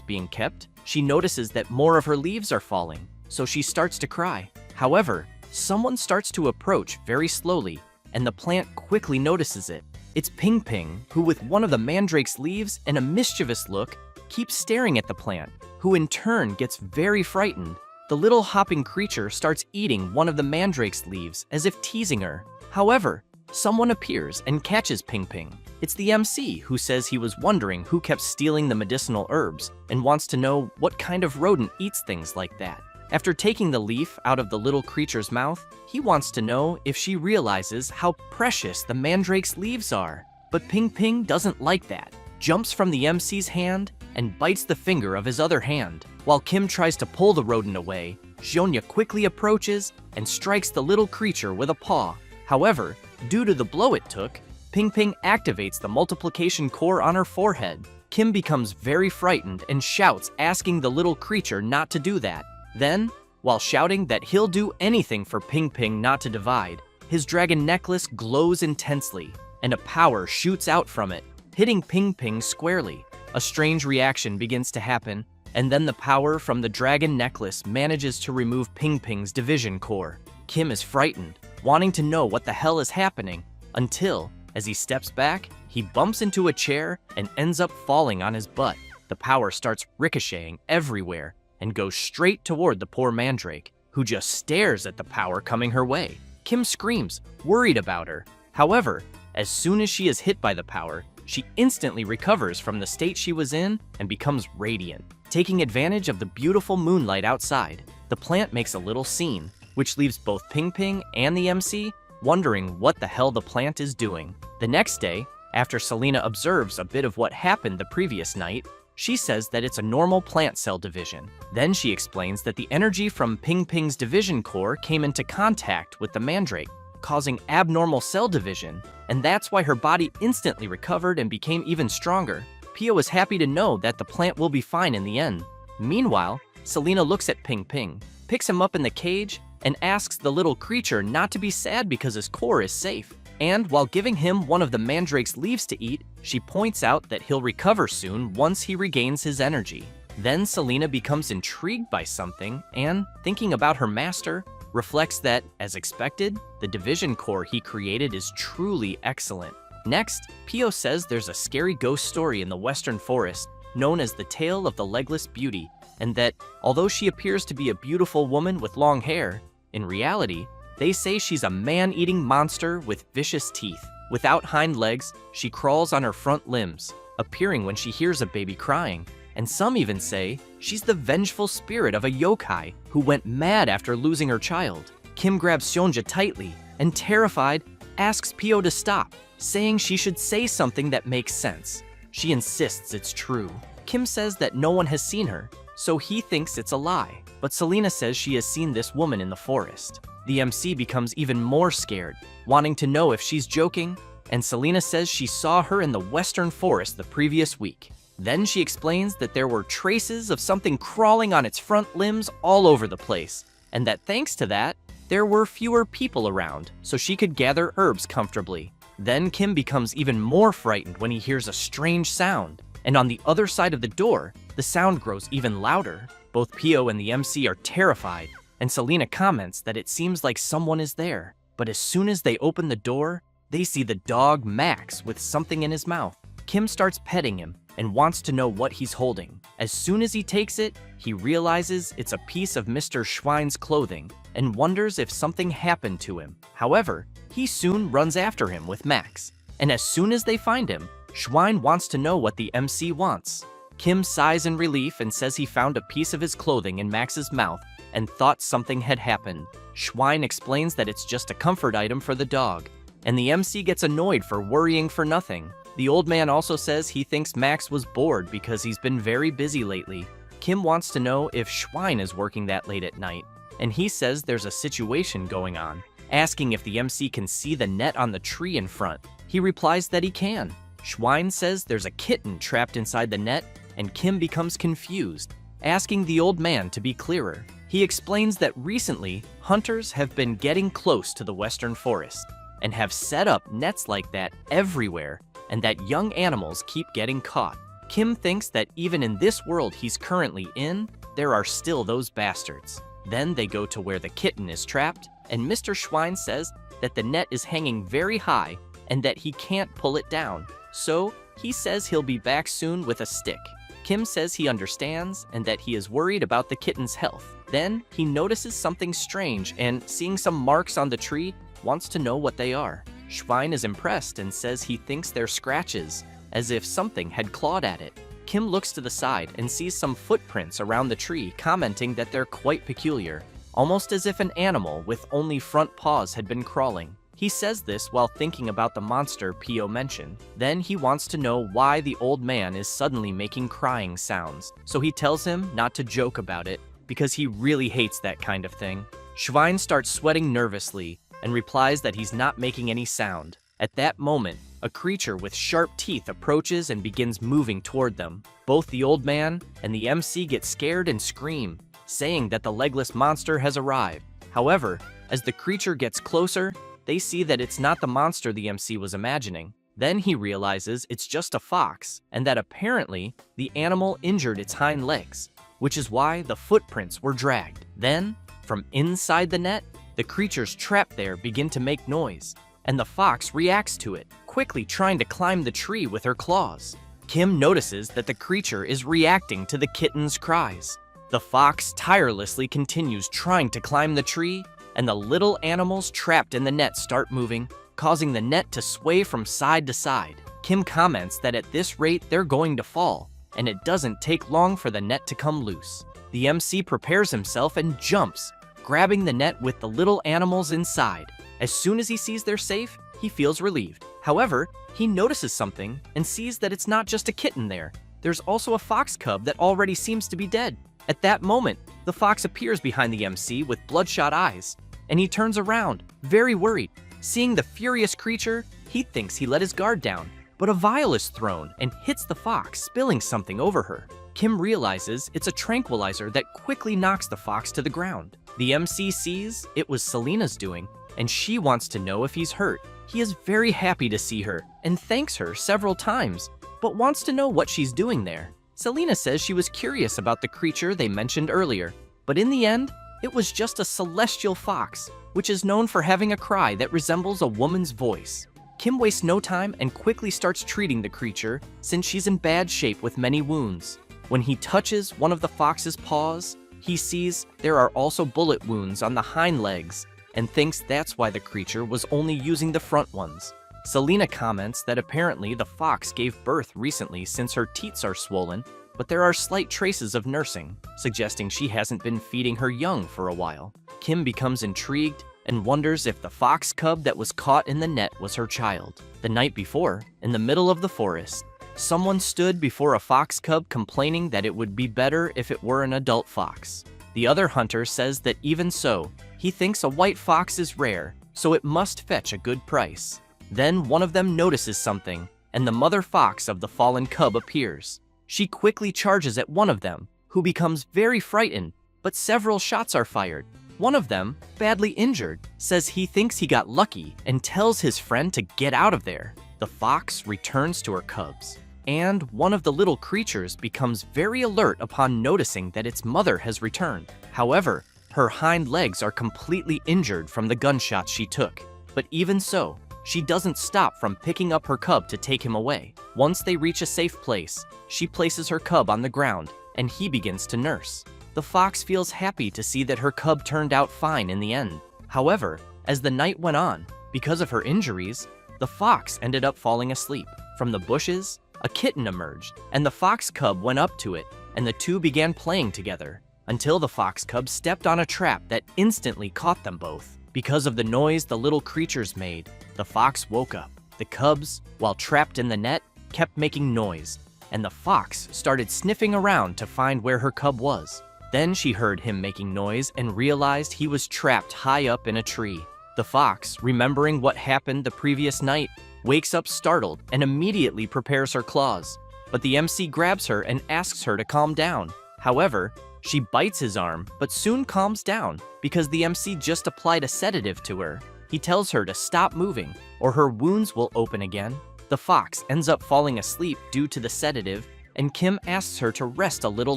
being kept, she notices that more of her leaves are falling, so she starts to cry. However, someone starts to approach very slowly, and the plant quickly notices it. It's Ping Ping, who with one of the mandrake's leaves and a mischievous look, keeps staring at the plant, who in turn gets very frightened. The little hopping creature starts eating one of the mandrake's leaves as if teasing her. However, someone appears and catches Ping Ping. It's the MC, who says he was wondering who kept stealing the medicinal herbs and wants to know what kind of rodent eats things like that. After taking the leaf out of the little creature's mouth, he wants to know if she realizes how precious the mandrake's leaves are. But Ping Ping doesn't like that, jumps from the MC's hand and bites the finger of his other hand. While Kim tries to pull the rodent away, Xionyia quickly approaches and strikes the little creature with a paw. However, due to the blow it took, Ping Ping activates the multiplication core on her forehead. Kim becomes very frightened and shouts, asking the little creature not to do that. Then, while shouting that he'll do anything for Ping Ping not to divide, his dragon necklace glows intensely, and a power shoots out from it, hitting Ping Ping squarely. A strange reaction begins to happen, and then the power from the dragon necklace manages to remove Ping Ping's division core. Kim is frightened, wanting to know what the hell is happening, until, as he steps back, he bumps into a chair and ends up falling on his butt. The power starts ricocheting everywhere and goes straight toward the poor mandrake, who just stares at the power coming her way. Kim screams, worried about her. However, as soon as she is hit by the power, she instantly recovers from the state she was in and becomes radiant. Taking advantage of the beautiful moonlight outside, the plant makes a little scene, which leaves both Ping Ping and the MC wondering what the hell the plant is doing. The next day, after Selena observes a bit of what happened the previous night, she says that it's a normal plant cell division. Then she explains that the energy from Ping Ping's division core came into contact with the mandrake, causing abnormal cell division, and that's why her body instantly recovered and became even stronger. Pio is happy to know that the plant will be fine in the end. Meanwhile, Selena looks at Ping Ping, picks him up in the cage, and asks the little creature not to be sad because his core is safe. And while giving him one of the mandrake's leaves to eat, she points out that he'll recover soon once he regains his energy. Then Selena becomes intrigued by something and, thinking about her master, reflects that, as expected, the division core he created is truly excellent. Next, Pio says there's a scary ghost story in the Western Forest known as the Tale of the Legless Beauty, and that, although she appears to be a beautiful woman with long hair, in reality, they say she's a man-eating monster with vicious teeth. Without hind legs, she crawls on her front limbs, appearing when she hears a baby crying. And some even say she's the vengeful spirit of a yokai who went mad after losing her child. Kim grabs Xionyia tightly and, terrified, asks Pio to stop, saying she should say something that makes sense. She insists it's true. Kim says that no one has seen her, so he thinks it's a lie. But Selena says she has seen this woman in the forest. The MC becomes even more scared, wanting to know if she's joking, and Selena says she saw her in the Western Forest the previous week. Then she explains that there were traces of something crawling on its front limbs all over the place, and that thanks to that, there were fewer people around, so she could gather herbs comfortably. Then Kim becomes even more frightened when he hears a strange sound, and on the other side of the door, the sound grows even louder. Both Pio and the MC are terrified, and Selena comments that it seems like someone is there. But as soon as they open the door, they see the dog Max with something in his mouth. Kim starts petting him and wants to know what he's holding. As soon as he takes it, he realizes it's a piece of Mr. Schwein's clothing and wonders if something happened to him. However, he soon runs after him with Max. And as soon as they find him, Schwein wants to know what the MC wants. Kim sighs in relief and says he found a piece of his clothing in Max's mouth and thought something had happened. Schwein explains that it's just a comfort item for the dog, and the MC gets annoyed for worrying for nothing. The old man also says he thinks Max was bored because he's been very busy lately. Kim wants to know if Schwein is working that late at night, and he says there's a situation going on, asking if the MC can see the net on the tree in front. He replies that he can. Schwein says there's a kitten trapped inside the net, and Kim becomes confused, asking the old man to be clearer. He explains that recently, hunters have been getting close to the western forest and have set up nets like that everywhere, and that young animals keep getting caught. Kim thinks that even in this world he's currently in, there are still those bastards. Then they go to where the kitten is trapped, and Mr. Schwein says that the net is hanging very high and that he can't pull it down. So he says he'll be back soon with a stick. Kim says he understands and that he is worried about the kitten's health. Then he notices something strange and, seeing some marks on the tree, wants to know what they are. Schwein is impressed and says he thinks they're scratches, as if something had clawed at it. Kim looks to the side and sees some footprints around the tree, commenting that they're quite peculiar, almost as if an animal with only front paws had been crawling. He says this while thinking about the monster Pio mentioned. Then he wants to know why the old man is suddenly making crying sounds, so he tells him not to joke about it because he really hates that kind of thing. Schwein starts sweating nervously and replies that he's not making any sound. At that moment, a creature with sharp teeth approaches and begins moving toward them. Both the old man and the MC get scared and scream, saying that the legless monster has arrived. However, as the creature gets closer, they see that it's not the monster the MC was imagining. Then he realizes it's just a fox, and that apparently the animal injured its hind legs, which is why the footprints were dragged. Then, from inside the net, the creatures trapped there begin to make noise, and the fox reacts to it, quickly trying to climb the tree with her claws. Kim notices that the creature is reacting to the kitten's cries. The fox tirelessly continues trying to climb the tree, and the little animals trapped in the net start moving, causing the net to sway from side to side. Kim comments that at this rate they're going to fall, and it doesn't take long for the net to come loose. The MC prepares himself and jumps, grabbing the net with the little animals inside. As soon as he sees they're safe, he feels relieved. However, he notices something and sees that it's not just a kitten there. There's also a fox cub that already seems to be dead. At that moment, the fox appears behind the MC with bloodshot eyes, and he turns around, very worried. Seeing the furious creature, he thinks he let his guard down, but a vial is thrown and hits the fox, spilling something over her. Kim realizes it's a tranquilizer that quickly knocks the fox to the ground. The MC sees it was Selena's doing, and she wants to know if he's hurt. He is very happy to see her and thanks her several times, but wants to know what she's doing there. Selena says she was curious about the creature they mentioned earlier, but in the end, it was just a celestial fox, which is known for having a cry that resembles a woman's voice. Kim wastes no time and quickly starts treating the creature since she's in bad shape with many wounds. When he touches one of the fox's paws, he sees there are also bullet wounds on the hind legs and thinks that's why the creature was only using the front ones. Selena comments that apparently the fox gave birth recently since her teats are swollen, but there are slight traces of nursing, suggesting she hasn't been feeding her young for a while. Kim becomes intrigued and wonders if the fox cub that was caught in the net was her child. The night before, in the middle of the forest, someone stood before a fox cub complaining that it would be better if it were an adult fox. The other hunter says that even so, he thinks a white fox is rare, so it must fetch a good price. Then one of them notices something, and the mother fox of the fallen cub appears. She quickly charges at one of them, who becomes very frightened, but several shots are fired. One of them, badly injured, says he thinks he got lucky and tells his friend to get out of there. The fox returns to her cubs, and one of the little creatures becomes very alert upon noticing that its mother has returned. However, her hind legs are completely injured from the gunshots she took. But even so, she doesn't stop from picking up her cub to take him away. Once they reach a safe place, she places her cub on the ground, and he begins to nurse. The fox feels happy to see that her cub turned out fine in the end. However, as the night went on, because of her injuries, the fox ended up falling asleep. From the bushes, a kitten emerged, and the fox cub went up to it, and the two began playing together, until the fox cub stepped on a trap that instantly caught them both. Because of the noise the little creatures made, the fox woke up. The cubs, while trapped in the net, kept making noise, and the fox started sniffing around to find where her cub was. Then she heard him making noise and realized he was trapped high up in a tree. The fox, remembering what happened the previous night, wakes up startled and immediately prepares her claws. But the MC grabs her and asks her to calm down. However, she bites his arm, but soon calms down because the MC just applied a sedative to her. He tells her to stop moving, or her wounds will open again. The fox ends up falling asleep due to the sedative, and Kim asks her to rest a little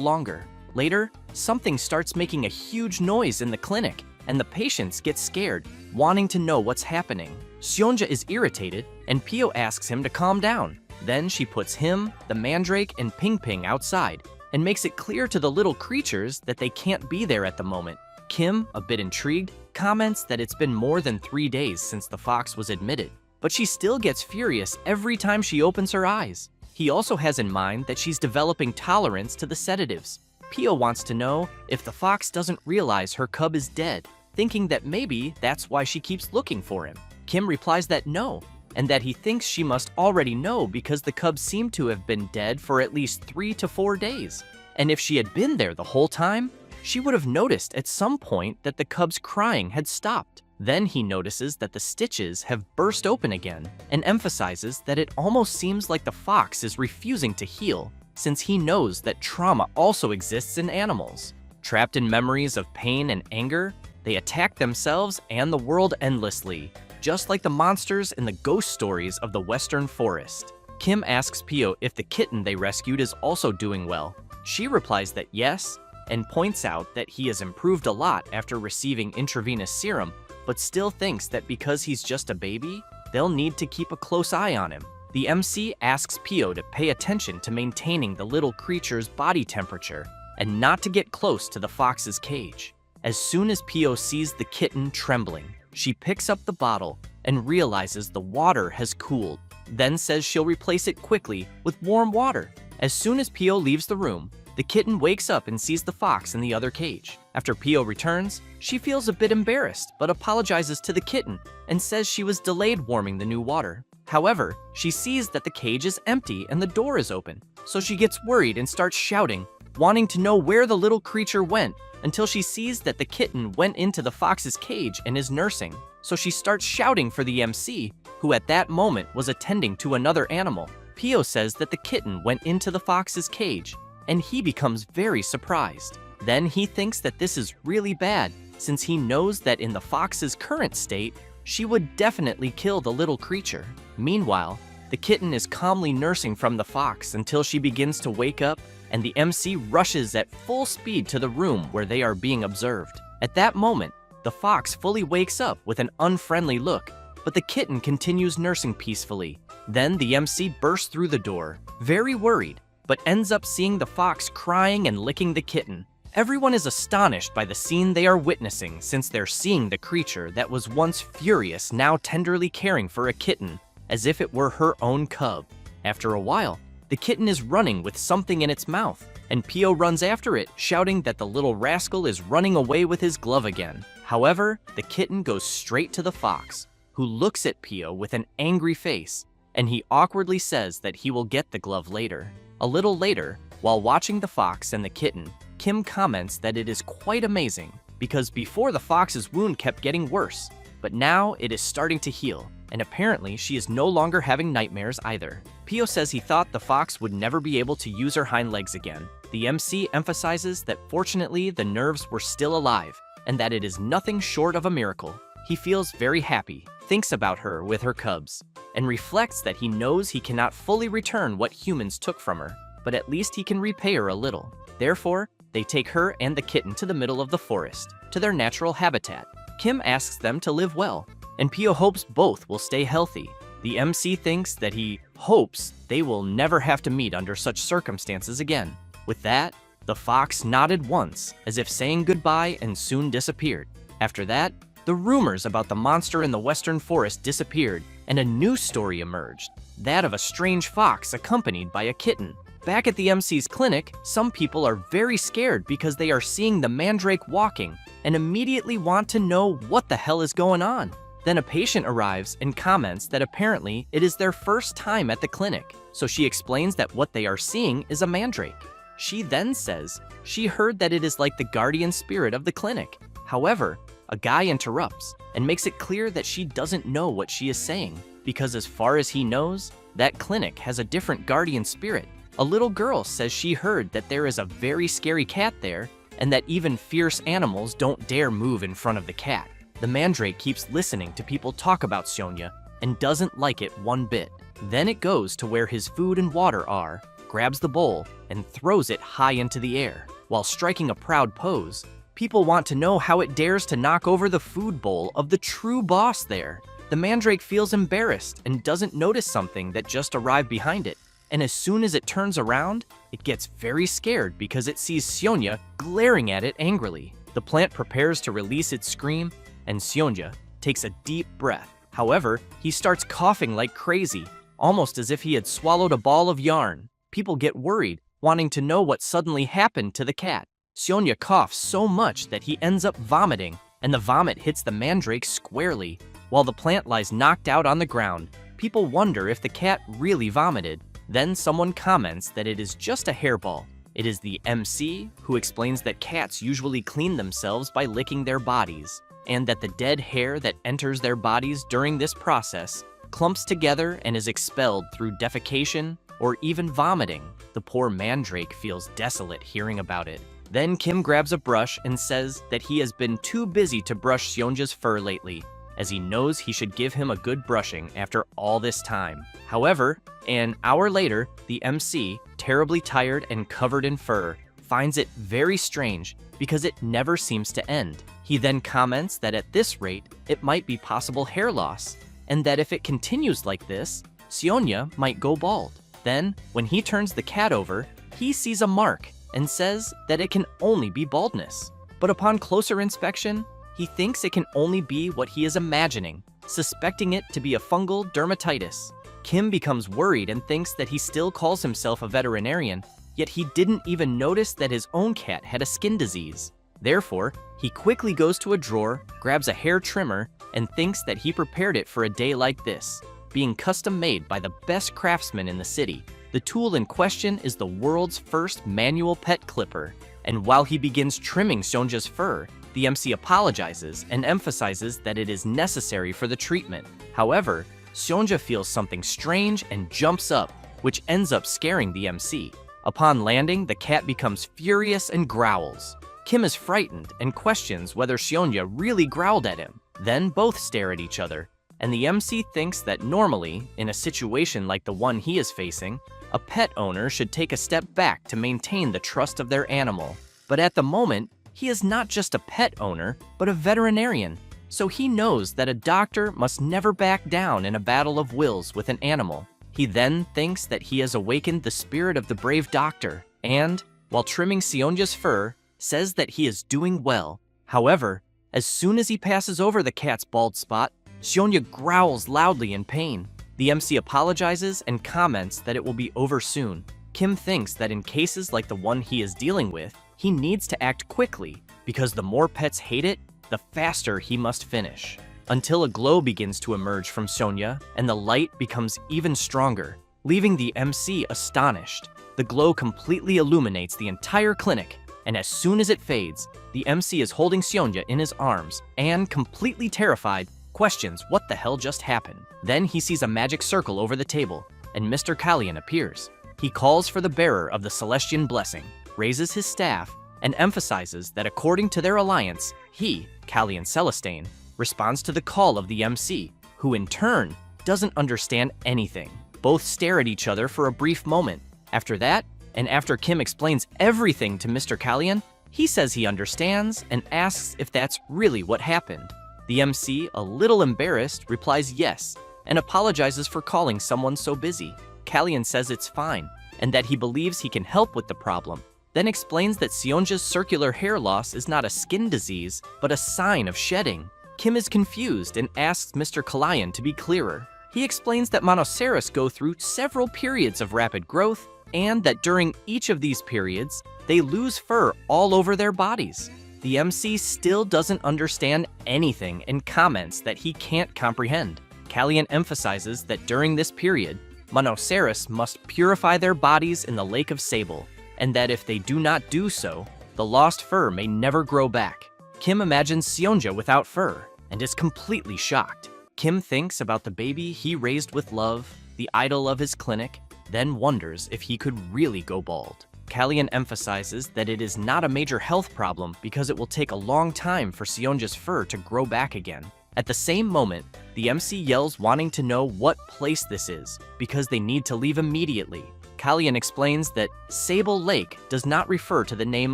longer. Later, something starts making a huge noise in the clinic, and the patients get scared, wanting to know what's happening. Seonja is irritated, and Pio asks him to calm down. Then she puts him, the mandrake, and Ping Ping outside, and makes it clear to the little creatures that they can't be there at the moment. Kim, a bit intrigued, comments that it's been more than 3 days since the fox was admitted, but she still gets furious every time she opens her eyes. He also has in mind that she's developing tolerance to the sedatives. Pio wants to know if the fox doesn't realize her cub is dead, thinking that maybe that's why she keeps looking for him. Kim replies that no, and that he thinks she must already know because the cubs seem to have been dead for at least 3 to 4 days. And if she had been there the whole time, she would have noticed at some point that the cubs' crying had stopped. Then he notices that the stitches have burst open again and emphasizes that it almost seems like the fox is refusing to heal, since he knows that trauma also exists in animals. Trapped in memories of pain and anger, they attack themselves and the world endlessly, just like the monsters in the ghost stories of the Western Forest. Kim asks Pio if the kitten they rescued is also doing well. She replies that yes, and points out that he has improved a lot after receiving intravenous serum, but still thinks that because he's just a baby, they'll need to keep a close eye on him. The MC asks Pio to pay attention to maintaining the little creature's body temperature and not to get close to the fox's cage. As soon as Pio sees the kitten trembling, she picks up the bottle and realizes the water has cooled, then says she'll replace it quickly with warm water. As soon as Pio leaves the room, the kitten wakes up and sees the fox in the other cage. After Pio returns, she feels a bit embarrassed but apologizes to the kitten and says she was delayed warming the new water. However, she sees that the cage is empty and the door is open, so she gets worried and starts shouting, wanting to know where the little creature went, until she sees that the kitten went into the fox's cage and is nursing. So she starts shouting for the MC, who at that moment was attending to another animal. Pio says that the kitten went into the fox's cage, and he becomes very surprised. Then he thinks that this is really bad, since he knows that in the fox's current state, she would definitely kill the little creature. Meanwhile, the kitten is calmly nursing from the fox until she begins to wake up, and the MC rushes at full speed to the room where they are being observed. At that moment, the fox fully wakes up with an unfriendly look, but the kitten continues nursing peacefully. Then the MC bursts through the door, very worried, but ends up seeing the fox crying and licking the kitten. Everyone is astonished by the scene they are witnessing, since they're seeing the creature that was once furious now tenderly caring for a kitten, as if it were her own cub. After a while, the kitten is running with something in its mouth, and Pio runs after it, shouting that the little rascal is running away with his glove again. However, the kitten goes straight to the fox, who looks at Pio with an angry face, and he awkwardly says that he will get the glove later. A little later, while watching the fox and the kitten, Kim comments that it is quite amazing, because before the fox's wound kept getting worse, but now it is starting to heal, and apparently she is no longer having nightmares either. Pio says he thought the fox would never be able to use her hind legs again. The MC emphasizes that fortunately the nerves were still alive, and that it is nothing short of a miracle. He feels very happy, thinks about her with her cubs, and reflects that he knows he cannot fully return what humans took from her, but at least he can repay her a little. Therefore, they take her and the kitten to the middle of the forest, to their natural habitat. Kim asks them to live well, and Pio hopes both will stay healthy. The MC thinks that he hopes they will never have to meet under such circumstances again. With that, the fox nodded once, as if saying goodbye, and soon disappeared. After that, the rumors about the monster in the Western Forest disappeared, and a new story emerged, that of a strange fox accompanied by a kitten. Back at the MC's clinic, some people are very scared because they are seeing the mandrake walking and immediately want to know what the hell is going on. Then a patient arrives and comments that apparently it is their first time at the clinic, so she explains that what they are seeing is a mandrake. She then says she heard that it is like the guardian spirit of the clinic. However, a guy interrupts and makes it clear that she doesn't know what she is saying. because as far as he knows, that clinic has a different guardian spirit. A little girl says she heard that there is a very scary cat there, and that even fierce animals don't dare move in front of the cat. The mandrake keeps listening to people talk about Sionya and doesn't like it one bit. Then it goes to where his food and water are, grabs the bowl, and throws it high into the air. While striking a proud pose, people want to know how it dares to knock over the food bowl of the true boss there. The mandrake feels embarrassed and doesn't notice something that just arrived behind it. And as soon as it turns around, it gets very scared because it sees Sionya glaring at it angrily. The plant prepares to release its scream, and Sionya takes a deep breath. However, he starts coughing like crazy, almost as if he had swallowed a ball of yarn. People get worried, wanting to know what suddenly happened to the cat. Sionya coughs so much that he ends up vomiting, and the vomit hits the mandrake squarely. While the plant lies knocked out on the ground, people wonder if the cat really vomited. Then someone comments that it is just a hairball. It is the MC who explains that cats usually clean themselves by licking their bodies, and that the dead hair that enters their bodies during this process clumps together and is expelled through defecation or even vomiting. The poor mandrake feels desolate hearing about it. Then Kim grabs a brush and says that he has been too busy to brush Sionja's fur lately, as he knows he should give him a good brushing after all this time. However, an hour later, the MC, terribly tired and covered in fur, finds it very strange because it never seems to end. He then comments that at this rate, it might be possible hair loss, and that if it continues like this, Sionya might go bald. Then, when he turns the cat over, he sees a mark and says that it can only be baldness. But upon closer inspection, he thinks it can only be what he is imagining, suspecting it to be a fungal dermatitis. Kim becomes worried and thinks that he still calls himself a veterinarian, yet he didn't even notice that his own cat had a skin disease. Therefore, he quickly goes to a drawer, grabs a hair trimmer, and thinks that he prepared it for a day like this, being custom made by the best craftsman in the city. The tool in question is the world's first manual pet clipper, and while he begins trimming Sionja's fur, the MC apologizes and emphasizes that it is necessary for the treatment. However, Sionja feels something strange and jumps up, which ends up scaring the MC. Upon landing, the cat becomes furious and growls. Kim is frightened and questions whether Sionja really growled at him. Then both stare at each other, and the MC thinks that normally, in a situation like the one he is facing, a pet owner should take a step back to maintain the trust of their animal. But at the moment, he is not just a pet owner, but a veterinarian, so he knows that a doctor must never back down in a battle of wills with an animal. He then thinks that he has awakened the spirit of the brave doctor, and, while trimming Sionja's fur, says that he is doing well. However, as soon as he passes over the cat's bald spot, Sionja growls loudly in pain. The MC apologizes and comments that it will be over soon. Kim thinks that in cases like the one he is dealing with, he needs to act quickly, because the more pets hate it, the faster he must finish. Until a glow begins to emerge from Sionja, and the light becomes even stronger, leaving the MC astonished. The glow completely illuminates the entire clinic, and as soon as it fades, the MC is holding Sionja in his arms, and, completely terrified, questions what the hell just happened. Then he sees a magic circle over the table, and Mr. Kalyan appears. He calls for the bearer of the Celestian blessing, raises his staff, and emphasizes that according to their alliance, he, Kalyan Celestane, responds to the call of the MC, who in turn doesn't understand anything. Both stare at each other for a brief moment. After that, and after Kim explains everything to Mr. Kalyan, he says he understands and asks if that's really what happened. The MC, a little embarrassed, replies yes, and apologizes for calling someone so busy. Kalyan says it's fine, and that he believes he can help with the problem, then explains that Sionja's circular hair loss is not a skin disease, but a sign of shedding. Kim is confused and asks Mr. Kalyan to be clearer. He explains that monoceros go through several periods of rapid growth, and that during each of these periods, they lose fur all over their bodies. The MC still doesn't understand anything and comments that he can't comprehend. Kalyan emphasizes that during this period, monoceros must purify their bodies in the Lake of Sable, and that if they do not do so, the lost fur may never grow back. Kim imagines Sionja without fur, and is completely shocked. Kim thinks about the baby he raised with love, the idol of his clinic, then wonders if he could really go bald. Kalyan emphasizes that it is not a major health problem because it will take a long time for Seonja's fur to grow back again. At the same moment, the MC yells wanting to know what place this is because they need to leave immediately. Kalyan explains that Sable Lake does not refer to the name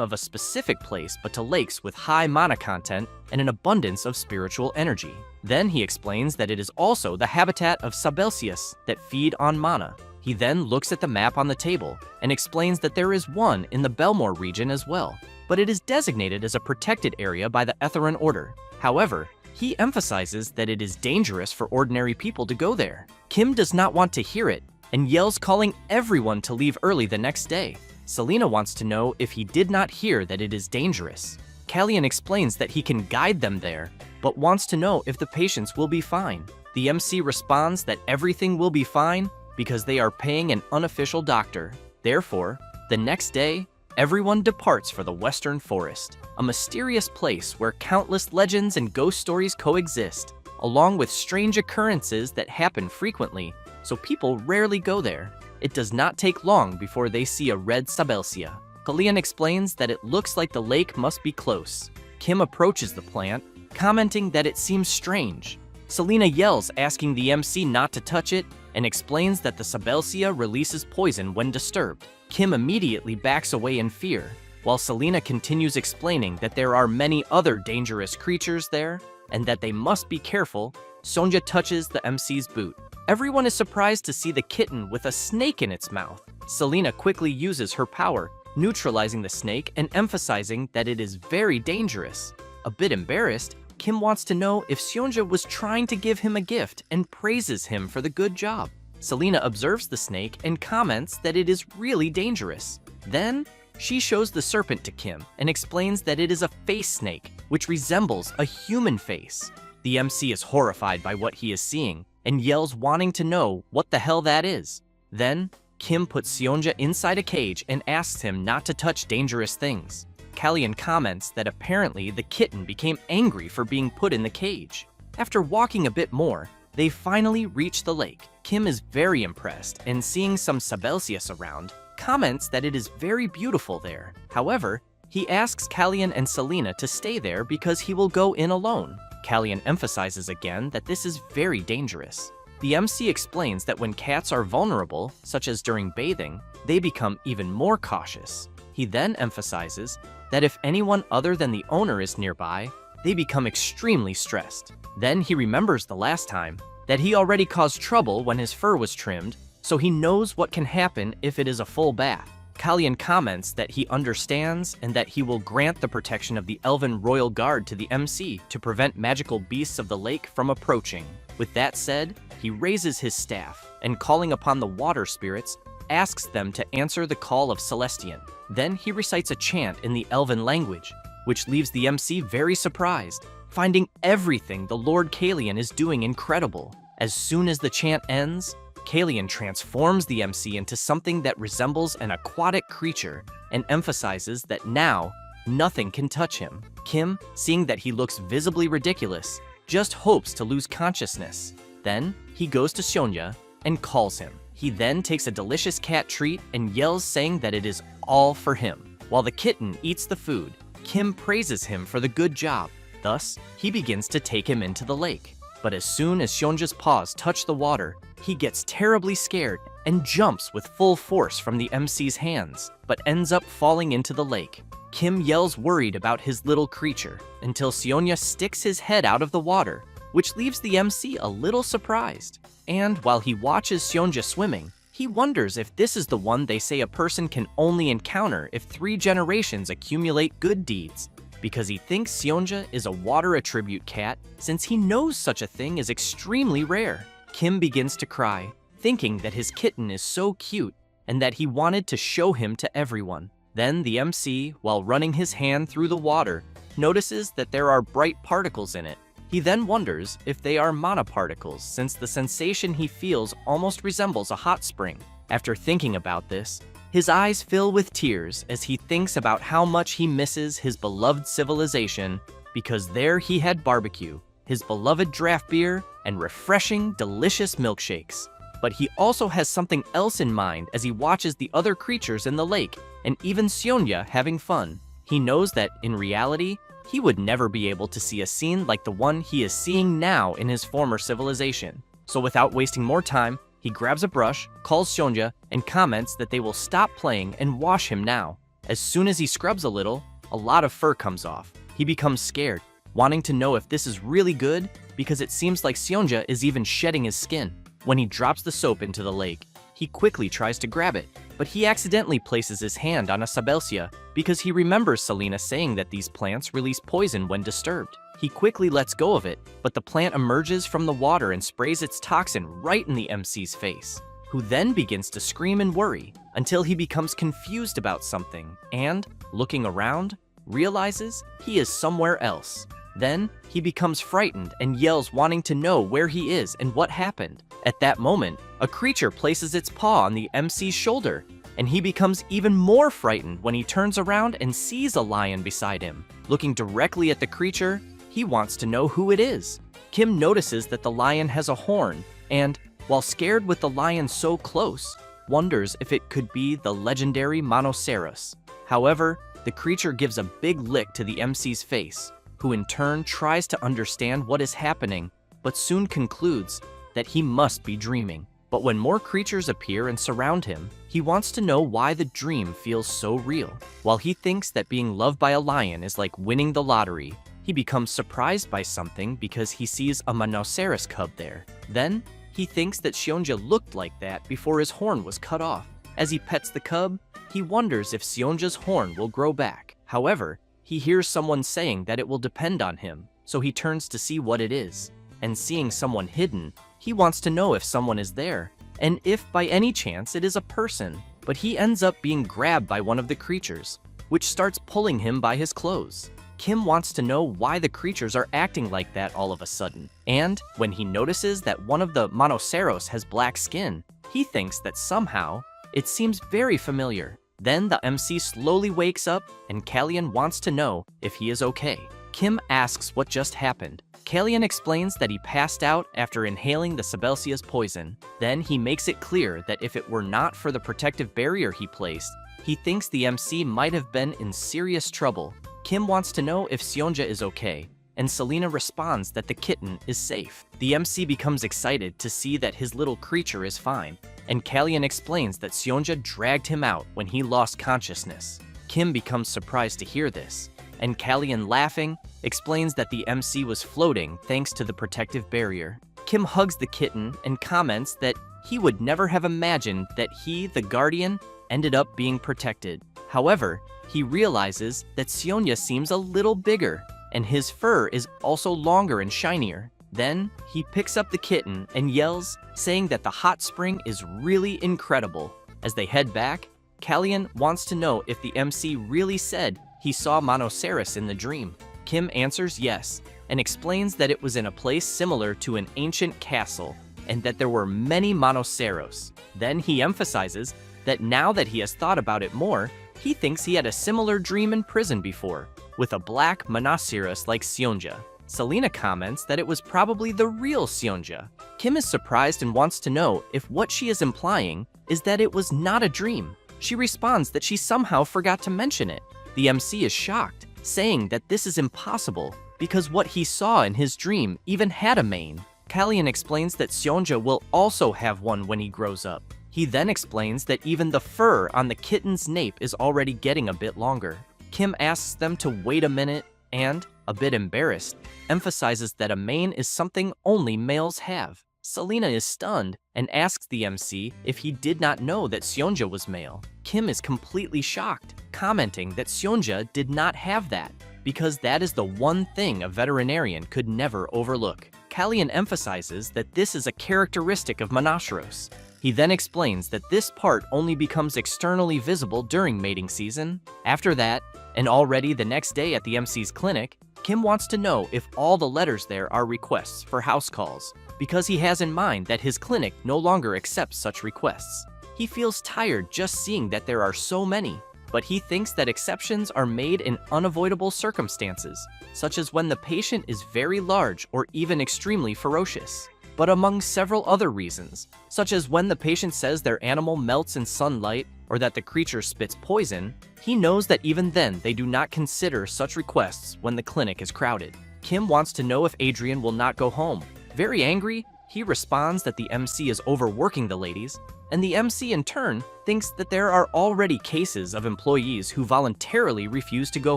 of a specific place but to lakes with high mana content and an abundance of spiritual energy. Then he explains that it is also the habitat of Sabelsius that feed on mana. He then looks at the map on the table and explains that there is one in the Belmore region as well, but it is designated as a protected area by the Etherin Order. However, he emphasizes that it is dangerous for ordinary people to go there. Kim does not want to hear it and yells calling everyone to leave early the next day. Selena wants to know if he did not hear that it is dangerous. Kalyan explains that he can guide them there, but wants to know if the patients will be fine. The MC responds that everything will be fine because they are paying an unofficial doctor. Therefore, the next day, everyone departs for the Western Forest, a mysterious place where countless legends and ghost stories coexist, along with strange occurrences that happen frequently, so people rarely go there. It does not take long before they see a red Sabelsia. Kalyan explains that it looks like the lake must be close. Kim approaches the plant, commenting that it seems strange. Selena yells, asking the MC not to touch it, and explains that the Sabelsia releases poison when disturbed. Kim immediately backs away in fear, while Selena continues explaining that there are many other dangerous creatures there, and that they must be careful. Sonja touches the MC's boot. Everyone is surprised to see the kitten with a snake in its mouth. Selena quickly uses her power, neutralizing the snake and emphasizing that it is very dangerous. A bit embarrassed, Kim wants to know if Seonja was trying to give him a gift and praises him for the good job. Selena observes the snake and comments that it is really dangerous. Then, she shows the serpent to Kim and explains that it is a face snake, which resembles a human face. The MC is horrified by what he is seeing and yells wanting to know what the hell that is. Then, Kim puts Seonja inside a cage and asks him not to touch dangerous things. Kalyan comments that apparently the kitten became angry for being put in the cage. After walking a bit more, they finally reach the lake. Kim is very impressed and seeing some Sabelsius around, comments that it is very beautiful there. However, he asks Kalyan and Selena to stay there because he will go in alone. Kalyan emphasizes again that this is very dangerous. The MC explains that when cats are vulnerable, such as during bathing, they become even more cautious. He then emphasizes that if anyone other than the owner is nearby, they become extremely stressed. Then he remembers the last time that he already caused trouble when his fur was trimmed, so he knows what can happen if it is a full bath. Kalyan comments that he understands and that he will grant the protection of the Elven Royal Guard to the MC to prevent magical beasts of the lake from approaching. With that said, he raises his staff and, calling upon the water spirits, asks them to answer the call of Celestian. Then he recites a chant in the Elven language, which leaves the MC very surprised, finding everything the Lord Kalyan is doing incredible. As soon as the chant ends, Kalyan transforms the MC into something that resembles an aquatic creature and emphasizes that now, nothing can touch him. Kim, seeing that he looks visibly ridiculous, just hopes to lose consciousness. Then, he goes to Seonja and calls him. He then takes a delicious cat treat and yells saying that it is all for him. While the kitten eats the food, Kim praises him for the good job. Thus, he begins to take him into the lake. But as soon as Seonja's paws touch the water, he gets terribly scared and jumps with full force from the MC's hands, but ends up falling into the lake. Kim yells worried about his little creature until Seonja sticks his head out of the water, which leaves the MC a little surprised. And while he watches Seonja swimming, he wonders if this is the one they say a person can only encounter if 3 generations accumulate good deeds, because he thinks Seonja is a water attribute cat since he knows such a thing is extremely rare. Kim begins to cry, thinking that his kitten is so cute and that he wanted to show him to everyone. Then the MC, while running his hand through the water, notices that there are bright particles in it. He then wonders if they are mana particles since the sensation he feels almost resembles a hot spring. After thinking about this, his eyes fill with tears as he thinks about how much he misses his beloved civilization because there he had barbecue, his beloved draft beer, and refreshing, delicious milkshakes. But he also has something else in mind as he watches the other creatures in the lake, and even Seonja having fun. He knows that, in reality, he would never be able to see a scene like the one he is seeing now in his former civilization. So without wasting more time, he grabs a brush, calls Seonja, and comments that they will stop playing and wash him now. As soon as he scrubs a lot of fur comes off. He becomes scared, wanting to know if this is really good, because it seems like Seonja is even shedding his skin. When he drops the soap into the lake, he quickly tries to grab it, but he accidentally places his hand on a sabelsia because he remembers Selena saying that these plants release poison when disturbed. He quickly lets go of it, but the plant emerges from the water and sprays its toxin right in the MC's face, who then begins to scream and worry until he becomes confused about something and, looking around, realizes he is somewhere else. Then, he becomes frightened and yells, wanting to know where he is and what happened. At that moment, a creature places its paw on the MC's shoulder, and he becomes even more frightened when he turns around and sees a lion beside him. Looking directly at the creature, he wants to know who it is. Kim notices that the lion has a horn, and, while scared with the lion so close, wonders if it could be the legendary Monoceros. However, the creature gives a big lick to the MC's face, who in turn tries to understand what is happening, but soon concludes that he must be dreaming. But when more creatures appear and surround him, he wants to know why the dream feels so real. While he thinks that being loved by a lion is like winning the lottery, he becomes surprised by something because he sees a Monoceros cub there. Then, he thinks that Seonja looked like that before his horn was cut off. As he pets the cub, he wonders if Seonja's horn will grow back. However, he hears someone saying that it will depend on him, so he turns to see what it is. And seeing someone hidden, he wants to know if someone is there, and if by any chance it is a person. But he ends up being grabbed by one of the creatures, which starts pulling him by his clothes. Kim wants to know why the creatures are acting like that all of a sudden. And when he notices that one of the Monoceros has black skin, he thinks that somehow it seems very familiar. Then the MC slowly wakes up, and Kallian wants to know if he is okay. Kim asks what just happened. Kallian explains that he passed out after inhaling the Sabelsia's poison. Then he makes it clear that if it were not for the protective barrier he placed, he thinks the MC might have been in serious trouble. Kim wants to know if Seonja is okay, and Selena responds that the kitten is safe. The MC becomes excited to see that his little creature is fine, and Kallian explains that Seonja dragged him out when he lost consciousness. Kim becomes surprised to hear this, and Kallian, laughing, explains that the MC was floating thanks to the protective barrier. Kim hugs the kitten and comments that he would never have imagined that he, the guardian, ended up being protected. However, he realizes that Seonja seems a little bigger, and his fur is also longer and shinier. Then, he picks up the kitten and yells, saying that the hot spring is really incredible. As they head back, Kallian wants to know if the MC really said he saw Monoceros in the dream. Kim answers yes, and explains that it was in a place similar to an ancient castle, and that there were many Monoceros. Then he emphasizes that now that he has thought about it more, he thinks he had a similar dream in prison before, with a black Monoceros like Seonja. Selena comments that it was probably the real Seonja. Kim is surprised and wants to know if what she is implying is that it was not a dream. She responds that she somehow forgot to mention it. The MC is shocked, saying that this is impossible because what he saw in his dream even had a mane. Kallian explains that Seonja will also have one when he grows up. He then explains that even the fur on the kitten's nape is already getting a bit longer. Kim asks them to wait a minute and, a bit embarrassed, emphasizes that a mane is something only males have. Selena is stunned and asks the MC if he did not know that Seonja was male. Kim is completely shocked, commenting that Seonja did not have that, because that is the one thing a veterinarian could never overlook. Kallian emphasizes that this is a characteristic of Monoceros. He then explains that this part only becomes externally visible during mating season. After that, and already the next day at the MC's clinic, Kim wants to know if all the letters there are requests for house calls, because he has in mind that his clinic no longer accepts such requests. He feels tired just seeing that there are so many, but he thinks that exceptions are made in unavoidable circumstances, such as when the patient is very large or even extremely ferocious. But among several other reasons, such as when the patient says their animal melts in sunlight or that the creature spits poison, he knows that even then they do not consider such requests when the clinic is crowded. Kim wants to know if Adrian will not go home. Very angry, he responds that the MC is overworking the ladies, and the MC in turn thinks that there are already cases of employees who voluntarily refuse to go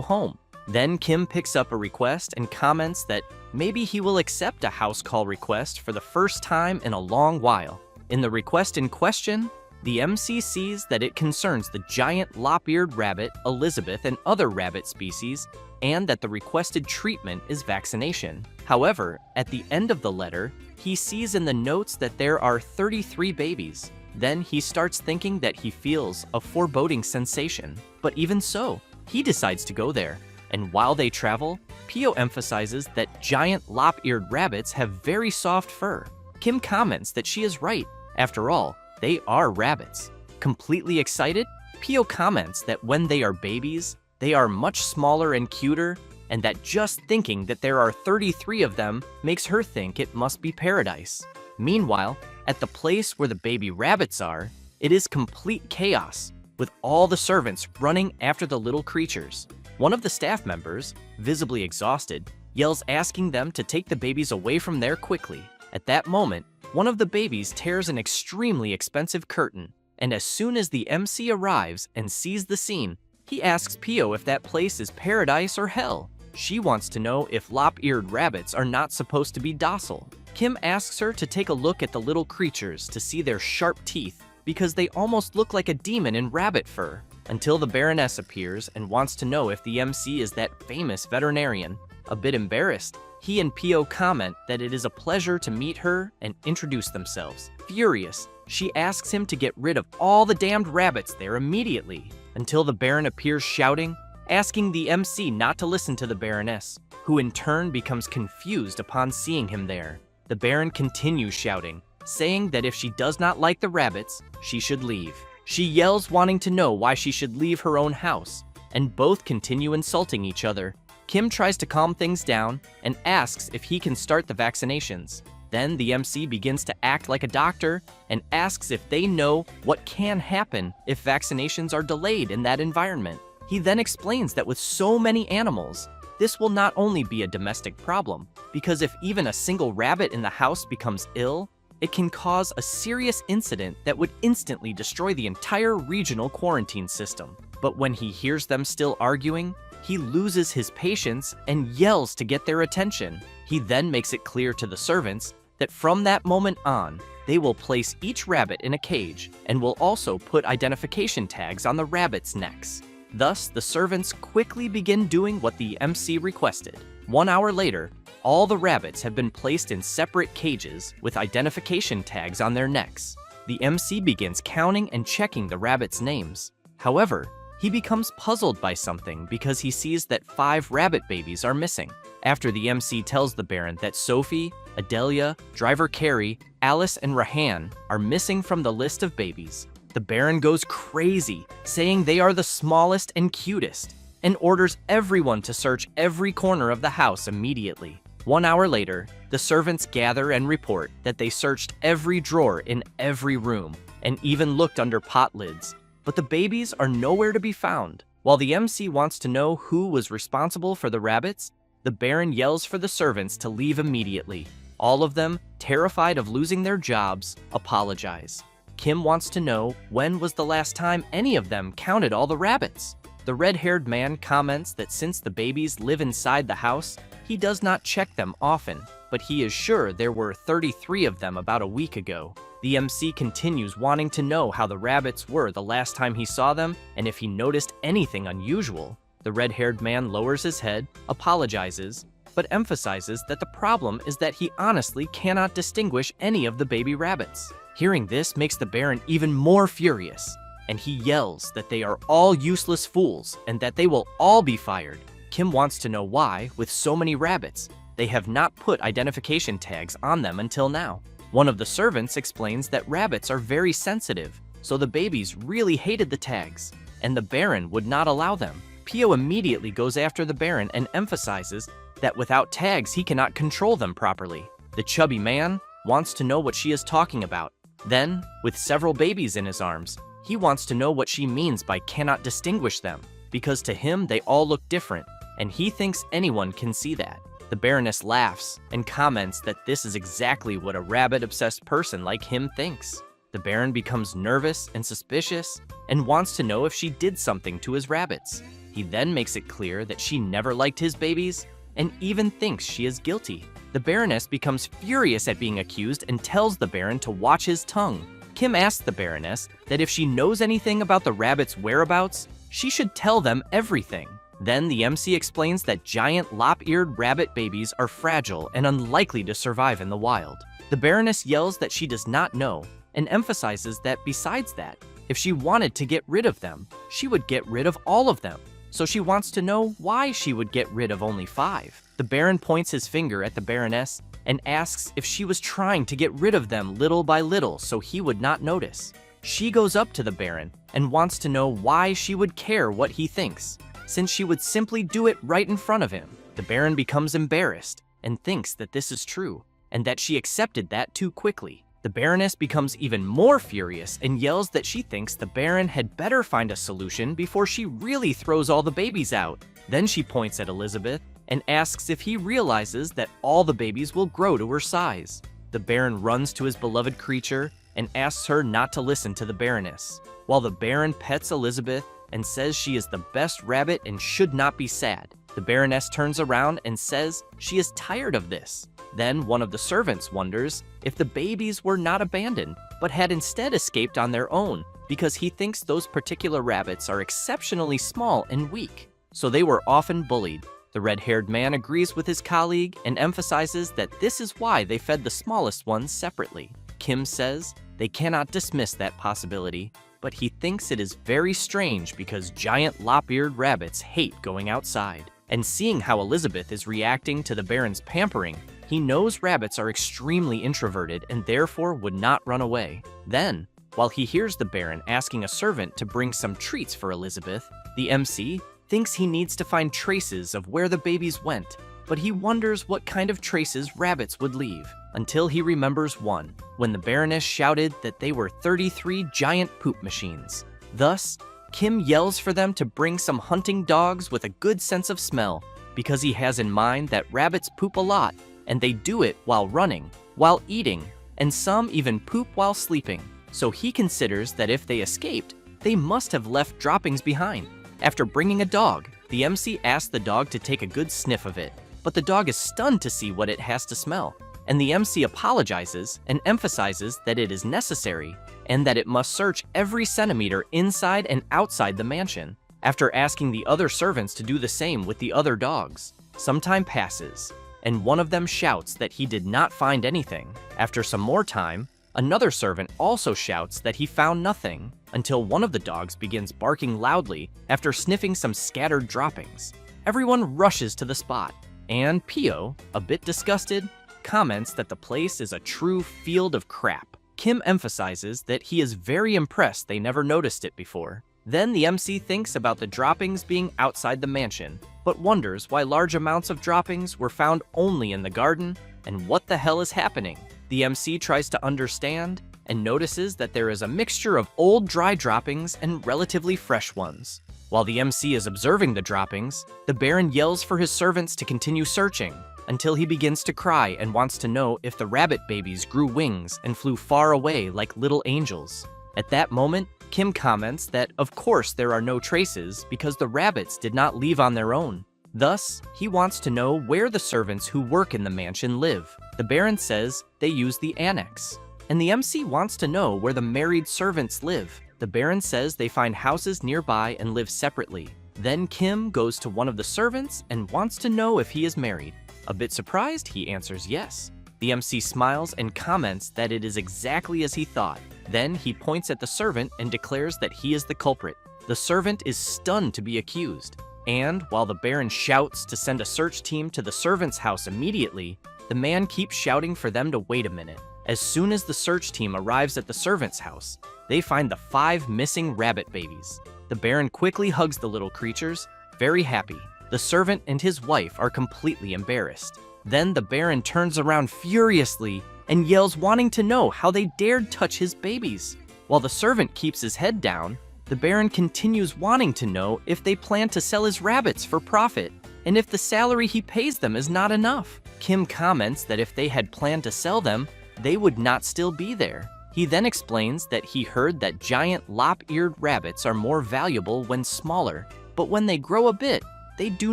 home. Then Kim picks up a request and comments that maybe he will accept a house call request for the first time in a long while. In the request in question, the MC sees that it concerns the giant lop-eared rabbit, Elizabeth, and other rabbit species, and that the requested treatment is vaccination. However, at the end of the letter, he sees in the notes that there are 33 babies. Then he starts thinking that he feels a foreboding sensation. But even so, he decides to go there. And while they travel, Pio emphasizes that giant lop-eared rabbits have very soft fur. Kim comments that she is right. After all, they are rabbits. Completely excited, Pio comments that when they are babies, they are much smaller and cuter, and that just thinking that there are 33 of them makes her think it must be paradise. Meanwhile, at the place where the baby rabbits are, it is complete chaos, with all the servants running after the little creatures. One of the staff members, visibly exhausted, yells asking them to take the babies away from there quickly. At that moment, one of the babies tears an extremely expensive curtain, and as soon as the MC arrives and sees the scene, he asks Pio if that place is paradise or hell. She wants to know if lop-eared rabbits are not supposed to be docile. Kim asks her to take a look at the little creatures to see their sharp teeth, because they almost look like a demon in rabbit fur, until the Baroness appears and wants to know if the MC is that famous veterinarian. A bit embarrassed, he and Pio comment that it is a pleasure to meet her and introduce themselves. Furious, she asks him to get rid of all the damned rabbits there immediately, until the Baron appears shouting, asking the MC not to listen to the Baroness, who in turn becomes confused upon seeing him there. The Baron continues shouting, saying that if she does not like the rabbits, she should leave. She yells wanting to know why she should leave her own house, and both continue insulting each other. Kim tries to calm things down and asks if he can start the vaccinations. Then the MC begins to act like a doctor and asks if they know what can happen if vaccinations are delayed in that environment. He then explains that with so many animals, this will not only be a domestic problem, because if even a single rabbit in the house becomes ill, it can cause a serious incident that would instantly destroy the entire regional quarantine system. But when he hears them still arguing, he loses his patience and yells to get their attention. He then makes it clear to the servants that from that moment on, they will place each rabbit in a cage and will also put identification tags on the rabbits' necks. Thus, the servants quickly begin doing what the MC requested. 1 hour later, all the rabbits have been placed in separate cages with identification tags on their necks. The MC begins counting and checking the rabbits' names. However, he becomes puzzled by something because he sees that 5 rabbit babies are missing. After the MC tells the Baron that Sophie, Adelia, Driver Carrie, Alice, and Rahan are missing from the list of babies, the Baron goes crazy, saying they are the smallest and cutest, and orders everyone to search every corner of the house immediately. 1 hour later, the servants gather and report that they searched every drawer in every room, and even looked under pot lids, but the babies are nowhere to be found. While the MC wants to know who was responsible for the rabbits, the Baron yells for the servants to leave immediately. All of them, terrified of losing their jobs, apologize. Kim wants to know when was the last time any of them counted all the rabbits. The red-haired man comments that since the babies live inside the house, he does not check them often, but he is sure there were 33 of them about a week ago. The MC continues wanting to know how the rabbits were the last time he saw them and if he noticed anything unusual. The red-haired man lowers his head, apologizes, but emphasizes that the problem is that he honestly cannot distinguish any of the baby rabbits. Hearing this makes the Baron even more furious, and he yells that they are all useless fools and that they will all be fired. Kim wants to know why, with so many rabbits, they have not put identification tags on them until now. One of the servants explains that rabbits are very sensitive, so the babies really hated the tags. and the Baron would not allow them. Pio immediately goes after the Baron and emphasizes that without tags he cannot control them properly. The chubby man wants to know what she is talking about. Then, with several babies in his arms, he wants to know what she means by cannot distinguish them, because to him they all look different, and he thinks anyone can see that. The Baroness laughs and comments that this is exactly what a rabbit-obsessed person like him thinks. The Baron becomes nervous and suspicious and wants to know if she did something to his rabbits. He then makes it clear that she never liked his babies and even thinks she is guilty. The Baroness becomes furious at being accused and tells the Baron to watch his tongue. Kim asks the Baroness that if she knows anything about the rabbits' whereabouts, she should tell them everything. Then the MC explains that giant lop-eared rabbit babies are fragile and unlikely to survive in the wild. The Baroness yells that she does not know and emphasizes that besides that, if she wanted to get rid of them, she would get rid of all of them. So she wants to know why she would get rid of only 5. The Baron points his finger at the Baroness and asks if she was trying to get rid of them little by little so he would not notice. She goes up to the Baron and wants to know why she would care what he thinks, since she would simply do it right in front of him. The Baron becomes embarrassed and thinks that this is true, and that she accepted that too quickly. The Baroness becomes even more furious and yells that she thinks the Baron had better find a solution before she really throws all the babies out. Then she points at Elizabeth and asks if he realizes that all the babies will grow to her size. The Baron runs to his beloved creature and asks her not to listen to the Baroness, while the Baron pets Elizabeth and says she is the best rabbit and should not be sad. The Baroness turns around and says she is tired of this. Then one of the servants wonders if the babies were not abandoned, but had instead escaped on their own, because he thinks those particular rabbits are exceptionally small and weak, so they were often bullied. The red-haired man agrees with his colleague and emphasizes that this is why they fed the smallest ones separately. Kim says they cannot dismiss that possibility, but he thinks it is very strange because giant lop-eared rabbits hate going outside. And seeing how Elizabeth is reacting to the Baron's pampering, he knows rabbits are extremely introverted and therefore would not run away. Then, while he hears the Baron asking a servant to bring some treats for Elizabeth, the MC thinks he needs to find traces of where the babies went, but he wonders what kind of traces rabbits would leave, until he remembers one, when the Baroness shouted that they were 33 giant poop machines. Thus, Kim yells for them to bring some hunting dogs with a good sense of smell, because he has in mind that rabbits poop a lot, and they do it while running, while eating, and some even poop while sleeping. So he considers that if they escaped, they must have left droppings behind. After bringing a dog, the MC asks the dog to take a good sniff of it, but the dog is stunned to see what it has to smell, and the MC apologizes and emphasizes that it is necessary and that it must search every centimeter inside and outside the mansion, after asking the other servants to do the same with the other dogs. Some time passes, and one of them shouts that he did not find anything. After some more time, another servant also shouts that he found nothing, until one of the dogs begins barking loudly after sniffing some scattered droppings. Everyone rushes to the spot, and Pio, a bit disgusted, comments that the place is a true field of crap. Kim emphasizes that he is very impressed they never noticed it before. Then the MC thinks about the droppings being outside the mansion, but wonders why large amounts of droppings were found only in the garden, and what the hell is happening. The MC tries to understand, and notices that there is a mixture of old dry droppings and relatively fresh ones. While the MC is observing the droppings, the Baron yells for his servants to continue searching, until he begins to cry and wants to know if the rabbit babies grew wings and flew far away like little angels. At that moment, Kim comments that of course there are no traces because the rabbits did not leave on their own. Thus, he wants to know where the servants who work in the mansion live. The Baron says they use the annex, and the MC wants to know where the married servants live. The Baron says they find houses nearby and live separately. Then Kim goes to one of the servants and wants to know if he is married. A bit surprised, he answers yes. The MC smiles and comments that it is exactly as he thought. Then he points at the servant and declares that he is the culprit. The servant is stunned to be accused, and while the Baron shouts to send a search team to the servant's house immediately, the man keeps shouting for them to wait a minute. As soon as the search team arrives at the servant's house, they find the 5 missing rabbit babies. The Baron quickly hugs the little creatures, very happy. The servant and his wife are completely embarrassed. Then the Baron turns around furiously and yells, wanting to know how they dared touch his babies. While the servant keeps his head down, the Baron continues wanting to know if they plan to sell his rabbits for profit and if the salary he pays them is not enough. Kim comments that if they had planned to sell them, they would not still be there. He then explains that he heard that giant lop-eared rabbits are more valuable when smaller, but when they grow a bit, they do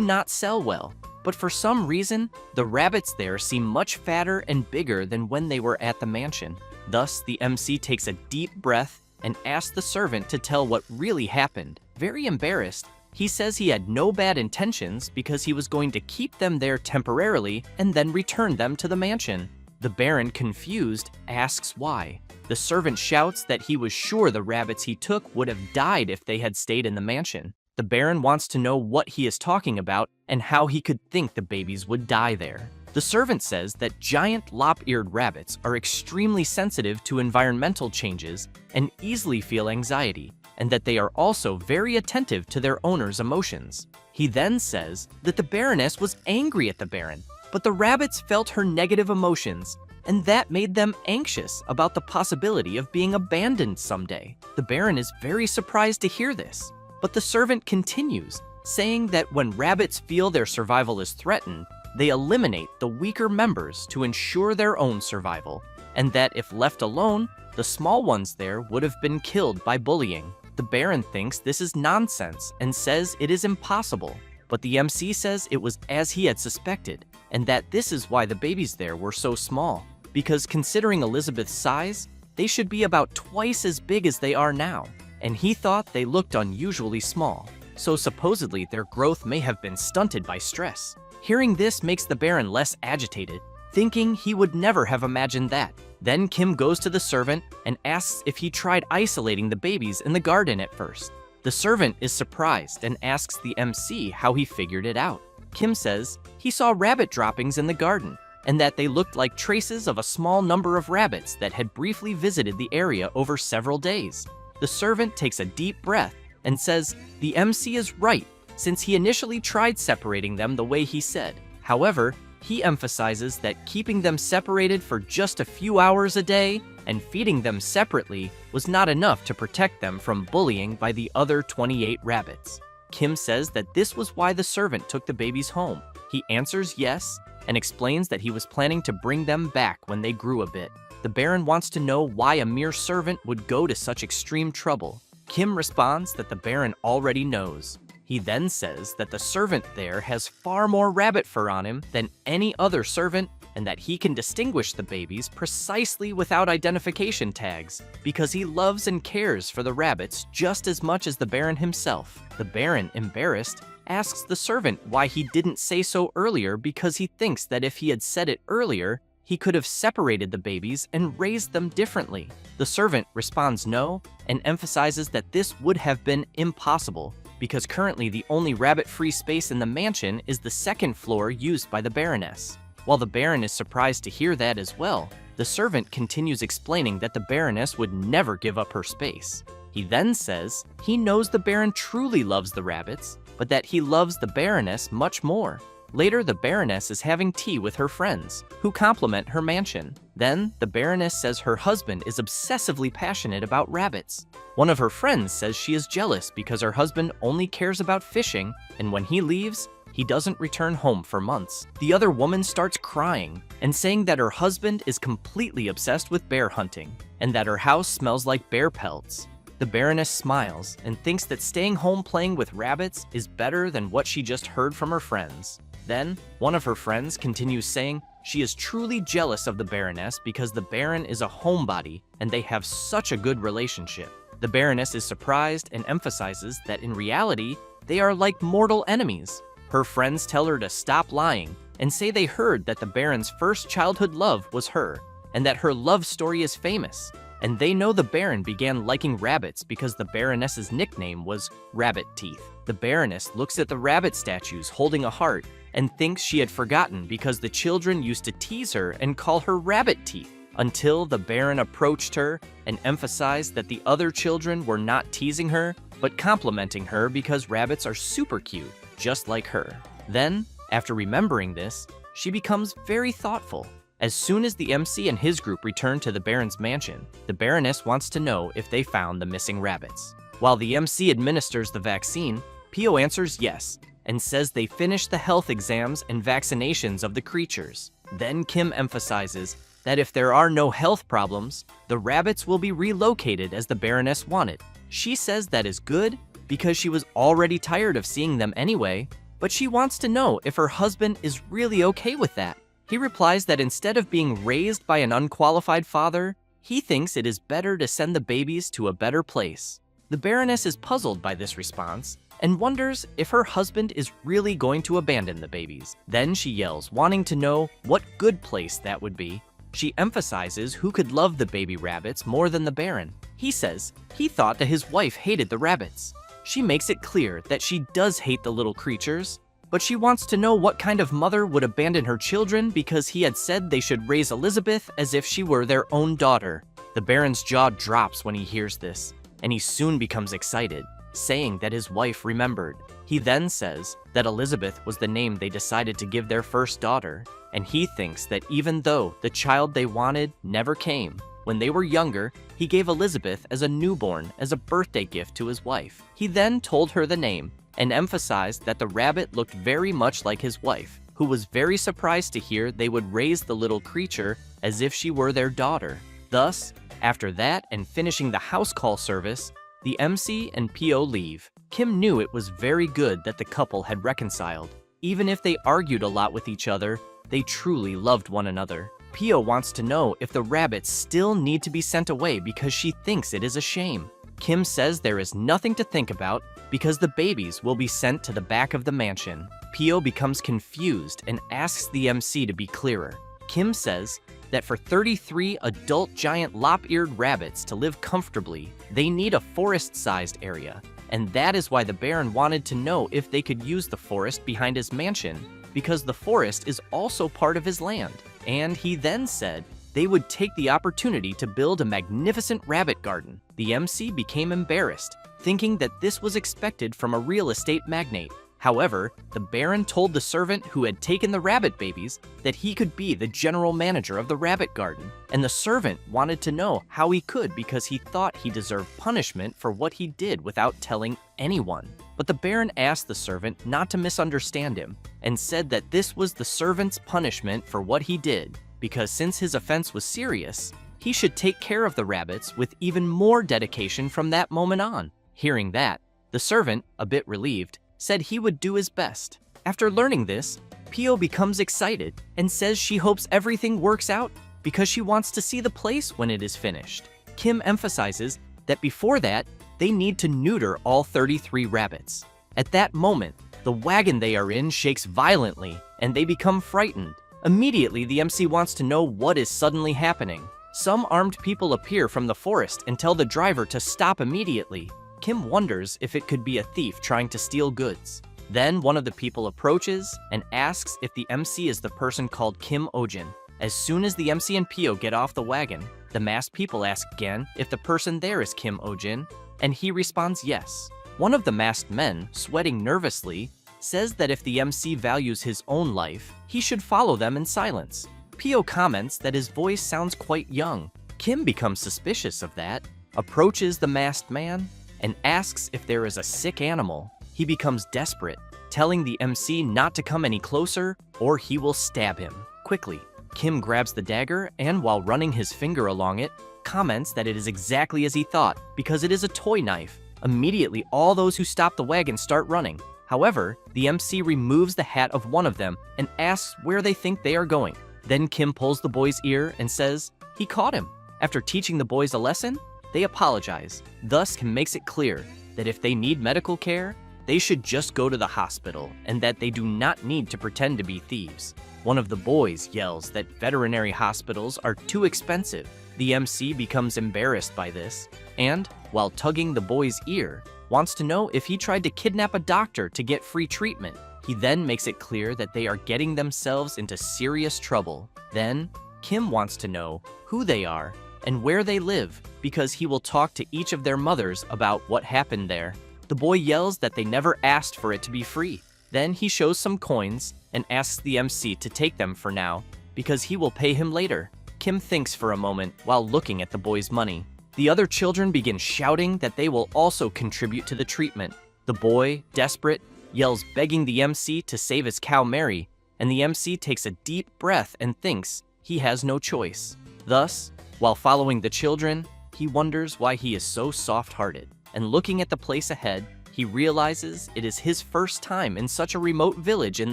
not sell well. But for some reason, the rabbits there seem much fatter and bigger than when they were at the mansion. Thus, the MC takes a deep breath and asks the servant to tell what really happened. Very embarrassed, he says he had no bad intentions because he was going to keep them there temporarily and then return them to the mansion. The Baron, confused, asks why. The servant shouts that he was sure the rabbits he took would have died if they had stayed in the mansion. The Baron wants to know what he is talking about and how he could think the babies would die there. The servant says that giant lop-eared rabbits are extremely sensitive to environmental changes and easily feel anxiety, and that they are also very attentive to their owner's emotions. He then says that the Baroness was angry at the Baron, but the rabbits felt her negative emotions, and that made them anxious about the possibility of being abandoned someday. The Baron is very surprised to hear this, but the servant continues, saying that when rabbits feel their survival is threatened, they eliminate the weaker members to ensure their own survival, and that if left alone, the small ones there would have been killed by bullying. The Baron thinks this is nonsense and says it is impossible, but the MC says it was as he had suspected, and that this is why the babies there were so small, because considering Elizabeth's size, they should be about twice as big as they are now, and he thought they looked unusually small, so supposedly their growth may have been stunted by stress. Hearing this makes the Baron less agitated, thinking he would never have imagined that. Then Kim goes to the servant and asks if he tried isolating the babies in the garden at first. The servant is surprised and asks the MC how he figured it out. Kim says he saw rabbit droppings in the garden and that they looked like traces of a small number of rabbits that had briefly visited the area over several days. The servant takes a deep breath and says the MC is right, since he initially tried separating them the way he said. However, he emphasizes that keeping them separated for just a few hours a day and feeding them separately was not enough to protect them from bullying by the other 28 rabbits. Kim says that this was why the servant took the babies home. He answers yes and explains that he was planning to bring them back when they grew a bit. The Baron wants to know why a mere servant would go to such extreme trouble. Kim responds that the Baron already knows. He then says that the servant there has far more rabbit fur on him than any other servant, and that he can distinguish the babies precisely without identification tags because he loves and cares for the rabbits just as much as the Baron himself. The Baron, embarrassed, asks the servant why he didn't say so earlier because he thinks that if he had said it earlier, he could have separated the babies and raised them differently. The servant responds no and emphasizes that this would have been impossible because currently the only rabbit-free space in the mansion is the second floor used by the Baroness. While the Baron is surprised to hear that as well, the servant continues explaining that the Baroness would never give up her space. He then says he knows the Baron truly loves the rabbits, but that he loves the Baroness much more. Later, the Baroness is having tea with her friends, who compliment her mansion. Then, the Baroness says her husband is obsessively passionate about rabbits. One of her friends says she is jealous because her husband only cares about fishing, and when he leaves, he doesn't return home for months. The other woman starts crying and saying that her husband is completely obsessed with bear hunting, and that her house smells like bear pelts. The Baroness smiles and thinks that staying home playing with rabbits is better than what she just heard from her friends. Then, one of her friends continues saying she is truly jealous of the Baroness because the Baron is a homebody and they have such a good relationship. The Baroness is surprised and emphasizes that in reality, they are like mortal enemies. Her friends tell her to stop lying and say they heard that the Baron's first childhood love was her and that her love story is famous. And they know the Baron began liking rabbits because the Baroness's nickname was Rabbit Teeth. The Baroness looks at the rabbit statues holding a heart and thinks she had forgotten because the children used to tease her and call her Rabbit Teeth. until the Baron approached her and emphasized that the other children were not teasing her, but complimenting her because rabbits are super cute, just like her. Then, after remembering this, she becomes very thoughtful. As soon as the MC and his group return to the Baron's mansion, the Baroness wants to know if they found the missing rabbits. While the MC administers the vaccine, Pio answers yes, and says they finished the health exams and vaccinations of the creatures. Then Kim emphasizes that if there are no health problems, the rabbits will be relocated as the Baroness wanted. She says that is good because she was already tired of seeing them anyway, but she wants to know if her husband is really okay with that. He replies that instead of being raised by an unqualified father, he thinks it is better to send the babies to a better place. The Baroness is puzzled by this response and wonders if her husband is really going to abandon the babies. Then she yells, wanting to know what good place that would be. She emphasizes who could love the baby rabbits more than the Baron. He says he thought that his wife hated the rabbits. She makes it clear that she does hate the little creatures, but she wants to know what kind of mother would abandon her children because he had said they should raise Elizabeth as if she were their own daughter. The Baron's jaw drops when he hears this, and he soon becomes excited, saying that his wife remembered. He then says that Elizabeth was the name they decided to give their first daughter, and he thinks that even though the child they wanted never came, when they were younger, he gave Elizabeth as a newborn as a birthday gift to his wife. He then told her the name and emphasized that the rabbit looked very much like his wife, who was very surprised to hear they would raise the little creature as if she were their daughter. Thus, after that and finishing the house call service, the MC and Pio leave. Kim knew it was very good that the couple had reconciled. Even if they argued a lot with each other, they truly loved one another. Pio wants to know if the rabbits still need to be sent away because she thinks it is a shame. Kim says there is nothing to think about because the babies will be sent to the back of the mansion. Pio becomes confused and asks the MC to be clearer. Kim says that for 33 adult giant lop-eared rabbits to live comfortably, they need a forest-sized area, and that is why the Baron wanted to know if they could use the forest behind his mansion, because the forest is also part of his land. And he then said they would take the opportunity to build a magnificent rabbit garden. The MC became embarrassed, thinking that this was expected from a real estate magnate. However, the Baron told the servant who had taken the rabbit babies that he could be the general manager of the rabbit garden, and the servant wanted to know how he could because he thought he deserved punishment for what he did without telling anyone. But the Baron asked the servant not to misunderstand him and said that this was the servant's punishment for what he did, because since his offense was serious, he should take care of the rabbits with even more dedication from that moment on. Hearing that, the servant, a bit relieved, said he would do his best. After learning this, Pio becomes excited and says she hopes everything works out because she wants to see the place when it is finished. Kim emphasizes that before that, they need to neuter all 33 rabbits. At that moment, the wagon they are in shakes violently and they become frightened. Immediately, the MC wants to know what is suddenly happening. Some armed people appear from the forest and tell the driver to stop immediately. Kim wonders if it could be a thief trying to steal goods. Then one of the people approaches and asks if the MC is the person called Kim Ojin. As soon as the MC and Pio get off the wagon, the masked people ask again if the person there is Kim Ojin, and he responds yes. One of the masked men, sweating nervously, says that if the MC values his own life, he should follow them in silence. Pio comments that his voice sounds quite young. Kim becomes suspicious of that, approaches the masked man, and asks if there is a sick animal. He becomes desperate, telling the MC not to come any closer or he will stab him. Quickly, Kim grabs the dagger and while running his finger along it, comments that it is exactly as he thought because it is a toy knife. Immediately, all those who stop the wagon start running. However, the MC removes the hat of one of them and asks where they think they are going. Then Kim pulls the boy's ear and says he caught him. After teaching the boys a lesson, they apologize. Thus, Kim makes it clear that if they need medical care, they should just go to the hospital and that they do not need to pretend to be thieves. One of the boys yells that veterinary hospitals are too expensive. The MC becomes embarrassed by this and, while tugging the boy's ear, wants to know if he tried to kidnap a doctor to get free treatment. He then makes it clear that they are getting themselves into serious trouble. Then, Kim wants to know who they are and where they live because he will talk to each of their mothers about what happened there. The boy yells that they never asked for it to be free. Then he shows some coins and asks the MC to take them for now because he will pay him later. Kim thinks for a moment while looking at the boy's money. The other children begin shouting that they will also contribute to the treatment. The boy, desperate, yells begging the MC to save his cow Mary, and the MC takes a deep breath and thinks he has no choice. Thus, while following the children, he wonders why he is so soft-hearted. And looking at the place ahead, he realizes it is his first time in such a remote village in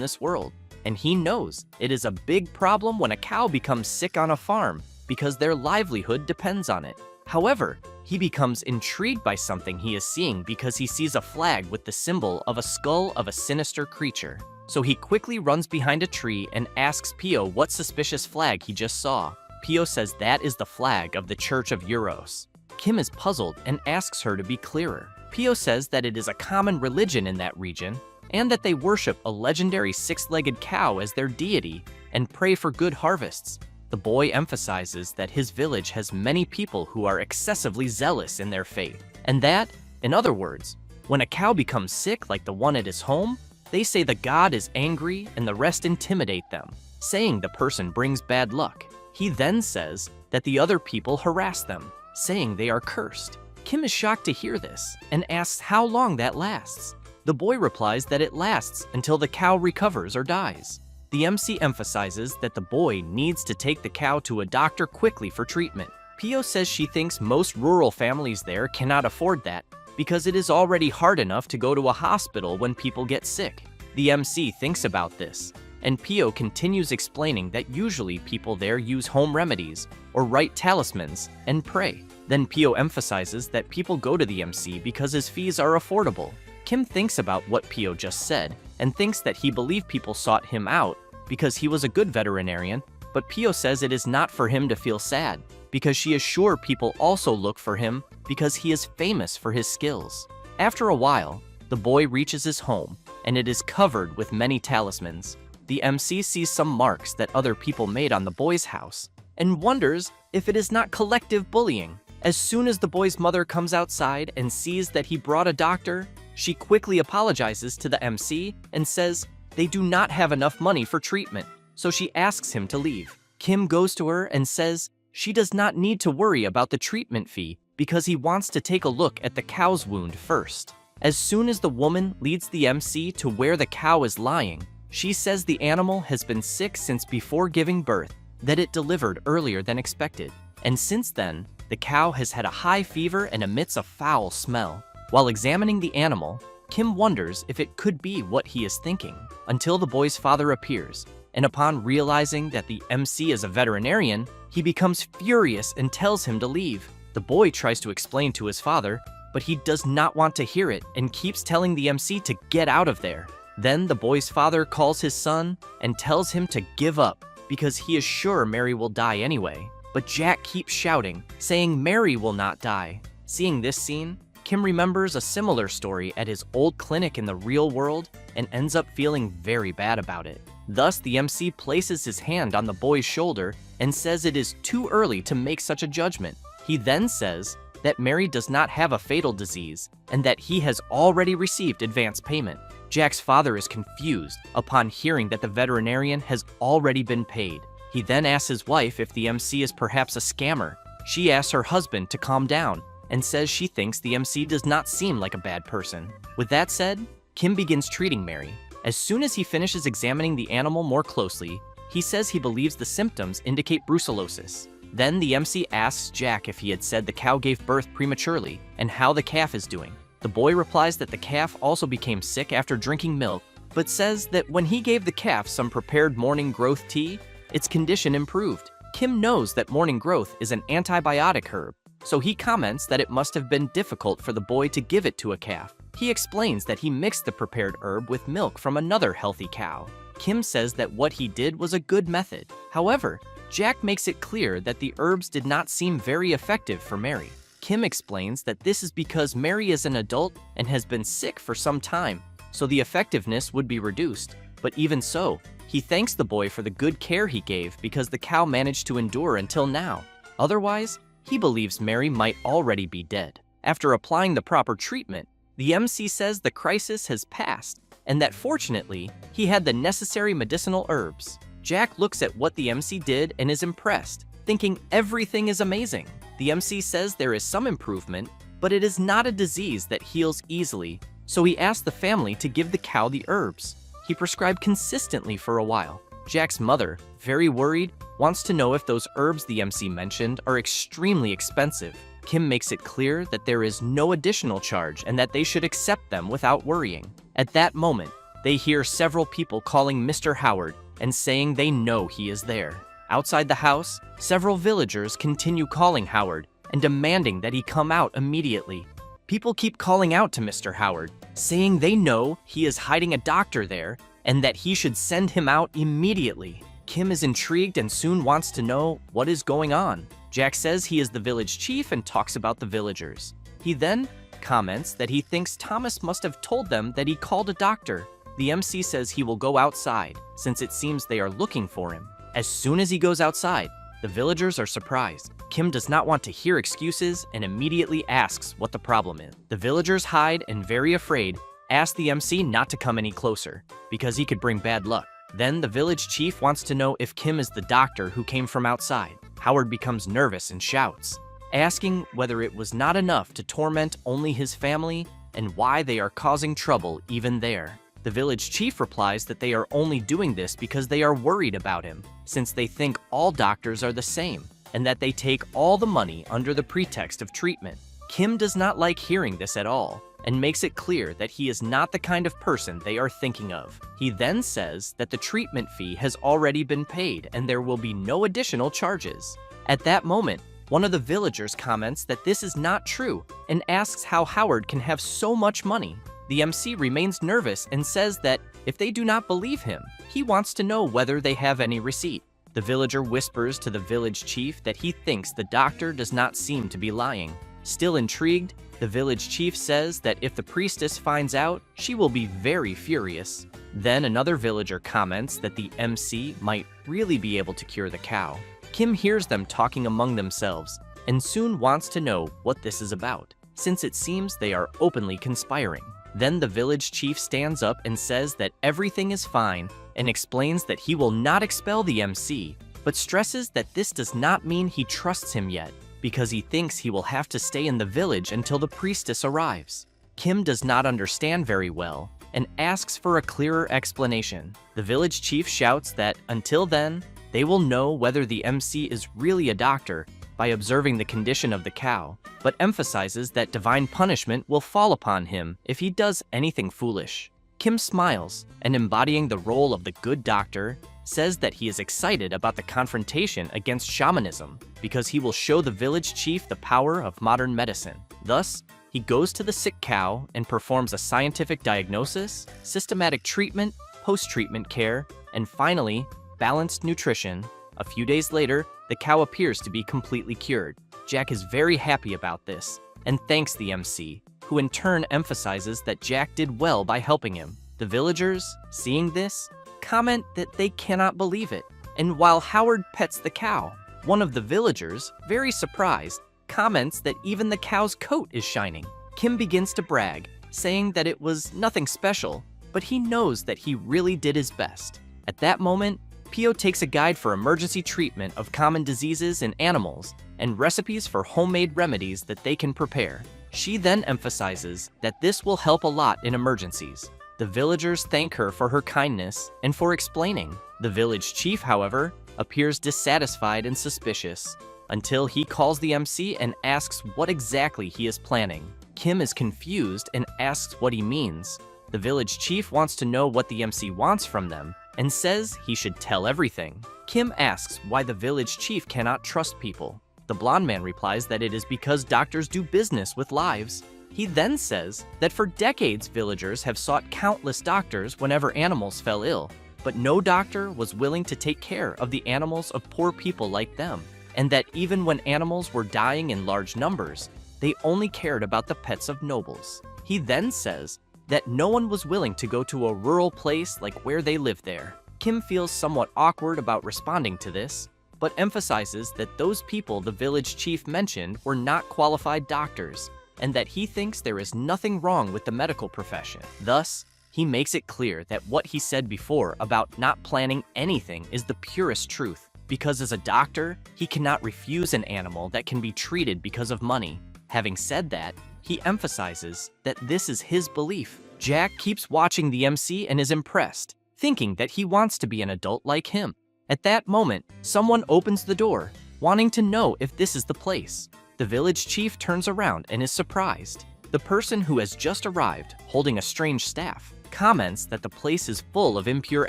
this world. And he knows it is a big problem when a cow becomes sick on a farm because their livelihood depends on it. However, he becomes intrigued by something he is seeing because he sees a flag with the symbol of a skull of a sinister creature. So he quickly runs behind a tree and asks Pio what suspicious flag he just saw. Pio says that is the flag of the Church of Euros. Kim is puzzled and asks her to be clearer. Pio says that it is a common religion in that region and that they worship a legendary six-legged cow as their deity and pray for good harvests. The boy emphasizes that his village has many people who are excessively zealous in their faith, and that, in other words, when a cow becomes sick like the one at his home, they say the god is angry and the rest intimidate them, saying the person brings bad luck. He then says that the other people harass them, saying they are cursed. Kim is shocked to hear this and asks how long that lasts. The boy replies that it lasts until the cow recovers or dies. The MC emphasizes that the boy needs to take the cow to a doctor quickly for treatment. Pio says she thinks most rural families there cannot afford that because it is already hard enough to go to a hospital when people get sick. The MC thinks about this, and Pio continues explaining that usually people there use home remedies or write talismans and pray. Then Pio emphasizes that people go to the MC because his fees are affordable. Kim thinks about what Pio just said and thinks that he believed people sought him out because he was a good veterinarian, but Pio says it is not for him to feel sad because she is sure people also look for him because he is famous for his skills. After a while, the boy reaches his home and it is covered with many talismans. The MC sees some marks that other people made on the boy's house and wonders if it is not collective bullying. As soon as the boy's mother comes outside and sees that he brought a doctor, she quickly apologizes to the MC and says they do not have enough money for treatment, so she asks him to leave. Kim goes to her and says she does not need to worry about the treatment fee because he wants to take a look at the cow's wound first. As soon as the woman leads the MC to where the cow is lying, she says the animal has been sick since before giving birth, that it delivered earlier than expected, and since then, the cow has had a high fever and emits a foul smell. While examining the animal, Kim wonders if it could be what he is thinking, until the boy's father appears, and upon realizing that the MC is a veterinarian, he becomes furious and tells him to leave. The boy tries to explain to his father, but he does not want to hear it and keeps telling the MC to get out of there. Then the boy's father calls his son and tells him to give up because he is sure Mary will die anyway. But Jack keeps shouting, saying Mary will not die. Seeing this scene, Kim remembers a similar story at his old clinic in the real world and ends up feeling very bad about it. Thus, the MC places his hand on the boy's shoulder and says it is too early to make such a judgment. He then says that Mary does not have a fatal disease and that he has already received advance payment. Jack's father is confused upon hearing that the veterinarian has already been paid. He then asks his wife if the MC is perhaps a scammer. She asks her husband to calm down and says she thinks the MC does not seem like a bad person. With that said, Kim begins treating Mary. As soon as he finishes examining the animal more closely, he says he believes the symptoms indicate brucellosis. Then the MC asks Jack if he had said the cow gave birth prematurely and how the calf is doing. The boy replies that the calf also became sick after drinking milk, but says that when he gave the calf some prepared morning growth tea, its condition improved. Kim knows that morning growth is an antibiotic herb, so he comments that it must have been difficult for the boy to give it to a calf. He explains that he mixed the prepared herb with milk from another healthy cow. Kim says that what he did was a good method. However, Jack makes it clear that the herbs did not seem very effective for Mary. Kim explains that this is because Mary is an adult and has been sick for some time, so the effectiveness would be reduced. But even so, He thanks the boy for the good care he gave because the cow managed to endure until now. Otherwise, he believes Mary might already be dead. After applying the proper treatment, the MC says the crisis has passed and that fortunately, he had the necessary medicinal herbs. Jack looks at what the MC did and is impressed, thinking everything is amazing. The MC says there is some improvement, but it is not a disease that heals easily, so he asked the family to give the cow the herbs. He prescribed consistently for a while. Jack's mother, very worried, wants to know if those herbs the MC mentioned are extremely expensive. Kim makes it clear that there is no additional charge and that they should accept them without worrying. At that moment, they hear several people calling Mr. Howard and saying they know he is there. Outside the house, several villagers continue calling Howard and demanding that he come out immediately. People keep calling out to Mr. Howard, saying they know he is hiding a doctor there and that he should send him out immediately. Kim is intrigued and soon wants to know what is going on. Jack says he is the village chief and talks about the villagers. He then comments that he thinks Thomas must have told them that he called a doctor. The MC says he will go outside, since it seems they are looking for him. As soon as he goes outside, the villagers are surprised. Kim does not want to hear excuses and immediately asks what the problem is. The villagers hide and, very afraid, ask the MC not to come any closer, because he could bring bad luck. Then the village chief wants to know if Kim is the doctor who came from outside. Howard becomes nervous and shouts, asking whether it was not enough to torment only his family and why they are causing trouble even there. The village chief replies that they are only doing this because they are worried about him, since they think all doctors are the same, and that they take all the money under the pretext of treatment. Kim does not like hearing this at all, and makes it clear that he is not the kind of person they are thinking of. He then says that the treatment fee has already been paid and there will be no additional charges. At that moment, one of the villagers comments that this is not true and asks how Howard can have so much money. The MC remains nervous and says that if they do not believe him, he wants to know whether they have any receipt. The villager whispers to the village chief that he thinks the doctor does not seem to be lying. Still intrigued, the village chief says that if the priestess finds out, she will be very furious. Then another villager comments that the MC might really be able to cure the cow. Kim hears them talking among themselves and soon wants to know what this is about, since it seems they are openly conspiring. Then the village chief stands up and says that everything is fine and explains that he will not expel the MC, but stresses that this does not mean he trusts him yet, because he thinks he will have to stay in the village until the priestess arrives. Kim does not understand very well and asks for a clearer explanation. The village chief shouts that until then, they will know whether the MC is really a doctor by observing the condition of the cow, but emphasizes that divine punishment will fall upon him if he does anything foolish. Kim smiles and, embodying the role of the good doctor, says that he is excited about the confrontation against shamanism because he will show the village chief the power of modern medicine. Thus, he goes to the sick cow and performs a scientific diagnosis, systematic treatment, post-treatment care, and finally, balanced nutrition. A few days later, the cow appears to be completely cured. Jack is very happy about this and thanks the MC, who in turn emphasizes that Jack did well by helping him. The villagers, seeing this, comment that they cannot believe it, and while Howard pets the cow, one of the villagers, very surprised, comments that even the cow's coat is shining. Kim begins to brag, saying that it was nothing special, but he knows that he really did his best. At that moment, Pio takes a guide for emergency treatment of common diseases in animals and recipes for homemade remedies that they can prepare. She then emphasizes that this will help a lot in emergencies. The villagers thank her for her kindness and for explaining. The village chief, however, appears dissatisfied and suspicious until he calls the MC and asks what exactly he is planning. Kim is confused and asks what he means. The village chief wants to know what the MC wants from them and says he should tell everything. Kim asks why the village chief cannot trust people. The blonde man replies that it is because doctors do business with lives. He then says that for decades villagers have sought countless doctors whenever animals fell ill, but no doctor was willing to take care of the animals of poor people like them, and that even when animals were dying in large numbers, they only cared about the pets of nobles. He then says that no one was willing to go to a rural place like where they lived there. Kim feels somewhat awkward about responding to this, but emphasizes that those people the village chief mentioned were not qualified doctors, and that he thinks there is nothing wrong with the medical profession. Thus, he makes it clear that what he said before about not planning anything is the purest truth, because as a doctor, he cannot refuse an animal that can be treated because of money. Having said that, he emphasizes that this is his belief. Jack keeps watching the MC and is impressed, thinking that he wants to be an adult like him. At that moment, someone opens the door, wanting to know if this is the place. The village chief turns around and is surprised. The person who has just arrived, holding a strange staff, comments that the place is full of impure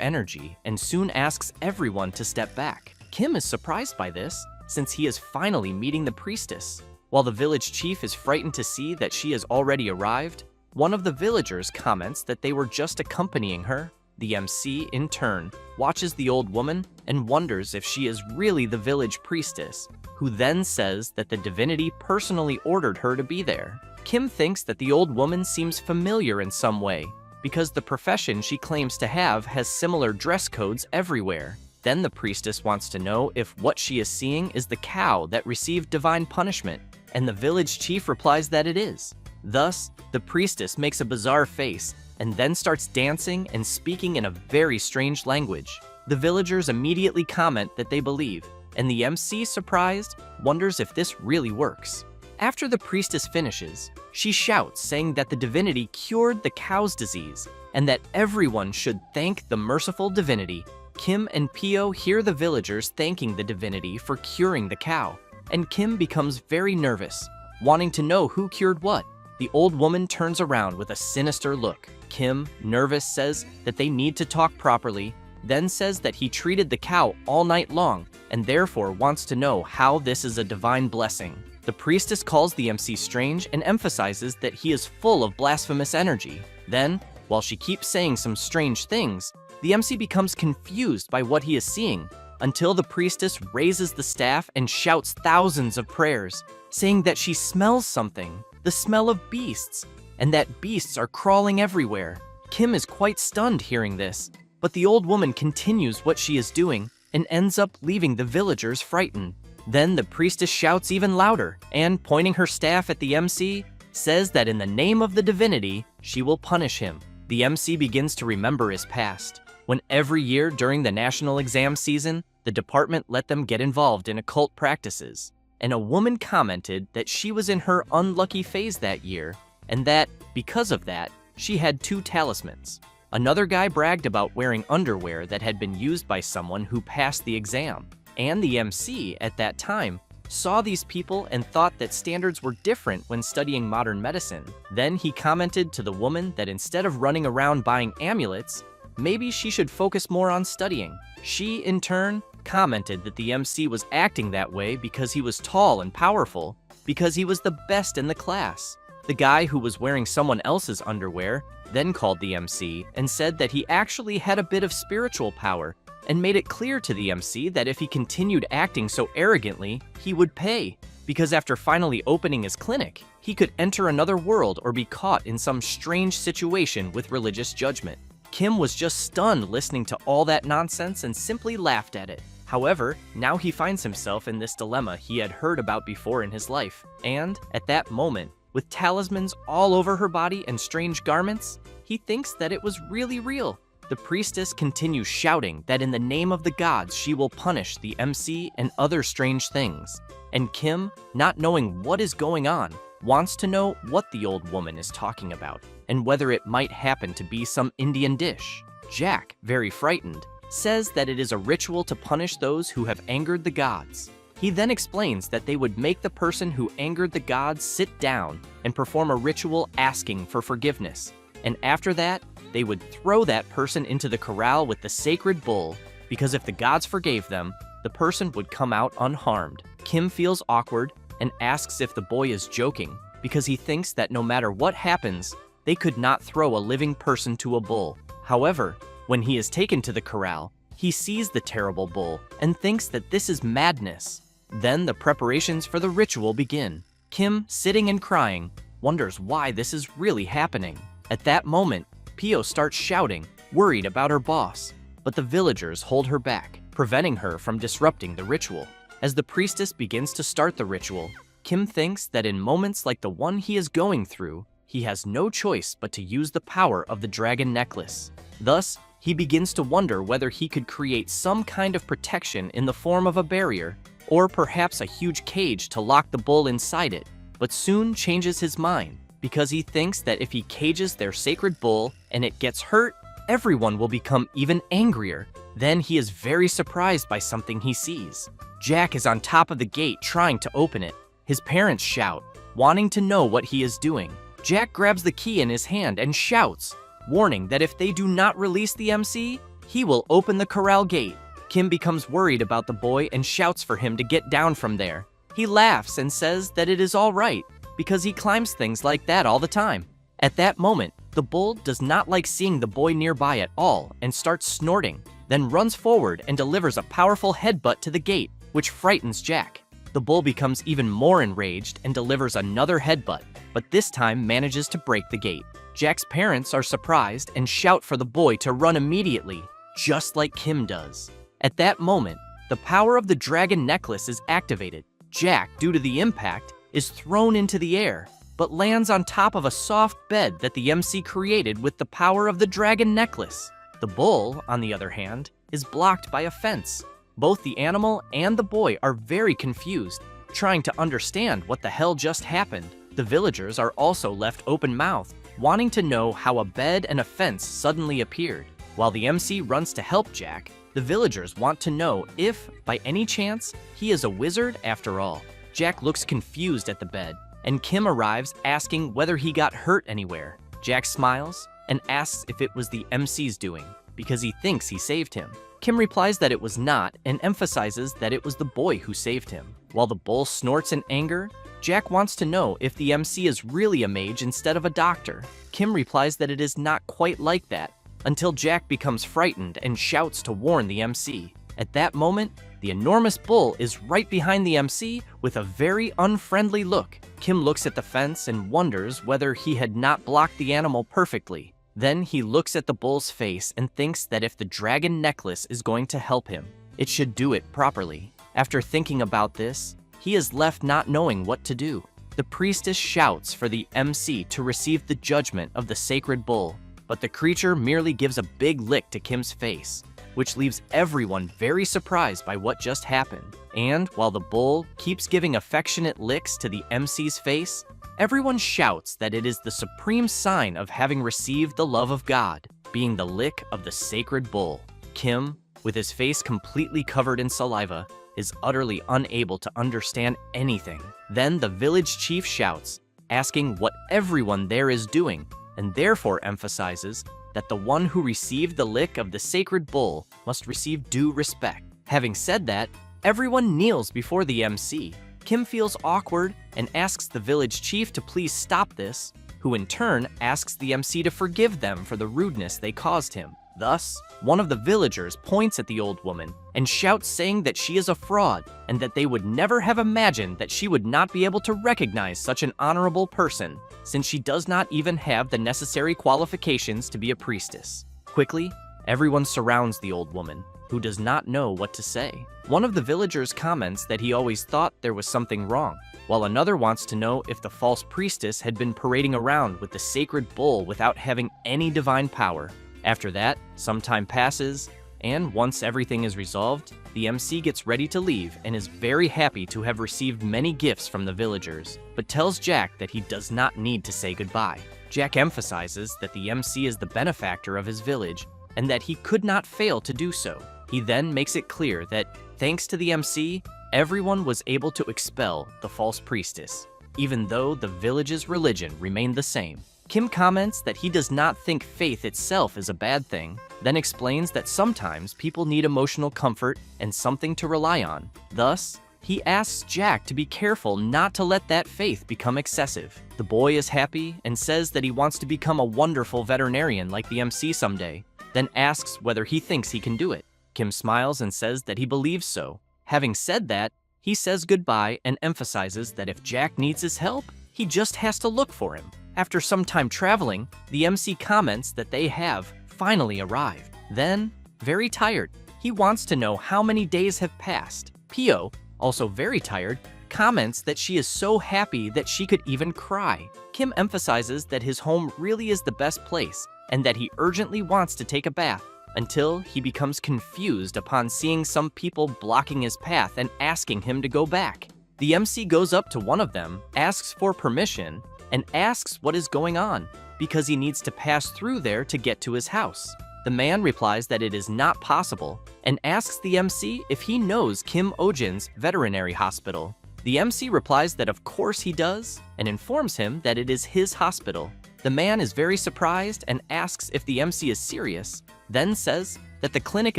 energy and soon asks everyone to step back. Kim is surprised by this, since he is finally meeting the priestess. While the village chief is frightened to see that she has already arrived, one of the villagers comments that they were just accompanying her. The MC, in turn, watches the old woman and wonders if she is really the village priestess, who then says that the divinity personally ordered her to be there. Kim thinks that the old woman seems familiar in some way, because the profession she claims to have has similar dress codes everywhere. Then the priestess wants to know if what she is seeing is the cow that received divine punishment, and the village chief replies that it is. Thus, the priestess makes a bizarre face and then starts dancing and speaking in a very strange language. The villagers immediately comment that they believe, and the MC, surprised, wonders if this really works. After the priestess finishes, she shouts saying that the divinity cured the cow's disease and that everyone should thank the merciful divinity. Kim and Pio hear the villagers thanking the divinity for curing the cow, and Kim becomes very nervous, wanting to know who cured what. The old woman turns around with a sinister look. Kim, nervous, says that they need to talk properly, then says that he treated the cow all night long and therefore wants to know how this is a divine blessing. The priestess calls the MC strange and emphasizes that he is full of blasphemous energy. Then, while she keeps saying some strange things, the MC becomes confused by what he is seeing, until the priestess raises the staff and shouts thousands of prayers, saying that she smells something, the smell of beasts, and that beasts are crawling everywhere. Kim is quite stunned hearing this, but the old woman continues what she is doing and ends up leaving the villagers frightened. Then the priestess shouts even louder and, pointing her staff at the MC, says that in the name of the divinity, she will punish him. The MC begins to remember his past, when every year during the national exam season, the department let them get involved in occult practices, and a woman commented that she was in her unlucky phase that year, and that, because of that, she had 2 talismans. Another guy bragged about wearing underwear that had been used by someone who passed the exam, and the MC, at that time, saw these people and thought that standards were different when studying modern medicine. Then he commented to the woman that instead of running around buying amulets, maybe she should focus more on studying. She, in turn, commented that the MC was acting that way because he was tall and powerful, because he was the best in the class. The guy who was wearing someone else's underwear then called the MC and said that he actually had a bit of spiritual power, and made it clear to the MC that if he continued acting so arrogantly, he would pay, because after finally opening his clinic, he could enter another world or be caught in some strange situation with religious judgment. Kim was just stunned listening to all that nonsense and simply laughed at it. However, now he finds himself in this dilemma he had heard about before in his life, and, at that moment, with talismans all over her body and strange garments, he thinks that it was really real. The priestess continues shouting that in the name of the gods she will punish the MC and other strange things, and Kim, not knowing what is going on, wants to know what the old woman is talking about, and whether it might happen to be some Indian dish. Jack, very frightened, says that it is a ritual to punish those who have angered the gods. He then explains that they would make the person who angered the gods sit down and perform a ritual asking for forgiveness, and after that, they would throw that person into the corral with the sacred bull, because if the gods forgave them, the person would come out unharmed. Kim feels awkward and asks if the boy is joking, because he thinks that no matter what happens, they could not throw a living person to a bull. However, when he is taken to the corral, he sees the terrible bull and thinks that this is madness. Then the preparations for the ritual begin. Kim, sitting and crying, wonders why this is really happening. At that moment, Pio starts shouting, worried about her boss. but the villagers hold her back, preventing her from disrupting the ritual. As the priestess begins to start the ritual, Kim thinks that in moments like the one he is going through, he has no choice but to use the power of the dragon necklace. Thus, he begins to wonder whether he could create some kind of protection in the form of a barrier, or perhaps a huge cage to lock the bull inside it, but soon changes his mind because he thinks that if he cages their sacred bull and it gets hurt, everyone will become even angrier. Then he is very surprised by something he sees. Jack is on top of the gate trying to open it. His parents shout, wanting to know what he is doing. Jack grabs the key in his hand and shouts, warning that if they do not release the MC, he will open the corral gate. Kim becomes worried about the boy and shouts for him to get down from there. He laughs and says that it is all right because he climbs things like that all the time. At that moment, the bull does not like seeing the boy nearby at all and starts snorting, then runs forward and delivers a powerful headbutt to the gate, which frightens Jack. The bull becomes even more enraged and delivers another headbutt, but this time manages to break the gate. Jack's parents are surprised and shout for the boy to run immediately, just like Kim does. At that moment, the power of the dragon necklace is activated. Jack, due to the impact, is thrown into the air, but lands on top of a soft bed that the MC created with the power of the dragon necklace. The bull, on the other hand, is blocked by a fence. Both the animal and the boy are very confused, trying to understand what the hell just happened. The villagers are also left open-mouthed, wanting to know how a bed and a fence suddenly appeared. While the MC runs to help Jack, the villagers want to know if, by any chance, he is a wizard after all. Jack looks confused at the bed, and Kim arrives asking whether he got hurt anywhere. Jack smiles and asks if it was the MC's doing, because he thinks he saved him. Kim replies that it was not and emphasizes that it was the boy who saved him. While the bull snorts in anger, Jack wants to know if the MC is really a mage instead of a doctor. Kim replies that it is not quite like that, until Jack becomes frightened and shouts to warn the MC. At that moment, the enormous bull is right behind the MC with a very unfriendly look. Kim looks at the fence and wonders whether he had not blocked the animal perfectly. Then he looks at the bull's face and thinks that if the dragon necklace is going to help him, it should do it properly. After thinking about this, he is left not knowing what to do. The priestess shouts for the MC to receive the judgment of the sacred bull, but the creature merely gives a big lick to Kim's face, which leaves everyone very surprised by what just happened. And while the bull keeps giving affectionate licks to the MC's face, everyone shouts that it is the supreme sign of having received the love of God, being the lick of the sacred bull. Kim, with his face completely covered in saliva, is utterly unable to understand anything. Then the village chief shouts, asking what everyone there is doing, and therefore emphasizes that the one who received the lick of the sacred bull must receive due respect. Having said that, everyone kneels before the MC. Kim feels awkward and asks the village chief to please stop this, who in turn asks the MC to forgive them for the rudeness they caused him. Thus, one of the villagers points at the old woman and shouts saying that she is a fraud and that they would never have imagined that she would not be able to recognize such an honorable person, since she does not even have the necessary qualifications to be a priestess. Quickly, everyone surrounds the old woman, who does not know what to say. One of the villagers comments that he always thought there was something wrong, while another wants to know if the false priestess had been parading around with the sacred bull without having any divine power. After that, some time passes, and once everything is resolved, the MC gets ready to leave and is very happy to have received many gifts from the villagers, but tells Jack that he does not need to say goodbye. Jack emphasizes that the MC is the benefactor of his village and that he could not fail to do so. He then makes it clear that, thanks to the MC, everyone was able to expel the false priestess, even though the village's religion remained the same. Kim comments that he does not think faith itself is a bad thing, then explains that sometimes people need emotional comfort and something to rely on. Thus, he asks Jack to be careful not to let that faith become excessive. The boy is happy and says that he wants to become a wonderful veterinarian like the MC someday, then asks whether he thinks he can do it. Kim smiles and says that he believes so. Having said that, he says goodbye and emphasizes that if Jack needs his help, he just has to look for him. After some time traveling, the MC comments that they have finally arrived. Then, very tired. He wants to know how many days have passed. Pio, also very tired, comments that she is so happy that she could even cry. Kim emphasizes that his home really is the best place and that he urgently wants to take a bath, until he becomes confused upon seeing some people blocking his path and asking him to go back. The MC goes up to one of them, asks for permission, and asks what is going on, because he needs to pass through there to get to his house. The man replies that it is not possible and asks the MC if he knows Kim Ojin's veterinary hospital. The MC replies that of course he does and informs him that it is his hospital. The man is very surprised and asks if the MC is serious, then says that the clinic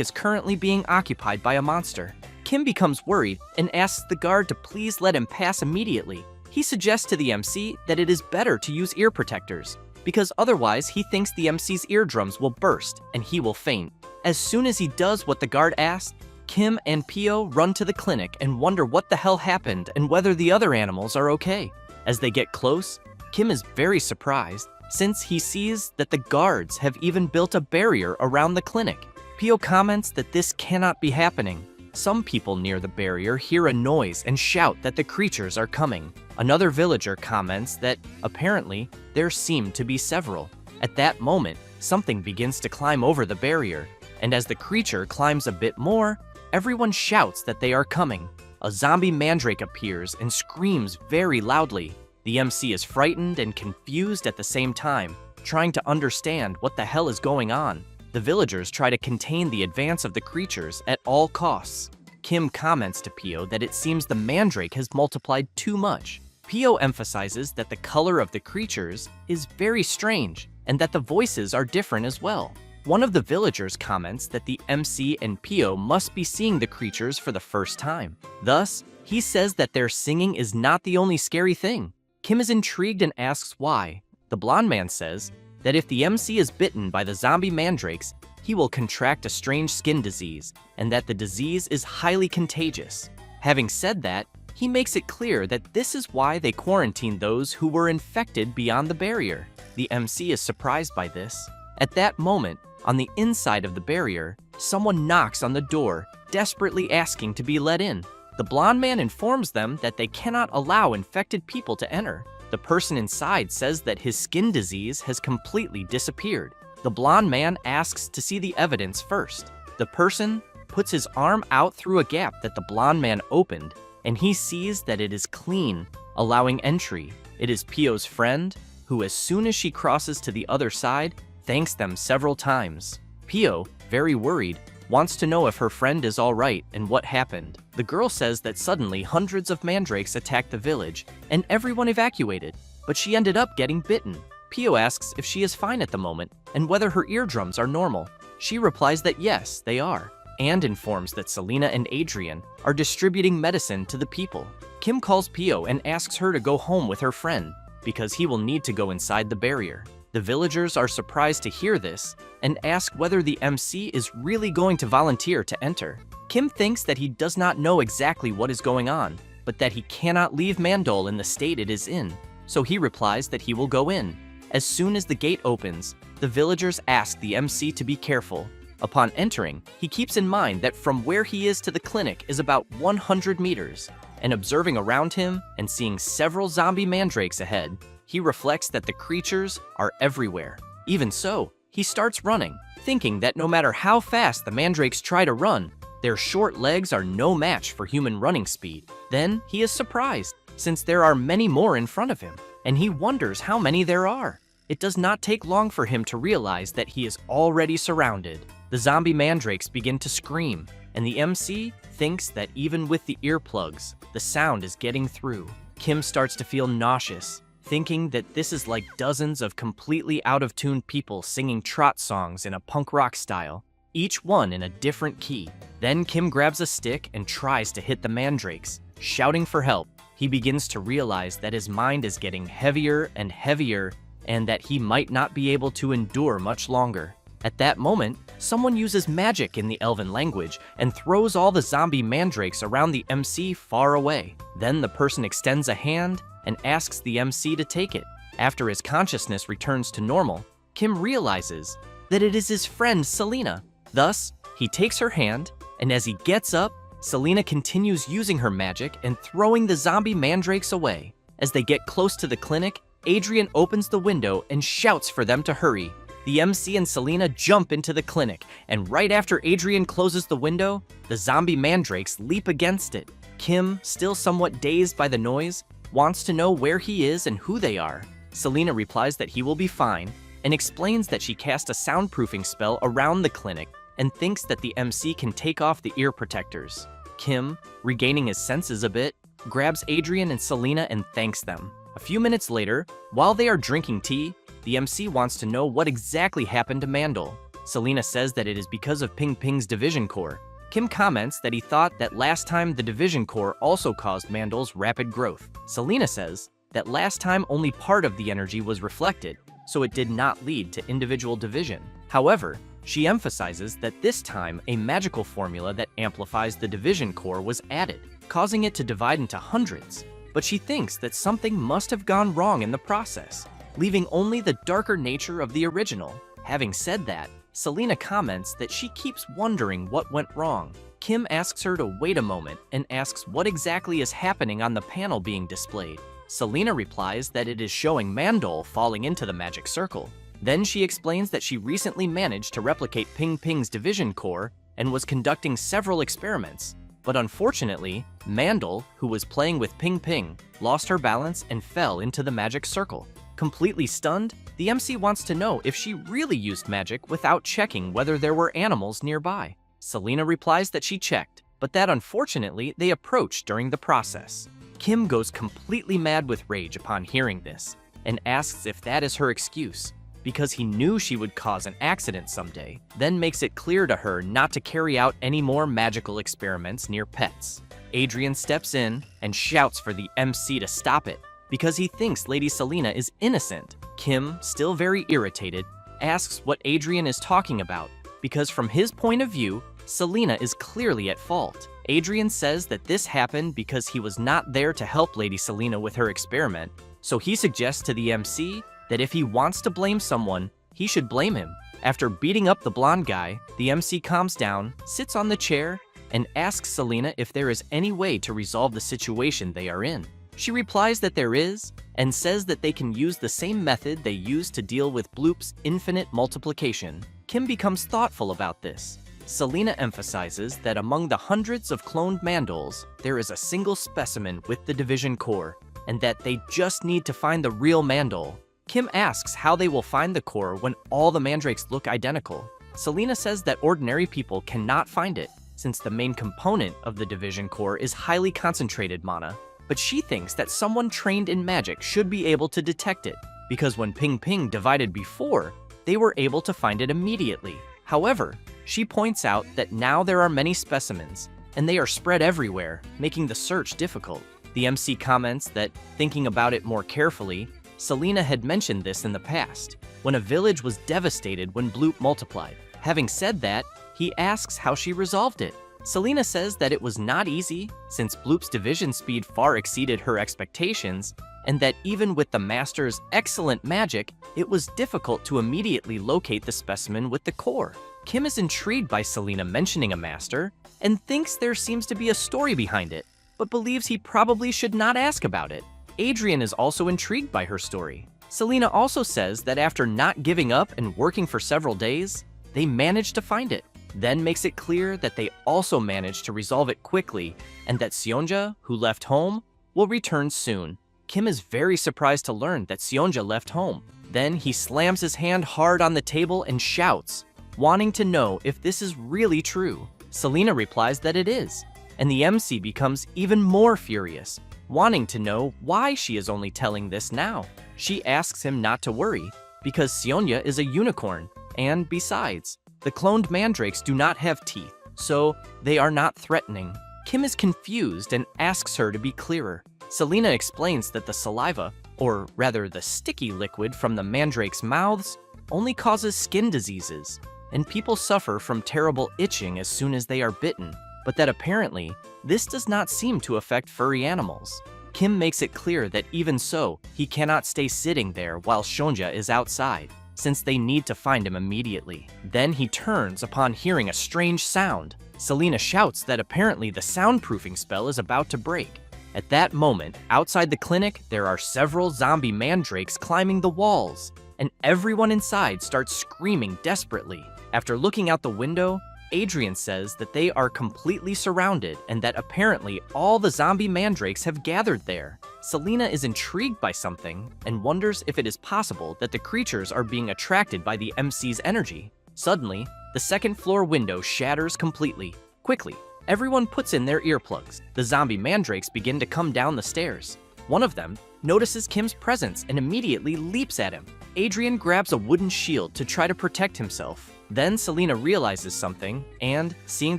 is currently being occupied by a monster. Kim becomes worried and asks the guard to please let him pass immediately. He suggests to the MC that it is better to use ear protectors, because otherwise he thinks the MC's eardrums will burst and he will faint. As soon as he does what the guard asked, Kim and Pio run to the clinic and wonder what the hell happened and whether the other animals are okay. As they get close, Kim is very surprised since he sees that the guards have even built a barrier around the clinic. Pio comments that this cannot be happening. Some people near the barrier hear a noise and shout that the creatures are coming. Another villager comments that apparently there seem to be several. At that moment, something begins to climb over the barrier, and as the creature climbs a bit more, everyone shouts that they are coming. A zombie mandrake appears and screams very loudly. The MC is frightened and confused at the same time, trying to understand what the hell is going on. The villagers try to contain the advance of the creatures at all costs. Kim comments to Pio that it seems the mandrake has multiplied too much. Pio emphasizes that the color of the creatures is very strange and that the voices are different as well. One of the villagers comments that the MC and Pio must be seeing the creatures for the first time. Thus, he says that their singing is not the only scary thing. Kim is intrigued and asks why. The blonde man says that if the MC is bitten by the zombie mandrakes, he will contract a strange skin disease, and that the disease is highly contagious. Having said that, he makes it clear that this is why they quarantined those who were infected beyond the barrier. The MC is surprised by this. At that moment, on the inside of the barrier, someone knocks on the door, desperately asking to be let in. The blonde man informs them that they cannot allow infected people to enter. The person inside says that his skin disease has completely disappeared. The blonde man asks to see the evidence first. The person puts his arm out through a gap that the blonde man opened, and he sees that it is clean, allowing entry. It is Pio's friend, who as soon as she crosses to the other side, thanks them several times. Pio, very worried, wants to know if her friend is all right and what happened. The girl says that suddenly hundreds of mandrakes attacked the village and everyone evacuated, but she ended up getting bitten. Pio asks if she is fine at the moment and whether her eardrums are normal. She replies that yes, they are, and informs that Selena and Adrian are distributing medicine to the people. Kim calls Pio and asks her to go home with her friend because he will need to go inside the barrier. The villagers are surprised to hear this and ask whether the MC is really going to volunteer to enter. Kim thinks that he does not know exactly what is going on, but that he cannot leave Mandol in the state it is in, so he replies that he will go in. As soon as the gate opens, the villagers ask the MC to be careful. Upon entering, he keeps in mind that from where he is to the clinic is about 100 meters, and observing around him and seeing several zombie mandrakes ahead, he reflects that the creatures are everywhere. Even so, he starts running, thinking that no matter how fast the mandrakes try to run, their short legs are no match for human running speed. Then he is surprised, since there are many more in front of him, and he wonders how many there are. It does not take long for him to realize that he is already surrounded. The zombie mandrakes begin to scream, and the MC thinks that even with the earplugs, the sound is getting through. Kim starts to feel nauseous, thinking that this is like dozens of completely out-of-tune people singing trot songs in a punk rock style, each one in a different key. Then Kim grabs a stick and tries to hit the mandrakes, shouting for help. He begins to realize that his mind is getting heavier and heavier and that he might not be able to endure much longer. At that moment, someone uses magic in the Elven language and throws all the zombie mandrakes around the MC far away. Then the person extends a hand and asks the MC to take it. After his consciousness returns to normal, Kim realizes that it is his friend Selena. Thus, He takes her hand, and as he gets up, Selena continues using her magic and throwing the zombie mandrakes away. As they get close to the clinic, Adrian opens the window and shouts for them to hurry. The MC and Selena jump into the clinic, and right after Adrian closes the window, the zombie mandrakes leap against it. Kim, still somewhat dazed by the noise, wants to know where he is and who they are. Selena replies that he will be fine, and explains that she cast a soundproofing spell around the clinic and thinks that the MC can take off the ear protectors. Kim, regaining his senses a bit, grabs Adrian and Selena and thanks them. A few minutes later, while they are drinking tea, the MC wants to know what exactly happened to Mandel. Selena says that it is because of Ping Ping's division core. Kim comments that he thought that last time the division core also caused Mandel's rapid growth. Selena says that last time only part of the energy was reflected, so it did not lead to individual division. However, she emphasizes that this time a magical formula that amplifies the division core was added, causing it to divide into hundreds. But she thinks that something must have gone wrong in the process, leaving only the darker nature of the original. Having said that, Selena comments that she keeps wondering what went wrong. Kim asks her to wait a moment and asks what exactly is happening on the panel being displayed. Selena replies that it is showing Mandel falling into the magic circle. Then she explains that she recently managed to replicate Ping Ping's division core and was conducting several experiments. But unfortunately, Mandel, who was playing with Ping Ping, lost her balance and fell into the magic circle. Completely stunned, the MC wants to know if she really used magic without checking whether there were animals nearby. Selena replies that she checked, but that unfortunately they approached during the process. Kim goes completely mad with rage upon hearing this, and asks if that is her excuse, because he knew she would cause an accident someday, then makes it clear to her not to carry out any more magical experiments near pets. Adrian steps in and shouts for the MC to stop it, because he thinks Lady Selena is innocent. Kim, still very irritated, asks what Adrian is talking about, because from his point of view, Selena is clearly at fault. Adrian says that this happened because he was not there to help Lady Selena with her experiment, so he suggests to the MC that if he wants to blame someone, he should blame him. After beating up the blonde guy, the MC calms down, sits on the chair, and asks Selena if there is any way to resolve the situation they are in. She replies that there is, and says that they can use the same method they used to deal with Bloop's infinite multiplication. Kim becomes thoughtful about this. Selena emphasizes that among the hundreds of cloned Mandels, there is a single specimen with the division core, and that they just need to find the real Mandel. Kim asks how they will find the core when all the mandrakes look identical. Selena says that ordinary people cannot find it, since the main component of the division core is highly concentrated mana. But she thinks that someone trained in magic should be able to detect it, because when Ping Ping divided before, they were able to find it immediately. However, she points out that now there are many specimens, and they are spread everywhere, making the search difficult. The MC comments that, thinking about it more carefully, Selena had mentioned this in the past, when a village was devastated when Bloop multiplied. Having said that, he asks how she resolved it. Selena says that it was not easy, since Bloop's division speed far exceeded her expectations, and that even with the master's excellent magic, it was difficult to immediately locate the specimen with the core. Kim is intrigued by Selena mentioning a master, and thinks there seems to be a story behind it, but believes he probably should not ask about it. Adrian is also intrigued by her story. Selena also says that after not giving up and working for several days, they managed to find it. Then makes it clear that they also managed to resolve it quickly, and that Seonja, who left home, will return soon. Kim is very surprised to learn that Seonja left home. Then he slams his hand hard on the table and shouts, wanting to know if this is really true. Selena replies that it is, and the MC becomes even more furious, wanting to know why she is only telling this now. She asks him not to worry, because Seonja is a unicorn, and besides, the cloned mandrakes do not have teeth, so they are not threatening. Kim is confused and asks her to be clearer. Selena explains that the saliva, or rather the sticky liquid from the mandrakes' mouths, only causes skin diseases, and people suffer from terrible itching as soon as they are bitten, but that apparently, this does not seem to affect furry animals. Kim makes it clear that even so, he cannot stay sitting there while Seonja is outside. since they need to find him immediately. Then he turns upon hearing a strange sound. Selena shouts that apparently the soundproofing spell is about to break. At that moment, outside the clinic, there are several zombie mandrakes climbing the walls, and everyone inside starts screaming desperately. After looking out the window, Adrian says that they are completely surrounded and that apparently all the zombie mandrakes have gathered there. Selena is intrigued by something and wonders if it is possible that the creatures are being attracted by the MC's energy. Suddenly, the second-floor window shatters completely. Quickly, everyone puts in their earplugs. The zombie mandrakes begin to come down the stairs. One of them notices Kim's presence and immediately leaps at him. Adrian grabs a wooden shield to try to protect himself. Then Selena realizes something and, seeing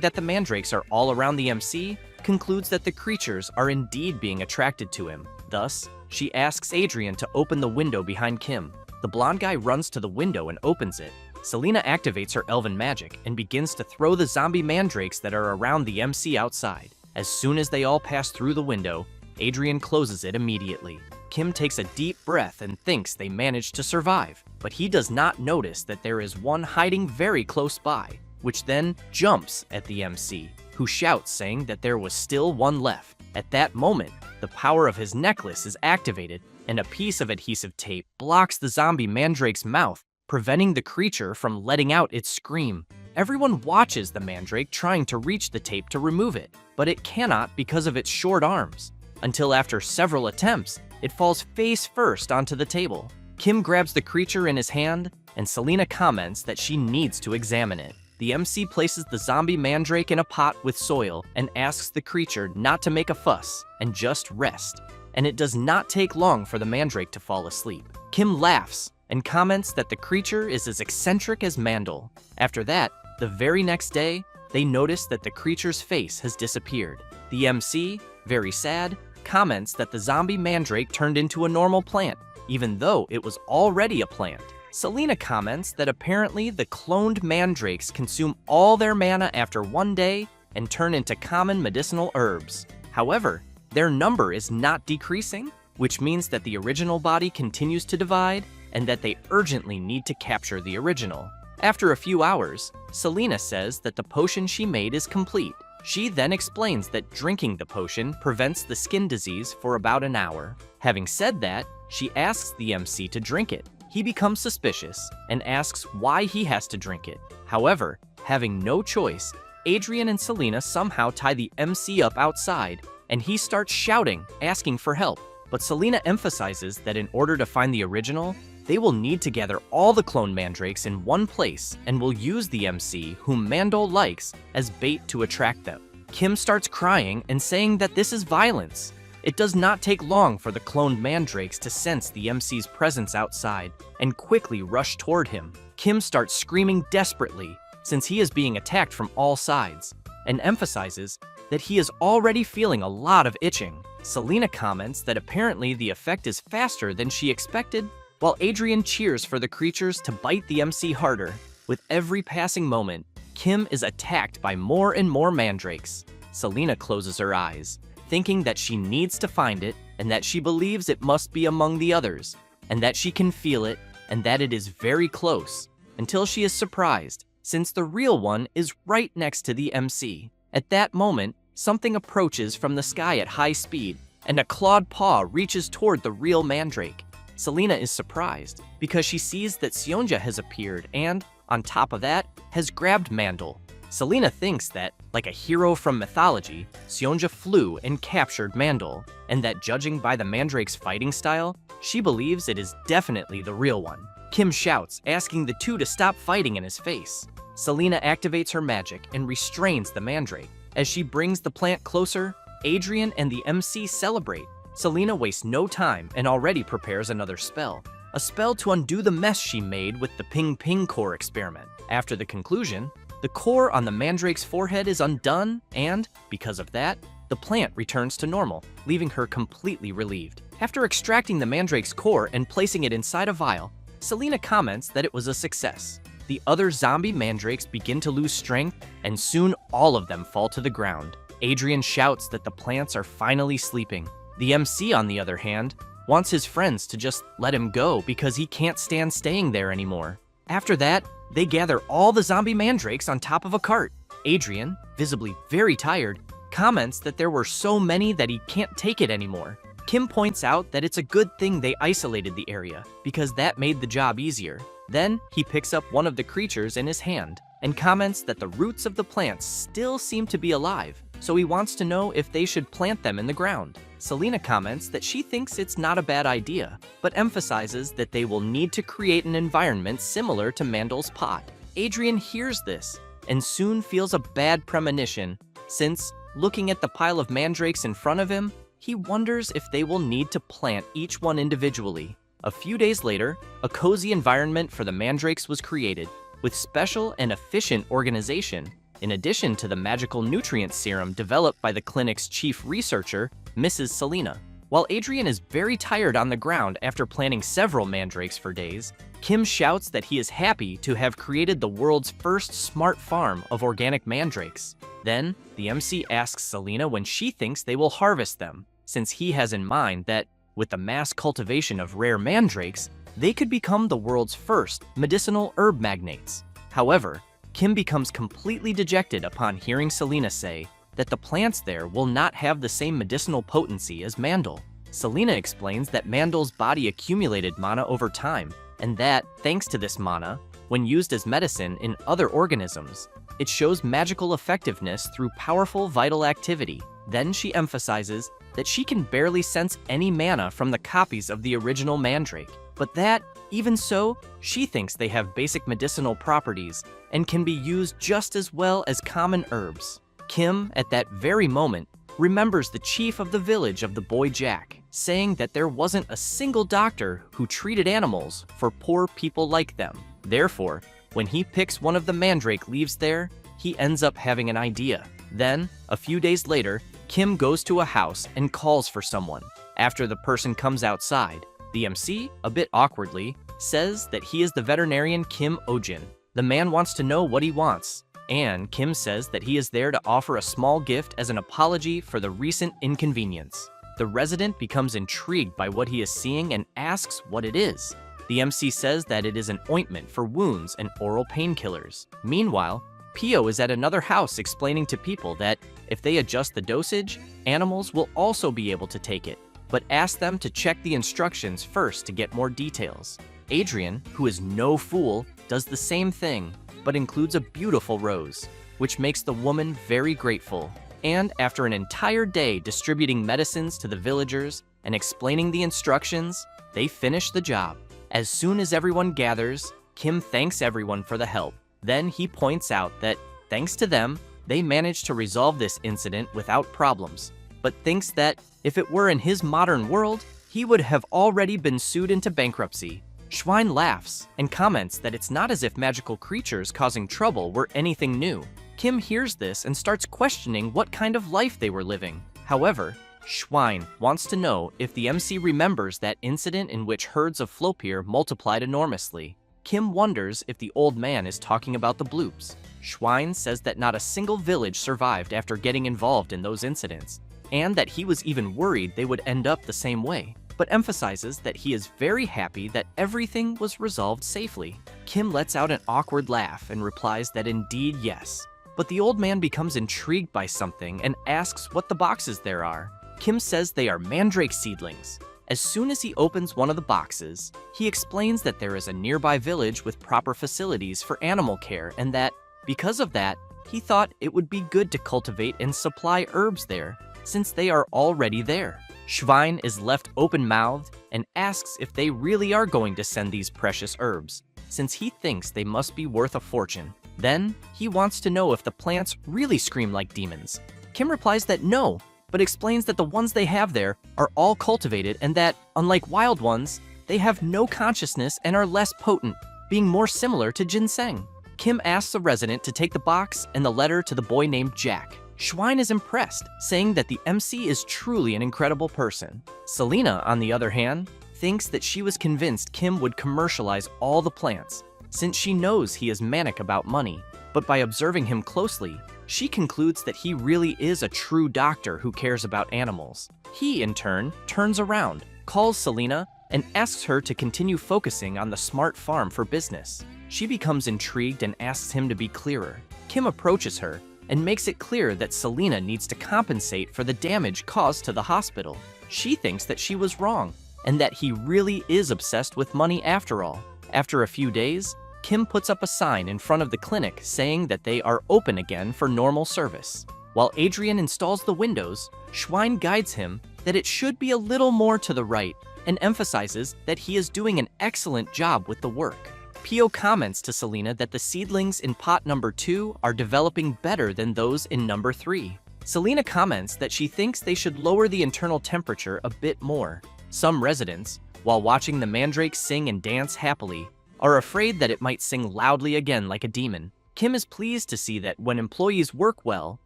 that the mandrakes are all around the MC, concludes that the creatures are indeed being attracted to him. Thus, she asks Adrian to open the window behind Kim. The blonde guy runs to the window and opens it. Selena activates her elven magic and begins to throw the zombie mandrakes that are around the MC outside. As soon as they all pass through the window, Adrian closes it immediately. Kim takes a deep breath and thinks they managed to survive, but he does not notice that there is one hiding very close by, which then jumps at the MC, who shouts saying that there was still one left. At that moment, the power of his necklace is activated, and a piece of adhesive tape blocks the zombie mandrake's mouth, preventing the creature from letting out its scream. Everyone watches the mandrake trying to reach the tape to remove it, but it cannot because of its short arms. Until after several attempts, it falls face first onto the table. Kim grabs the creature in his hand, and Selena comments that she needs to examine it. The MC places the zombie mandrake in a pot with soil and asks the creature not to make a fuss and just rest. And it does not take long for the mandrake to fall asleep. Kim laughs and comments that the creature is as eccentric as Mandel. After that, the very next day, they notice that the creature's face has disappeared. The MC, very sad, comments that the zombie mandrake turned into a normal plant, even though it was already a plant. Selena comments that apparently the cloned mandrakes consume all their mana after one day and turn into common medicinal herbs. However, their number is not decreasing, which means that the original body continues to divide and that they urgently need to capture the original. After a few hours, Selena says that the potion she made is complete. She then explains that drinking the potion prevents the skin disease for about an hour. Having said that, she asks the MC to drink it. He becomes suspicious and asks why he has to drink it. However, having no choice, Adrian and Selena somehow tie the MC up outside, and he starts shouting, asking for help. But Selena emphasizes that in order to find the original, they will need to gather all the clone mandrakes in one place and will use the MC, whom Mandel likes, as bait to attract them. Kim starts crying and saying that this is violence. It does not take long for the cloned mandrakes to sense the MC's presence outside and quickly rush toward him. Kim starts screaming desperately since he is being attacked from all sides and emphasizes that he is already feeling a lot of itching. Selena comments that apparently the effect is faster than she expected, while Adrian cheers for the creatures to bite the MC harder. With every passing moment, Kim is attacked by more and more mandrakes. Selena closes her eyes, thinking that she needs to find it and that she believes it must be among the others, and that she can feel it and that it is very close, until she is surprised, since the real one is right next to the MC. At that moment, something approaches from the sky at high speed, and a clawed paw reaches toward the real mandrake. Selena is surprised because she sees that Sionja has appeared and, on top of that, has grabbed Mandel. Selena thinks that, like a hero from mythology, Sionja flew and captured Mandel, and that judging by the mandrake's fighting style, she believes it is definitely the real one. Kim shouts, asking the two to stop fighting in his face. Selena activates her magic and restrains the mandrake. As she brings the plant closer, Adrian and the MC celebrate. Selena wastes no time and already prepares another spell. A spell to undo the mess she made with the Ping Ping core experiment. After the conclusion, the core on the mandrake's forehead is undone and, because of that, the plant returns to normal, leaving her completely relieved. After extracting the mandrake's core and placing it inside a vial, Selena comments that it was a success. The other zombie mandrakes begin to lose strength, and soon all of them fall to the ground. Adrian shouts that the plants are finally sleeping. The MC, on the other hand, wants his friends to just let him go because he can't stand staying there anymore. After that, they gather all the zombie mandrakes on top of a cart. Adrian, visibly very tired, comments that there were so many that he can't take it anymore. Kim points out that it's a good thing they isolated the area, because that made the job easier. Then, he picks up one of the creatures in his hand, and comments that the roots of the plants still seem to be alive, so he wants to know if they should plant them in the ground. Selena comments that she thinks it's not a bad idea, but emphasizes that they will need to create an environment similar to Mandel's pot. Adrian hears this, and soon feels a bad premonition, since, looking at the pile of mandrakes in front of him, he wonders if they will need to plant each one individually. A few days later, a cozy environment for the mandrakes was created, with special and efficient organization, in addition to the magical nutrient serum developed by the clinic's chief researcher, Mrs. Selena. While Adrian is very tired on the ground after planting several mandrakes for days, Kim shouts that he is happy to have created the world's first smart farm of organic mandrakes. Then, the MC asks Selena when she thinks they will harvest them, since he has in mind that, with the mass cultivation of rare mandrakes, they could become the world's first medicinal herb magnates. However, Kim becomes completely dejected upon hearing Selena say that the plants there will not have the same medicinal potency as Mandel. Selena explains that Mandel's body accumulated mana over time, and that, thanks to this mana, when used as medicine in other organisms, it shows magical effectiveness through powerful vital activity. Then she emphasizes that she can barely sense any mana from the copies of the original mandrake, but that, even so, she thinks they have basic medicinal properties and can be used just as well as common herbs. Kim, at that very moment, remembers the chief of the village of the boy Jack, saying that there wasn't a single doctor who treated animals for poor people like them. Therefore, when he picks one of the mandrake leaves there, he ends up having an idea. Then, a few days later, Kim goes to a house and calls for someone. After the person comes outside, the MC, a bit awkwardly, says that he is the veterinarian Kim Ojin. The man wants to know what he wants, and Kim says that he is there to offer a small gift as an apology for the recent inconvenience. The resident becomes intrigued by what he is seeing and asks what it is. The MC says that it is an ointment for wounds and oral painkillers. Meanwhile, Pio is at another house explaining to people that if they adjust the dosage, animals will also be able to take it, but asks them to check the instructions first to get more details. Adrian, who is no fool, does the same thing, but includes a beautiful rose, which makes the woman very grateful. And after an entire day distributing medicines to the villagers and explaining the instructions, they finish the job. As soon as everyone gathers, Kim thanks everyone for the help. Then he points out that, thanks to them, they managed to resolve this incident without problems, but thinks that if it were in his modern world, he would have already been sued into bankruptcy. Schwein laughs and comments that it's not as if magical creatures causing trouble were anything new. Kim hears this and starts questioning what kind of life they were living. However, Schwein wants to know if the MC remembers that incident in which herds of Flopier multiplied enormously. Kim wonders if the old man is talking about the bloops. Schwein says that not a single village survived after getting involved in those incidents, and that he was even worried they would end up the same way, but emphasizes that he is very happy that everything was resolved safely. Kim lets out an awkward laugh and replies that indeed yes, but the old man becomes intrigued by something and asks what the boxes there are. Kim says they are mandrake seedlings. As soon as he opens one of the boxes, he explains that there is a nearby village with proper facilities for animal care and that, because of that, he thought it would be good to cultivate and supply herbs there, since they are already there. Schwein is left open-mouthed and asks if they really are going to send these precious herbs, since he thinks they must be worth a fortune. Then, he wants to know if the plants really scream like demons. Kim replies that no, but explains that the ones they have there are all cultivated and that, unlike wild ones, they have no consciousness and are less potent, being more similar to ginseng. Kim asks the resident to take the box and the letter to the boy named Jack. Schwein is impressed, saying that the MC is truly an incredible person. Selena, on the other hand, thinks that she was convinced Kim would commercialize all the plants, since she knows he is manic about money, but by observing him closely, she concludes that he really is a true doctor who cares about animals. He, in turn, turns around, calls Selena and asks her to continue focusing on the smart farm for business. She becomes intrigued and asks him to be clearer. Kim approaches her and makes it clear that Selena needs to compensate for the damage caused to the hospital. She thinks that she was wrong and that he really is obsessed with money after all. After a few days, Kim puts up a sign in front of the clinic saying that they are open again for normal service. While Adrian installs the windows, Schwein guides him that it should be a little more to the right and emphasizes that he is doing an excellent job with the work. Pio comments to Selena that the seedlings in pot number 2 are developing better than those in number 3. Selena comments that she thinks they should lower the internal temperature a bit more. Some residents, while watching the mandrake sing and dance happily, are afraid that it might sing loudly again like a demon. Kim is pleased to see that when employees work well,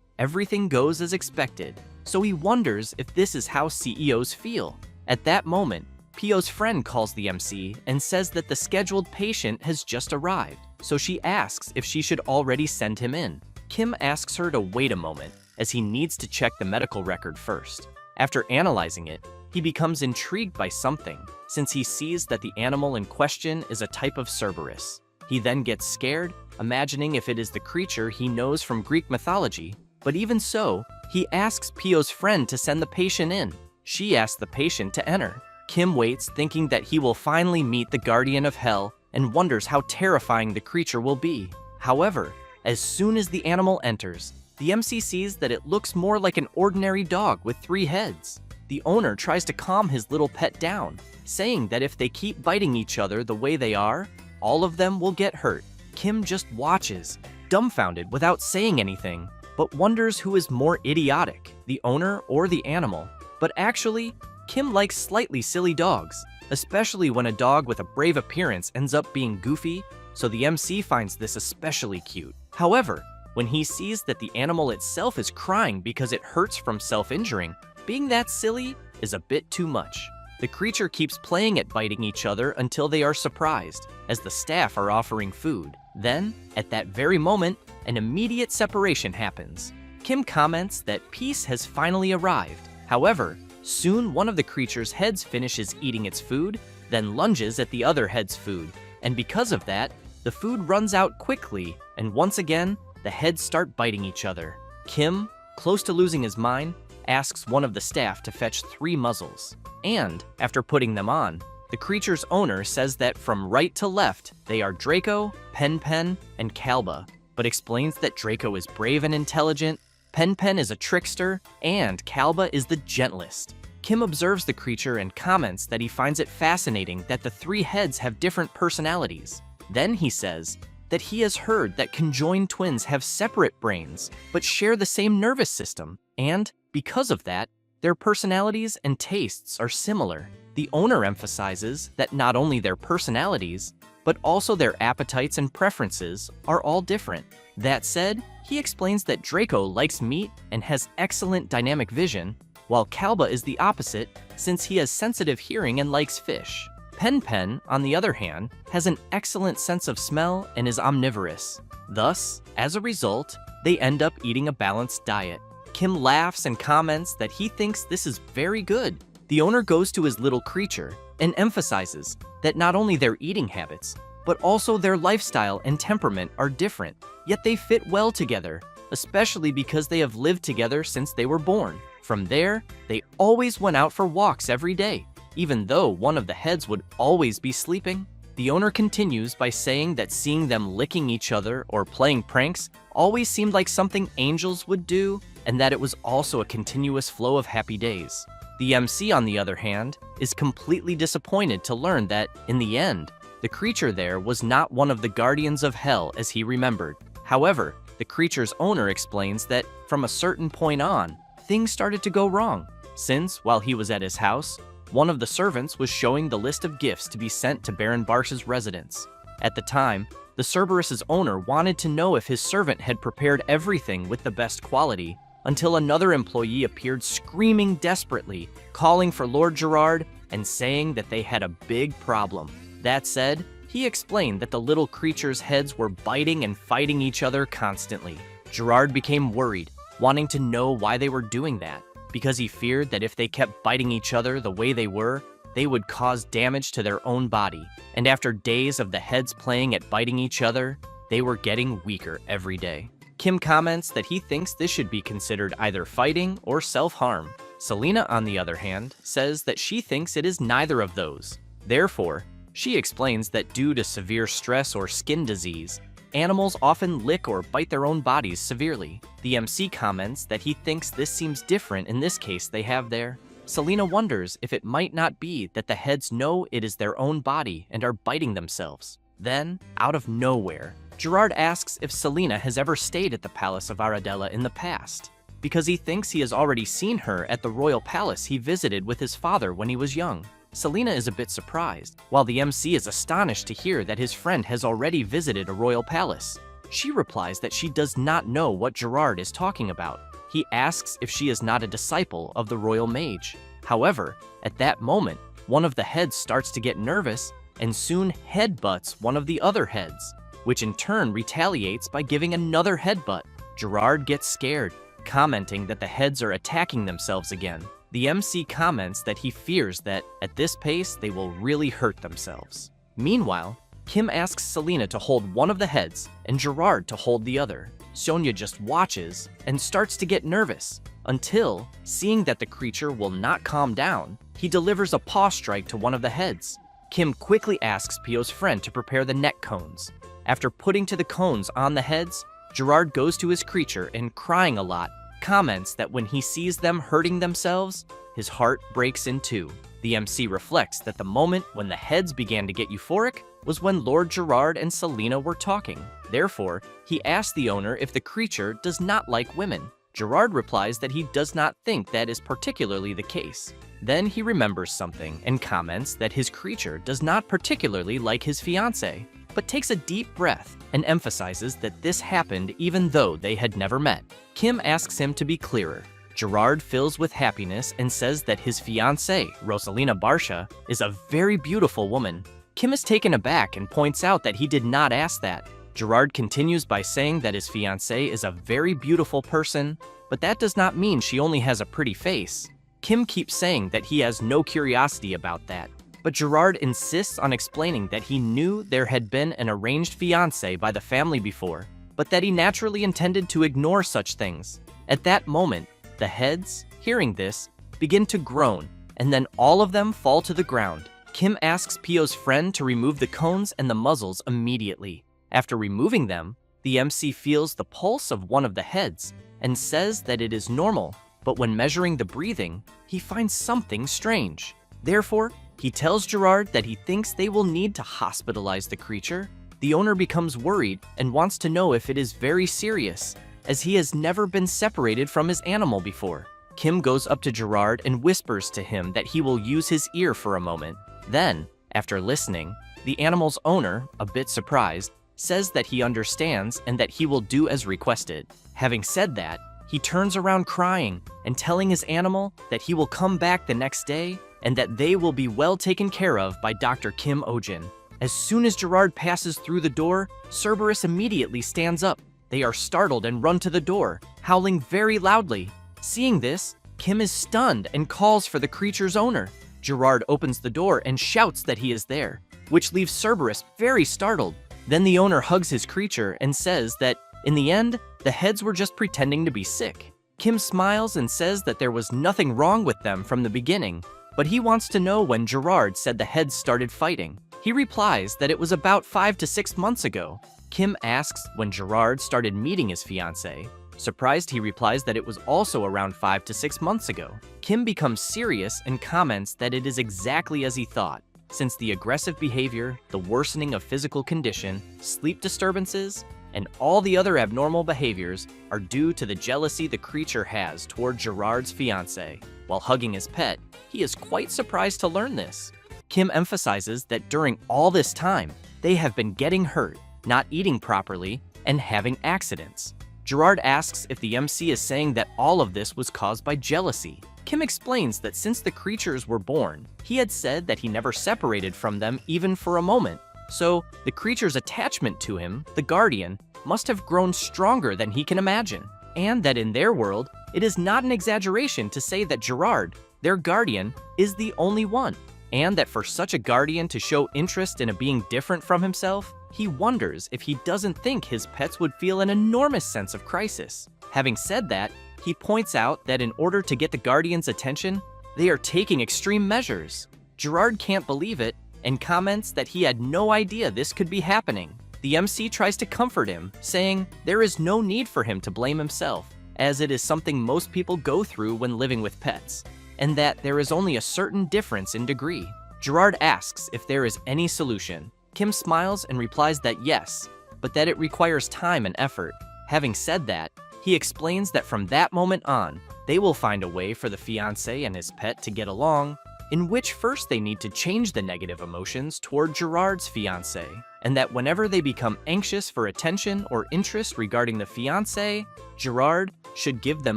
everything goes as expected, so he wonders if this is how CEOs feel. At that moment, Pio's friend calls the MC and says that the scheduled patient has just arrived, so she asks if she should already send him in. Kim asks her to wait a moment, as he needs to check the medical record first. After analyzing it, he becomes intrigued by something, since he sees that the animal in question is a type of Cerberus. He then gets scared, imagining if it is the creature he knows from Greek mythology, but even so, he asks Pio's friend to send the patient in. She asks the patient to enter. Kim waits, thinking that he will finally meet the guardian of hell and wonders how terrifying the creature will be. However, as soon as the animal enters, the MC sees that it looks more like an ordinary dog with 3 heads. The owner tries to calm his little pet down, saying that if they keep biting each other the way they are, all of them will get hurt. Kim just watches, dumbfounded without saying anything, but wonders who is more idiotic, the owner or the animal. But actually, Kim likes slightly silly dogs, especially when a dog with a brave appearance ends up being goofy, so the MC finds this especially cute. However, when he sees that the animal itself is crying because it hurts from self-injuring, being that silly is a bit too much. The creature keeps playing at biting each other until they are surprised, as the staff are offering food. Then, at that very moment, an immediate separation happens. Kim comments that peace has finally arrived. However, soon one of the creature's heads finishes eating its food, then lunges at the other head's food, and because of that, the food runs out quickly, and once again, the heads start biting each other. Kim, close to losing his mind, asks one of the staff to fetch 3 muzzles, and after putting them on, the creature's owner says that from right to left, they are Draco, Pen Pen, and Kalba, but explains that Draco is brave and intelligent, Pen Pen is a trickster, and Kalba is the gentlest. Kim observes the creature and comments that he finds it fascinating that the 3 heads have different personalities. Then he says that he has heard that conjoined twins have separate brains, but share the same nervous system, and because of that, their personalities and tastes are similar. The owner emphasizes that not only their personalities, but also their appetites and preferences are all different. That said, he explains that Draco likes meat and has excellent dynamic vision, while Kalba is the opposite since he has sensitive hearing and likes fish. Pen Pen, on the other hand, has an excellent sense of smell and is omnivorous. Thus, as a result, they end up eating a balanced diet. Kim laughs and comments that he thinks this is very good. The owner goes to his little creature and emphasizes that not only their eating habits, but also their lifestyle and temperament are different, yet they fit well together, especially because they have lived together since they were born. From there, they always went out for walks every day, even though one of the heads would always be sleeping. The owner continues by saying that seeing them licking each other or playing pranks always seemed like something angels would do, and that it was also a continuous flow of happy days. The MC, on the other hand, is completely disappointed to learn that, in the end, the creature there was not one of the guardians of hell as he remembered. However, the creature's owner explains that, from a certain point on, things started to go wrong, since, while he was at his house, one of the servants was showing the list of gifts to be sent to Baron Barsh's residence. At the time, the Cerberus's owner wanted to know if his servant had prepared everything with the best quality, until another employee appeared screaming desperately, calling for Lord Gerard and saying that they had a big problem. That said, he explained that the little creatures' heads were biting and fighting each other constantly. Gerard became worried, wanting to know why they were doing that, because he feared that if they kept biting each other the way they were, they would cause damage to their own body, and after days of the heads playing at biting each other, they were getting weaker every day. Kim comments that he thinks this should be considered either fighting or self-harm. Selena, on the other hand, says that she thinks it is neither of those. Therefore, she explains that due to severe stress or skin disease, animals often lick or bite their own bodies severely. The MC comments that he thinks this seems different in this case they have there. Selena wonders if it might not be that the heads know it is their own body and are biting themselves. Then, out of nowhere, Gerard asks if Selena has ever stayed at the Palace of Aradella in the past, because he thinks he has already seen her at the royal palace he visited with his father when he was young. Selena is a bit surprised, while the MC is astonished to hear that his friend has already visited a royal palace. She replies that she does not know what Gerard is talking about. He asks if she is not a disciple of the royal mage. However, at that moment, one of the heads starts to get nervous and soon headbutts one of the other heads, which in turn retaliates by giving another headbutt. Gerard gets scared, commenting that the heads are attacking themselves again. The MC comments that he fears that, at this pace, they will really hurt themselves. Meanwhile, Kim asks Selena to hold one of the heads and Gerard to hold the other. Sonia just watches and starts to get nervous, until, seeing that the creature will not calm down, he delivers a paw strike to one of the heads. Kim quickly asks Pio's friend to prepare the neck cones. After putting to the cones on the heads, Gerard goes to his creature and, crying a lot, comments that when he sees them hurting themselves, his heart breaks in two. The MC reflects that the moment when the heads began to get euphoric was when Lord Gerard and Selena were talking. Therefore, he asks the owner if the creature does not like women. Gerard replies that he does not think that is particularly the case. Then he remembers something and comments that his creature does not particularly like his fiancée, but takes a deep breath and emphasizes that this happened even though they had never met. Kim asks him to be clearer. Gerard fills with happiness and says that his fiancée, Rosalina Barsha, is a very beautiful woman. Kim is taken aback and points out that he did not ask that. Gerard continues by saying that his fiancée is a very beautiful person, but that does not mean she only has a pretty face. Kim keeps saying that he has no curiosity about that, but Gerard insists on explaining that he knew there had been an arranged fiancé by the family before, but that he naturally intended to ignore such things. At that moment, the heads, hearing this, begin to groan, and then all of them fall to the ground. Kim asks Pio's friend to remove the cones and the muzzles immediately. After removing them, the MC feels the pulse of one of the heads and says that it is normal, but when measuring the breathing, he finds something strange. Therefore, he tells Gerard that he thinks they will need to hospitalize the creature. The owner becomes worried and wants to know if it is very serious, as he has never been separated from his animal before. Kim goes up to Gerard and whispers to him that he will use his ear for a moment. Then, after listening, the animal's owner, a bit surprised, says that he understands and that he will do as requested. Having said that, he turns around crying and telling his animal that he will come back the next day and that they will be well taken care of by Dr. Kim Ojin. As soon as Gerard passes through the door, Cerberus immediately stands up. They are startled and run to the door, howling very loudly. Seeing this, Kim is stunned and calls for the creature's owner. Gerard opens the door and shouts that he is there, which leaves Cerberus very startled. Then the owner hugs his creature and says that, in the end, the heads were just pretending to be sick. Kim smiles and says that there was nothing wrong with them from the beginning, but he wants to know when Gerard said the heads started fighting. He replies that it was about 5 to 6 months ago. Kim asks when Gerard started meeting his fiancée. Surprised, he replies that it was also around 5 to 6 months ago. Kim becomes serious and comments that it is exactly as he thought, since the aggressive behavior, the worsening of physical condition, sleep disturbances, and all the other abnormal behaviors are due to the jealousy the creature has toward Gerard's fiancée. While hugging his pet, he is quite surprised to learn this. Kim emphasizes that during all this time, they have been getting hurt, not eating properly, and having accidents. Gerard asks if the MC is saying that all of this was caused by jealousy. Kim explains that since the creatures were born, he had said that he never separated from them even for a moment. So, the creature's attachment to him, the guardian, must have grown stronger than he can imagine. And that in their world, it is not an exaggeration to say that Gerard, their guardian, is the only one. and that for such a guardian to show interest in a being different from himself, he wonders if he doesn't think his pets would feel an enormous sense of crisis. Having said that, he points out that in order to get the guardian's attention, they are taking extreme measures. Gerard can't believe it and comments that he had no idea this could be happening. The MC tries to comfort him, saying there is no need for him to blame himself, as it is something most people go through when living with pets, and that there is only a certain difference in degree. Gerard asks if there is any solution. Kim smiles and replies that yes, but that it requires time and effort. Having said that, he explains that from that moment on, they will find a way for the fiancé and his pet to get along, in which first they need to change the negative emotions toward Gerard's fiancé, and that whenever they become anxious for attention or interest regarding the fiancé, Gerard should give them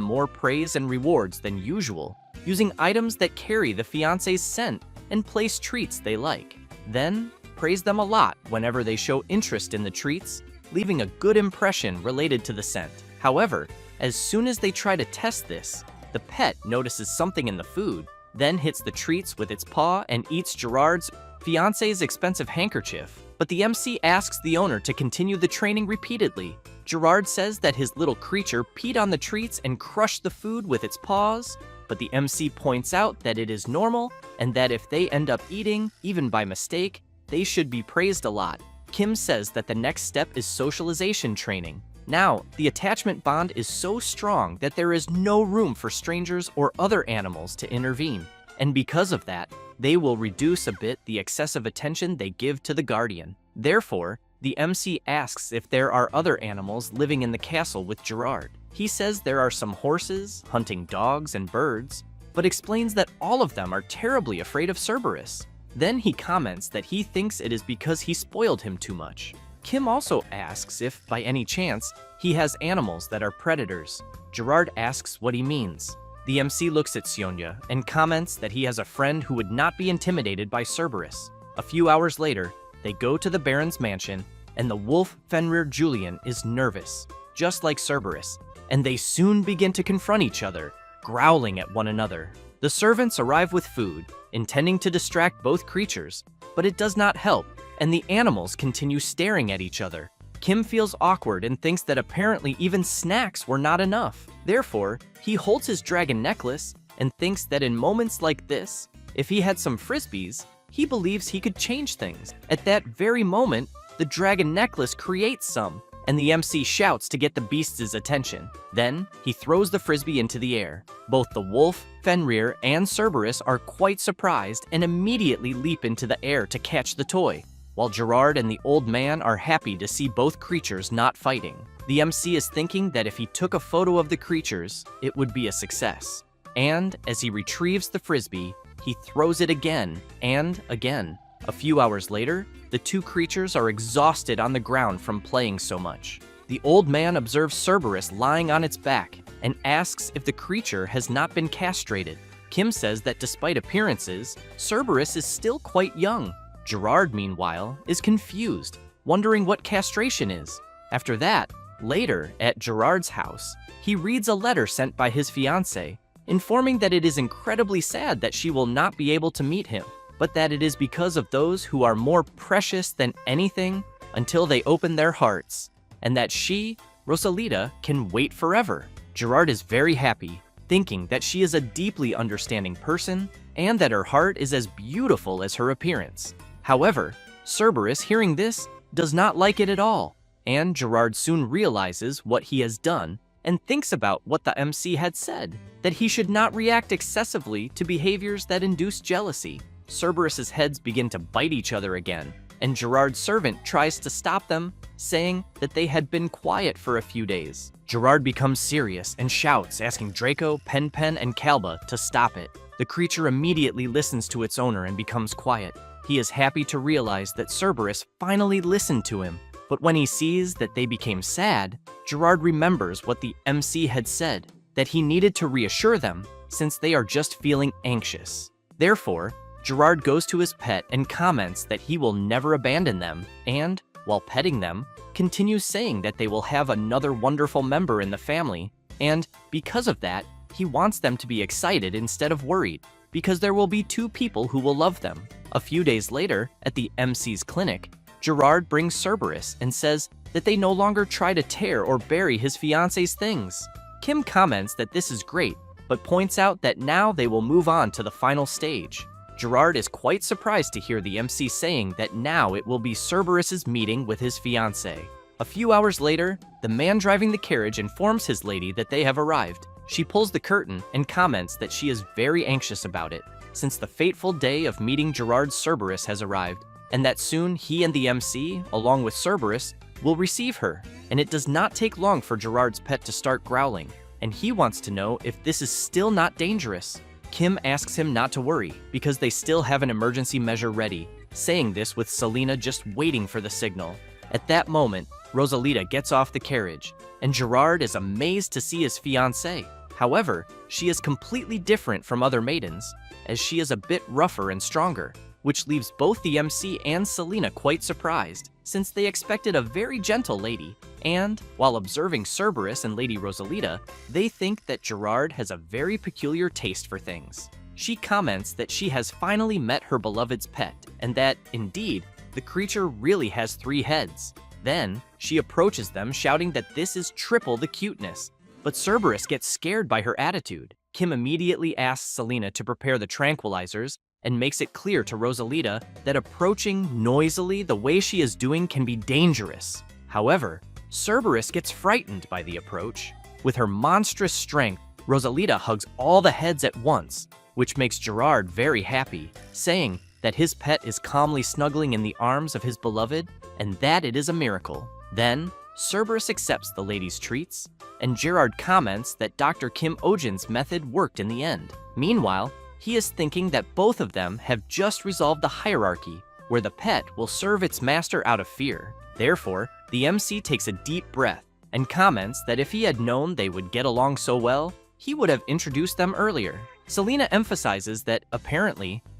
more praise and rewards than usual, using items that carry the fiancé's scent and place treats they like. Then, praise them a lot whenever they show interest in the treats, leaving a good impression related to the scent. However, as soon as they try to test this, the pet notices something in the food, then hits the treats with its paw and eats Gerard's fiancé's expensive handkerchief. But the MC asks the owner to continue the training repeatedly. Gerard says that his little creature peed on the treats and crushed the food with its paws, but the MC points out that it is normal and that if they end up eating, even by mistake, they should be praised a lot. Kim says that the next step is socialization training. Now, the attachment bond is so strong that there is no room for strangers or other animals to intervene, and because of that, they will reduce a bit the excessive attention they give to the guardian. Therefore, the MC asks if there are other animals living in the castle with Gerard. He says there are some horses, hunting dogs, and birds, but explains that all of them are terribly afraid of Cerberus. Then he comments that he thinks it is because he spoiled him too much. Kim also asks if, by any chance, he has animals that are predators. Gerard asks what he means. The MC looks at Sionya and comments that he has a friend who would not be intimidated by Cerberus. A few hours later, they go to the Baron's mansion, and the wolf Fenrir Julian is nervous, just like Cerberus, and they soon begin to confront each other, growling at one another. The servants arrive with food, intending to distract both creatures, but it does not help, and the animals continue staring at each other. Kim feels awkward and thinks that apparently even snacks were not enough. Therefore, he holds his dragon necklace and thinks that in moments like this, if he had some frisbees, he believes he could change things. At that very moment, the dragon necklace creates some, and the MC shouts to get the beast's attention. Then, he throws the frisbee into the air. Both the wolf, Fenrir, and Cerberus are quite surprised and immediately leap into the air to catch the toy, while Gerard and the old man are happy to see both creatures not fighting. The MC is thinking that if he took a photo of the creatures, it would be a success. And as he retrieves the frisbee, he throws it again and again. A few hours later, the two creatures are exhausted on the ground from playing so much. The old man observes Cerberus lying on its back and asks if the creature has not been castrated. Kim says that despite appearances, Cerberus is still quite young. Gerard, meanwhile, is confused, wondering what castration is. After that, later, at Gerard's house, he reads a letter sent by his fiancée, informing that it is incredibly sad that she will not be able to meet him, but that it is because of those who are more precious than anything until they open their hearts, and that she, Rosalita, can wait forever. Gerard is very happy, thinking that she is a deeply understanding person and that her heart is as beautiful as her appearance. However, Cerberus, hearing this, does not like it at all, and Gerard soon realizes what he has done and thinks about what the MC had said, that he should not react excessively to behaviors that induce jealousy. Cerberus's heads begin to bite each other again, and Gerard's servant tries to stop them, saying that they had been quiet for a few days. Gerard becomes serious and shouts, asking Draco, Pen, and Kalba to stop it. The creature immediately listens to its owner and becomes quiet. He is happy to realize that Cerberus finally listened to him, but when he sees that they became sad, Gerard remembers what the MC had said, that he needed to reassure them since they are just feeling anxious. Therefore, Gerard goes to his pet and comments that he will never abandon them and, while petting them, continues saying that they will have another wonderful member in the family, and because of that, he wants them to be excited instead of worried. because there will be two people who will love them. A few days later, at the MC's clinic, Gerard brings Cerberus and says that they no longer try to tear or bury his fiance's things. Kim comments that this is great, but points out that now they will move on to the final stage. Gerard is quite surprised to hear the MC saying that now it will be Cerberus's meeting with his fiancée. A few hours later, the man driving the carriage informs his lady that they have arrived. She pulls the curtain and comments that she is very anxious about it, since the fateful day of meeting Gerard's Cerberus has arrived, and that soon he and the MC, along with Cerberus, will receive her. And it does not take long for Gerard's pet to start growling, and he wants to know if this is still not dangerous. Kim asks him not to worry, because they still have an emergency measure ready, saying this with Selena just waiting for the signal. At that moment, Rosalita gets off the carriage, and Gerard is amazed to see his fiancée. However, she is completely different from other maidens, as she is a bit rougher and stronger, which leaves both the MC and Selena quite surprised, since they expected a very gentle lady. And, while observing Cerberus and Lady Rosalita, they think that Gerard has a very peculiar taste for things. She comments that she has finally met her beloved's pet, and that, indeed, the creature really has 3 heads. Then, she approaches them shouting that this is triple the cuteness. But Cerberus gets scared by her attitude. Kim immediately asks Selena to prepare the tranquilizers and makes it clear to Rosalita that approaching noisily the way she is doing can be dangerous. However, Cerberus gets frightened by the approach. With her monstrous strength, Rosalita hugs all the heads at once, which makes Gerard very happy, saying that his pet is calmly snuggling in the arms of his beloved and that it is a miracle. Then, Cerberus accepts the lady's treats, and Gerard comments that Dr. Kim Ojin's method worked in the end. Meanwhile, he is thinking that both of them have just resolved the hierarchy, where the pet will serve its master out of fear. Therefore, the MC takes a deep breath and comments that if he had known they would get along so well, he would have introduced them earlier. Selena emphasizes that,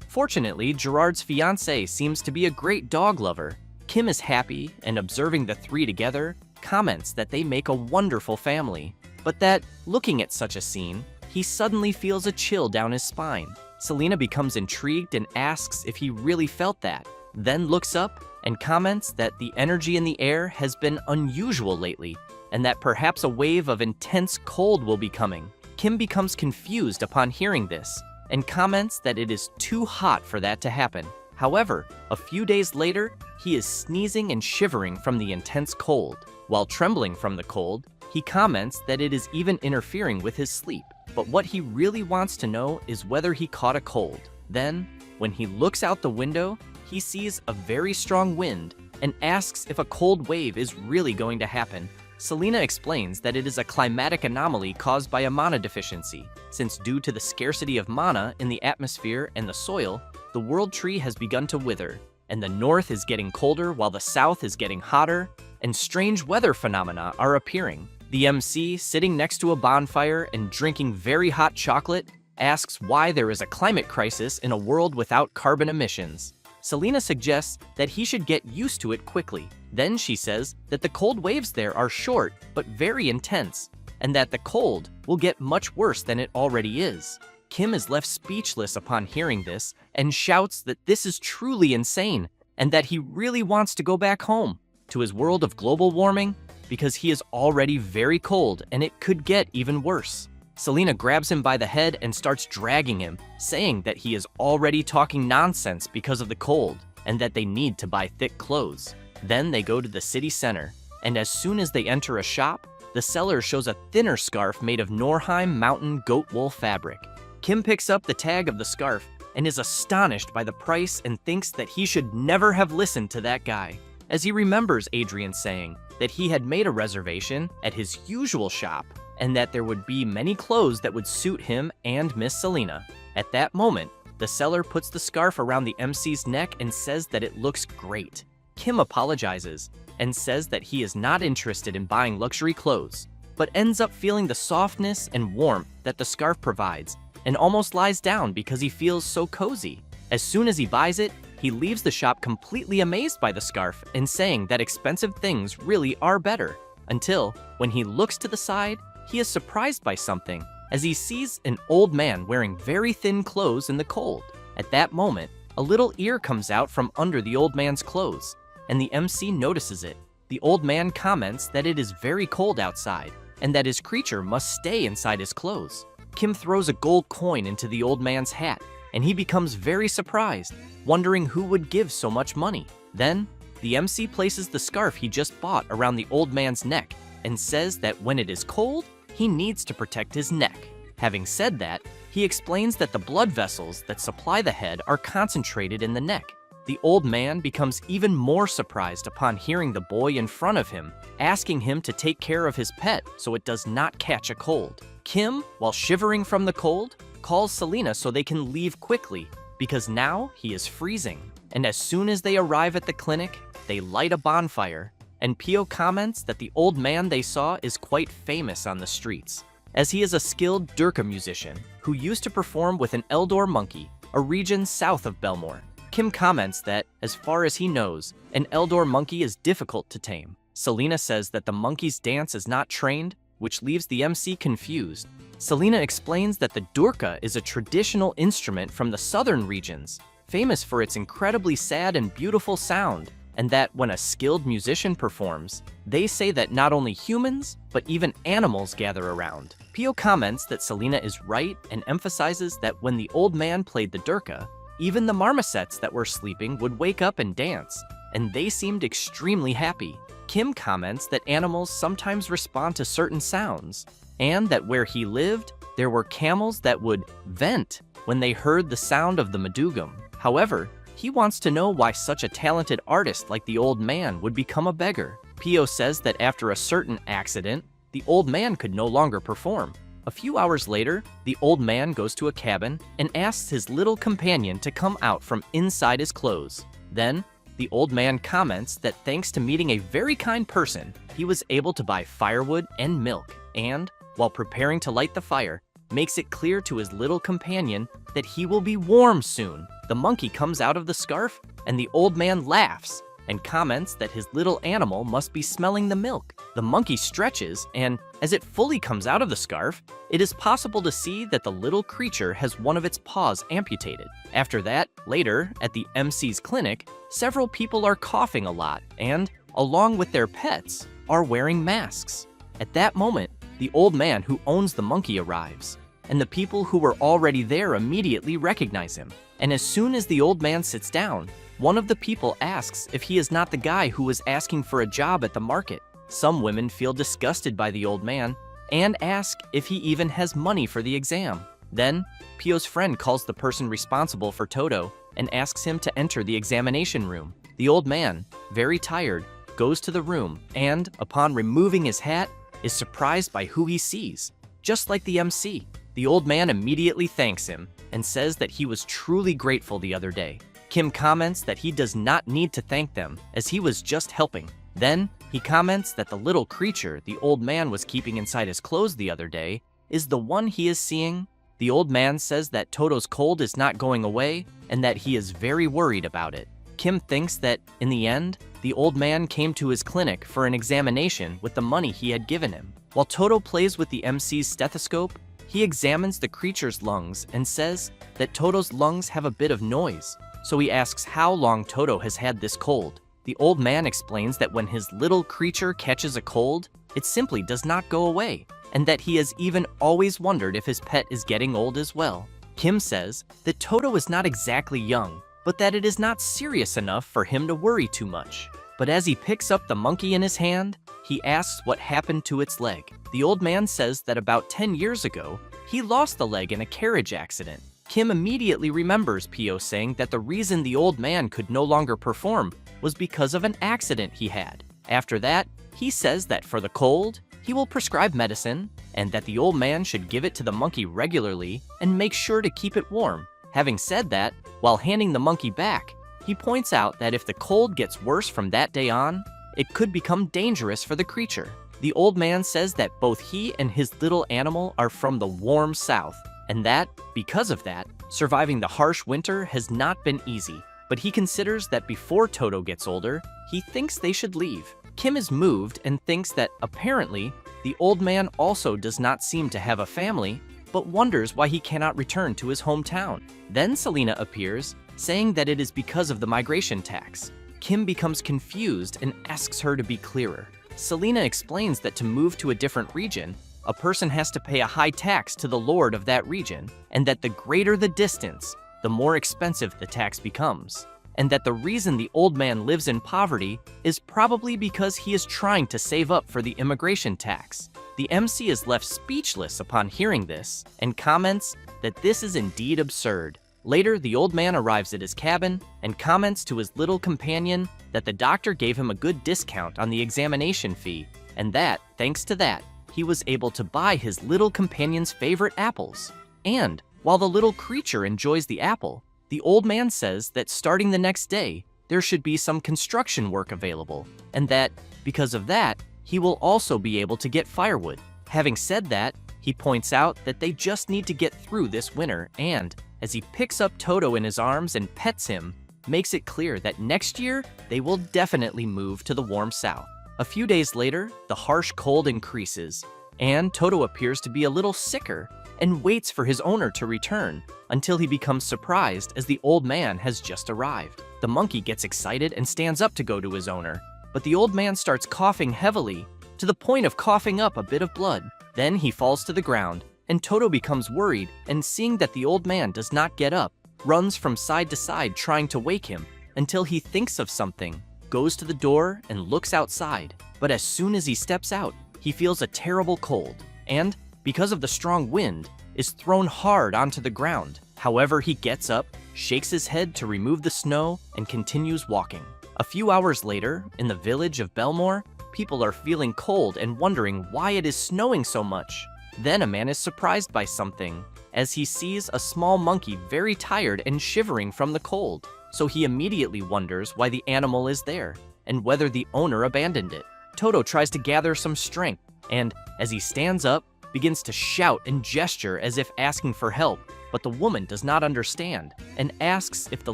fortunately, Gerard's fiancée seems to be a great dog lover. Kim is happy, and observing the 3 together, comments that they make a wonderful family, but that, looking at such a scene, he suddenly feels a chill down his spine. Selena becomes intrigued and asks if he really felt that, then looks up and comments that the energy in the air has been unusual lately, and that perhaps a wave of intense cold will be coming. Kim becomes confused upon hearing this, and comments that it is too hot for that to happen. However, a few days later, he is sneezing and shivering from the intense cold. While trembling from the cold, he comments that it is even interfering with his sleep. But what he really wants to know is whether he caught a cold. Then, when he looks out the window, he sees a very strong wind and asks if a cold wave is really going to happen. Selena explains that it is a climatic anomaly caused by a mana deficiency, since due to the scarcity of mana in the atmosphere and the soil, the world tree has begun to wither, and the north is getting colder while the south is getting hotter, and strange weather phenomena are appearing. The MC, sitting next to a bonfire and drinking very hot chocolate, asks why there is a climate crisis in a world without carbon emissions. Selena suggests that he should get used to it quickly. Then she says that the cold waves there are short but very intense, and that the cold will get much worse than it already is. Kim is left speechless upon hearing this and shouts that this is truly insane and that he really wants to go back home to his world of global warming because he is already very cold and it could get even worse. Selena grabs him by the head and starts dragging him, saying that he is already talking nonsense because of the cold and that they need to buy thick clothes. Then they go to the city center, and as soon as they enter a shop, the seller shows a thinner scarf made of Norheim mountain goat wool fabric. Kim picks up the tag of the scarf and is astonished by the price and thinks that he should never have listened to that guy, as he remembers Adrian saying that he had made a reservation at his usual shop and that there would be many clothes that would suit him and Miss Selena. At that moment, the seller puts the scarf around the MC's neck and says that it looks great. Kim apologizes and says that he is not interested in buying luxury clothes, but ends up feeling the softness and warmth that the scarf provides and almost lies down because he feels so cozy. As soon as he buys it, he leaves the shop completely amazed by the scarf and saying that expensive things really are better, until when he looks to the side, he is surprised by something, as he sees an old man wearing very thin clothes in the cold. At that moment, a little ear comes out from under the old man's clothes, and the MC notices it. The old man comments that it is very cold outside, and that his creature must stay inside his clothes. Kim throws a gold coin into the old man's hat, and he becomes very surprised, wondering who would give so much money. Then, the MC places the scarf he just bought around the old man's neck, and says that when it is cold, he needs to protect his neck. Having said that, he explains that the blood vessels that supply the head are concentrated in the neck. The old man becomes even more surprised upon hearing the boy in front of him asking him to take care of his pet so it does not catch a cold. Kim, while shivering from the cold, calls Selena so they can leave quickly because now he is freezing. And as soon as they arrive at the clinic, they light a bonfire, and Pio comments that the old man they saw is quite famous on the streets, as he is a skilled Durka musician who used to perform with an Eldor monkey, a region south of Belmore. Kim comments that, as far as he knows, an Eldor monkey is difficult to tame. Selena says that the monkey's dance is not trained, which leaves the MC confused. Selena explains that the Durka is a traditional instrument from the southern regions, famous for its incredibly sad and beautiful sound, and that when a skilled musician performs, they say that not only humans, but even animals gather around. Pio comments that Selena is right and emphasizes that when the old man played the Durka, even the marmosets that were sleeping would wake up and dance, and they seemed extremely happy. Kim comments that animals sometimes respond to certain sounds, and that where he lived, there were camels that would vent when they heard the sound of the madugam. However, he wants to know why such a talented artist like the old man would become a beggar. Pio says that after a certain accident, the old man could no longer perform. A few hours later, the old man goes to a cabin and asks his little companion to come out from inside his clothes. Then, the old man comments that thanks to meeting a very kind person, he was able to buy firewood and milk, and, while preparing to light the fire, makes it clear to his little companion that he will be warm soon. The monkey comes out of the scarf, and the old man laughs and comments that his little animal must be smelling the milk. The monkey stretches, and as it fully comes out of the scarf, it is possible to see that the little creature has one of its paws amputated. After that, later, at the MC's clinic, several people are coughing a lot and, along with their pets, are wearing masks. At that moment, the old man who owns the monkey arrives, and the people who were already there immediately recognize him. And as soon as the old man sits down, one of the people asks if he is not the guy who was asking for a job at the market. Some women feel disgusted by the old man and ask if he even has money for the exam. Then, Pio's friend calls the person responsible for Toto and asks him to enter the examination room. The old man, very tired, goes to the room and, upon removing his hat, is surprised by who he sees. Just like the MC, the old man immediately thanks him and says that he was truly grateful the other day. Kim comments that he does not need to thank them, as he was just helping. Then, he comments that the little creature the old man was keeping inside his clothes the other day is the one he is seeing. The old man says that Toto's cold is not going away and that he is very worried about it. Kim thinks that, in the end, the old man came to his clinic for an examination with the money he had given him. While Toto plays with the MC's stethoscope, he examines the creature's lungs and says that Toto's lungs have a bit of noise. So he asks how long Toto has had this cold. The old man explains that when his little creature catches a cold, it simply does not go away, and that he has even always wondered if his pet is getting old as well. Kim says that Toto is not exactly young, but that it is not serious enough for him to worry too much. But as he picks up the monkey in his hand, he asks what happened to its leg. The old man says that about 10 years ago, he lost the leg in a carriage accident. Kim immediately remembers Pio saying that the reason the old man could no longer perform was because of an accident he had. After that, he says that for the cold, he will prescribe medicine, and that the old man should give it to the monkey regularly and make sure to keep it warm. Having said that, while handing the monkey back, he points out that if the cold gets worse from that day on, it could become dangerous for the creature. The old man says that both he and his little animal are from the warm south, and that, because of that, surviving the harsh winter has not been easy. But he considers that before Toto gets older, he thinks they should leave. Kim is moved and thinks that, apparently, the old man also does not seem to have a family, but wonders why he cannot return to his hometown. Then Selena appears, saying that it is because of the migration tax. Kim becomes confused and asks her to be clearer. Selena explains that to move to a different region, a person has to pay a high tax to the lord of that region, and that the greater the distance, the more expensive the tax becomes. And that the reason the old man lives in poverty is probably because he is trying to save up for the immigration tax. The MC is left speechless upon hearing this and comments that this is indeed absurd. Later, the old man arrives at his cabin and comments to his little companion that the doctor gave him a good discount on the examination fee, and that, thanks to that, he was able to buy his little companion's favorite apples. And while the little creature enjoys the apple, the old man says that starting the next day, there should be some construction work available, and that, because of that, he will also be able to get firewood. Having said that, he points out that they just need to get through this winter, and, as he picks up Toto in his arms and pets him, makes it clear that next year, they will definitely move to the warm south. A few days later, the harsh cold increases, and Toto appears to be a little sicker and waits for his owner to return until he becomes surprised as the old man has just arrived. The monkey gets excited and stands up to go to his owner, but the old man starts coughing heavily to the point of coughing up a bit of blood. Then he falls to the ground, and Toto becomes worried and seeing that the old man does not get up, runs from side to side trying to wake him until he thinks of something, goes to the door and looks outside. But as soon as he steps out, he feels a terrible cold and, because of the strong wind, is thrown hard onto the ground. However, he gets up, shakes his head to remove the snow, and continues walking. A few hours later, in the village of Belmore, people are feeling cold and wondering why it is snowing so much. Then a man is surprised by something, as he sees a small monkey very tired and shivering from the cold. So he immediately wonders why the animal is there, and whether the owner abandoned it. Toto tries to gather some strength, and as he stands up, begins to shout and gesture as if asking for help, but the woman does not understand and asks if the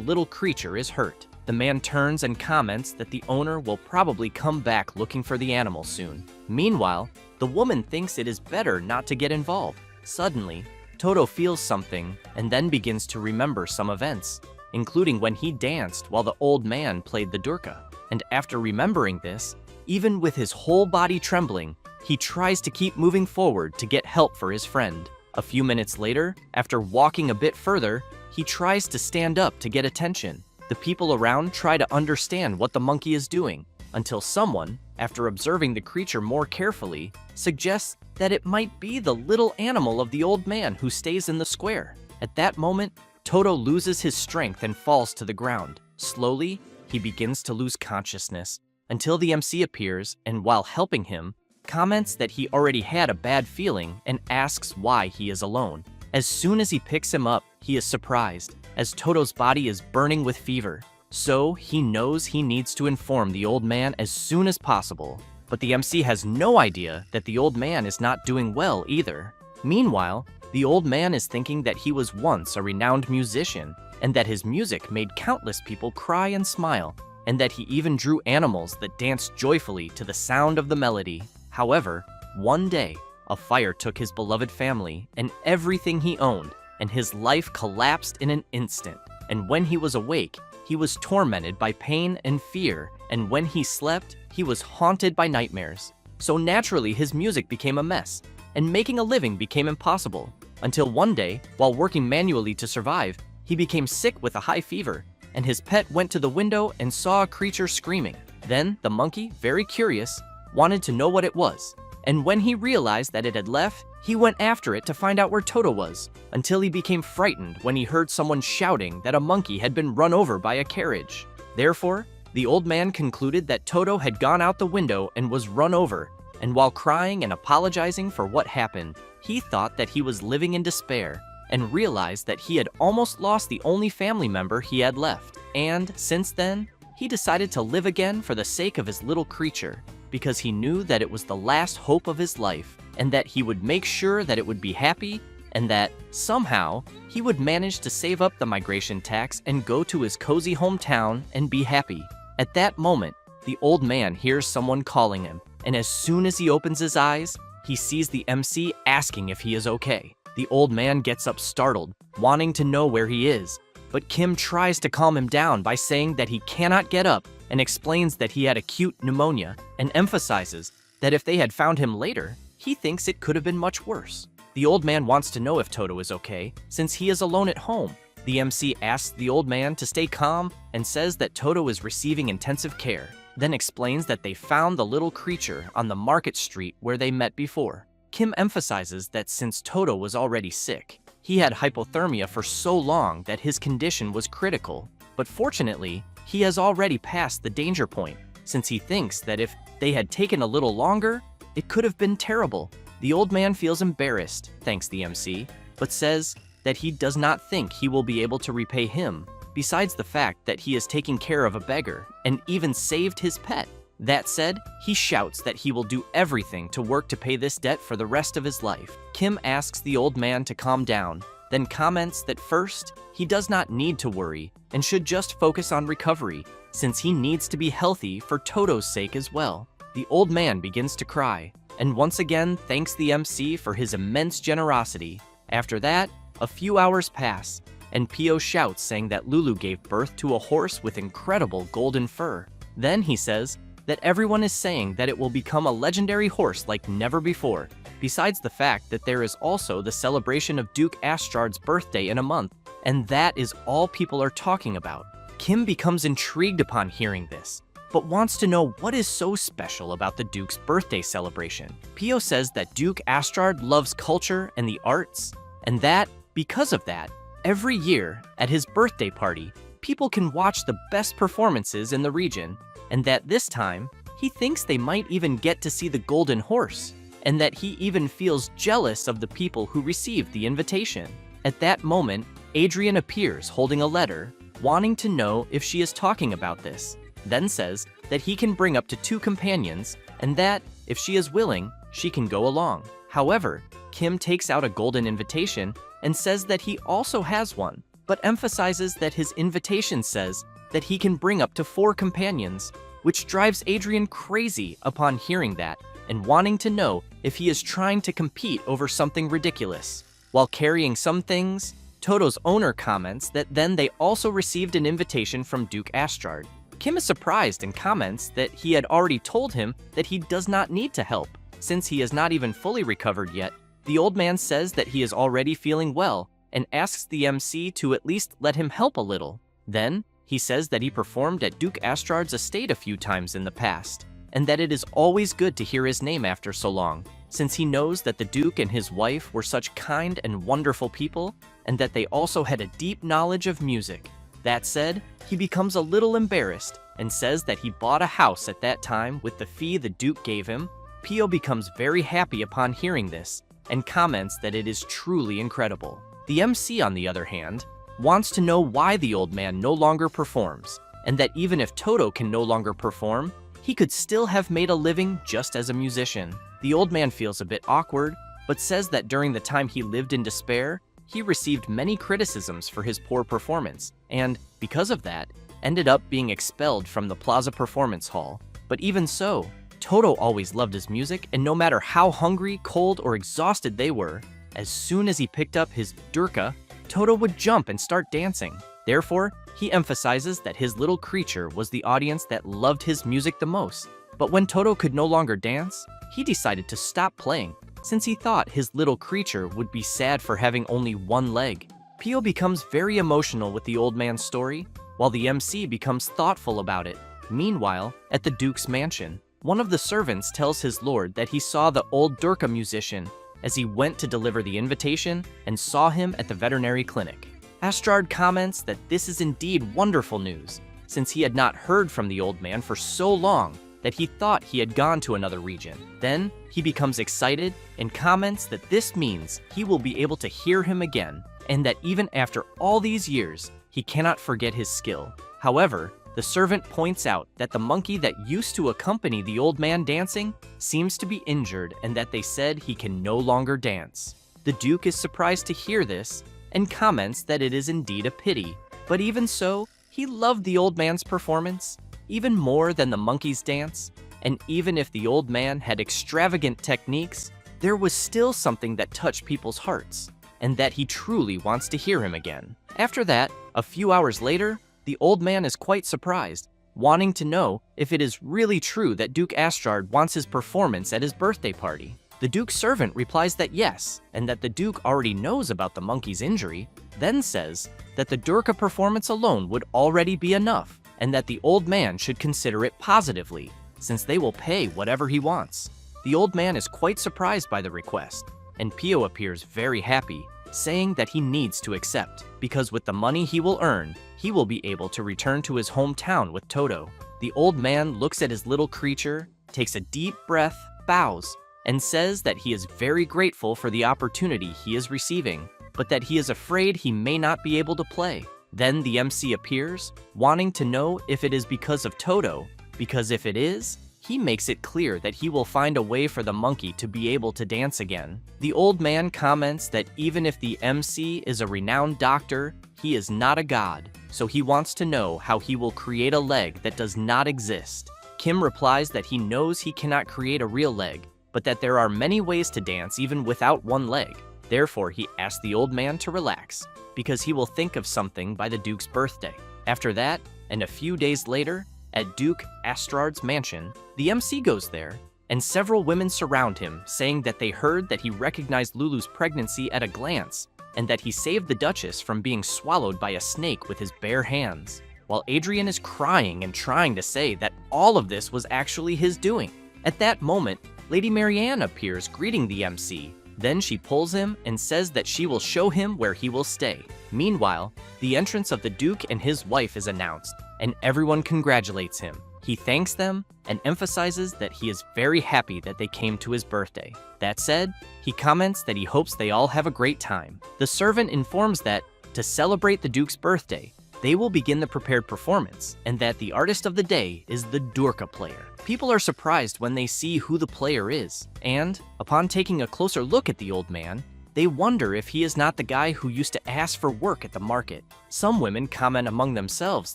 little creature is hurt. The man turns and comments that the owner will probably come back looking for the animal soon. Meanwhile, the woman thinks it is better not to get involved. Suddenly, Toto feels something and then begins to remember some events, including when he danced while the old man played the durka. And after remembering this, even with his whole body trembling, he tries to keep moving forward to get help for his friend. A few minutes later, after walking a bit further, he tries to stand up to get attention. The people around try to understand what the monkey is doing, until someone, after observing the creature more carefully, suggests that it might be the little animal of the old man who stays in the square. At that moment, Toto loses his strength and falls to the ground. Slowly, he begins to lose consciousness, until the MC appears and, while helping him, comments that he already had a bad feeling and asks why he is alone. As soon as he picks him up, he is surprised, as Toto's body is burning with fever. So he knows he needs to inform the old man as soon as possible. But the MC has no idea that the old man is not doing well either. Meanwhile, the old man is thinking that he was once a renowned musician, and that his music made countless people cry and smile, and that he even drew animals that danced joyfully to the sound of the melody. However, one day, a fire took his beloved family and everything he owned, and his life collapsed in an instant. And when he was awake, he was tormented by pain and fear, and when he slept, he was haunted by nightmares. So naturally, his music became a mess, and making a living became impossible, until one day, while working manually to survive, he became sick with a high fever, and his pet went to the window and saw a creature screaming. Then the monkey, very curious, wanted to know what it was, and when he realized that it had left, he went after it to find out where Toto was, until he became frightened when he heard someone shouting that a monkey had been run over by a carriage. Therefore, the old man concluded that Toto had gone out the window and was run over, and while crying and apologizing for what happened, he thought that he was living in despair, and realized that he had almost lost the only family member he had left. And since then, he decided to live again for the sake of his little creature, because he knew that it was the last hope of his life, and that he would make sure that it would be happy, and that, somehow, he would manage to save up the migration tax and go to his cozy hometown and be happy. At that moment, the old man hears someone calling him, and as soon as he opens his eyes, he sees the MC asking if he is okay. The old man gets up startled, wanting to know where he is, but Kim tries to calm him down by saying that he cannot get up and explains that he had acute pneumonia and emphasizes that if they had found him later, he thinks it could have been much worse. The old man wants to know if Toto is okay, since he is alone at home. The MC asks the old man to stay calm and says that Toto is receiving intensive care, then explains that they found the little creature on the market street where they met before. Kim emphasizes that since Toto was already sick, he had hypothermia for so long that his condition was critical, but fortunately, he has already passed the danger point, since he thinks that if they had taken a little longer, it could have been terrible. The old man feels embarrassed, thanks the MC, but says that he does not think he will be able to repay him, besides the fact that he is taking care of a beggar and even saved his pet. That said, he shouts that he will do everything to work to pay this debt for the rest of his life. Kim asks the old man to calm down, then comments that first, he does not need to worry and should just focus on recovery, since he needs to be healthy for Toto's sake as well. The old man begins to cry, and once again thanks the MC for his immense generosity. After that, a few hours pass, and Pio shouts saying that Lulu gave birth to a horse with incredible golden fur. Then he says that everyone is saying that it will become a legendary horse like never before, besides the fact that there is also the celebration of Duke Astrard's birthday in a month, and that is all people are talking about. Kim becomes intrigued upon hearing this, but wants to know what is so special about the Duke's birthday celebration. Pio says that Duke Astrard loves culture and the arts, and that, because of that, every year at his birthday party, people can watch the best performances in the region, and that this time, he thinks they might even get to see the golden horse, and that he even feels jealous of the people who received the invitation. At that moment, Adrian appears holding a letter, wanting to know if she is talking about this, then says that he can bring up to 2 companions, and that, if she is willing, she can go along. However, Kim takes out a golden invitation and says that he also has one, but emphasizes that his invitation says that he can bring up to 4 companions, which drives Adrian crazy upon hearing that and wanting to know if he is trying to compete over something ridiculous. While carrying some things, Toto's owner comments that then they also received an invitation from Duke Astrard. Kim is surprised and comments that he had already told him that he does not need to help, since he is not even fully recovered yet. The old man says that he is already feeling well and asks the MC to at least let him help a little. Then, he says that he performed at Duke Astrard's estate a few times in the past, and that it is always good to hear his name after so long, since he knows that the Duke and his wife were such kind and wonderful people, and that they also had a deep knowledge of music. That said, he becomes a little embarrassed and says that he bought a house at that time with the fee the Duke gave him. Pio becomes very happy upon hearing this, and comments that it is truly incredible. The MC, on the other hand, wants to know why the old man no longer performs, and that even if Toto can no longer perform, he could still have made a living just as a musician. The old man feels a bit awkward, but says that during the time he lived in despair, he received many criticisms for his poor performance, and, because of that, ended up being expelled from the Plaza Performance Hall. But even so, Toto always loved his music, and no matter how hungry, cold, or exhausted they were, as soon as he picked up his durka, Toto would jump and start dancing. Therefore, he emphasizes that his little creature was the audience that loved his music the most. But when Toto could no longer dance, he decided to stop playing, since he thought his little creature would be sad for having only one leg. Pio becomes very emotional with the old man's story, while the MC becomes thoughtful about it. Meanwhile, at the Duke's mansion, one of the servants tells his lord that he saw the old durka musician as he went to deliver the invitation and saw him at the veterinary clinic. Astrard comments that this is indeed wonderful news, since he had not heard from the old man for so long that he thought he had gone to another region. Then, he becomes excited and comments that this means he will be able to hear him again, and that even after all these years, he cannot forget his skill. However, the servant points out that the monkey that used to accompany the old man dancing seems to be injured and that they said he can no longer dance. The Duke is surprised to hear this and comments that it is indeed a pity, but even so, he loved the old man's performance, even more than the monkey's dance, and even if the old man had extravagant techniques, there was still something that touched people's hearts. and that he truly wants to hear him again. After that, a few hours later, the old man is quite surprised, wanting to know if it is really true that Duke Astrard wants his performance at his birthday party. The Duke's servant replies that yes, and that the Duke already knows about the monkey's injury, then says that the Durga performance alone would already be enough, and that the old man should consider it positively, since they will pay whatever he wants. The old man is quite surprised by the request, and Pio appears very happy, saying that he needs to accept, because with the money he will earn, he will be able to return to his hometown with Toto. The old man looks at his little creature, takes a deep breath, bows, and says that he is very grateful for the opportunity he is receiving, but that he is afraid he may not be able to play. Then the MC appears, wanting to know if it is because of Toto, because if it is, he makes it clear that he will find a way for the monkey to be able to dance again. The old man comments that even if the MC is a renowned doctor, he is not a god, so he wants to know how he will create a leg that does not exist. Kim replies that he knows he cannot create a real leg, but that there are many ways to dance even without one leg. Therefore, he asks the old man to relax, because he will think of something by the Duke's birthday. After that, and a few days later, at Duke Astrard's mansion, the MC goes there, and several women surround him, saying that they heard that he recognized Lulu's pregnancy at a glance, and that he saved the Duchess from being swallowed by a snake with his bare hands, while Adrian is crying and trying to say that all of this was actually his doing. At that moment, Lady Marianne appears greeting the MC. Then she pulls him and says that she will show him where he will stay. Meanwhile, the entrance of the Duke and his wife is announced, and everyone congratulates him. He thanks them and emphasizes that he is very happy that they came to his birthday. That said, he comments that he hopes they all have a great time. The servant informs that, to celebrate the Duke's birthday, they will begin the prepared performance, and that the artist of the day is the Durga player. People are surprised when they see who the player is, and, upon taking a closer look at the old man, they wonder if he is not the guy who used to ask for work at the market. Some women comment among themselves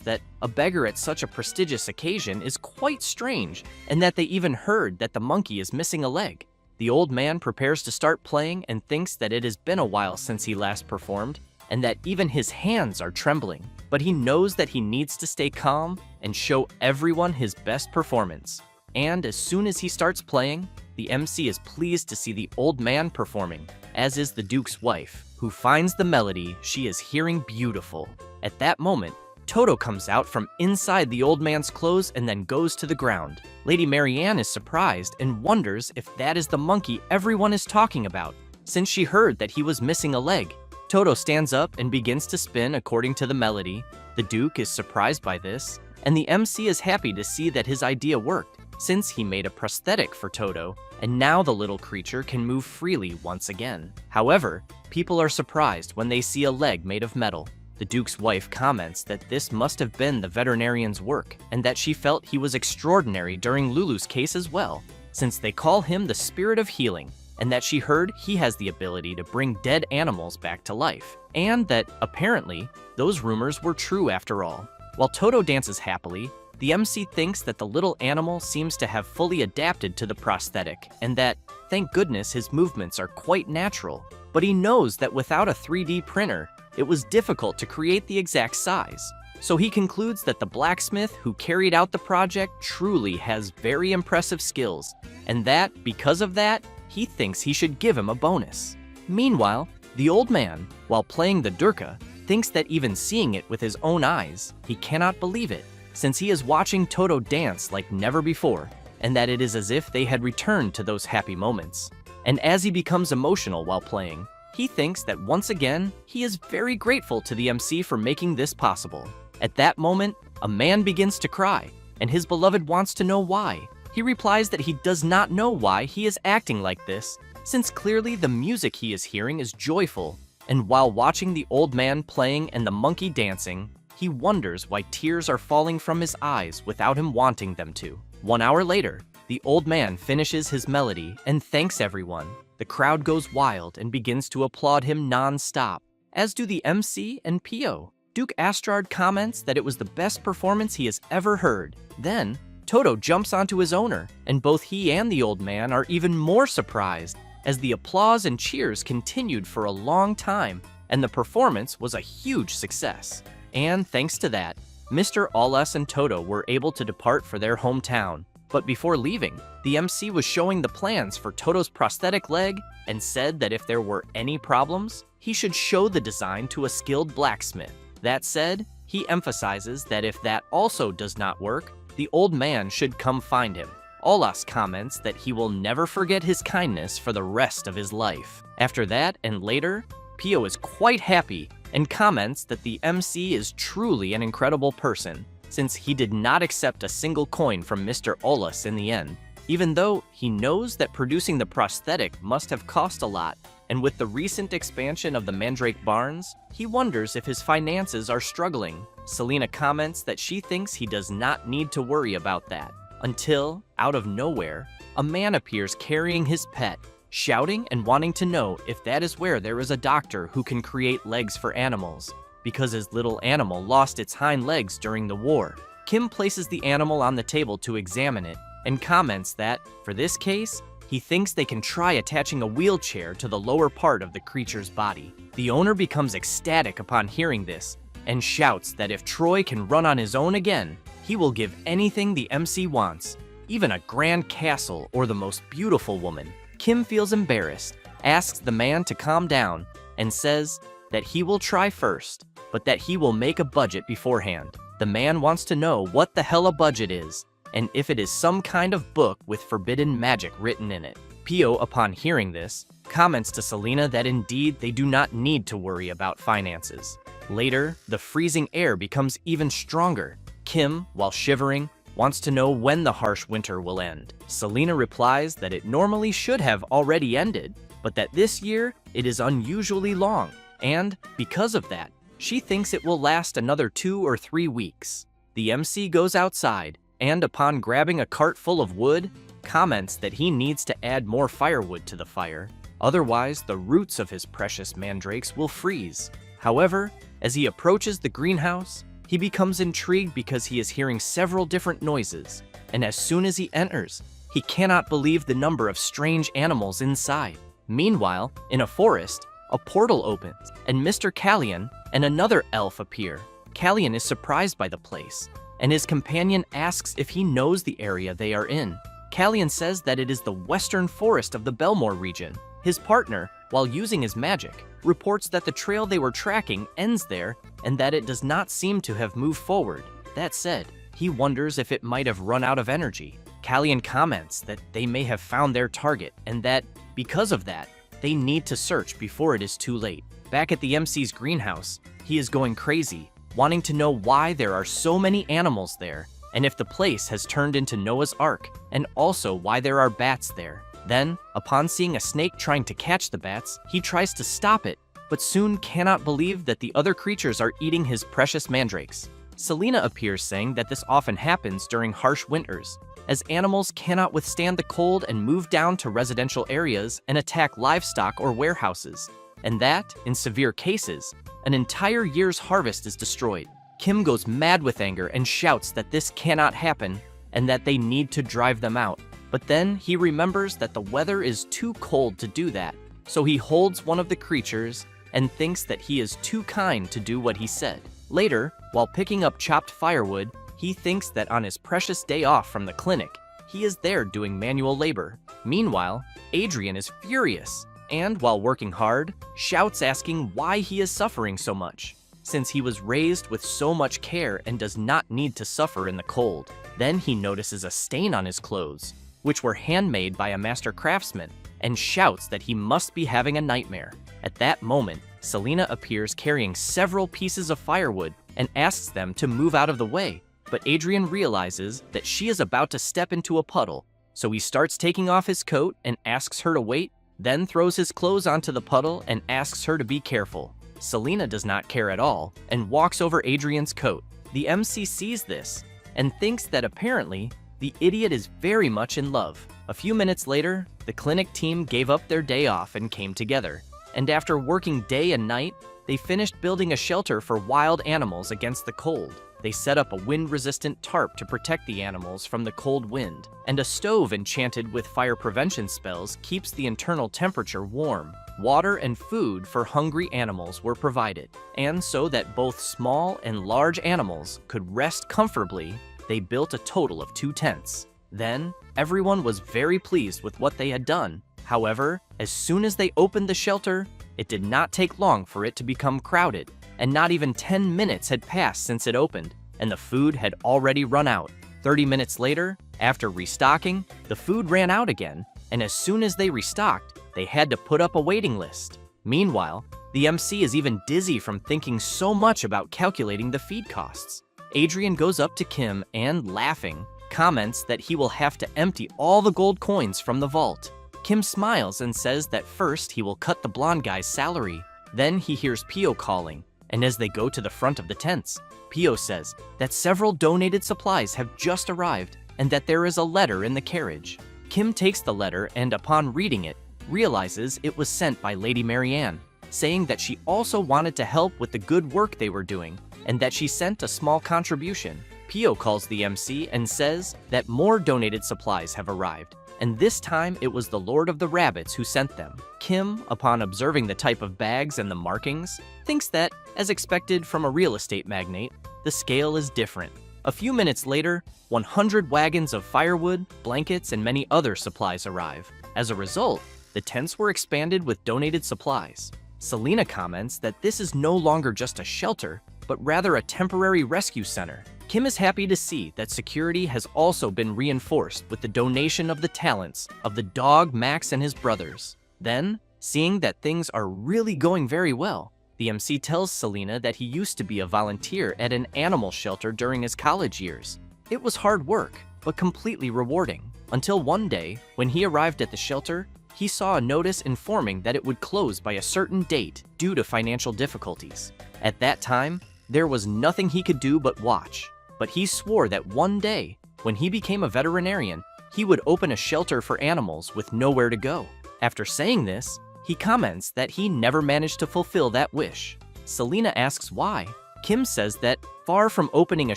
that a beggar at such a prestigious occasion is quite strange, and that they even heard that the monkey is missing a leg. The old man prepares to start playing and thinks that it has been a while since he last performed, and that even his hands are trembling. But he knows that he needs to stay calm and show everyone his best performance. And as soon as he starts playing, the MC is pleased to see the old man performing, as is the Duke's wife, who finds the melody she is hearing beautiful. At that moment, Toto comes out from inside the old man's clothes and then goes to the ground. Lady Marianne is surprised and wonders if that is the monkey everyone is talking about, since she heard that he was missing a leg. Toto stands up and begins to spin according to the melody. The Duke is surprised by this, and the MC is happy to see that his idea worked, since he made a prosthetic for Toto, and now the little creature can move freely once again. However, people are surprised when they see a leg made of metal. The Duke's wife comments that this must have been the veterinarian's work, and that she felt he was extraordinary during Lulu's case as well, since they call him the spirit of healing, and that she heard he has the ability to bring dead animals back to life, and that, apparently, those rumors were true after all. While Toto dances happily, the MC thinks that the little animal seems to have fully adapted to the prosthetic, and that, thank goodness, his movements are quite natural. But he knows that without a 3D printer, it was difficult to create the exact size. So he concludes that the blacksmith who carried out the project truly has very impressive skills, and that, because of that, he thinks he should give him a bonus. Meanwhile, the old man, while playing the Durga, thinks that even seeing it with his own eyes, he cannot believe it, since he is watching Toto dance like never before, and that it is as if they had returned to those happy moments. And as he becomes emotional while playing, he thinks that once again, he is very grateful to the MC for making this possible. At that moment, a man begins to cry, and his beloved wants to know why. He replies that he does not know why he is acting like this, since clearly the music he is hearing is joyful, and while watching the old man playing and the monkey dancing, he wonders why tears are falling from his eyes without him wanting them to. 1 hour later, the old man finishes his melody and thanks everyone. The crowd goes wild and begins to applaud him non-stop, as do the MC and Pio. Duke Astrard comments that it was the best performance he has ever heard. Then, Toto jumps onto his owner, and both he and the old man are even more surprised, as the applause and cheers continued for a long time, and the performance was a huge success. And thanks to that, Mr. Aulas and Toto were able to depart for their hometown. But before leaving, the MC was showing the plans for Toto's prosthetic leg and said that if there were any problems, he should show the design to a skilled blacksmith. That said, he emphasizes that if that also does not work, the old man should come find him. Aulas comments that he will never forget his kindness for the rest of his life. After that and later, Pio is quite happy and comments that the MC is truly an incredible person, since he did not accept a single coin from Mr. Aulas in the end, even though he knows that producing the prosthetic must have cost a lot, and with the recent expansion of the Mandrake Barns, he wonders if his finances are struggling. Selena comments that she thinks he does not need to worry about that, until, out of nowhere, a man appears carrying his pet, shouting and wanting to know if that is where there is a doctor who can create legs for animals, because his little animal lost its hind legs during the war. Kim places the animal on the table to examine it and comments that, for this case, he thinks they can try attaching a wheelchair to the lower part of the creature's body. The owner becomes ecstatic upon hearing this and shouts that if Troy can run on his own again, he will give anything the MC wants, even a grand castle or the most beautiful woman. Kim feels embarrassed, asks the man to calm down, and says that he will try first, but that he will make a budget beforehand. The man wants to know what the hell a budget is, and if it is some kind of book with forbidden magic written in it. Pio, upon hearing this, comments to Selena that indeed they do not need to worry about finances. Later, the freezing air becomes even stronger. Kim, while shivering, wants to know when the harsh winter will end. Selena replies that it normally should have already ended, but that this year it is unusually long, and because of that, she thinks it will last another 2 or 3 weeks. The MC goes outside, and upon grabbing a cart full of wood, comments that he needs to add more firewood to the fire, otherwise the roots of his precious mandrakes will freeze. However, as he approaches the greenhouse, he becomes intrigued because he is hearing several different noises, and as soon as he enters, he cannot believe the number of strange animals inside. Meanwhile, in a forest, a portal opens, and Mr. Callion and another elf appear. Callion is surprised by the place, and his companion asks if he knows the area they are in. Callion says that it is the western forest of the Belmore region. His partner, while using his magic, reports that the trail they were tracking ends there and that it does not seem to have moved forward. That said, he wonders if it might have run out of energy. Callion comments that they may have found their target and that, because of that, they need to search before it is too late. Back at the MC's greenhouse, he is going crazy, wanting to know why there are so many animals there, and if the place has turned into Noah's Ark, and also why there are bats there. Then, upon seeing a snake trying to catch the bats, he tries to stop it, but soon cannot believe that the other creatures are eating his precious mandrakes. Selena appears saying that this often happens during harsh winters, as animals cannot withstand the cold and move down to residential areas and attack livestock or warehouses, and that, in severe cases, an entire year's harvest is destroyed. Kim goes mad with anger and shouts that this cannot happen and that they need to drive them out. But then he remembers that the weather is too cold to do that, so he holds one of the creatures and thinks that he is too kind to do what he said. Later, while picking up chopped firewood, he thinks that on his precious day off from the clinic, he is there doing manual labor. Meanwhile, Adrian is furious and, while working hard, shouts asking why he is suffering so much, since he was raised with so much care and does not need to suffer in the cold. Then he notices a stain on his clothes, which were handmade by a master craftsman, and shouts that he must be having a nightmare. At that moment, Selena appears carrying several pieces of firewood and asks them to move out of the way, but Adrian realizes that she is about to step into a puddle, so he starts taking off his coat and asks her to wait, then throws his clothes onto the puddle and asks her to be careful. Selena does not care at all and walks over Adrian's coat. The MC sees this and thinks that apparently the idiot is very much in love. A few minutes later, the clinic team gave up their day off and came together, and after working day and night, they finished building a shelter for wild animals against the cold. They set up a wind-resistant tarp to protect the animals from the cold wind, and a stove enchanted with fire prevention spells keeps the internal temperature warm. Water and food for hungry animals were provided, and so that both small and large animals could rest comfortably, they built a total of 2 tents. Then, everyone was very pleased with what they had done. However, as soon as they opened the shelter, it did not take long for it to become crowded, and not even 10 minutes had passed since it opened, and the food had already run out. 30 minutes later, after restocking, the food ran out again, and as soon as they restocked, they had to put up a waiting list. Meanwhile, the MC is even dizzy from thinking so much about calculating the feed costs. Adrian goes up to Kim and, laughing, comments that he will have to empty all the gold coins from the vault. Kim smiles and says that first he will cut the blonde guy's salary. Then he hears Pio calling, and as they go to the front of the tents, Pio says that several donated supplies have just arrived and that there is a letter in the carriage. Kim takes the letter and, upon reading it, realizes it was sent by Lady Marianne, saying that she also wanted to help with the good work they were doing and that she sent a small contribution. Pio calls the MC and says that more donated supplies have arrived, and this time it was the Lord of the Rabbits who sent them. Kim, upon observing the type of bags and the markings, thinks that, as expected from a real estate magnate, the scale is different. A few minutes later, 100 wagons of firewood, blankets, and many other supplies arrive. As a result, the tents were expanded with donated supplies. Selena comments that this is no longer just a shelter, but rather a temporary rescue center. Kim is happy to see that security has also been reinforced with the donation of the talents of the dog Max and his brothers. Then, seeing that things are really going very well, the MC tells Selena that he used to be a volunteer at an animal shelter during his college years. It was hard work, but completely rewarding, until one day, when he arrived at the shelter, he saw a notice informing that it would close by a certain date due to financial difficulties. At that time, there was nothing he could do but watch. But he swore that one day, when he became a veterinarian, he would open a shelter for animals with nowhere to go. After saying this, he comments that he never managed to fulfill that wish. Selena asks why. Kim says that, far from opening a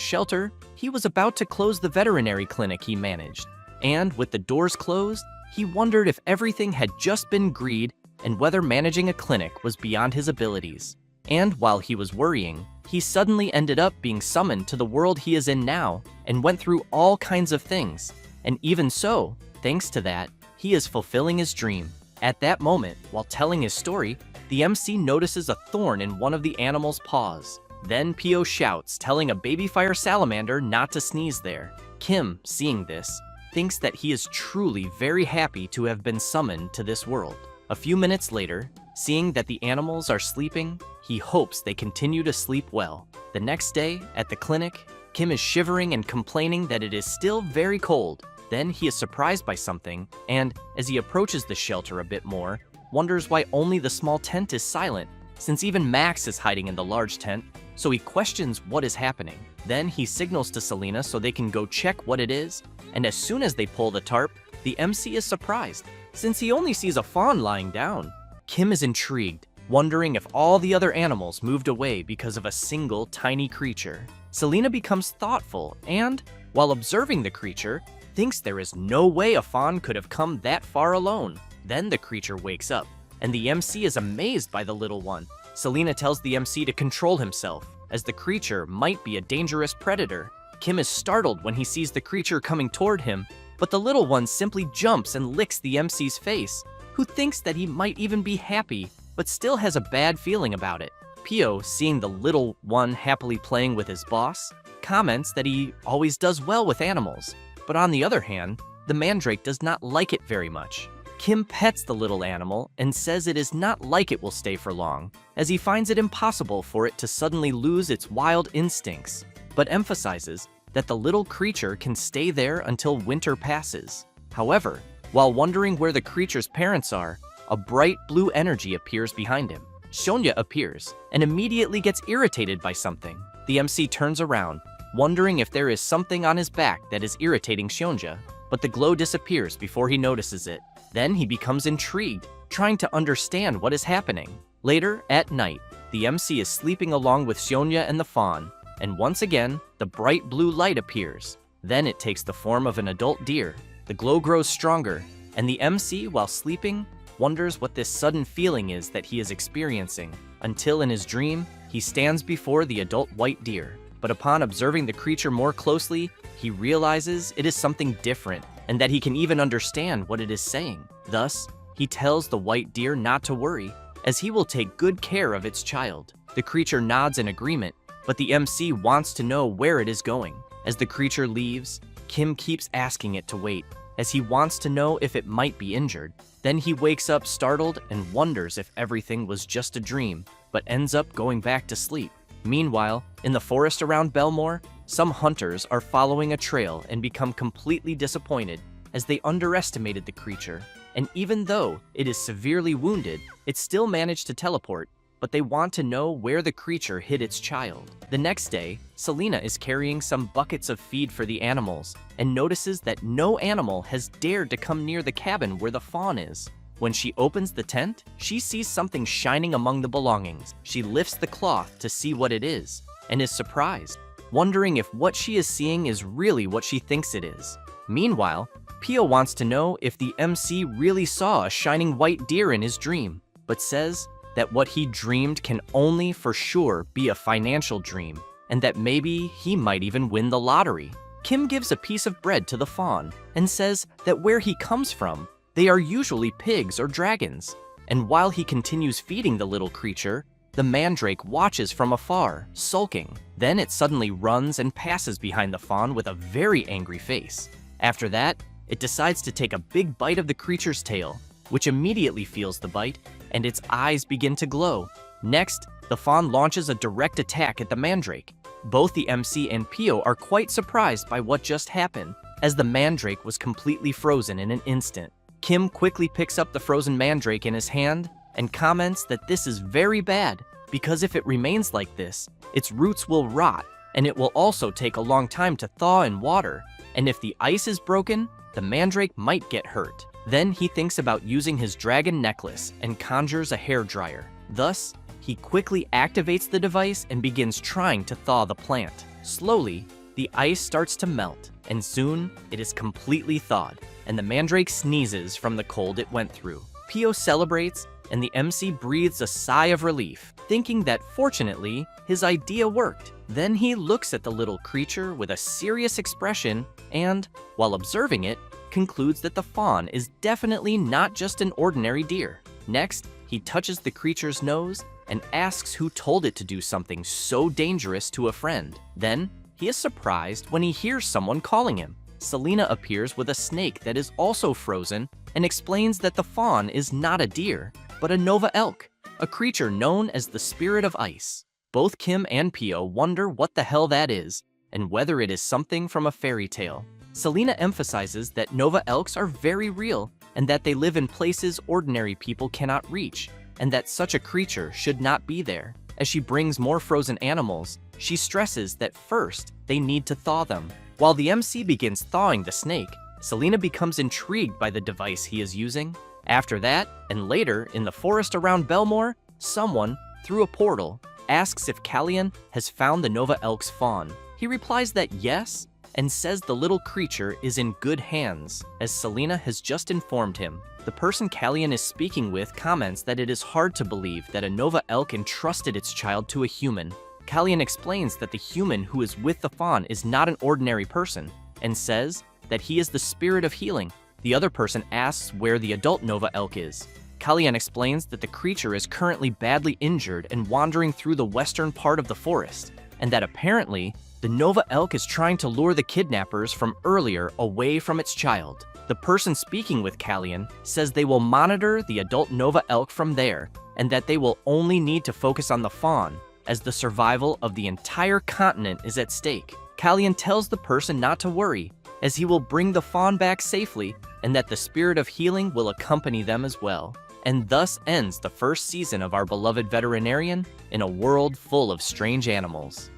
shelter, he was about to close the veterinary clinic he managed. And with the doors closed, he wondered if everything had just been greed and whether managing a clinic was beyond his abilities. And while he was worrying, he suddenly ended up being summoned to the world he is in now and went through all kinds of things. And even so, thanks to that, he is fulfilling his dream. At that moment, while telling his story, the MC notices a thorn in one of the animal's paws. Then Pio shouts, telling a baby fire salamander not to sneeze there. Kim, seeing this, thinks that he is truly very happy to have been summoned to this world. A few minutes later, seeing that the animals are sleeping, he hopes they continue to sleep well. The next day, at the clinic, Kim is shivering and complaining that it is still very cold. Then he is surprised by something, and, as he approaches the shelter a bit more, wonders why only the small tent is silent, since even Max is hiding in the large tent, so he questions what is happening. Then he signals to Selena so they can go check what it is, and as soon as they pull the tarp, the MC is surprised, since he only sees a fawn lying down. Kim is intrigued, wondering if all the other animals moved away because of a single tiny creature. Selena becomes thoughtful and, while observing the creature, thinks there is no way a fawn could have come that far alone. Then the creature wakes up, and the MC is amazed by the little one. Selena tells the MC to control himself, as the creature might be a dangerous predator. Kim is startled when he sees the creature coming toward him, but the little one simply jumps and licks the MC's face, who thinks that he might even be happy, but still has a bad feeling about it. Pio, seeing the little one happily playing with his boss, comments that he always does well with animals, but on the other hand, the mandrake does not like it very much. Kim pets the little animal and says it is not like it will stay for long, as he finds it impossible for it to suddenly lose its wild instincts, but emphasizes that the little creature can stay there until winter passes. However, while wondering where the creature's parents are, a bright blue energy appears behind him. Shonya appears and immediately gets irritated by something. The MC turns around, wondering if there is something on his back that is irritating Shonya, but the glow disappears before he notices it. Then he becomes intrigued, trying to understand what is happening. Later, at night, the MC is sleeping along with Shonya and the fawn, and once again, the bright blue light appears. Then it takes the form of an adult deer. The glow grows stronger, and the MC, while sleeping, wonders what this sudden feeling is that he is experiencing, until in his dream, he stands before the adult white deer. But upon observing the creature more closely, he realizes it is something different, and that he can even understand what it is saying. Thus, he tells the white deer not to worry, as he will take good care of its child. The creature nods in agreement, but the MC wants to know where it is going. As the creature leaves, Kim keeps asking it to wait, as he wants to know if it might be injured. Then he wakes up startled and wonders if everything was just a dream, but ends up going back to sleep. Meanwhile, in the forest around Belmore, some hunters are following a trail and become completely disappointed as they underestimated the creature. And even though it is severely wounded, it still managed to teleport, but they want to know where the creature hid its child. The next day, Selena is carrying some buckets of feed for the animals and notices that no animal has dared to come near the cabin where the fawn is. When she opens the tent, she sees something shining among the belongings. She lifts the cloth to see what it is and is surprised, wondering if what she is seeing is really what she thinks it is. Meanwhile, Pio wants to know if the MC really saw a shining white deer in his dream, but says that what he dreamed can only for sure be a financial dream, and that maybe he might even win the lottery. Kim gives a piece of bread to the fawn and says that where he comes from, they are usually pigs or dragons. And while he continues feeding the little creature, the mandrake watches from afar, sulking. Then it suddenly runs and passes behind the fawn with a very angry face. After that, it decides to take a big bite of the creature's tail, which immediately feels the bite, and its eyes begin to glow. Next, the fawn launches a direct attack at the mandrake. Both the MC and Pio are quite surprised by what just happened, as the mandrake was completely frozen in an instant. Kim quickly picks up the frozen mandrake in his hand and comments that this is very bad, because if it remains like this, its roots will rot, and it will also take a long time to thaw in water, and if the ice is broken, the mandrake might get hurt. Then he thinks about using his dragon necklace and conjures a hairdryer. Thus, he quickly activates the device and begins trying to thaw the plant. Slowly, the ice starts to melt, and soon it is completely thawed, and the mandrake sneezes from the cold it went through. Pio celebrates, and the MC breathes a sigh of relief, thinking that fortunately, his idea worked. Then he looks at the little creature with a serious expression and, while observing it, concludes that the fawn is definitely not just an ordinary deer. Next, he touches the creature's nose and asks who told it to do something so dangerous to a friend. Then, he is surprised when he hears someone calling him. Selena appears with a snake that is also frozen and explains that the fawn is not a deer, but a Nova elk, a creature known as the Spirit of Ice. Both Kim and Pio wonder what the hell that is, and whether it is something from a fairy tale. Selena emphasizes that Nova elks are very real, and that they live in places ordinary people cannot reach, and that such a creature should not be there. As she brings more frozen animals, she stresses that first, they need to thaw them. While the MC begins thawing the snake, Selena becomes intrigued by the device he is using. After that, and later in the forest around Belmore, someone, through a portal, asks if Callian has found the Nova elk's fawn. He replies that yes, and says the little creature is in good hands, as Selena has just informed him. The person Callian is speaking with comments that it is hard to believe that a Nova elk entrusted its child to a human. Callian explains that the human who is with the fawn is not an ordinary person, and says that he is the spirit of healing. The other person asks where the adult Nova elk is. Callian explains that the creature is currently badly injured and wandering through the western part of the forest, and that apparently, the Nova elk is trying to lure the kidnappers from earlier away from its child. The person speaking with Callian says they will monitor the adult Nova elk from there, and that they will only need to focus on the fawn, as the survival of the entire continent is at stake. Callian tells the person not to worry, as he will bring the fawn back safely, and that the spirit of healing will accompany them as well. And thus ends the first season of our beloved Veterinarian in a world full of strange animals.